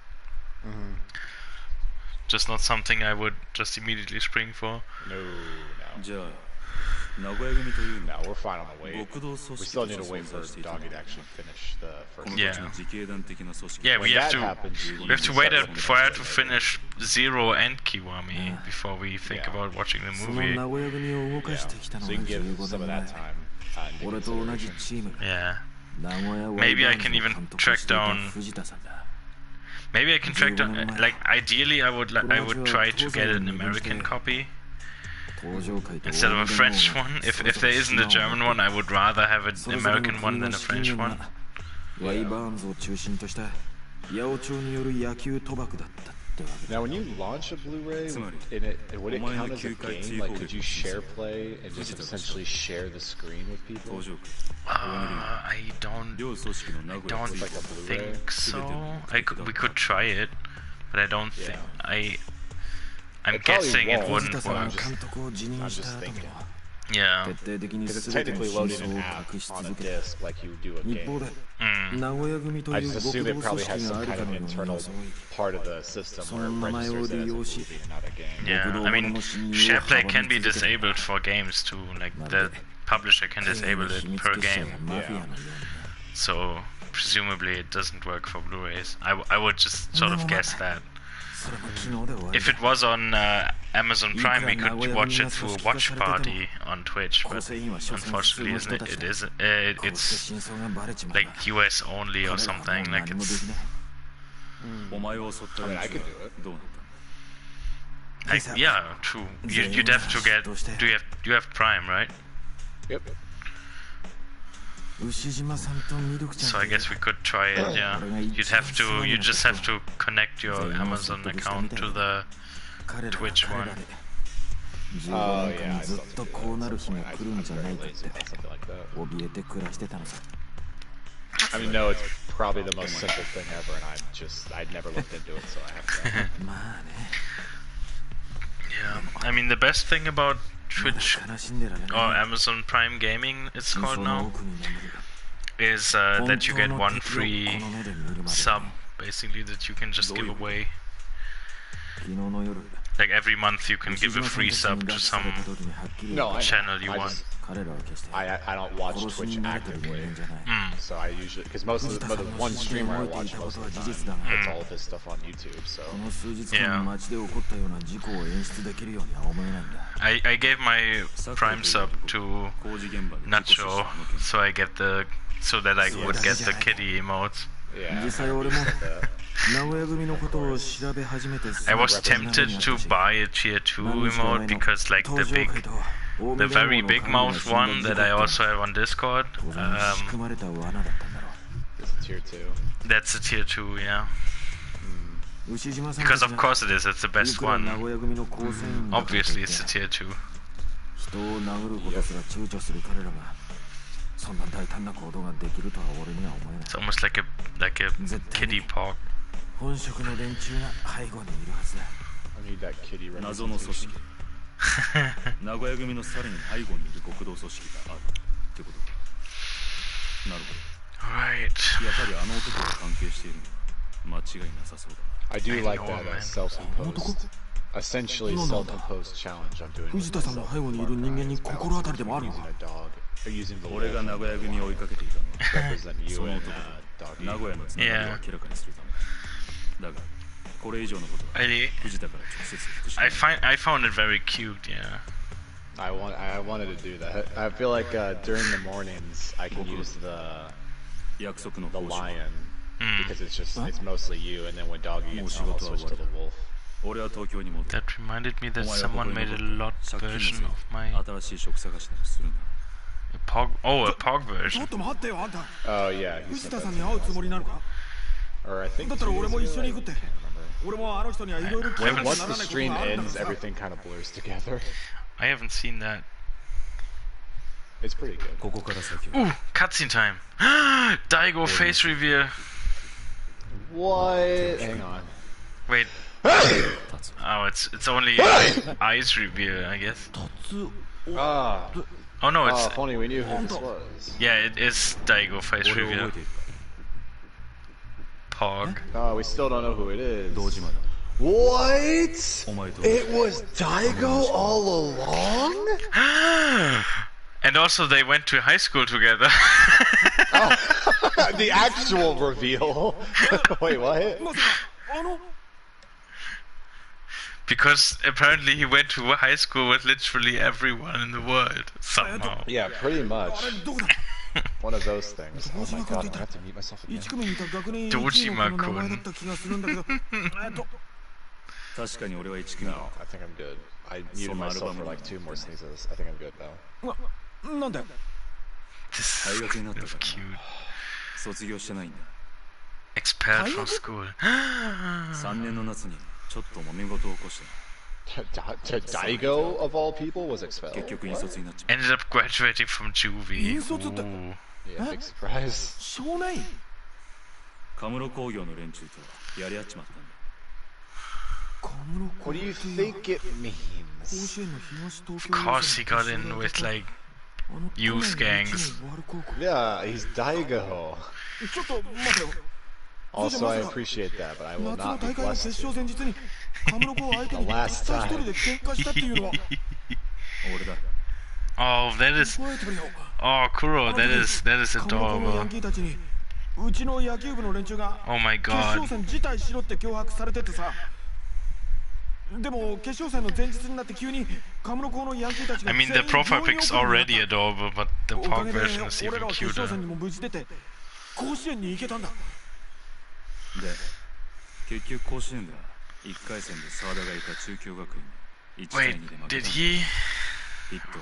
Just not something I would just immediately spring for. No. No, we're fine on the wait. We still need to wait for Doggy to actually finish the first. Yeah. Yeah, we When have that to. happens, We have to wait for her to finish maybe. Zero and Kiwami before we think about watching the その movie. 名古屋組を動かしてきたの So が you can give 15 some of 年 that 前 time into 俺と同じ consideration. チーム Yeah. 名古屋 Maybe ワ I イバーン can ズを even 監督 track していた down. 藤田さんだ Maybe I can track down. Like ideally, I would try to get an American copy 登場回と instead of a 大 French 物 one. が If there isn't a German one, I would rather have an それぞれの American 国 one の than a 資金 French 源 one. がワイバーンズを中心とした八百長による野球賭博だったってわけだ Now, when you launch a Blu-ray, would it count as a game? Like, could you share play and just essentially share the screen with people? I don't Like a Blu-ray? think so. We could try it, but I don't think I'm It probably guessing it won't. 藤田 wouldn't さんが work. 監督を辞任した後も Yeah. 徹底的に Because it's 全ての technically 真 loading 相 an を app 隠し on a 続けた disc like you would do a 一方 game. で名古屋組と I いう just 極 assume 道 it 組 probably 織 has があ some る kind か of のように internal 装い part of the system where it その名前を registers 利 as a 用し movie and not a game. Yeah. I mean, share play can be disabled for games too. Like the publisher can disable it per game. So presumably it doesn't work for Blu-rays. I would just sort of guess that. それも昨日で終わり If it was on Amazon Prime, we could watch it through a watch party on Twitch, but unfortunately, it's 真相がバレちまえ like ば US only or something. Like 何もで it's きない お前を襲った I mean, 連 I 中 could は do it. どうなった like yeah, true. You'd have to get. Do you have Prime, right? Yep. 牛島さんとミルクちゃん So I guess we could try it. Yeah. You just have to connect your Amazon account to the 彼らが Twitch 彼 one. らで Oh, 15 yeah. 年 I 間ずっ still と do こうなる that. 日も I 来るんじゃないかっ lazy て about something like that. 怯えて暮らしてたのさ I mean, no, it's probably the most simple thing ever, and I'd never looked into it, so I have to. まあね Yeah. I mean, the best thing about まだ Twitch 悲しんでられ or ない Amazon Prime Gaming, it's 真 called 相の now, 奥に眠る is 本 that you 当 get の one 敵を free この目で見るまで sub, basically, that you can just give away. 昨日の夜 Like every month, you can 牛 give a 島さん free たちに sub 拉 to 致さ some れた時にはっきり No, I know. channel you I want. just 彼らは決して I don't watch 殺し Twitch に慣れてる人 actively, 間じゃない so I usually because most of the one streamer I watch most of the time puts all of his stuff on YouTube. So この数日間街で起こったような事故を演出できるようには思えないんだ I gave my Prime sub to 工事現場で Nacho, so that I would get the kitty emotes. yeah, 実際俺も名古屋組のことを調べ始めて I was tempted to buy a tier 2 emote because like the very big mouth one that I also have on Discord, 仕組まれた罠だったんだろ it's a tier 2. that's a tier 2, yeah. う牛島さん Because た of ちが course it is, it's the い best くら名 one. 古屋組の構成員だからといって Obviously it's a tier 2. 人を殴ることすら躊躇する彼らがそんな大胆な行動ができるとは俺には思えない It's almost like a kitty pork. 本職の連中が背後にいるはずだ I need that kitty 謎の組 representation. 織名古屋組のさらに背後にいる極道組織があるってことかなるほ Right. どやはりあの男が関係しているのは間違いなさそうだ I do like know, that man. self-imposed, essentially self-imposed challenge I'm doing. 藤田さんの背後にいる人間に心当たりでもあるの Using か a dog, or using the 俺が wolf 名古屋組を追いかけていたのは to represent you その and 男 doggy. 名古屋のつながりを明らかにするためだがこれ以上のことは I 藤田から直接復讐 I found it very cute, yeah. I wanted to do that. I feel like during the mornings I can use the 約束の the 報酬 lion because it's mostly you, and then when doggy gets home, I'll switch to the wolf. 俺は東京に戻る That reminded me お that 前はここ someone に made 戻 a って lot 借金 version の of せ my い新しい職探しでもするんだ a pog ちょ version. っと待ってよあんた Oh yeah, he 藤 said 田 that さんに会うつもりなのか or I think だったら 2俺 days も ago, 一緒に行くって I can't remember. 俺もあの人にはいろいろ聞か I な haven't- きゃ Once なら the ないこと stream があるんだ ends, からさ everything kind of blurs together. I haven't seen that. It's pretty good. ここから先は Ooh, cutscene time. Daigo face reveal. What? Hang on. Wait. Oh, it's only eyes reveal, I guess. Ah, Oh no, it's if only we knew who this was. yeah, it is Daigo face 俺を reveal. 覚えている Pog. Oh, we still don't know who it is. 堂島だ What? お前と It was Daigo all along? And also, they went to high school together. Oh, the actual reveal. Wait, what? Because apparently he went to high school with literally everyone in the world somehow. Yeah, pretty much. One of those things. Oh my god, I have to mute myself again. Dojima-kun. No, I think I'm good. I muted myself for like 2 more sneezes. I think I'm good now. This is kind of cute. Expelled from school. Daigo, of all people, was expelled. What? Ended up graduating from juvie. Ooh. Yeah, big surprise. What do you think it means? Of course he got in with like youth gangs. Yeah, he's Daigo. Also, I appreciate that, but I will not be blessed to. The last time. Oh, that is... Oh, Kuro, that is adorable. Oh my god. I mean, the profile pic's already adorable, but the POG version is even cuter. Wait, did he...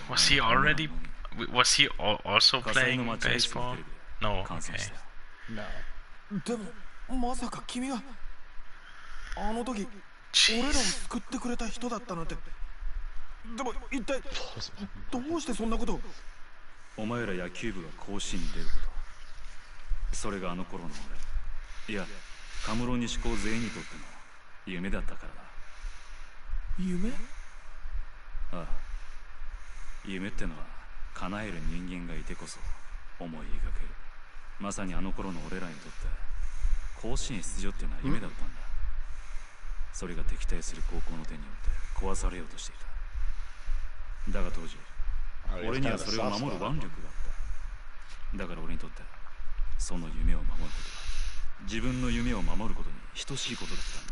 Was he already... Was he also playing baseball? No, okay. No. Jeez.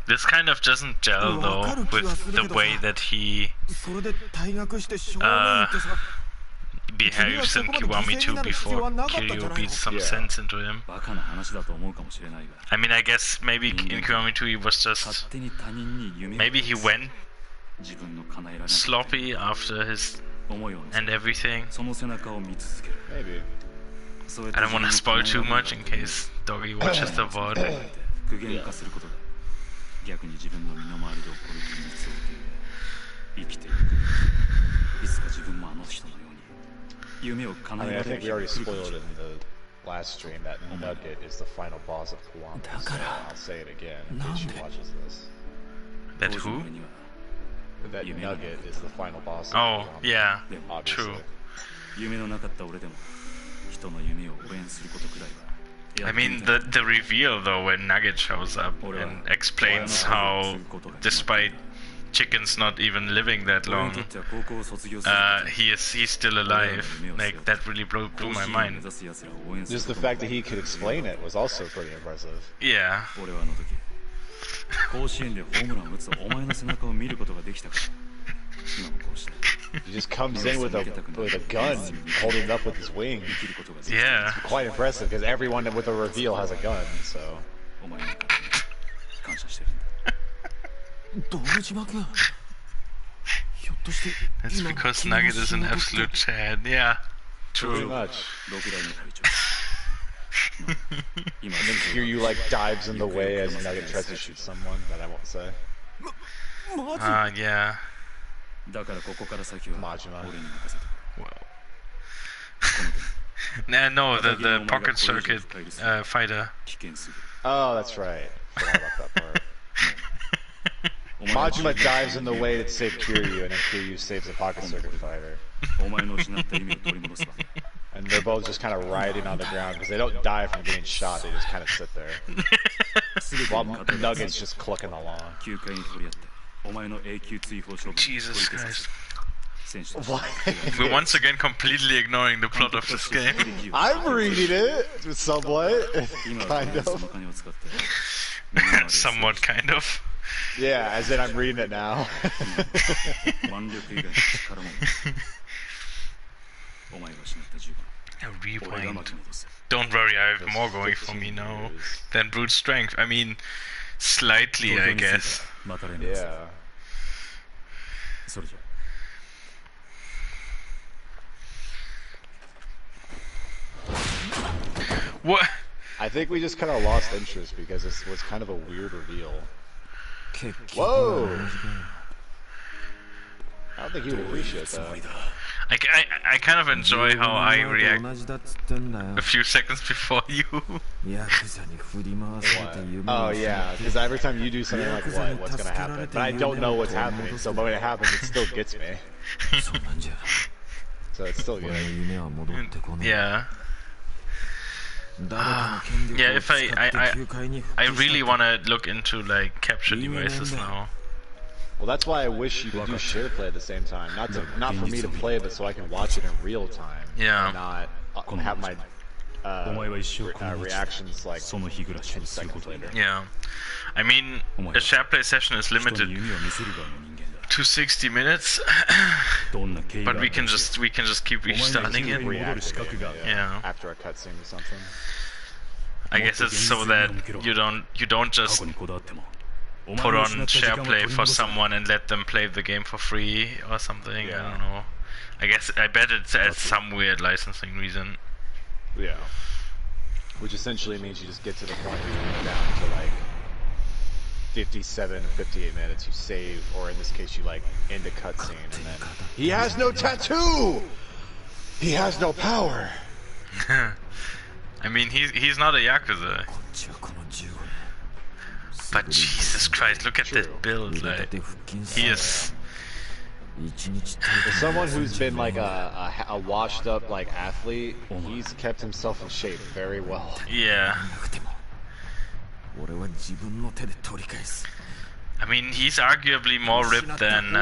This kind of doesn't gel though with the way that he behaves in Kiwami 2 before Kiryu beats some sense into him. I mean, I guess maybe in Kiwami 2 he was just... Maybe he went sloppy after his... and everything. Maybe. I don't want to spoil too much in case Doggy watches the VOD. I mean, I think we already spoiled in the last stream that Nugget is the final boss of Kiwami, so I'll say it again in case she watches this. That who? That Nugget is the final boss of Oh, Kiwami, yeah, obviously. true. I mean, the reveal though, when Nugget shows up and explains how, despite chickens not even living that long, he's still alive. Like, that really blew my mind. Just the fact that he could explain it was also pretty impressive. Yeah. He just comes in with a gun, holding it up with his wing. Yeah. It's quite impressive because everyone with a reveal has a gun, so. That's because Nugget is an absolute Chad. Yeah, true. Pretty much. And then Kiryu like dives in the way as Nugget tries to shoot someone, but I won't say. Yeah. Majima. No, the pocket circuit fighter. Oh, that's right. Forgot about that part. Majima dives in the way to save Kiryu, and then Kiryu saves the pocket circuit fighter. And they're both just kind of riding on the ground because they don't die from getting shot, they just kind of sit there. While Nugget's just clucking along. Jesus Christ. Why? We're once again completely ignoring the plot of this game. I'm reading it somewhat, kind of. Somewhat, kind of. Yeah, as in I'm reading it now. A rewind. Don't worry, I have more going for me now than brute strength. I mean, slightly, I guess. Yeah. What? I think we just kind of lost interest because this was kind of a weird reveal. Whoa! I don't think you would appreciate that. I kind of enjoy how I react a few seconds before you. Oh yeah, because every time you do something like what's gonna happen? But I don't know what's happening, so when it happens, it still gets me. So it's still good. Yeah. Yeah, if I really want to look into like capture devices now. Well, that's why I wish you could do share play at the same time. Not for me to play, but so I can watch it in real time. Yeah. And not have my reactions like 10 seconds later. Yeah. I mean, a share play session is limited to 60 minutes, but we can just keep restarting it. Yeah. After a cutscene or something. I guess it's so that you don't just put on share play for someone and let them play the game for free or something. Yeah. I don't know. I bet it's at some weird licensing reason. Yeah. Which essentially means you just get to the point where you get down to like 57 or 58 minutes, you save, or in this case you like end a cutscene and then he has no tattoo! He has no power! I mean, he's not a Yakuza. But Jesus Christ, look at that build, like, he is... For someone who's been like a washed up like athlete, he's kept himself in shape very well. Yeah. I mean, he's arguably more ripped than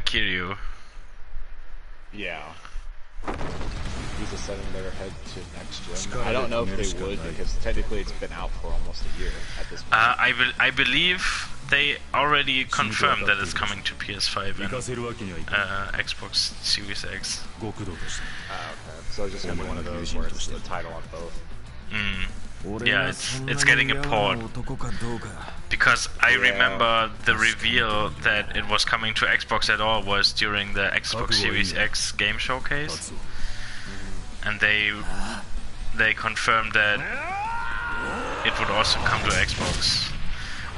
Kiryu. Yeah. He's a 7-layer head to next gen. I don't know if they would because technically it's been out for almost a year at this point. I believe they already confirmed that it's coming to PS5 and Xbox Series X. Okay. So it's just gonna be one of those where it's the title on both. Yeah, it's getting a port. Because I remember the reveal that it was coming to Xbox at all was during the Xbox Series X game showcase. And they confirmed that it would also come to Xbox.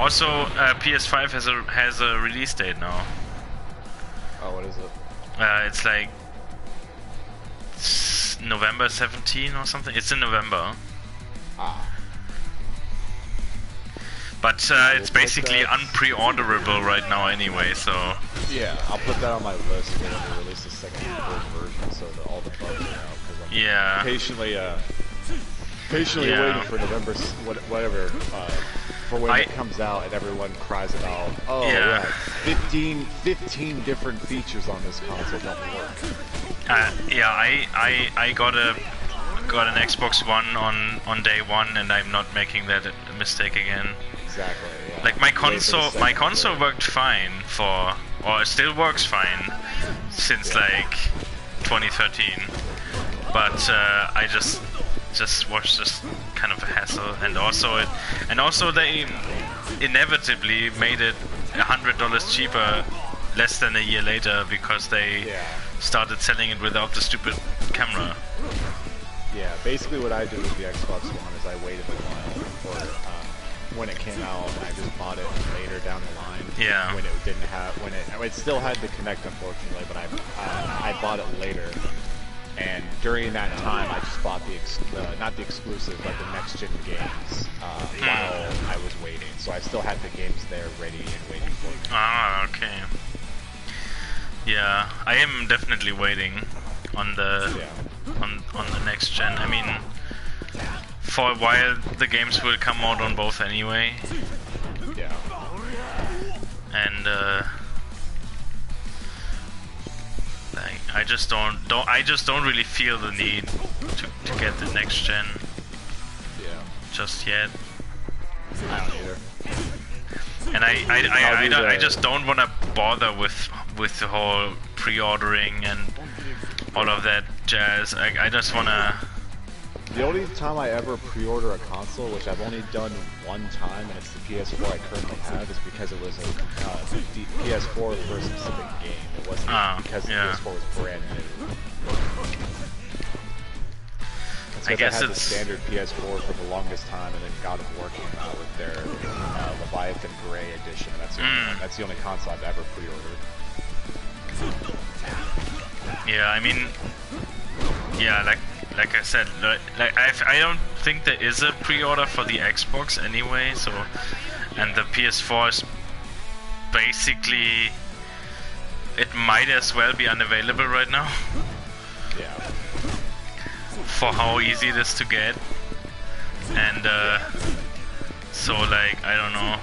Also, PS5 has a release date now. Oh, what is it? It's like November 17 or something. It's in November. But it's basically unpre-orderable right now anyway, so... Yeah, I'll put that on my list when they release the second and third version so that all the bugs are out. Yeah. Patiently waiting for November, whatever, for when it comes out and everyone cries about, oh yeah, 15 different features on this console don't work. Yeah, I got an Xbox One on day one, and I'm not making that mistake again. Exactly. Yeah. Like my console worked fine or it still works fine since like 2013. But I just was just kind of a hassle, and also they inevitably made it $100 cheaper less than a year later because they started selling it without the stupid camera. Yeah, basically what I did with the Xbox One is I waited a while for when it came out, and I just bought it later down the line. Yeah. When it didn't have, it still had the Kinect unfortunately, but I bought it later. And during that time, I just bought not the exclusive, but the next-gen games while I was waiting. So I still had the games there ready and waiting for me. Ah, okay. Yeah, I am definitely waiting on the on the next gen. I mean, for a while the games will come out on both anyway. Yeah. And I just don't really feel the need to get the next gen. Yeah. Just yet. I don't either. And I just don't want to bother with the whole pre-ordering and all of that jazz. I just want to. The only time I ever pre-order a console, which I've only done one time, and it's the PS4 I currently have, is because it was a PS4 for a specific game. It wasn't because the PS4 was brand new. I guess I had the standard PS4 for the longest time, and then got it working out with their Leviathan Grey edition. That's the only console I've ever pre-ordered. Yeah, I mean, yeah, like I said, I don't think there is a pre-order for the Xbox anyway. So, and the PS4 is basically, it might as well be unavailable right now. Yeah. For how easy it is to get, and so like I don't know.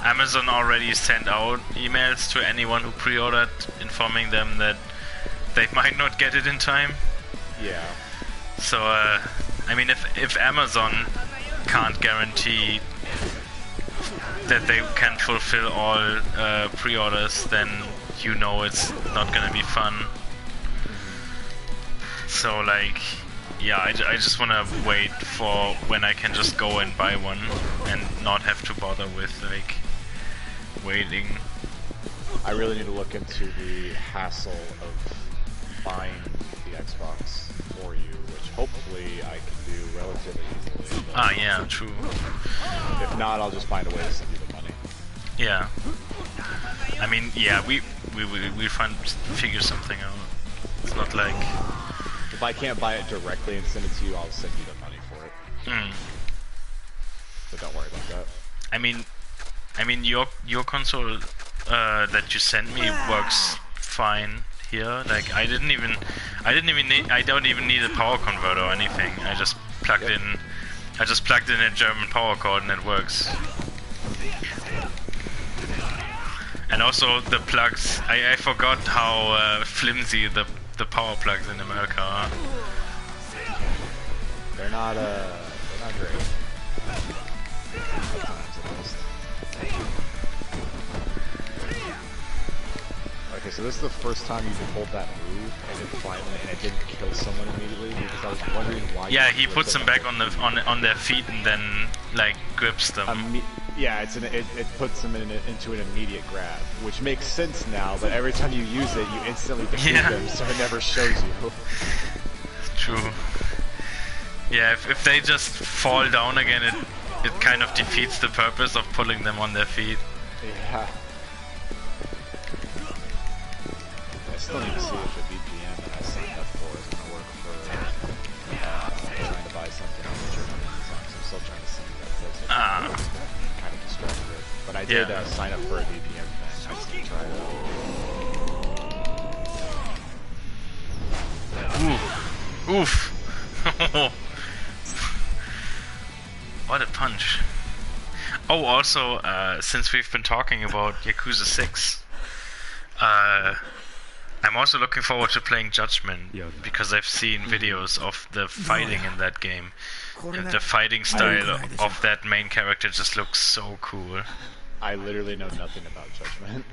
Amazon already sent out emails to anyone who pre-ordered, informing them that they might not get it in time. Yeah. So, I mean, if Amazon can't guarantee that they can fulfill all pre-orders, then you know it's not gonna be fun. So, like, yeah, I just wanna wait for when I can just go and buy one and not have to bother with, like, waiting. I really need to look into the hassle of buying the Xbox for you, which hopefully I can do relatively easily. Yeah, true. If not, I'll just find a way to send you the money. Yeah. I mean, yeah, we figure something out. It's not like... If I can't buy it directly and send it to you, I'll send you the money for it. But don't worry about that. I mean, your console that you sent me works fine here. Like I don't even need a power converter or anything. I just plugged in a German power cord and it works. And also the plugs. I forgot how flimsy the power plugs in America are. They're not great. Okay, so this is the first time you pulled that move, and it didn't kill someone immediately, because I was wondering why. Yeah, he puts them back on their feet and then like grips them. Yeah, it puts them into an immediate grab, which makes sense now. But every time you use it, you instantly defeat them, so it never shows you. True. Yeah, if they just fall down again, it kind of defeats the purpose of pulling them on their feet. Yeah. I still need to see if the VPN that I signed up for is going to work for trying to buy something on the German Amazon. I'm still trying to see that PlayStation. Kind of distracted. But I did sign up for a VPN thing. I just need to try it. Oof. What a punch. Oh, also, since we've been talking about Yakuza 6, I'm also looking forward to playing Judgment, because I've seen videos of the fighting in that game. The fighting style of that main character just looks so cool. I literally know nothing about Judgment.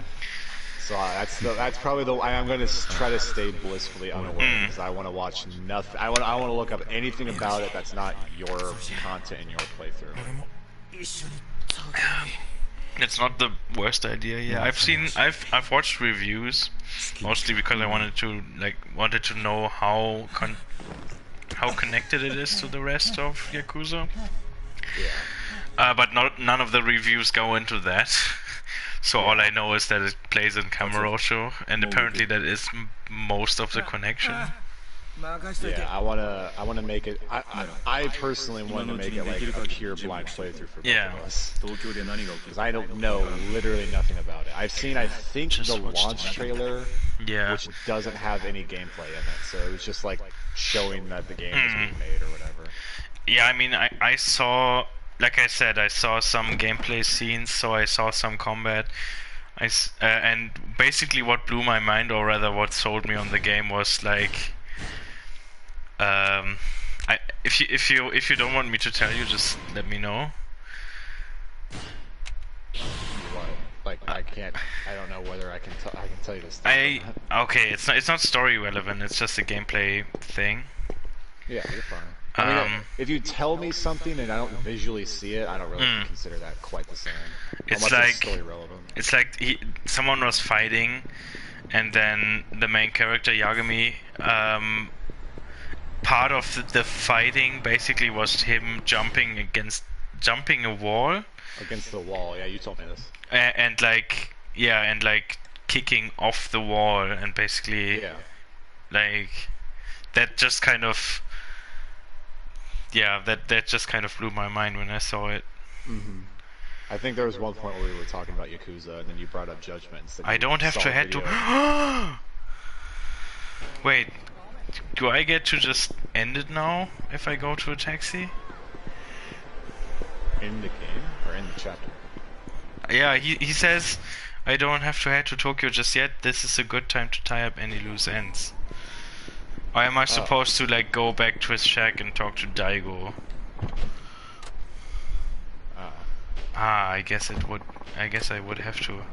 So that's probably the I'm going to try to stay blissfully unaware, because I want to watch nothing. I want to look up anything about it that's not your content in your playthrough. It's not the worst idea. Yeah, I've watched reviews, mostly because I wanted to know how connected it is to the rest of Yakuza. Yeah. But none of the reviews go into that. So all I know is that it plays in Kamurocho, and apparently that is most of the connection. Yeah, I wanna make it. I personally want to make it like a pure blind playthrough for both of us, because I don't know literally nothing about it. I've seen, I think, the launch trailer, which doesn't have any gameplay in it, so it was just like showing that the game was being made or whatever. Yeah, I mean, I saw, like I said, I saw some gameplay scenes, so I saw some combat. And basically what blew my mind, or rather what sold me on the game, was like, if you don't want me to tell you, just let me know. Like I don't know whether I can tell you to stop. Okay, it's not story relevant. It's just a gameplay thing. Yeah, you're fine. I mean, if you tell me something and I don't visually see it, I don't really consider that quite the same. It's like story relevant. It's like someone was fighting, and then the main character Yagami, part of the fighting basically was him jumping a wall. Against the wall, yeah, you told me this. And like kicking off the wall, and basically like that just kind of that just kind of blew my mind when I saw it. I think there was one point where we were talking about Yakuza, and then you brought up Judgment. I don't have to head to. Wait, do I get to just end it now if I go to a taxi? In the game or in the chapter? Yeah, he says I don't have to head to Tokyo just yet. This is a good time to tie up any loose ends. Or am I supposed to like go back to his shack and talk to Daigo? I guess I would have to.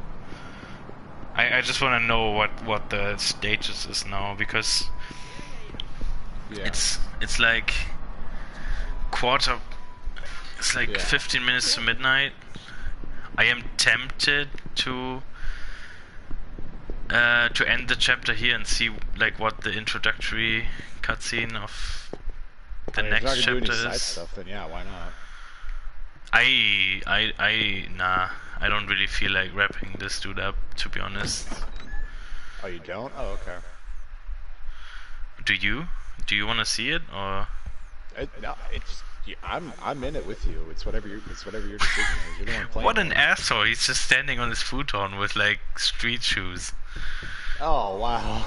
I just want to know what the status is now, because it's like it's like 15 minutes to midnight. I am tempted to end the chapter here and see like what the introductory cutscene of the next chapter is. Side stuff, then yeah, why not? Nah, I don't really feel like wrapping this dude up, to be honest. Oh, you don't? Oh, okay. Do you? Do you want to see it, or? No, I'm in it with you. It's whatever your decision is. You're the one playing. What an asshole! He's just standing on his futon with like street shoes. Oh wow.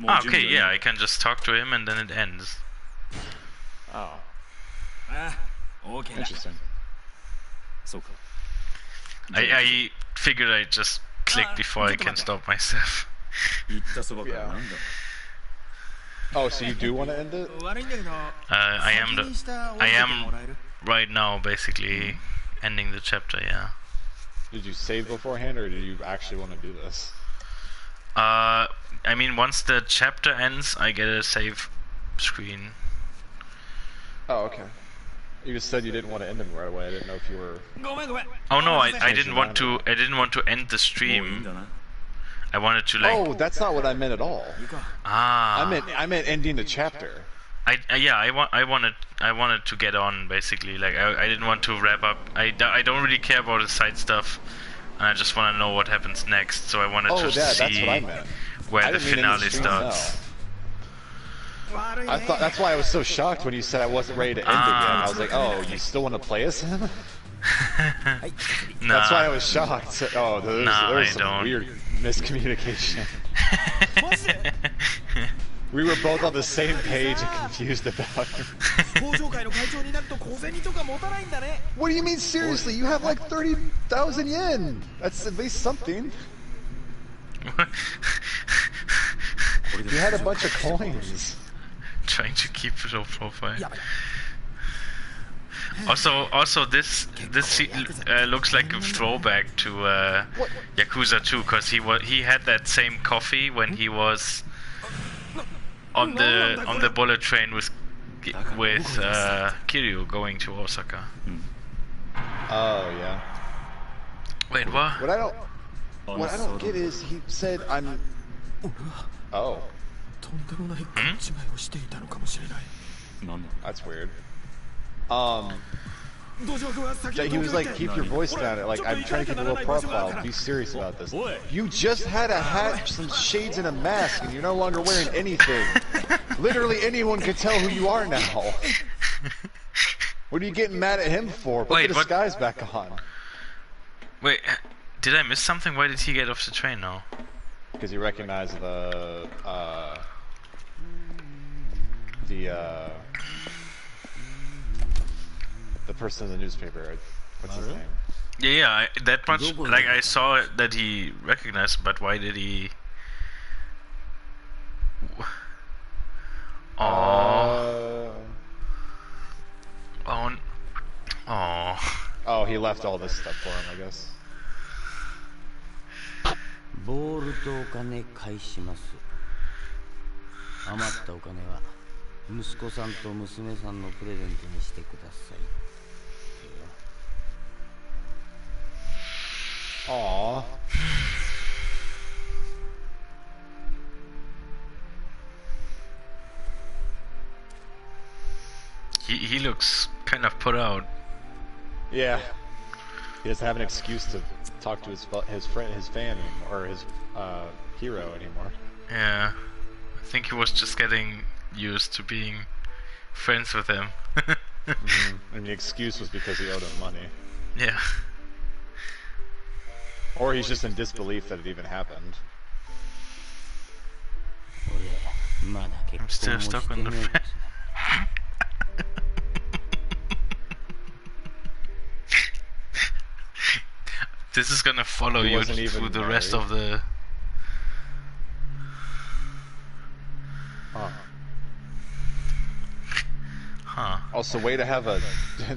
Okay, yeah, I can just talk to him and then it ends. Oh. Interesting. I figured I'd just click before I can stop myself. Yeah. Oh, so you do want to end it? I am right now basically ending the chapter, yeah. Did you save beforehand, or did you actually want to do this? I mean, once the chapter ends, I get a save screen. Oh, okay. You just said you didn't want to end them right away. I didn't know if you were. Oh no, I didn't want to. I didn't want to end the stream. I wanted to like. Oh, that's not what I meant at all. I meant ending the chapter. I wanted to get on basically. Like I didn't want to wrap up. I don't really care about the side stuff, and I just want to know what happens next. So I wanted to see that's what I meant. Where the finale starts. No. I thought that's why I was so shocked when you said I wasn't ready to end it yet. I was like, oh, you still want to play as him? Nah. That's why I was shocked. Oh, there's some weird miscommunication. We were both on the same page and confused about it. What do you mean seriously? You have like 30,000 yen. That's at least something. You had a bunch of coins. Trying to keep it low profile. Also, this looks like a throwback to Yakuza 2, because he had that same coffee when he was on the bullet train with Kiryu going to Osaka. Oh yeah. Wait, what? What I don't get is he said I'm. Oh. That's weird. He was like, keep your voice down. Like, I'm trying to keep a low profile. Be serious about this. You just had a hat, some shades, and a mask, and you're no longer wearing anything. Literally anyone could tell who you are now. What are you getting mad at him for? Put the disguise back on. Wait, did I miss something? Why did he get off the train now? Because he recognized the person in the newspaper. What's his name? Yeah, that much. Like I saw that he recognized, but why did he? Oh. Oh. Oh. Oh, he left all this stuff for him, I guess. ボールとお金返します。余ったお金は息子さんと娘さんのプレゼントにしてください。Aww. He looks kind of put out. Yeah. He doesn't have an excuse to talk to his friend, his fan, or his hero anymore. Yeah. I think he was just getting used to being friends with him. And the excuse was because he owed him money. Yeah. Or he's just in disbelief that it even happened. I'm still stuck on the fan. This is gonna follow you through the rest of the... Huh. Also, way to have a...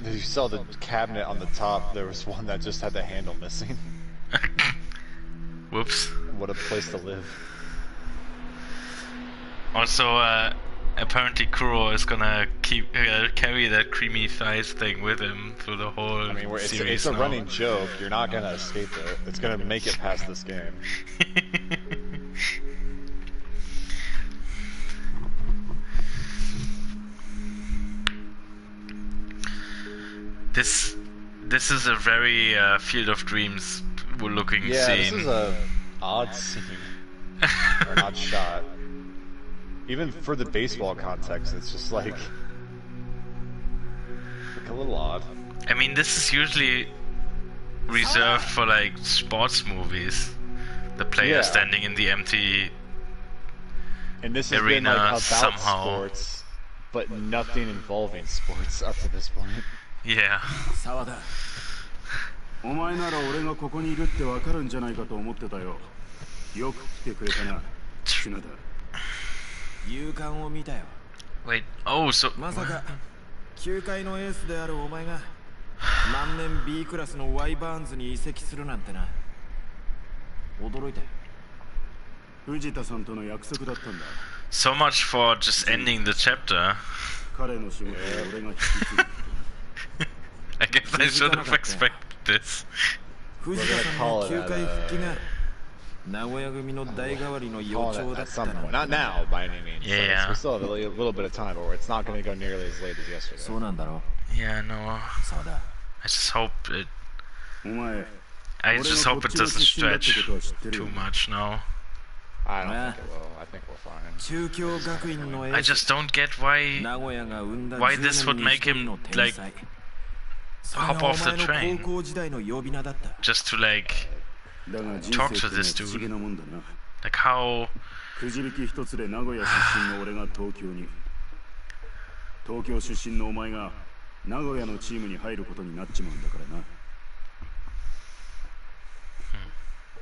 You saw the cabinet on the top, there was one that just had the handle missing. Whoops. What a place to live. Also, apparently Kuro is gonna carry that creamy thighs thing with him through the whole series. It's a running joke. You're not gonna escape it. It's gonna make it past this game. This is a very Field of Dreams looking scene. Yeah, this is a odd scene. Or an odd shot. Even for the baseball context, it's just like a little odd. I mean, this is usually reserved for like sports movies. The player standing in the empty and this has arena been like about somehow. Sports, but nothing involving sports up to this point. Yeah. 沢田、お前なら俺がここにいるってわかるんじゃないかと思ってたよ。よく来てくれたな、篠田。勇敢を見たよ。Wait, oh, so まさか球界のエースであるお前が万年 B クラスの Y バーンズに移籍するなんてな。驚いたよ。藤田さんとの約束だったんだ。so much for just ending the chapter. 彼の仕事を俺が引き継ぐ。I guess I should have expected this. 藤田さんの球界復帰が名古屋組の代替わりの予兆だったな。Not now, by any means. Yeah. So we still have a little bit of time, but it's not going to go nearly as late as yesterday. そうなんだろう。 Yeah, no. そうだ。 I just hope it. お前。 I just hope it doesn't stretch too much now. I don't think it will. I think we're fine. 中京学院のエ I ース。 just don't get why this would make him like hop off the train just to like talk to this dude. Like how? くじ引き一つで名古屋出身の俺が東京に、東京出身のお前が名古屋のチームに入ることになっちまうんだからな。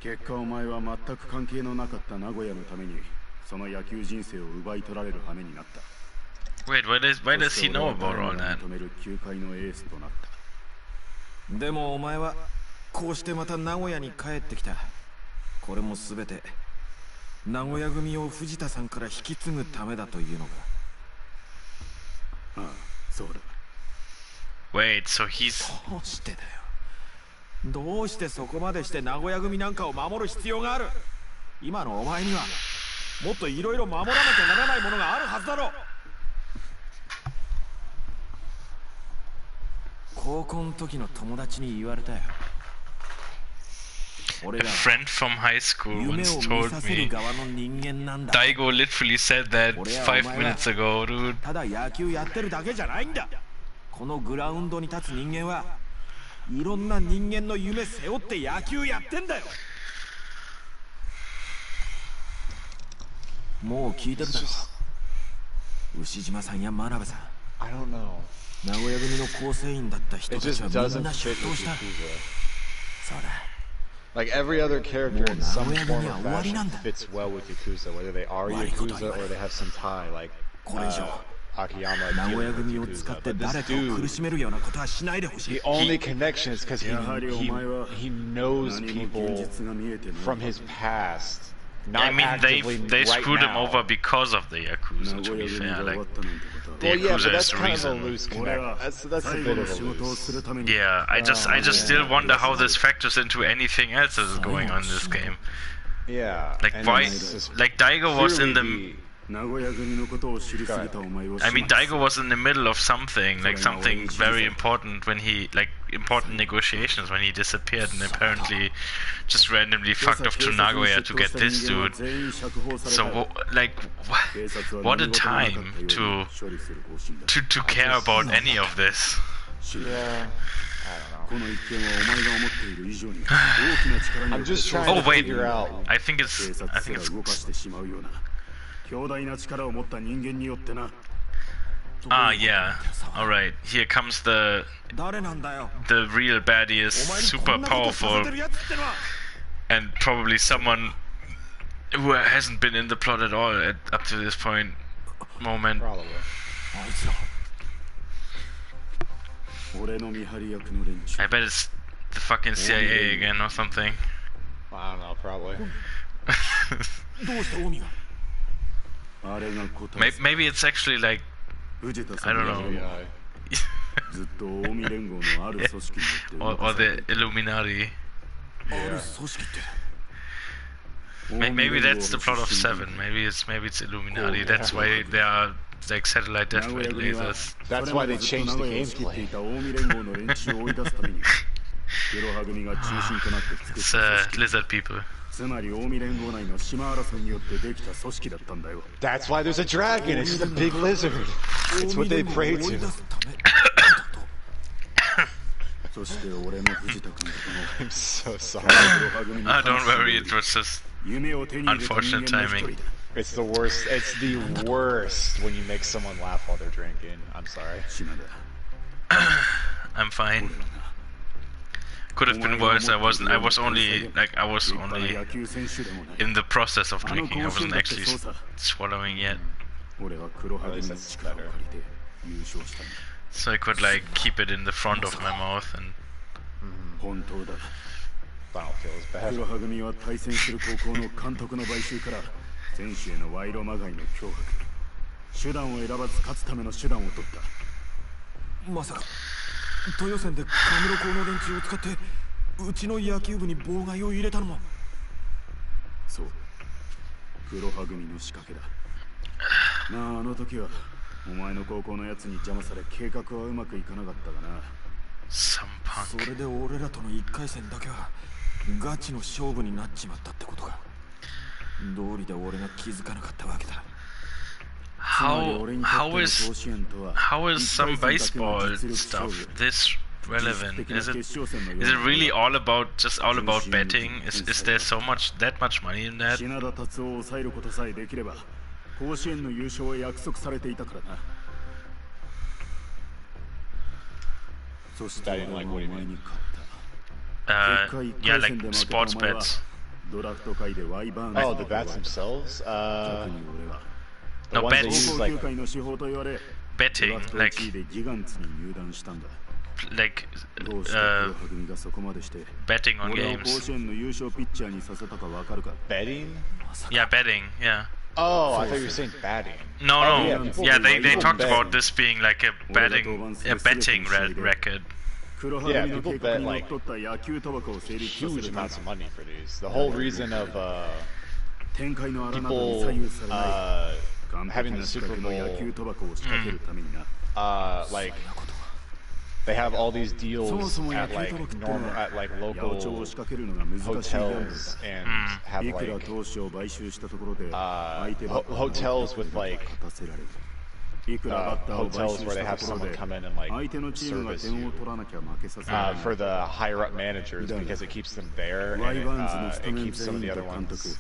結果お前は全く関係のなかった名古屋のためにその野球人生を奪い取られる羽目になった。 Wait, why does he know about all that? 認める球界のエースとなった。でもお前はこうしてまた名古屋に帰ってきた。これもすべて名古屋組を藤田さんから引き継ぐためだというのか。ああ、そうだ。 Wait, so he's... どうしてだよ。どうしてそこまでして名古屋組なんかを守る必要がある。今のお前にはもっといろいろ守らなきゃならないものがあるはずだろ。高校の時の友達に言われたよ。 A friend from high school once told me. Daigo literally said that 5 minutes ago, dude. ただ野球やってるだけじゃないんだ。このグラウンドに立つ人間はいろんな人間の夢背負って野球やってんだよ。もう聞いてるだろ。牛島さんや真鍋さん。名古屋組の構成員だった人たちはみんな出頭した。Like every other character in some form or fashion fits well with Yakuza, whether they are Yakuza or they have some tie, like Akiyama dealing with Yakuza. But this dude, the only connection is because he knows people from his past. Not I mean, they right screwed him now. over because of the Yakuza, to be fair. Like, the Well, yeah, Yakuza but that's is the kind reason. of a loose connect. That's a bit of a loose. Yeah, I just still wonder how this factors into anything else that is going on in this game. Yeah. Like, why? Like, Daigo was in the. I mean, Daigo was in the middle of something, like something very important when he, like, important negotiations when he disappeared and apparently just randomly fucked off to Nagoya to get this dude. So, like, what a time to care about any of this. Yeah. I don't know. I'm just trying to figure out. I think it's. Ah, yeah. Alright, here comes the real baddie is super powerful and probably someone who hasn't been in the plot at all up to this point moment. Probably. I bet it's the fucking CIA again or something. I don't know, probably. Maybe it's actually like, I don't know. or the Illuminati. Maybe that's the plot of 7. Maybe it's Illuminati. That's why they are like satellite death ray lasers. That's why they changed the gameplay. It's lizard people. That's why there's a dragon. It's just a big lizard. It's what they pray to. I'm so sorry. Don't worry, it was just unfortunate timing. It's the worst. It's the worst when you make someone laugh while they're drinking. I'm sorry. I'm fine. Could have been worse. I was only in the process of drinking. I wasn't actually swallowing yet. At least that's better. So I could like keep it in the front of my mouth and. Final kill is bad. まさか豊線でカムロ校の連中を使ってうちの野球部に妨害を入れたのも。そう、黒羽組の仕掛けだ。まああの時はお前の高校のやつに邪魔され計画はうまくいかなかったがな。それで俺らとの1回戦だけはガチの勝負になっちまったってことか。道理で俺が気づかなかったわけだ。 How is some baseball stuff this relevant? Is it really all about betting? Is there that much money in that? Betting, like, what do you mean? Yeah, like sports bets. Oh, the bats themselves? No, bets. Like, betting, betting on games. betting? Yeah, betting, yeah. Oh, I thought you were saying batting. No, yeah, they talked about this being like a betting record. Yeah, people bet like huge amounts of money for these. The whole reason of people having the Super Bowl, like they have all these deals at like local hotels and have like hotels with like hotels where they have someone come in and like service you for the higher up managers because it keeps them there and it keeps some of the other ones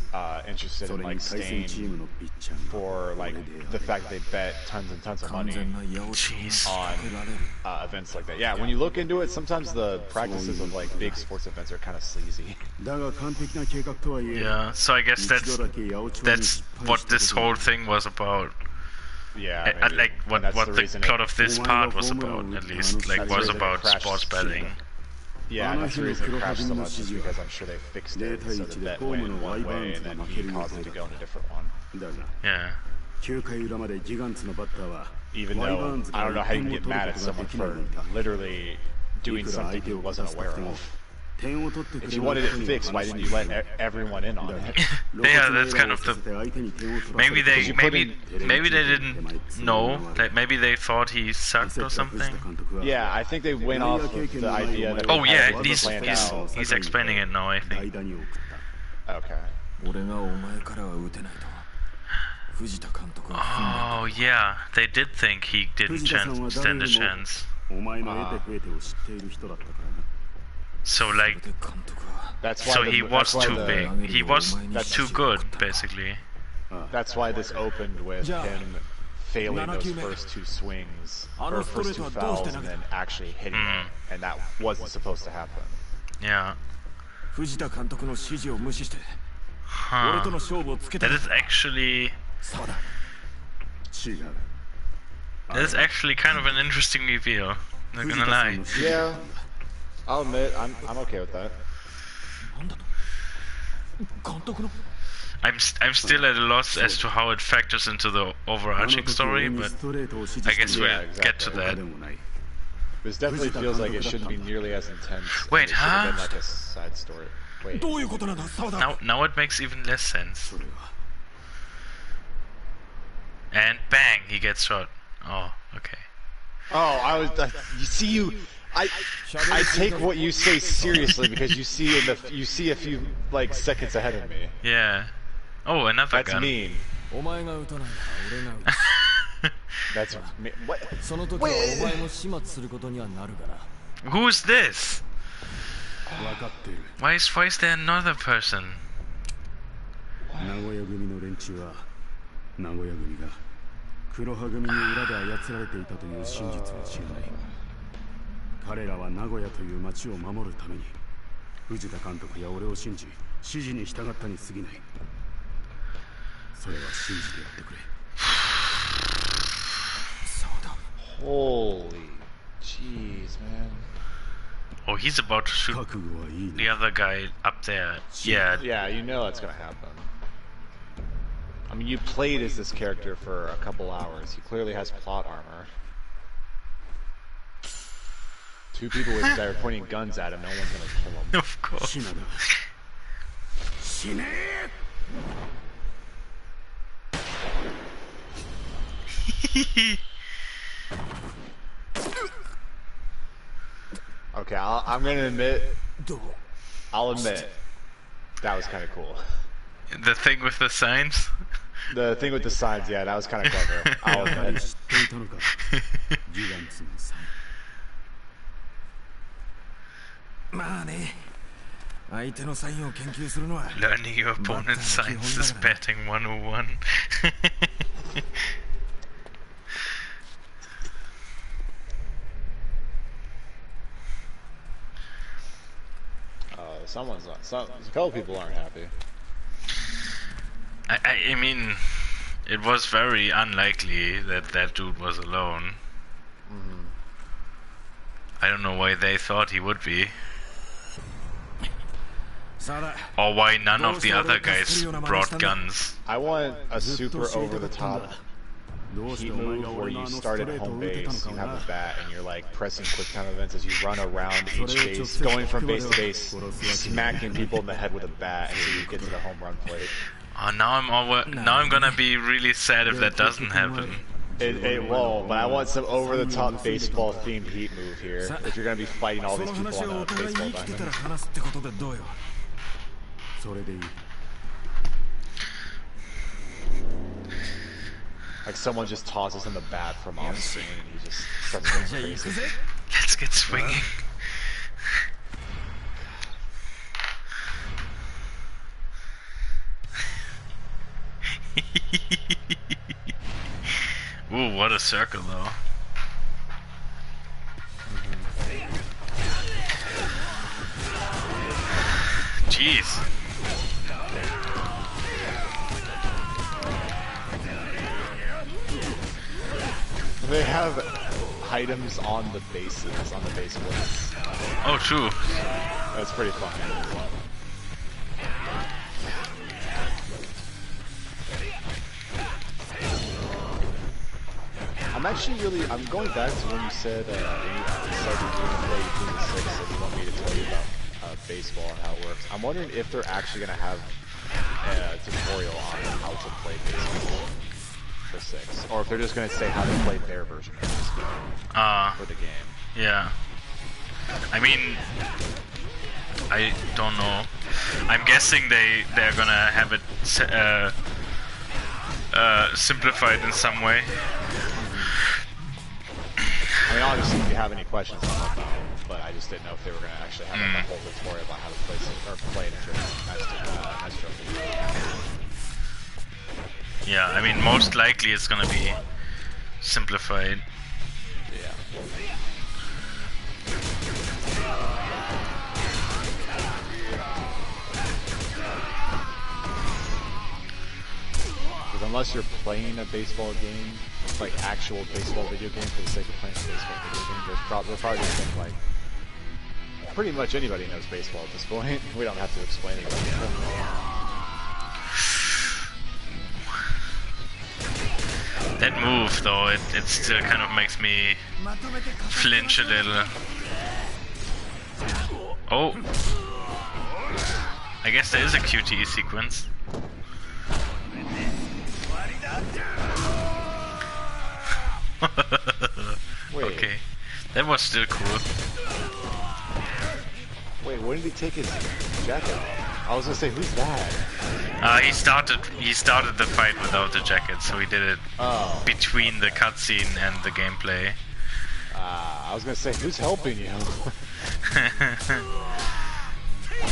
interested in like staying for like the fact that they bet tons and tons of money on events like that. Yeah, when you look into it, sometimes the practices of like big sports events are kind of sleazy. Yeah, so I guess that's what this whole thing was about. Yeah, like what the plot of this part was about, at least, like was about sports betting. Yeah, and that's the reason it crashed so much, is because I'm sure they fixed it so the bet went in one way and then he caused it to go in a different one. Yeah. Even though I don't know how you can get mad at someone for literally doing something he wasn't aware of. If you wanted it fixed, why didn't you let everyone in on it? Yeah, that's kind of the. Maybe they didn't know. That maybe they thought he sucked or something. Yeah, I think they went off of the idea that. Oh yeah, he's explaining it now, I think. Okay. Oh yeah, they did think he didn't stand a chance. So like, that's why so he was too big. He was too good, basically. That's why this opened with him failing those first two swings, or first two fouls, and then actually hitting it, and that wasn't supposed to happen. Yeah. Huh. That is actually kind of an interesting reveal. Not gonna lie. Yeah. I'll admit, I'm okay with that. I'm still at a loss as to how it factors into the overarching story, but I guess we'll get to that. This definitely feels like it shouldn't be nearly as intense. Wait, huh? It should have been like a side story. Wait. Now it makes even less sense. And bang, he gets shot. Oh, okay. Oh, you see you. I take what you say seriously because you see a few like seconds ahead of me. Yeah. Oh, another That's gun. mean. That's mean. What? Who's this? Why is there another person? Holy jeez, man. Oh, he's about to shoot the other guy up there. Yeah. Yeah, you know that's gonna happen. I mean, you played as this character for a couple hours. He clearly has plot armor. Two people that are pointing guns at him, no one's gonna kill him. Of course. Okay, I'm gonna admit. I'll admit that was kind of cool. The thing with the signs? The thing with the signs, yeah, that was kind of clever. I'll admit. Learning your opponent's signs is betting 101. A couple people aren't happy. I mean, it was very unlikely that that dude was alone. I don't know why they thought he would be. Or why none of the other guys brought guns. I want a super over-the-top heat move where you start at home base, you have a bat, and you're like pressing quick time events as you run around each base, going from base to base, smacking people in the head with a bat until you get to the home run plate. Oh, now I'm gonna be really sad if that doesn't happen. It won't, but I want some over-the-top baseball-themed heat move here. If you're gonna be fighting all these people on a baseball diamond. Like someone just tosses him a bat from off screen and he just starts going crazy. Let's get swinging. Ooh, what a circle though. Jeez. They have items on the bases, on the base plates. Oh, true. That's pretty fun. I'm going back to when you said when you started doing play Yakuza 6 and you want me to tell you about baseball and how it works. I'm wondering if they're actually going to have a tutorial on how to play baseball for 6, or if they're just going to say how to play their version of baseball for the game. Yeah. I mean, I don't know. I'm guessing they're gonna have it simplified in some way. I mean, obviously, if you have any questions, I'll help out, but I just didn't know if they were going to actually have like, a whole tutorial about how to play it in Yeah, I mean, most likely it's gonna be simplified. Yeah. Because unless you're playing a baseball game, like actual baseball video game for the sake of playing a baseball video game, they're probably just think like pretty much anybody knows baseball at this point. We don't have to explain it. That move, though, it still kind of makes me flinch a little. Oh! I guess there is a QTE sequence. Okay, that was still cool. Wait, when did he take his jacket off? I was gonna say, who's that? He started the fight without the jacket, so he did it between the cutscene and the gameplay. I was gonna say, who's helping you?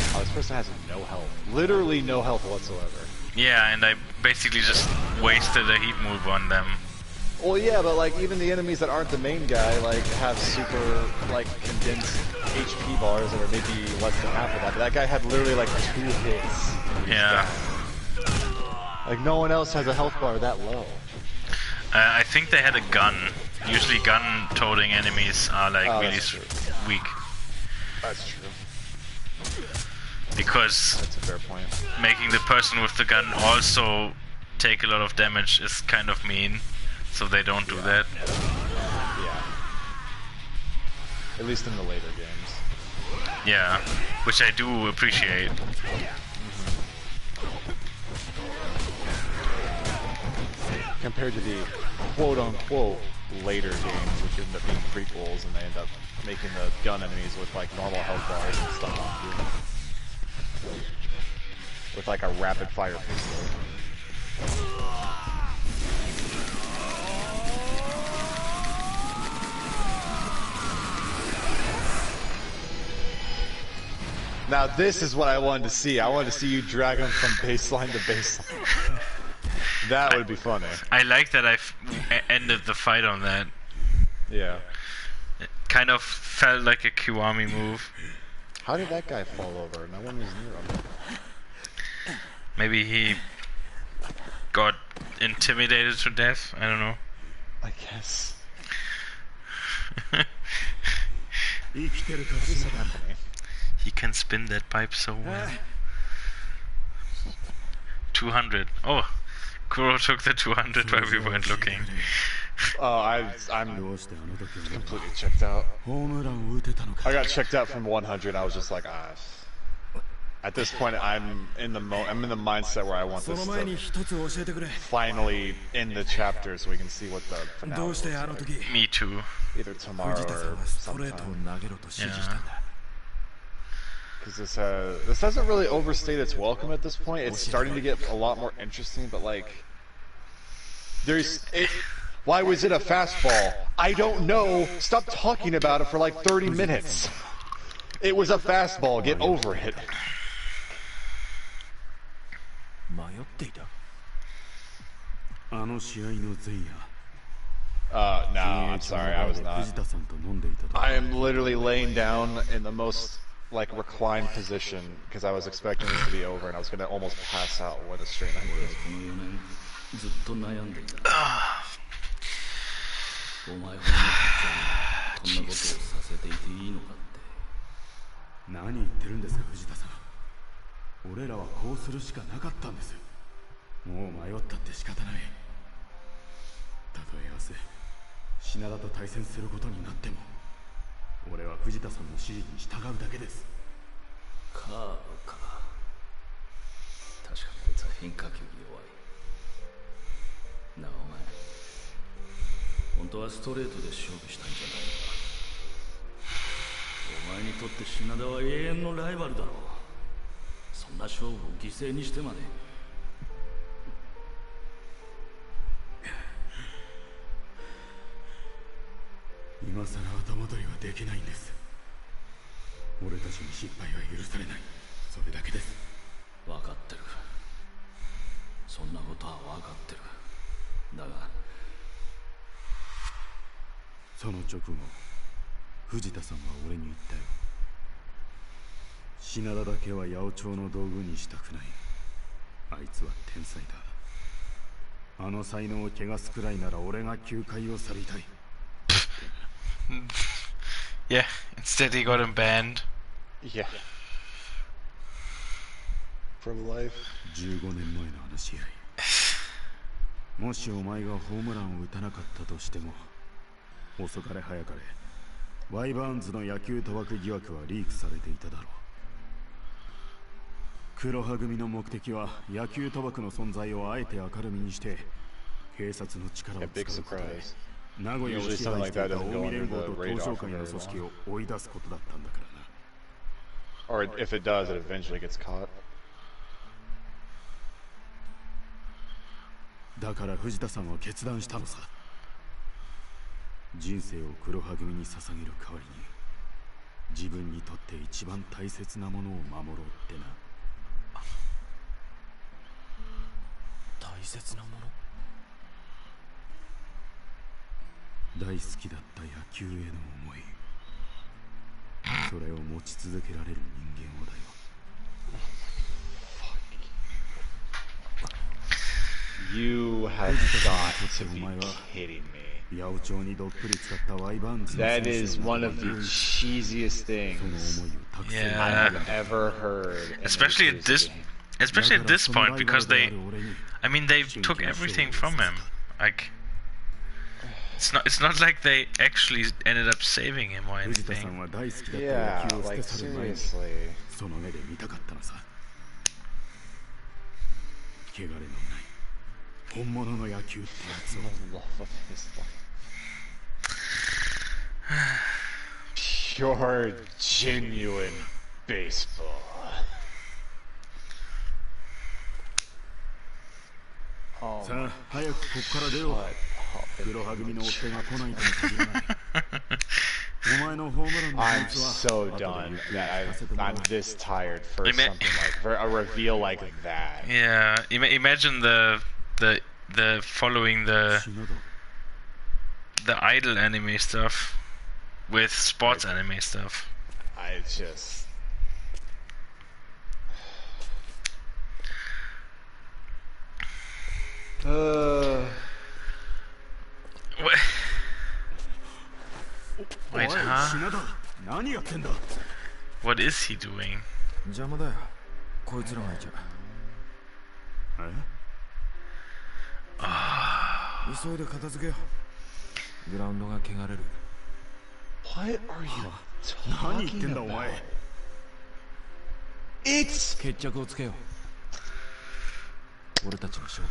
Oh, this person has no health. Literally no health whatsoever. Yeah, and I basically just wasted a heat move on them. Well, yeah, but like even the enemies that aren't the main guy like have super like condensed HP bars that are maybe less than half of that. But that guy had literally like 2 hits. Yeah. Like no one else has a health bar that low. I think they had a gun. Usually gun-toting enemies are like really weak. That's true. Because that's a fair point. Making the person with the gun also take a lot of damage is kind of mean. So they don't do that. Yeah. At least in the later games. Yeah, which I do appreciate. Compared to the quote-unquote later games, which end up being prequels, and they end up making the gun enemies with like normal health bars and stuff on you. With like a rapid-fire pistol. Now this is what I wanted to see. I wanted to see you drag him from baseline to baseline. That would be funny. I like that I ended the fight on that. Yeah. It kind of felt like a Kiwami move. How did that guy fall over? No one was near him. Maybe he got intimidated to death? I don't know. I guess. He can spin that pipe so well. 200. Oh, Kuro took the 200 while we weren't looking. Oh, I'm completely checked out. I got checked out from 100. I was just like, ah. At this point, I'm in the mindset where I want this to finally end the chapter so we can see what the finale looks like. Me too. Either tomorrow or sometime. Yeah. Because this doesn't really overstate its welcome at this point. It's starting to get a lot more interesting, but like Why was it a fastball? I don't know. Stop talking about it for like 30 minutes. It was a fastball. Get over it. No, I'm sorry, I was not. I am literally laying down in the most, like, reclined position because I was expecting this to be over and I was going to almost pass out when the stream ended. お前ほどのこっちゃんにこんなことをさせていていいのかって。何言ってるんですか藤田さん。俺らはこうするしかなかったんです。もう迷ったって仕方ない。たとえ明日品田と対戦することになっても俺は藤田さんの指示に従うだけです。カーブか。確かにあいつは変化球に弱い。なあお前本当はストレートで勝負したんじゃないのか。お前にとって品田は永遠のライバルだろう。そんな勝負を犠牲にしてまで。今さら後戻りはできないんです。俺たちに失敗は許されない。それだけです。分かってる。そんなことは分かってる。だがその直後藤田さんは俺に言ったよ。品田だけは八百長の道具にしたくない。あいつは天才だ。あの才能を汚すくらいなら俺が球界を去りたい。Yeah, instead he got him banned. Yeah. From life. 15年前のあの試合。もしお前がホームランを打たなかったとしても、遅かれ早かれ、ワイバーンズの野球賭博疑惑はリークされていただろう。黒羽組の目的は野球賭博の存在をあえて明るみにして、警察の力を使うことで。名古屋を支配していた近江連合と東商会の組織を追い出すことだったんだからな。Or if it does, it eventually gets caught. だから藤田さんは決断したのさ。人生を黒羽組に捧げる代わりに、自分にとって一番大切なものを守ろうってな。大切なもの。大好きだった野球への思い、それを持ち続けられる人間をだよ。You have got to be kidding me. That is one of the cheesiest things I have ever heard. Especially at this point, because they took everything from him. Like, it's not like they actually ended up saving him or anything. Yeah, like seriously. The love of his life. Pure, genuine baseball. Oh, さあ早くここから出よう。黒羽組の追っ手が来ないとも限らない。お前のホームランの I'm so done that I'm this tired for something like for a reveal like that. Yeah, imagine the following the idol anime stuff with sports anime stuff. I just Wait, huh? What is he doing? 邪魔だよ。こいつらがいちゃ。急いで片付けよう。グラウンドが汚れる。What are you 何言ってんだお前。決着をつけよう。俺たちの勝負。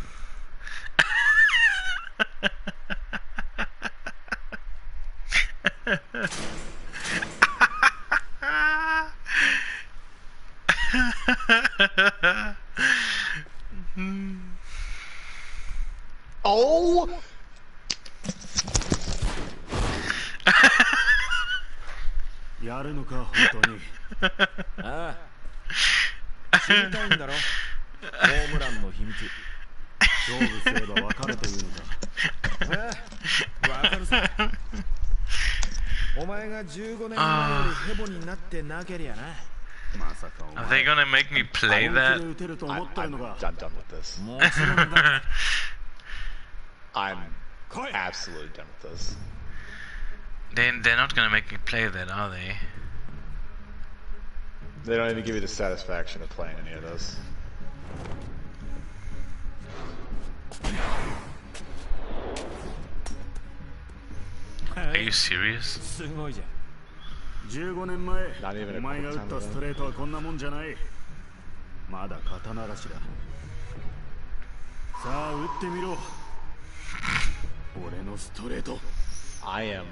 Oh のか本当に。ああ、知りたいんだろ、ホームランの秘密。勝負すれば分かるというのか。わかるさ。お前が15年前よりヘボになってなけりゃな。まさかお Are 前 they gonna make me play 本気 that? で打てると思ってるのか。 I'm done with this. もちろんだ。 I'm absolutely done with this. They're not gonna make me play that, are they? They don't even give you the satisfaction of playing any of this. Are you serious? すごいじゃん。15年前 Not even a お前が打ったストレートはこんなもんじゃない。まだ肩慣らしだ。さあ打ってみろ。俺のストレート。 I am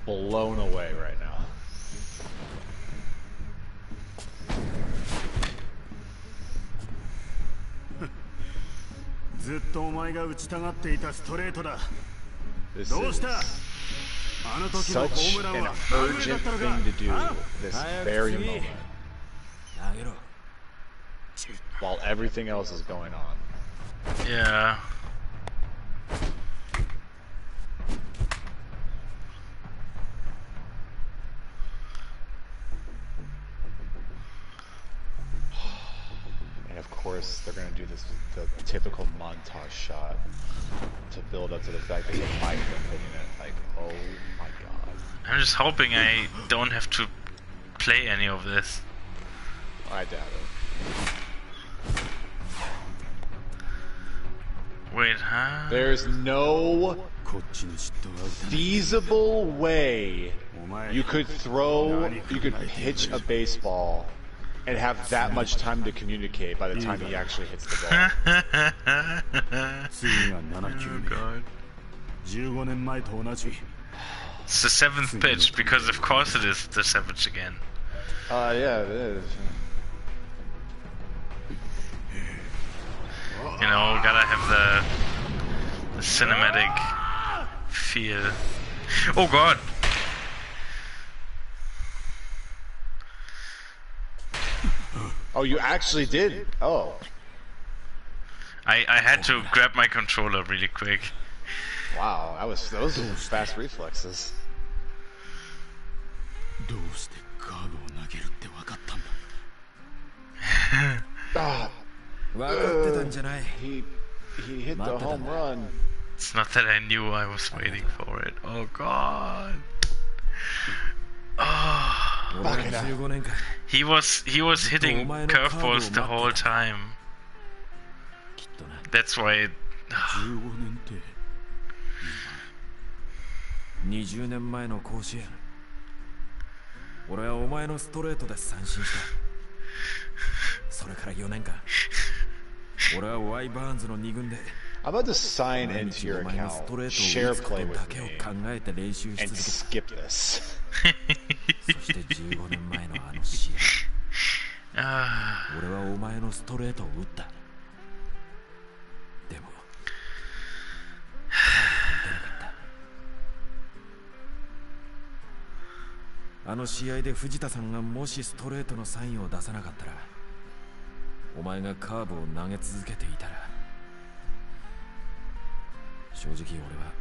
blown away right now. ずっとお前が打ちたがっていたストレートだ。 This どうした？ is あの時のホー such ムラン an は何だ urgent ったのか。 thing to do あ？ this very moment 投げろ。 while everything else is going on. Yeah. And of course, they're gonna do this the typical montage shot to build up to the fact that they might have been hitting it. Like, oh my god. I'm just hoping I don't have to play any of this. I doubt it. Wait, huh? There's no こっちに嫉妬が打てない。 feasible way お前 you could pitch a baseball and have that much time to communicate by the time he actually hits the ball. 次が7球目。 God. 15年前と同じ。 It's the seventh pitch, because of course it is the seventh again. Yeah, it is. You know, gotta have the cinematic feel. Oh god! Oh, you actually did? Oh. I had to grab my controller really quick. Wow, those were fast reflexes. どうしてカーブを投げるって分かったんだ。 Ah, 分かってたんじゃない。 he hit the home run. It's not that I knew I was waiting for it. Oh god. Oh, 俺が15年間 he was hitting curveballs the whole time. きっとな。 That's why. 15年って20年前の甲子園。俺はお前のストレートで三振した。それから4年間。俺はワイバーンズの2軍で。 I'm about to sign into your account, share play with me, 考えて練習し and 続けた。 skip this. そして15年前のあの試合。 Ah, 俺はお前のストレートを打った。でも、出なかった。あの試合で藤田さんがもしストレートのサインを出さなかったら、お前がカーブを投げ続けていたら、正直俺は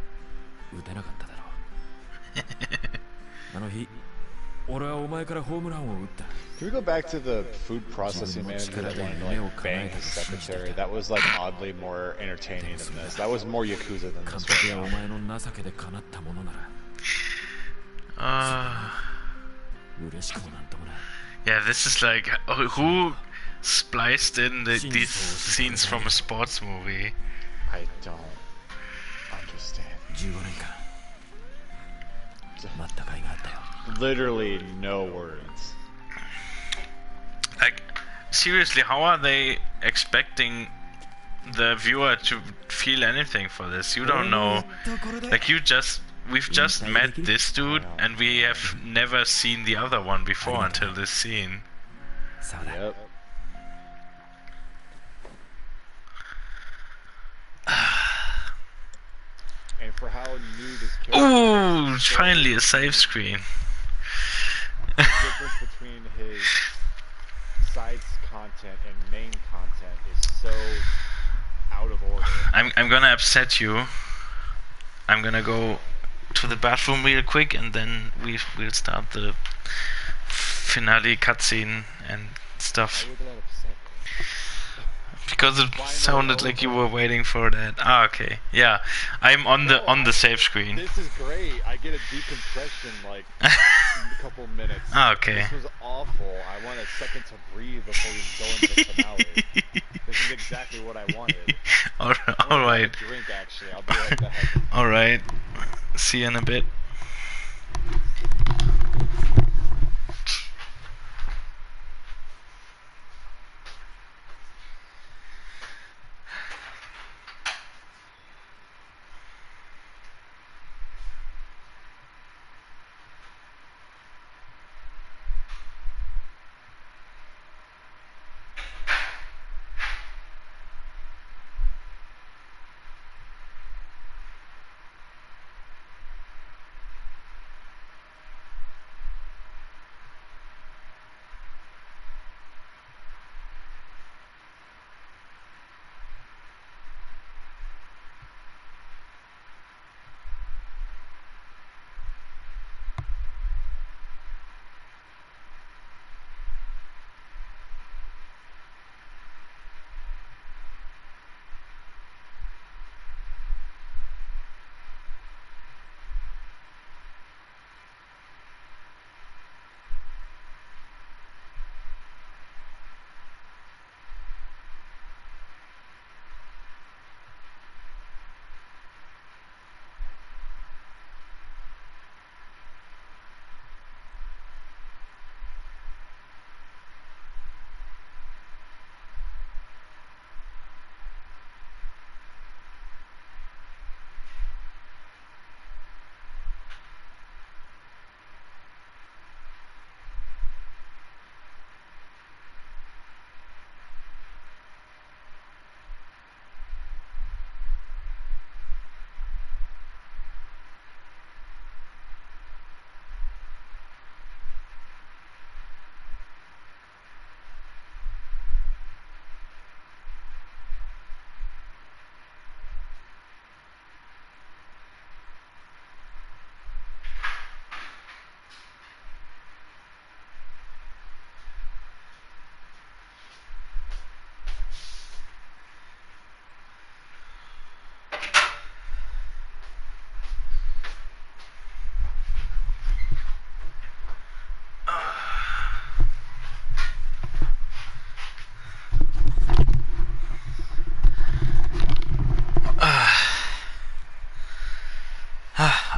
打てなかっただろう。あの日、俺はお前からホームランを打った。 Can we go back to the food processing manager that wanted to like bang his secretary? That was like oddly more entertaining than this. That was more Yakuza than 監 this 督や one. お前の情けで叶ったものなら 嬉しくもなんともない。 yeah, this is like who spliced in these scenes from a sports movie? I don't understand. 15年間待った甲斐があったよ。 Literally no words. Like, seriously, how are they expecting the viewer to feel anything for this? You don't know. Like, we've just met this dude, and we have never seen the other one before until this scene. さあだ。 Yep. And for how new this character Ooh, finally a save screen. the difference between his sides content and main content is so out of order. I'm gonna upset you. I'm gonna go to the bathroom real quick, and then we'll start the finale cutscene and stuff. Why would that upset me? Because it sounded like you were waiting for that. Ah, okay. Yeah, I'm on the save screen. This is great. I get a decompression like a couple minutes. Ah, okay. This was awful. I want a second to breathe before we go into the finale. This is exactly what I wanted. All right. Drink actually. I'll be right back. All right. See you in a bit.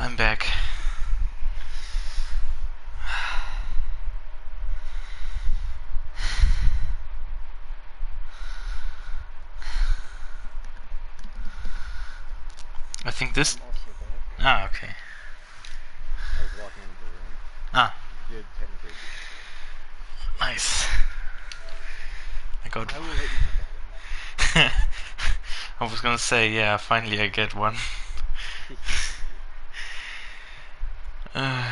I'm back. I think this. Ah, okay. I was walking into the room. Ah. You did technically. Nice. I got. I will let you have that one. I was gonna say, yeah, finally I get one. Oh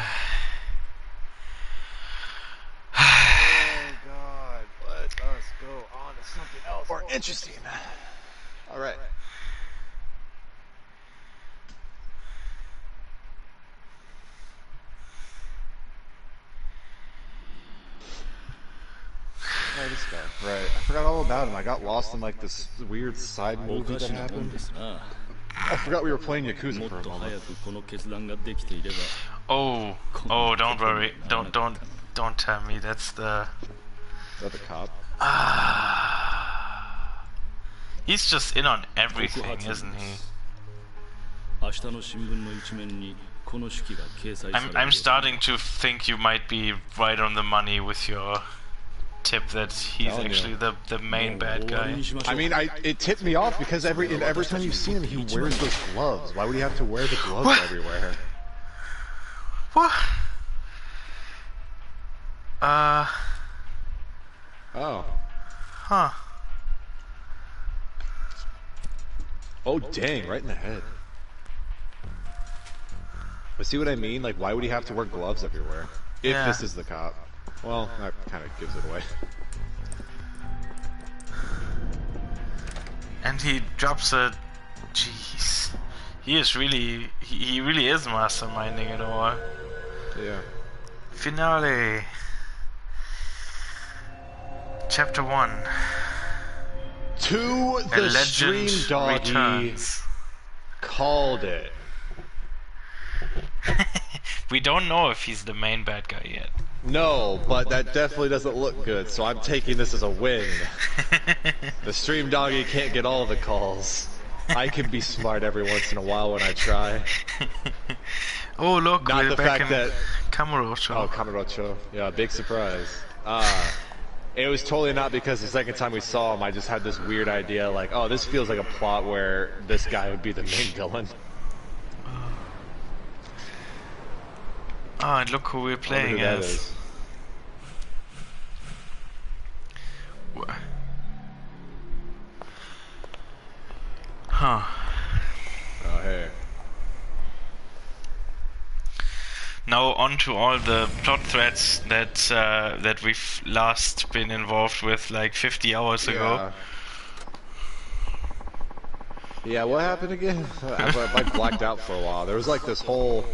God, let us go on to something else more interesting. All right. Oh, this guy. Right. I forgot all about him. I got lost in like this weird side movie that happened. I forgot we were playing Yakuza for a moment. Oh, don't worry. Don't tell me that's the. Is that the cop? He's just in on everything, isn't he? I'm starting to think you might be right on the money with your tip that he's actually the main bad guy. I mean, it tipped me off because every time you've seen him, he wears those gloves. Why would he have to wear the gloves everywhere? What? Oh. Huh. Oh, dang, right in the head. But see what I mean? Like, why would he have to wear gloves everywhere? If this is the cop. Well, that kind of gives it away. And he drops a... Jeez. He really is masterminding it all. Yeah. Finale. Chapter 1. To the stream doggy returns. Called it. We don't know if he's the main bad guy yet. No, but that definitely doesn't look good, so I'm taking this as a win. The stream doggy can't get all the calls. I can be smart every once in a while when I try. Oh look, not we're the back fact in that Kamurocho. Oh, Kamurocho. Yeah, big surprise. It was totally not because the second time we saw him, I just had this weird idea like, oh, this feels like a plot where this guy would be the main villain. Oh, and look who we're playing as. Huh. Oh, hey. Now on to all the plot threads that we've last been involved with like 50 hours ago. Yeah, what happened again? I blacked out for a while. There was like this whole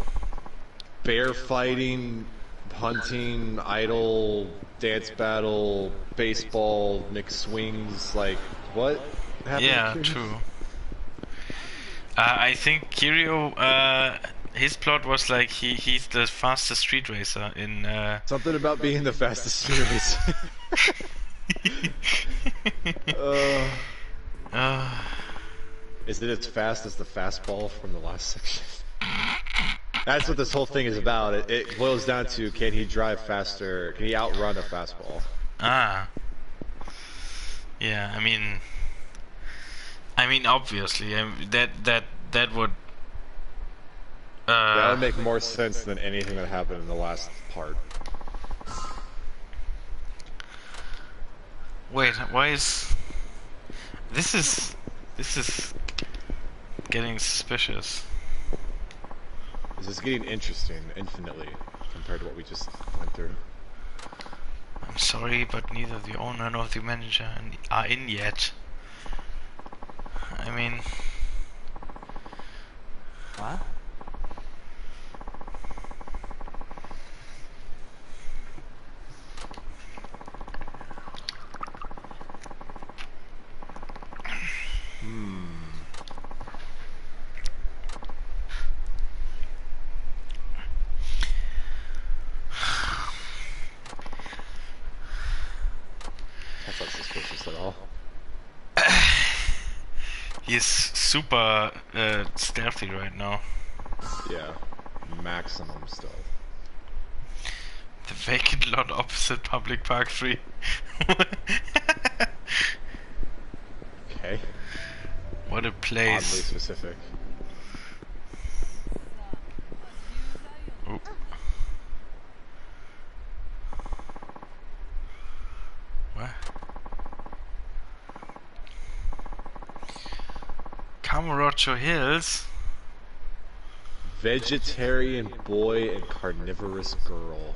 bear fighting, hunting, idol, dance battle, baseball, mixed swings, like, what happened? Yeah, true. I think Kiryu, his plot was like he's the fastest street racer in... Something about being the fastest street racer. Is it as fast as the fastball from the last section? That's what this whole thing is about. It boils down to, can he drive faster? Can he outrun a fastball? Ah. Yeah, I mean obviously, that would... that would make more sense than anything that happened in the last part. Wait, why is... This is getting suspicious. This is getting interesting infinitely compared to what we just went through. I'm sorry, but neither the owner nor the manager are in yet. I mean... What? That's not suspicious at all. He's super stealthy right now. Yeah, maximum stealth. The vacant lot opposite Public Park 3. Okay. What a place. Oddly specific. Oh. What? Kamurocho Hills? Vegetarian boy and carnivorous girl.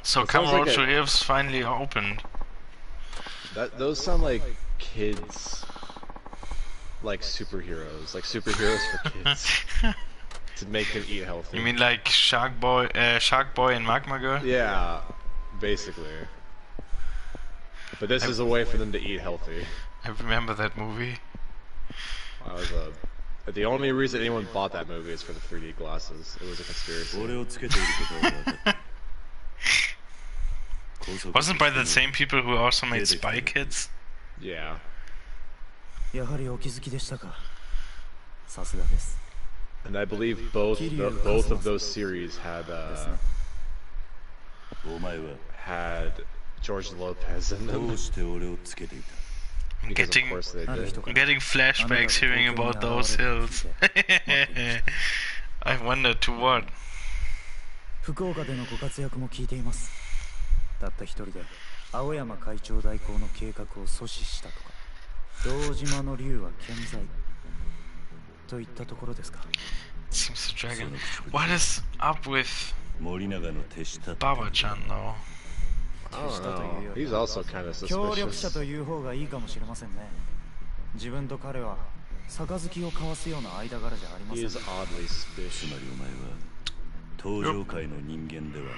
So Kamurocho Hills finally opened. Those sound like kids, like superheroes for kids, to make them eat healthy. You mean like Shark Boy and Magma Girl? Yeah, basically. But this is a way for them to eat healthy. I remember that movie. The only reason anyone bought that movie is for the 3D glasses. It was a conspiracy. Wasn't by the same people who also made Spy Kids? Yeah. And I believe both of those series had George Lopez in them. I'm getting flashbacks hearing about those hills. I wonder to what. 福岡でのご活躍も聞いています。たった一人で青山会長代行の計画を阻止したとか、堂島の竜は健在といったところですか。Seems the dragon. What is up with 森永の手下って Baba-chan though? I don't know. He's also kind of 協力者 suspicious. という方がいいかもしれませんね。自分と彼は杯を交わすような間柄じゃありま He せん。 is oddly つま suspicious. りお前は登場界の人間ではない。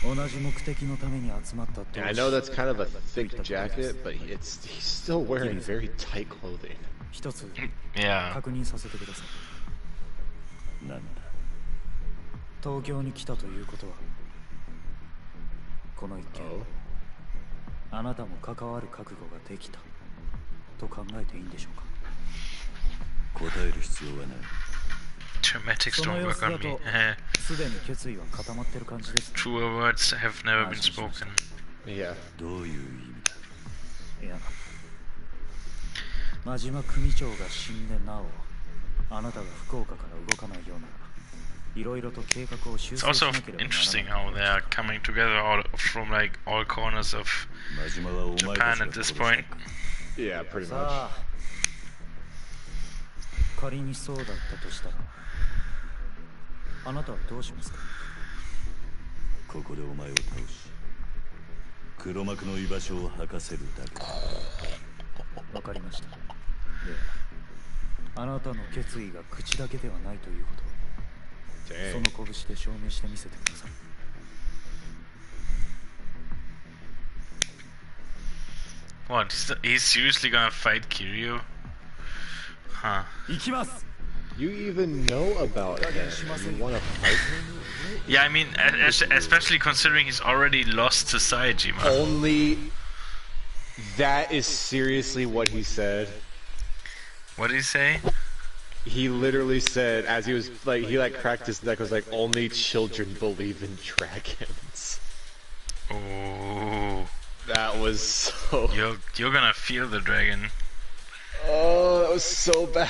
同じ目的のために集まったと。 And I know that's kind of a thick jacket, but he's still wearing very tight clothing. 一つ Yeah. 確認させてください。なんだ。東京に来たということは、この一件、 Oh. あなたも関わる覚悟ができたと考えていいんでしょうか。答える必要はない。 Dramatic その don't 様 work 子だ on me. と、すでに決意は固まってる感じです。 Truer words have never been spoken. Yeah. どういう意味だ。いや、真島組長が死んでなお、あなたが福岡から動かないようなら、いろいろと計画を修 It's 正し also なければなら interesting ない。 how they are coming together all from like all corners of 真島はお前たち Japan が at 殺 this した。 point. Yeah, pretty さ much. あ、仮にそうだったとしたら、あなたはどうしますか。ここでお前を倒し、黒幕の居場所を吐かせるだけ。わかりました。では、あなたの決意が口だけではないということを、そ Dang. の拳で証明してみせてください。 What? He's seriously gonna fight Kiryu? Huh. 行きます。 You even know about him. You want to fight him? Yeah, I mean, especially considering he's already lost to Saejima. Only that is seriously what he said. What did he say? He literally said, as he was like, he like cracked his neck, was like, only children believe in dragons. Oh, That was so. you're gonna feel the dragon. Oh, that was so bad.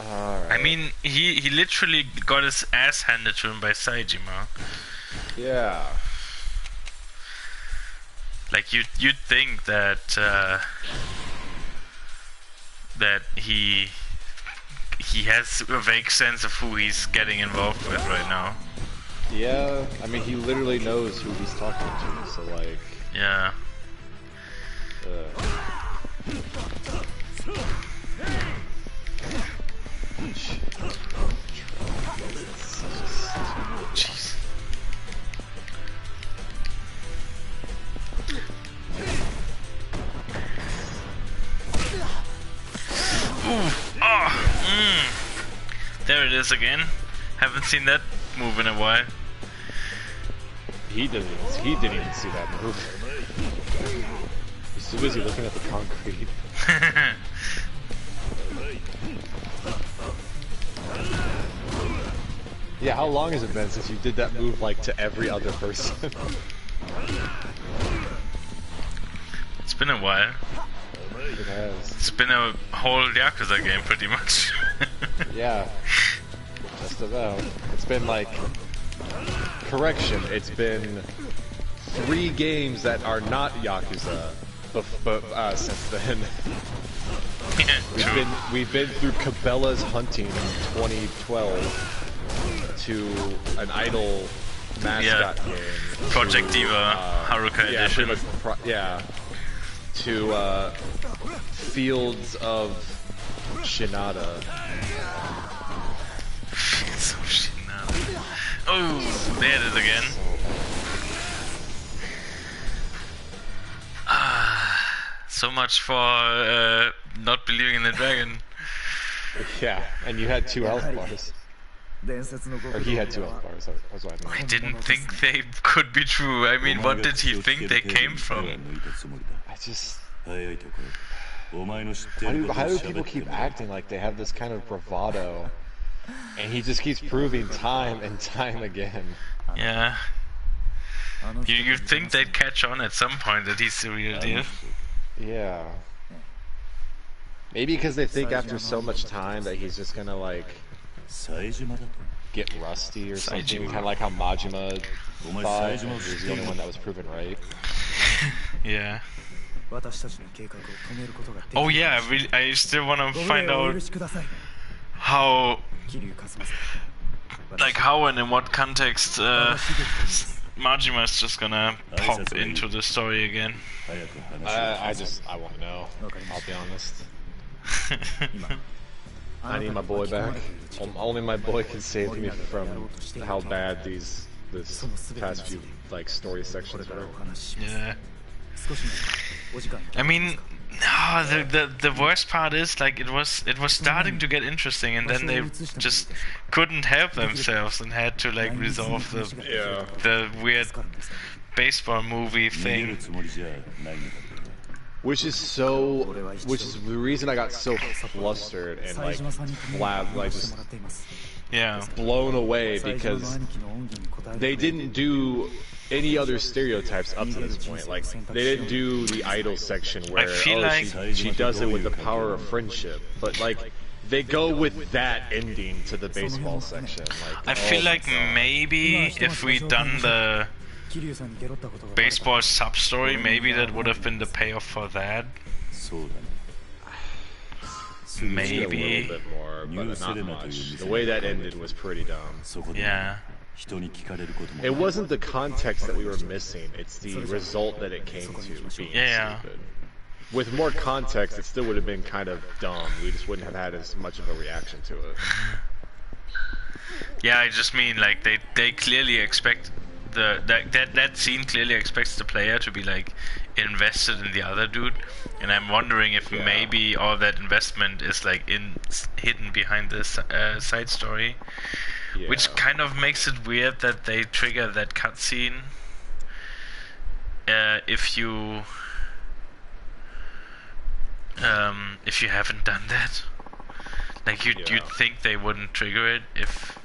Alright. I mean, he literally got his ass handed to him by Saejima. Yeah. Like you'd think that that he has a vague sense of who he's getting involved with right now. Yeah, I mean, he literally knows who he's talking to, so like. Yeah. Jeez. Ooh. Oh. There it is again. Haven't seen that move in a while. He didn't even see that move. He's too busy looking at the concrete. Yeah, how long has it been since you did that move like to every other person? It's been a while. It has. It's been a whole Yakuza game pretty much. Yeah. Just about. It's been like, correction, it's been 3 games that are not Yakuza since then. We've been through Cabela's Hunting in 2012 to an idol mascot game. Project to, Diva Haruka yeah, edition. pretty much to Fields of Shinada. Fields of Shinada. Oh, there it is again. So much for not believing in the dragon. Yeah, and you had 2 health bars. Or he had 2 health bars, that's what I meant. I didn't think they could be true. I mean, what did he think they came from? I just... How do people keep acting like they have this kind of bravado? And he just keeps proving time and time again. Yeah. You'd think they'd catch on at some point that he's the real deal. Yeah. Maybe because they think after so much time that he's just gonna like get rusty or something, kind of like how Majima thought. He was the only one that was proven right. Yeah. Oh yeah, I still want to find out how, like how and in what context Majima's just gonna pop into the story again. I want to know. I'll be honest. I need my boy back. Only my boy can save me from how bad this past few like story sections were. Yeah. I mean, the worst part is like it was starting to get interesting, and then they just couldn't help themselves and had to like resolve the weird baseball movie thing. Which is the reason I got so flustered and like just blown away, because they didn't do any other stereotypes up to this point. Like they didn't do the idol section where she does it with the power of friendship, but like they go with that ending to the baseball section. Like, I feel like maybe if we'd done the baseball sub-story, maybe that would have been the payoff for that. Maybe. A little bit more, but not much. The way that ended was pretty dumb. Yeah. It wasn't the context that we were missing, it's the result that it came to being stupid. With more context, it still would have been kind of dumb. We just wouldn't have had as much of a reaction to it. Yeah, I just mean like they clearly expect that scene clearly expects the player to be like invested in the other dude, and I'm wondering if maybe all that investment is like hidden behind this side story, which kind of makes it weird that they trigger that cutscene if you haven't done that. Like you'd think they wouldn't trigger it if.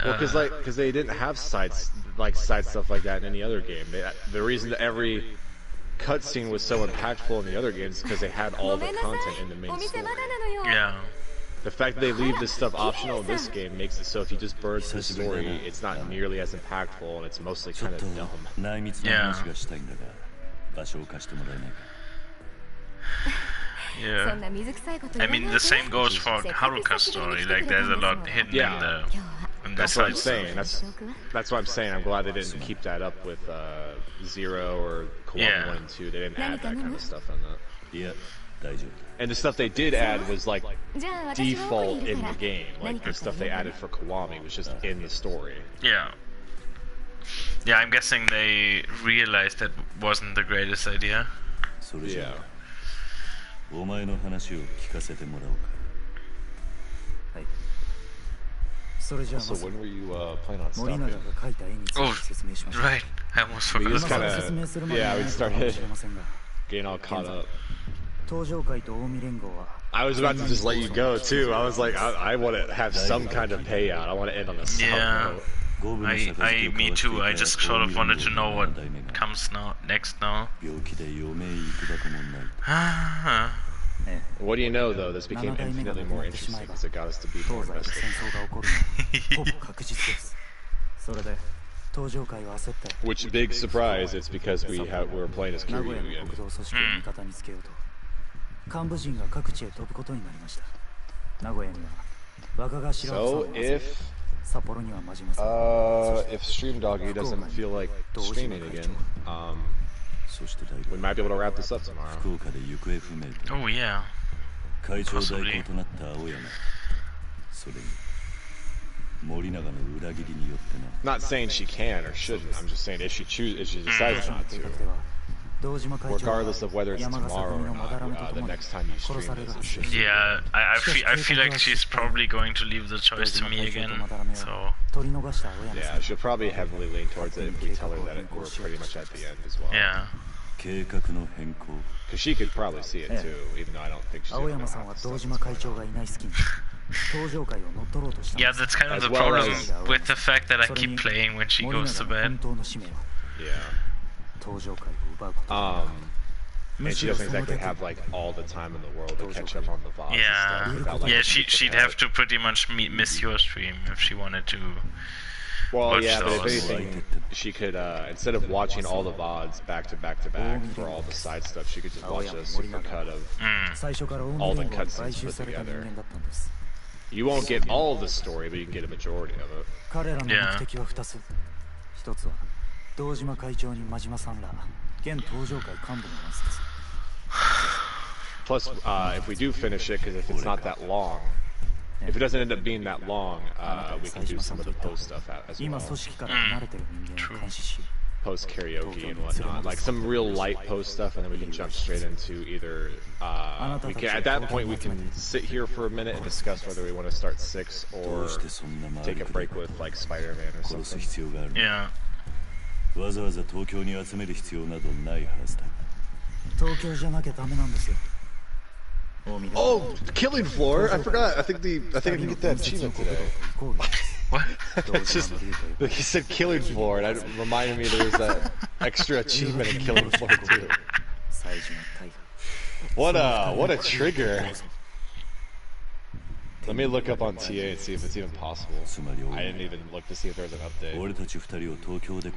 Well, because they didn't have side stuff like that in any other game. The reason that every cutscene was so impactful in the other games is because they had all the content in the main story. Yeah. The fact that they leave this stuff optional in this game makes it so if you just burn through the story, it's not nearly as impactful, and it's mostly kind of dumb. Yeah. Yeah. I mean, the same goes for Haruka's story. Like, there's a lot hidden in the. That's what I'm saying. That's what I'm saying. I'm glad they didn't keep that up with Zero or Kiwami 1 and 2. They didn't add that kind of stuff in that. And the stuff they did add was like default in the game. Like the stuff they added for Kiwami was just in the story. Yeah. Yeah, I'm guessing they realized that wasn't the greatest idea. Yeah. So when were you planning on stopping? Oh, right. I almost forgot. We just kind of, we started getting all caught up. I was about to just let you go too. I was like, I want to have some kind of payout. I want to end on a sound note. Me too. I just sort of wanted to know what comes next now. What do you know, though? This became infinitely more interesting because it got us to be more invested. Which, big surprise, it's because we were playing as Kiryu again. So, if Stream Doggy doesn't feel like streaming again, we might be able to wrap this up tomorrow. Oh yeah. Possibly. Not saying she can or shouldn't. I'm just saying if she decides not to, regardless of whether it's tomorrow or not, the next time you stream this, it should. Yeah, I feel like she's probably going to leave the choice to me again. So. Yeah, she'll probably heavily lean towards it if we tell her that we're pretty much at the end as well. Yeah. Because she could probably see it too, even though I don't think she's going to know how to Yeah, that's kind of the problem with the fact that I keep playing when she goes to bed. Yeah. And she doesn't exactly have like all the time in the world to catch up on the VODs and stuff. Yeah, she'd have to pretty much miss your stream if she wanted to Well, watch yeah, but if those. anything, she could, instead of watching all the VODs back to back to back for all the side stuff, she could just watch a super cut of all the cutscenes put together. You won't get all the story, but you can get a majority of it. 彼らの目的は2つ。1つは堂島会長に真島さんら現東上会幹部の暗殺。 Plus, if we do finish it, because if it's not that long, if it doesn't end up being that long, we can do some of the post stuff as 今 well. 組織から離れてる人間を監視し、 Post karaoke and whatnot, like some real light post stuff, and then we can jump straight into either. We can at that point we can sit here for a minute and discuss whether we want to start 6 or take a break with like Spider-Man or something. Yeah. わざわざ東京に集める必要などないはずだ。東京じゃなきゃダメなんですよ。 Oh, killing floor! I forgot. I think I can get that achievement today. What? It's just he said killing floor, and it reminded me there was that extra achievement in killing floor too. What a trigger! Let me look up on TA and see if it's even possible. I didn't even look to see if there was an update.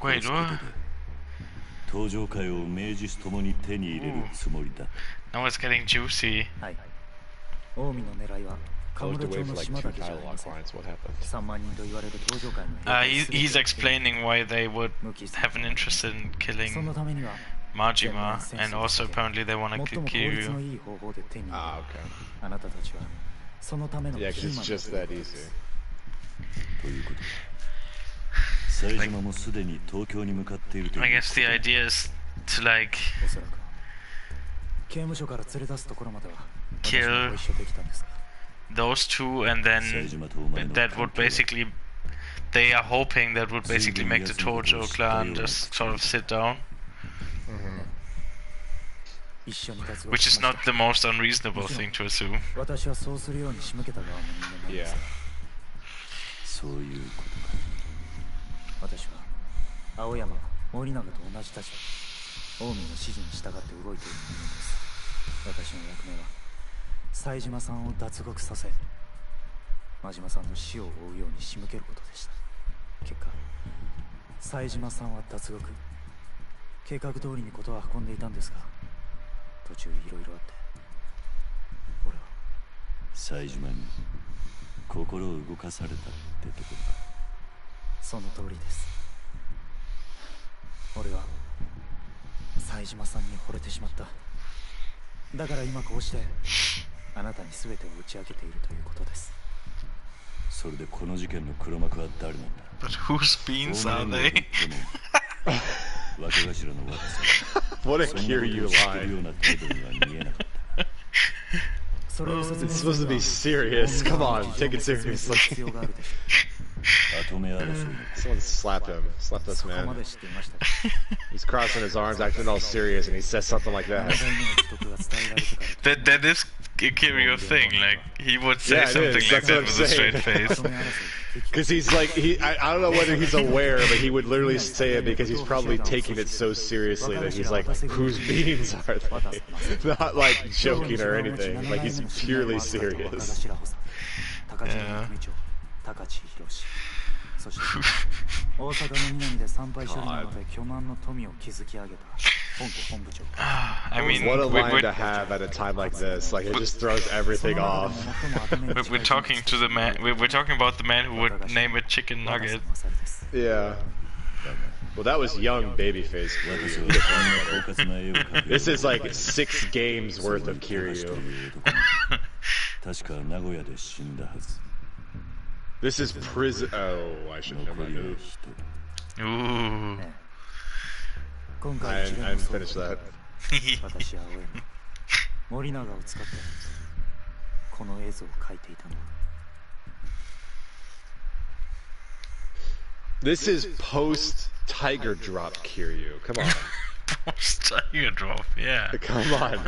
Wait, what? 東上界を明治ともに手に入れるつもりだ。 Now it's getting juicy. はい。近江の狙いは I looked away for like 2 dialogue lines. What happened? 3万人と言われる東上界の He's explaining why they would have an interest in killing そのためには Majima, and also apparently they want to 最 kill も効率の Kiryu. いい方法で手に入れる Ah, okay. あなたたちはそのための Yeah, キ because ーマ it's ン just だ that ということで easy. す。ということだ。冴島もすでに東京に向かっているという。 I guess the idea is to like おそらく刑務所から連れ出すところまでは kill 私もご一緒できたんですが those two, and then that would basically, they are hoping that would basically make the Tojo clan just sort of sit down. 一緒に脱獄 Which し is まし not た the most unreasonable thing to assume. 私はそうするように仕向けた側の人間なんで Yeah. す。そういうことか。私は青山森永と同じ立場で近江の指示に従って動いている人間です。私の役目は冴島さんを脱獄させ真島さんの死を追うように仕向けることでした。結果冴島さんは脱獄、計画通りにことは運んでいたんですが途中いろいろあって俺は冴島に心を動かされたってところか。その通りです。俺は冴島さんに惚れてしまった。だから今こうしてあなたに全てを打ち明けているということです。それでこの事件の黒幕は誰なんだ。 But whose beans are they? 若頭の若さ。 What a そんなことを Kiryu 知ってるよう line. な態度には見えなかった。それを説明 It's する supposed to に be は serious. Come on, take it 必 seriously. 要があるでしょ後目争いの Someone slap him. Slap う。 this そこ man. まで知っていましたか。 He's crossing his arms, acting all serious, and he says something like 7 that. 回目の秘匿が伝えられてからと That is a Kiryu thing. Like he would say Yeah, it something is. like That's that what with I'm a straight saying. face. 後目争いで Because he's like, I don't know whether he's aware, but he would literally say it because he's probably taking it so seriously that he's like, whose beans are they? Not like joking or anything. Like he's purely serious. 高知の組長高知博士、そして大阪の南で参拝処理などで巨万の富を築き上げた本家本部長。 I mean, What a line to we're have at a time like this. Like it just throws everything off. we're talking to the man. We're talking about the man who would name a chicken nugget. Yeah. Well, that was young babyface Kiryu. 狡猾な絵を描く。 This is like 6 games worth of Kiryu. 確か名古屋で死んだはず。 This is prison. Oh, I should never 残りは know. 一人。 Ooh. 今 I 回一 didn't, 連 I の didn't 騒 finish 動 that. で私は青山森永を使ってこの映像を描いていたのは This is post Tiger Drop Kiryu. Come on. Tiger drop, yeah. Come on.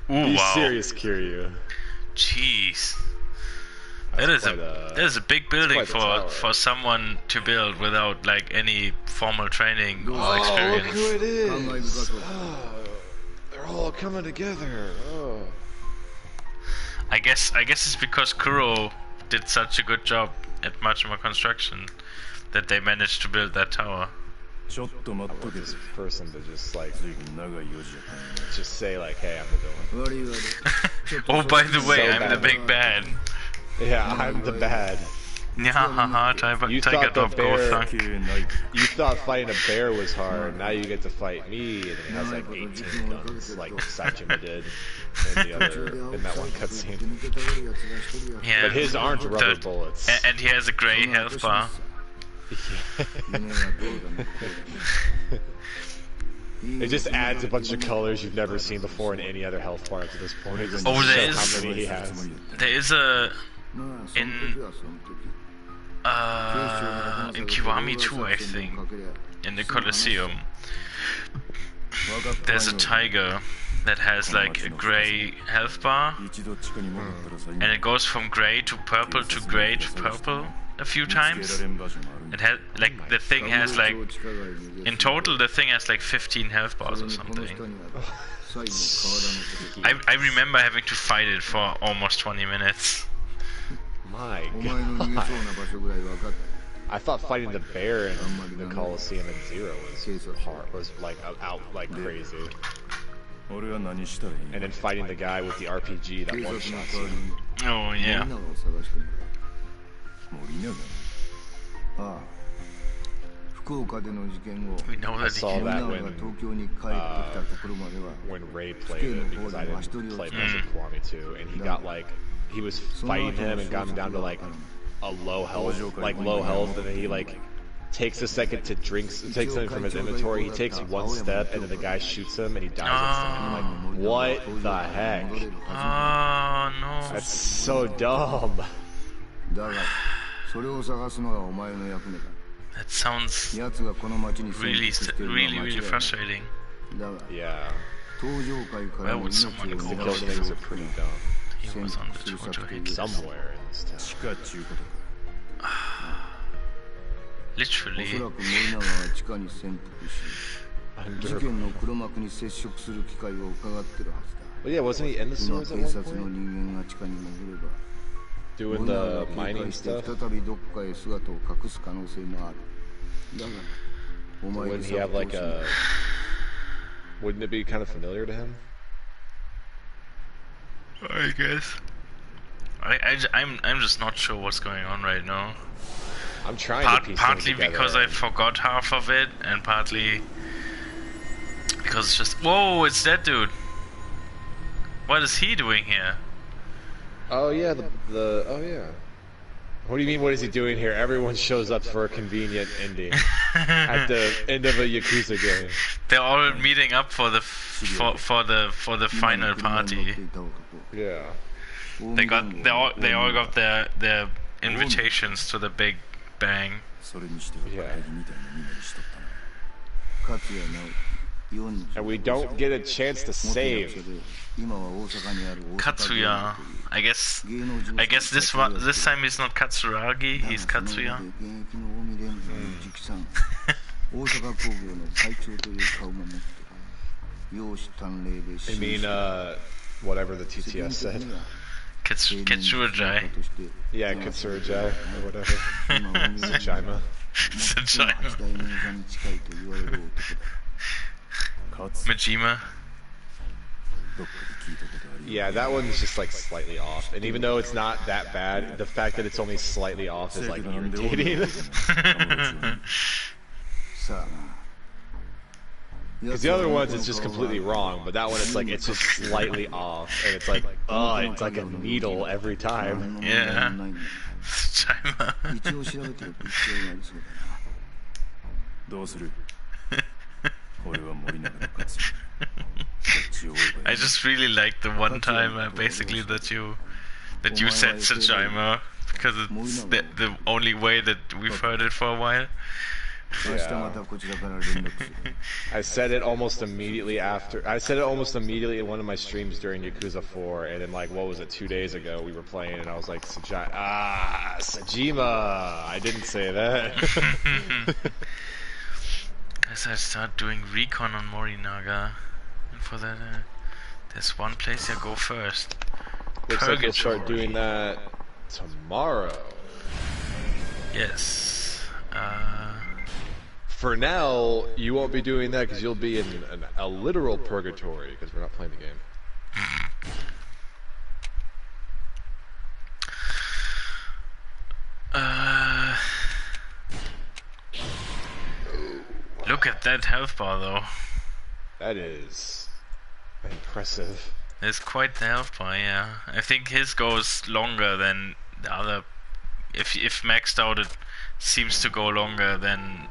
Ooh, Be wow. serious, Kiryu. Jeez. That's That is a big building quite a tower. for someone to build without like any formal training or Oh, look experience. who it is. They're all coming together. Oh. I guess it's because Kuro did such a good job at Majima construction that they managed to build that tower.ちょっと待っ I と want け this person to just like, 随分長い用事じゃ just say like, hey, I'm the villain. Oh, by the way, So I'm the bad. big bad. Yeah, I'm the bad. Yeah, haha, You Tiger thought the Top Go bear- Thunk. 関係ない You thought fighting a bear was hard. Now you get to fight me, and it has like 18 guns, like Sajima did in that one cutscene. Yeah. But his aren't rubber Third- bullets. And he has a grey health bar. It just adds a bunch of colors you've never seen before in any other health bar up to this point. It just Oh, shows there how is- many he has. There is a in Kiwami 2, I think, in the Colosseum. There's a tiger that has like a grey health bar, 一度地下に戻ったら最後 and it goes from grey to purple to grey to purple a few 見つけら times. れん場所もある It has like the thing has like in total the thing has like 15 health bars or something. I remember having to fight it for almost 20 minutes. My god. I thought fighting the bear in the Colosseum in Zero was hard, was like out like crazy. 俺は何したらいい And then fighting the guy with the RPG that one shots you. Oh yeah. 森永ああ福岡での事件後 We know I that he saw can. that 森永が東京に帰ってきたところまでは when Ray played it because I didn't play much of Kiwami 2, and he got like he was fighting him and got him down to like a low health, and then he like takes a second to drink, takes something from his inventory. He takes one step, and then the guy shoots him, and he dies instantly. I'm like, what the heck? Oh no. That's so dumb. だがそれを探すのがお前の役目だ That sounds 奴がこの町に潜 really 伏しているのは間違い really ない frustrating. だが Yeah, 登場界から Where の would 命を someone to go? kill things are pretty dumb. He was on the Tojo hit. Somewhere in this 地 town. 下っちゅうことか お Literally. そらく森永は地下に潜伏し事 Under. 件の黒幕に接触する機会を伺ってるはずだ But yeah, wasn't he in the 今 sewers at 警 one 察の point 人間が地下に潜れば doing 森永が the 警 mining 戒して stuff? 再びどっかへ姿を隠す可能性もあるだがお前 Wouldn't he have like a? Wouldn't it be kind of familiar to him? I guess. I'm just not sure what's going on right now. I'm trying to piece Partly things together. because I forgot half of it, and partly because it's just whoa, it's that dude. What is he doing here? Oh yeah, the oh yeah. What do you mean? What is he doing here? Everyone shows up for a convenient ending at the end of a Yakuza game. They're all meeting up for the final party. Yeah. They all got their invitations to the big bang. それにしては帰りみたいな目にしとったな 勝也直40 And we don't get a chance to 元役 save. 者で今は大阪にある大阪 Katsuya. I guess this time he's not Katsuragi, he's Katsuya. 現役の近江連合の直参大阪工業の会長という顔も持ってる容姿端麗で I mean, whatever the TTS said. Ketsurajai. Yeah, Katsurajai or whatever. Sajima. Sajima. Majima. どっかで聞いたことあるよ Yeah, that one's just like slightly off. And even though it's not that bad, the fact that it's only slightly off is like irritating. さあ Because the other ones, it's just completely wrong, but that one, it's like, it's just slightly off, and it's like, it's like a needle every time. Yeah. Sajima. 一応調べておく必要がありそうだなどうする俺は森永の勝つこっちを追えばい I い just really like the one time basically that you said Sajima because it's the only way that we've heard it for a while. 明日またこちらから連絡する I said it almost immediately after, I said it almost immediately in one of my streams during Yakuza 4, and then like, what was it, 2 days ago, we were playing, and I was like, Sajima, I didn't say that. As I start doing recon on Morinaga, and for that, there's one place I go first. Looks like we'll start Purgatory. doing that tomorrow. Yes. For now, you won't be doing that because you'll be in a literal purgatory because we're not playing the game. Look at that health bar though. That is impressive. It's quite the health bar, yeah. I think his goes longer than the other. If maxed out, it seems to go longer than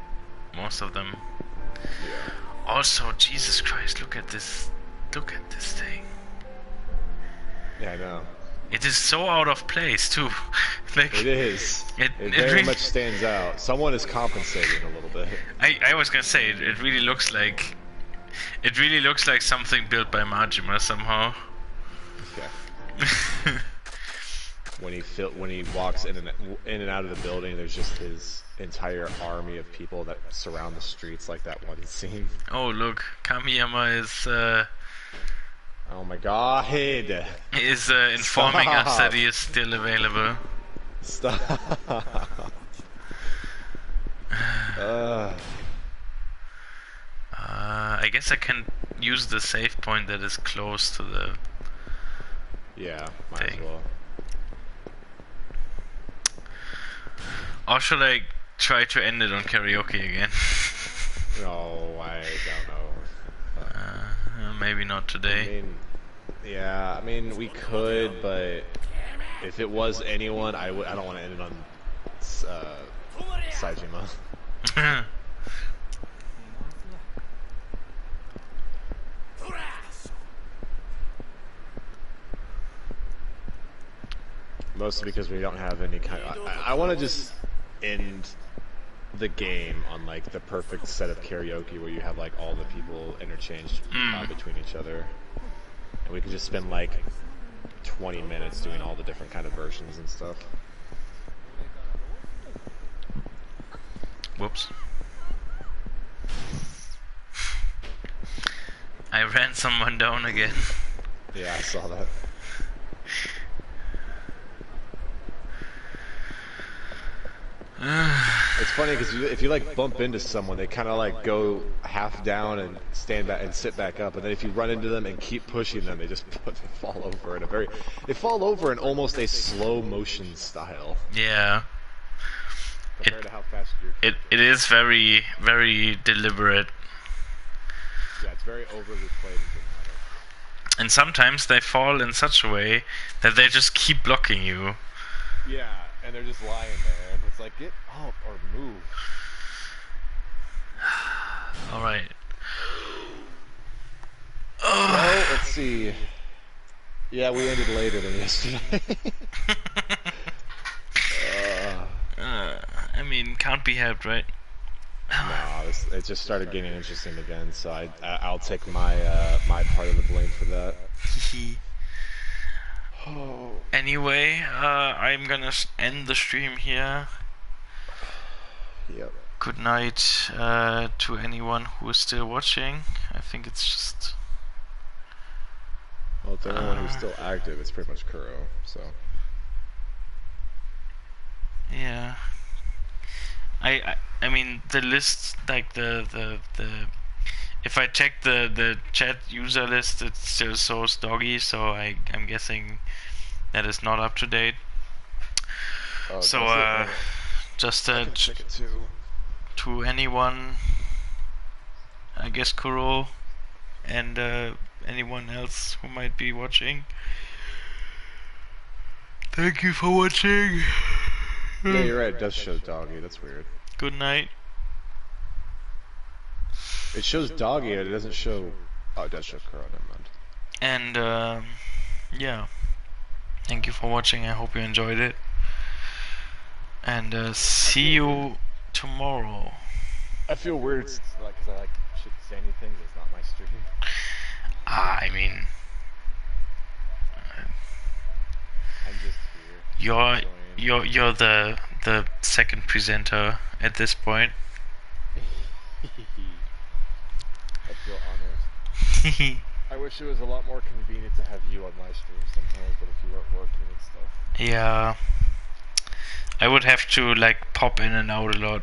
most of them. Yeah. Also, Jesus Christ, look at this. Look at this thing. Yeah, I know. It is so out of place too. Like, it is. It very really much stands out. Someone is compensating a little bit. I was gonna say it really looks like something built by Majima somehow. Yeah. when he walks in and out of the building, there's just his entire army of people that surround the streets, like that one scene. Oh look, Kamiyama is. Oh my God! Is informing us that he is still available. Stop. I guess I can use the save point that is close to the. Yeah, might as well. Or should I try to end it on karaoke again? No, I don't know. Maybe not today. I mean, we could, but if it was anyone, I don't want to end it on Saejima. Mostly because we don't have any kind of... I want to just end the game on like the perfect set of karaoke where you have like all the people interchanged between each other, and we can just spend like 20 minutes doing all the different kind of versions and stuff. Whoops. I ran someone down again. Yeah, I saw that. It's funny because if you like bump into someone, they kind of like go half down and stand back and sit back up, and then if you run into them and keep pushing them, they just fall over they fall over in almost a slow motion style. Yeah. Compared to how fast you're. It is very, very deliberate. Yeah, it's very overly played and dramatic. And sometimes they fall in such a way that they just keep blocking you. Yeah, and they're just lying there, and it's like, get up or move. Alright. Well, let's see. Yeah, we ended later than yesterday. I mean, can't be helped, right? No, it just started getting interesting again, so I'll take my my part of the blame for that. Anyway, I'm gonna end the stream here. Yep. Good night to anyone who is still watching. I think it's just... Well, to anyone who's still active, it's pretty much Kuro, so... Yeah. I mean, the list, like the if I check the chat user list, it still shows Doggy, so I'm guessing that is not up to date. Oh, so just to anyone, I guess Kuro and anyone else who might be watching, thank you for watching. Yeah, you're right, it does show Doggy, that's weird. Good night. It shows Doggy, it doesn't show... Oh, it does show Kuro, never mind. And, yeah. Thank you for watching, I hope you enjoyed it. And, see you tomorrow. I feel weird, because I shouldn't say anything, it's not my stream. I mean... I'm just here. You're the second presenter at this point. I feel honored. I wish it was a lot more convenient to have you on my stream sometimes, but if you weren't working and stuff. Yeah. I would have to like pop in and out a lot.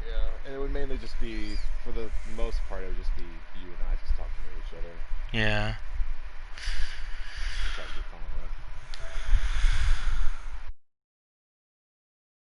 Yeah, And it would mainly just be, for the most part, it would just be you and I just talking to each other. Yeah.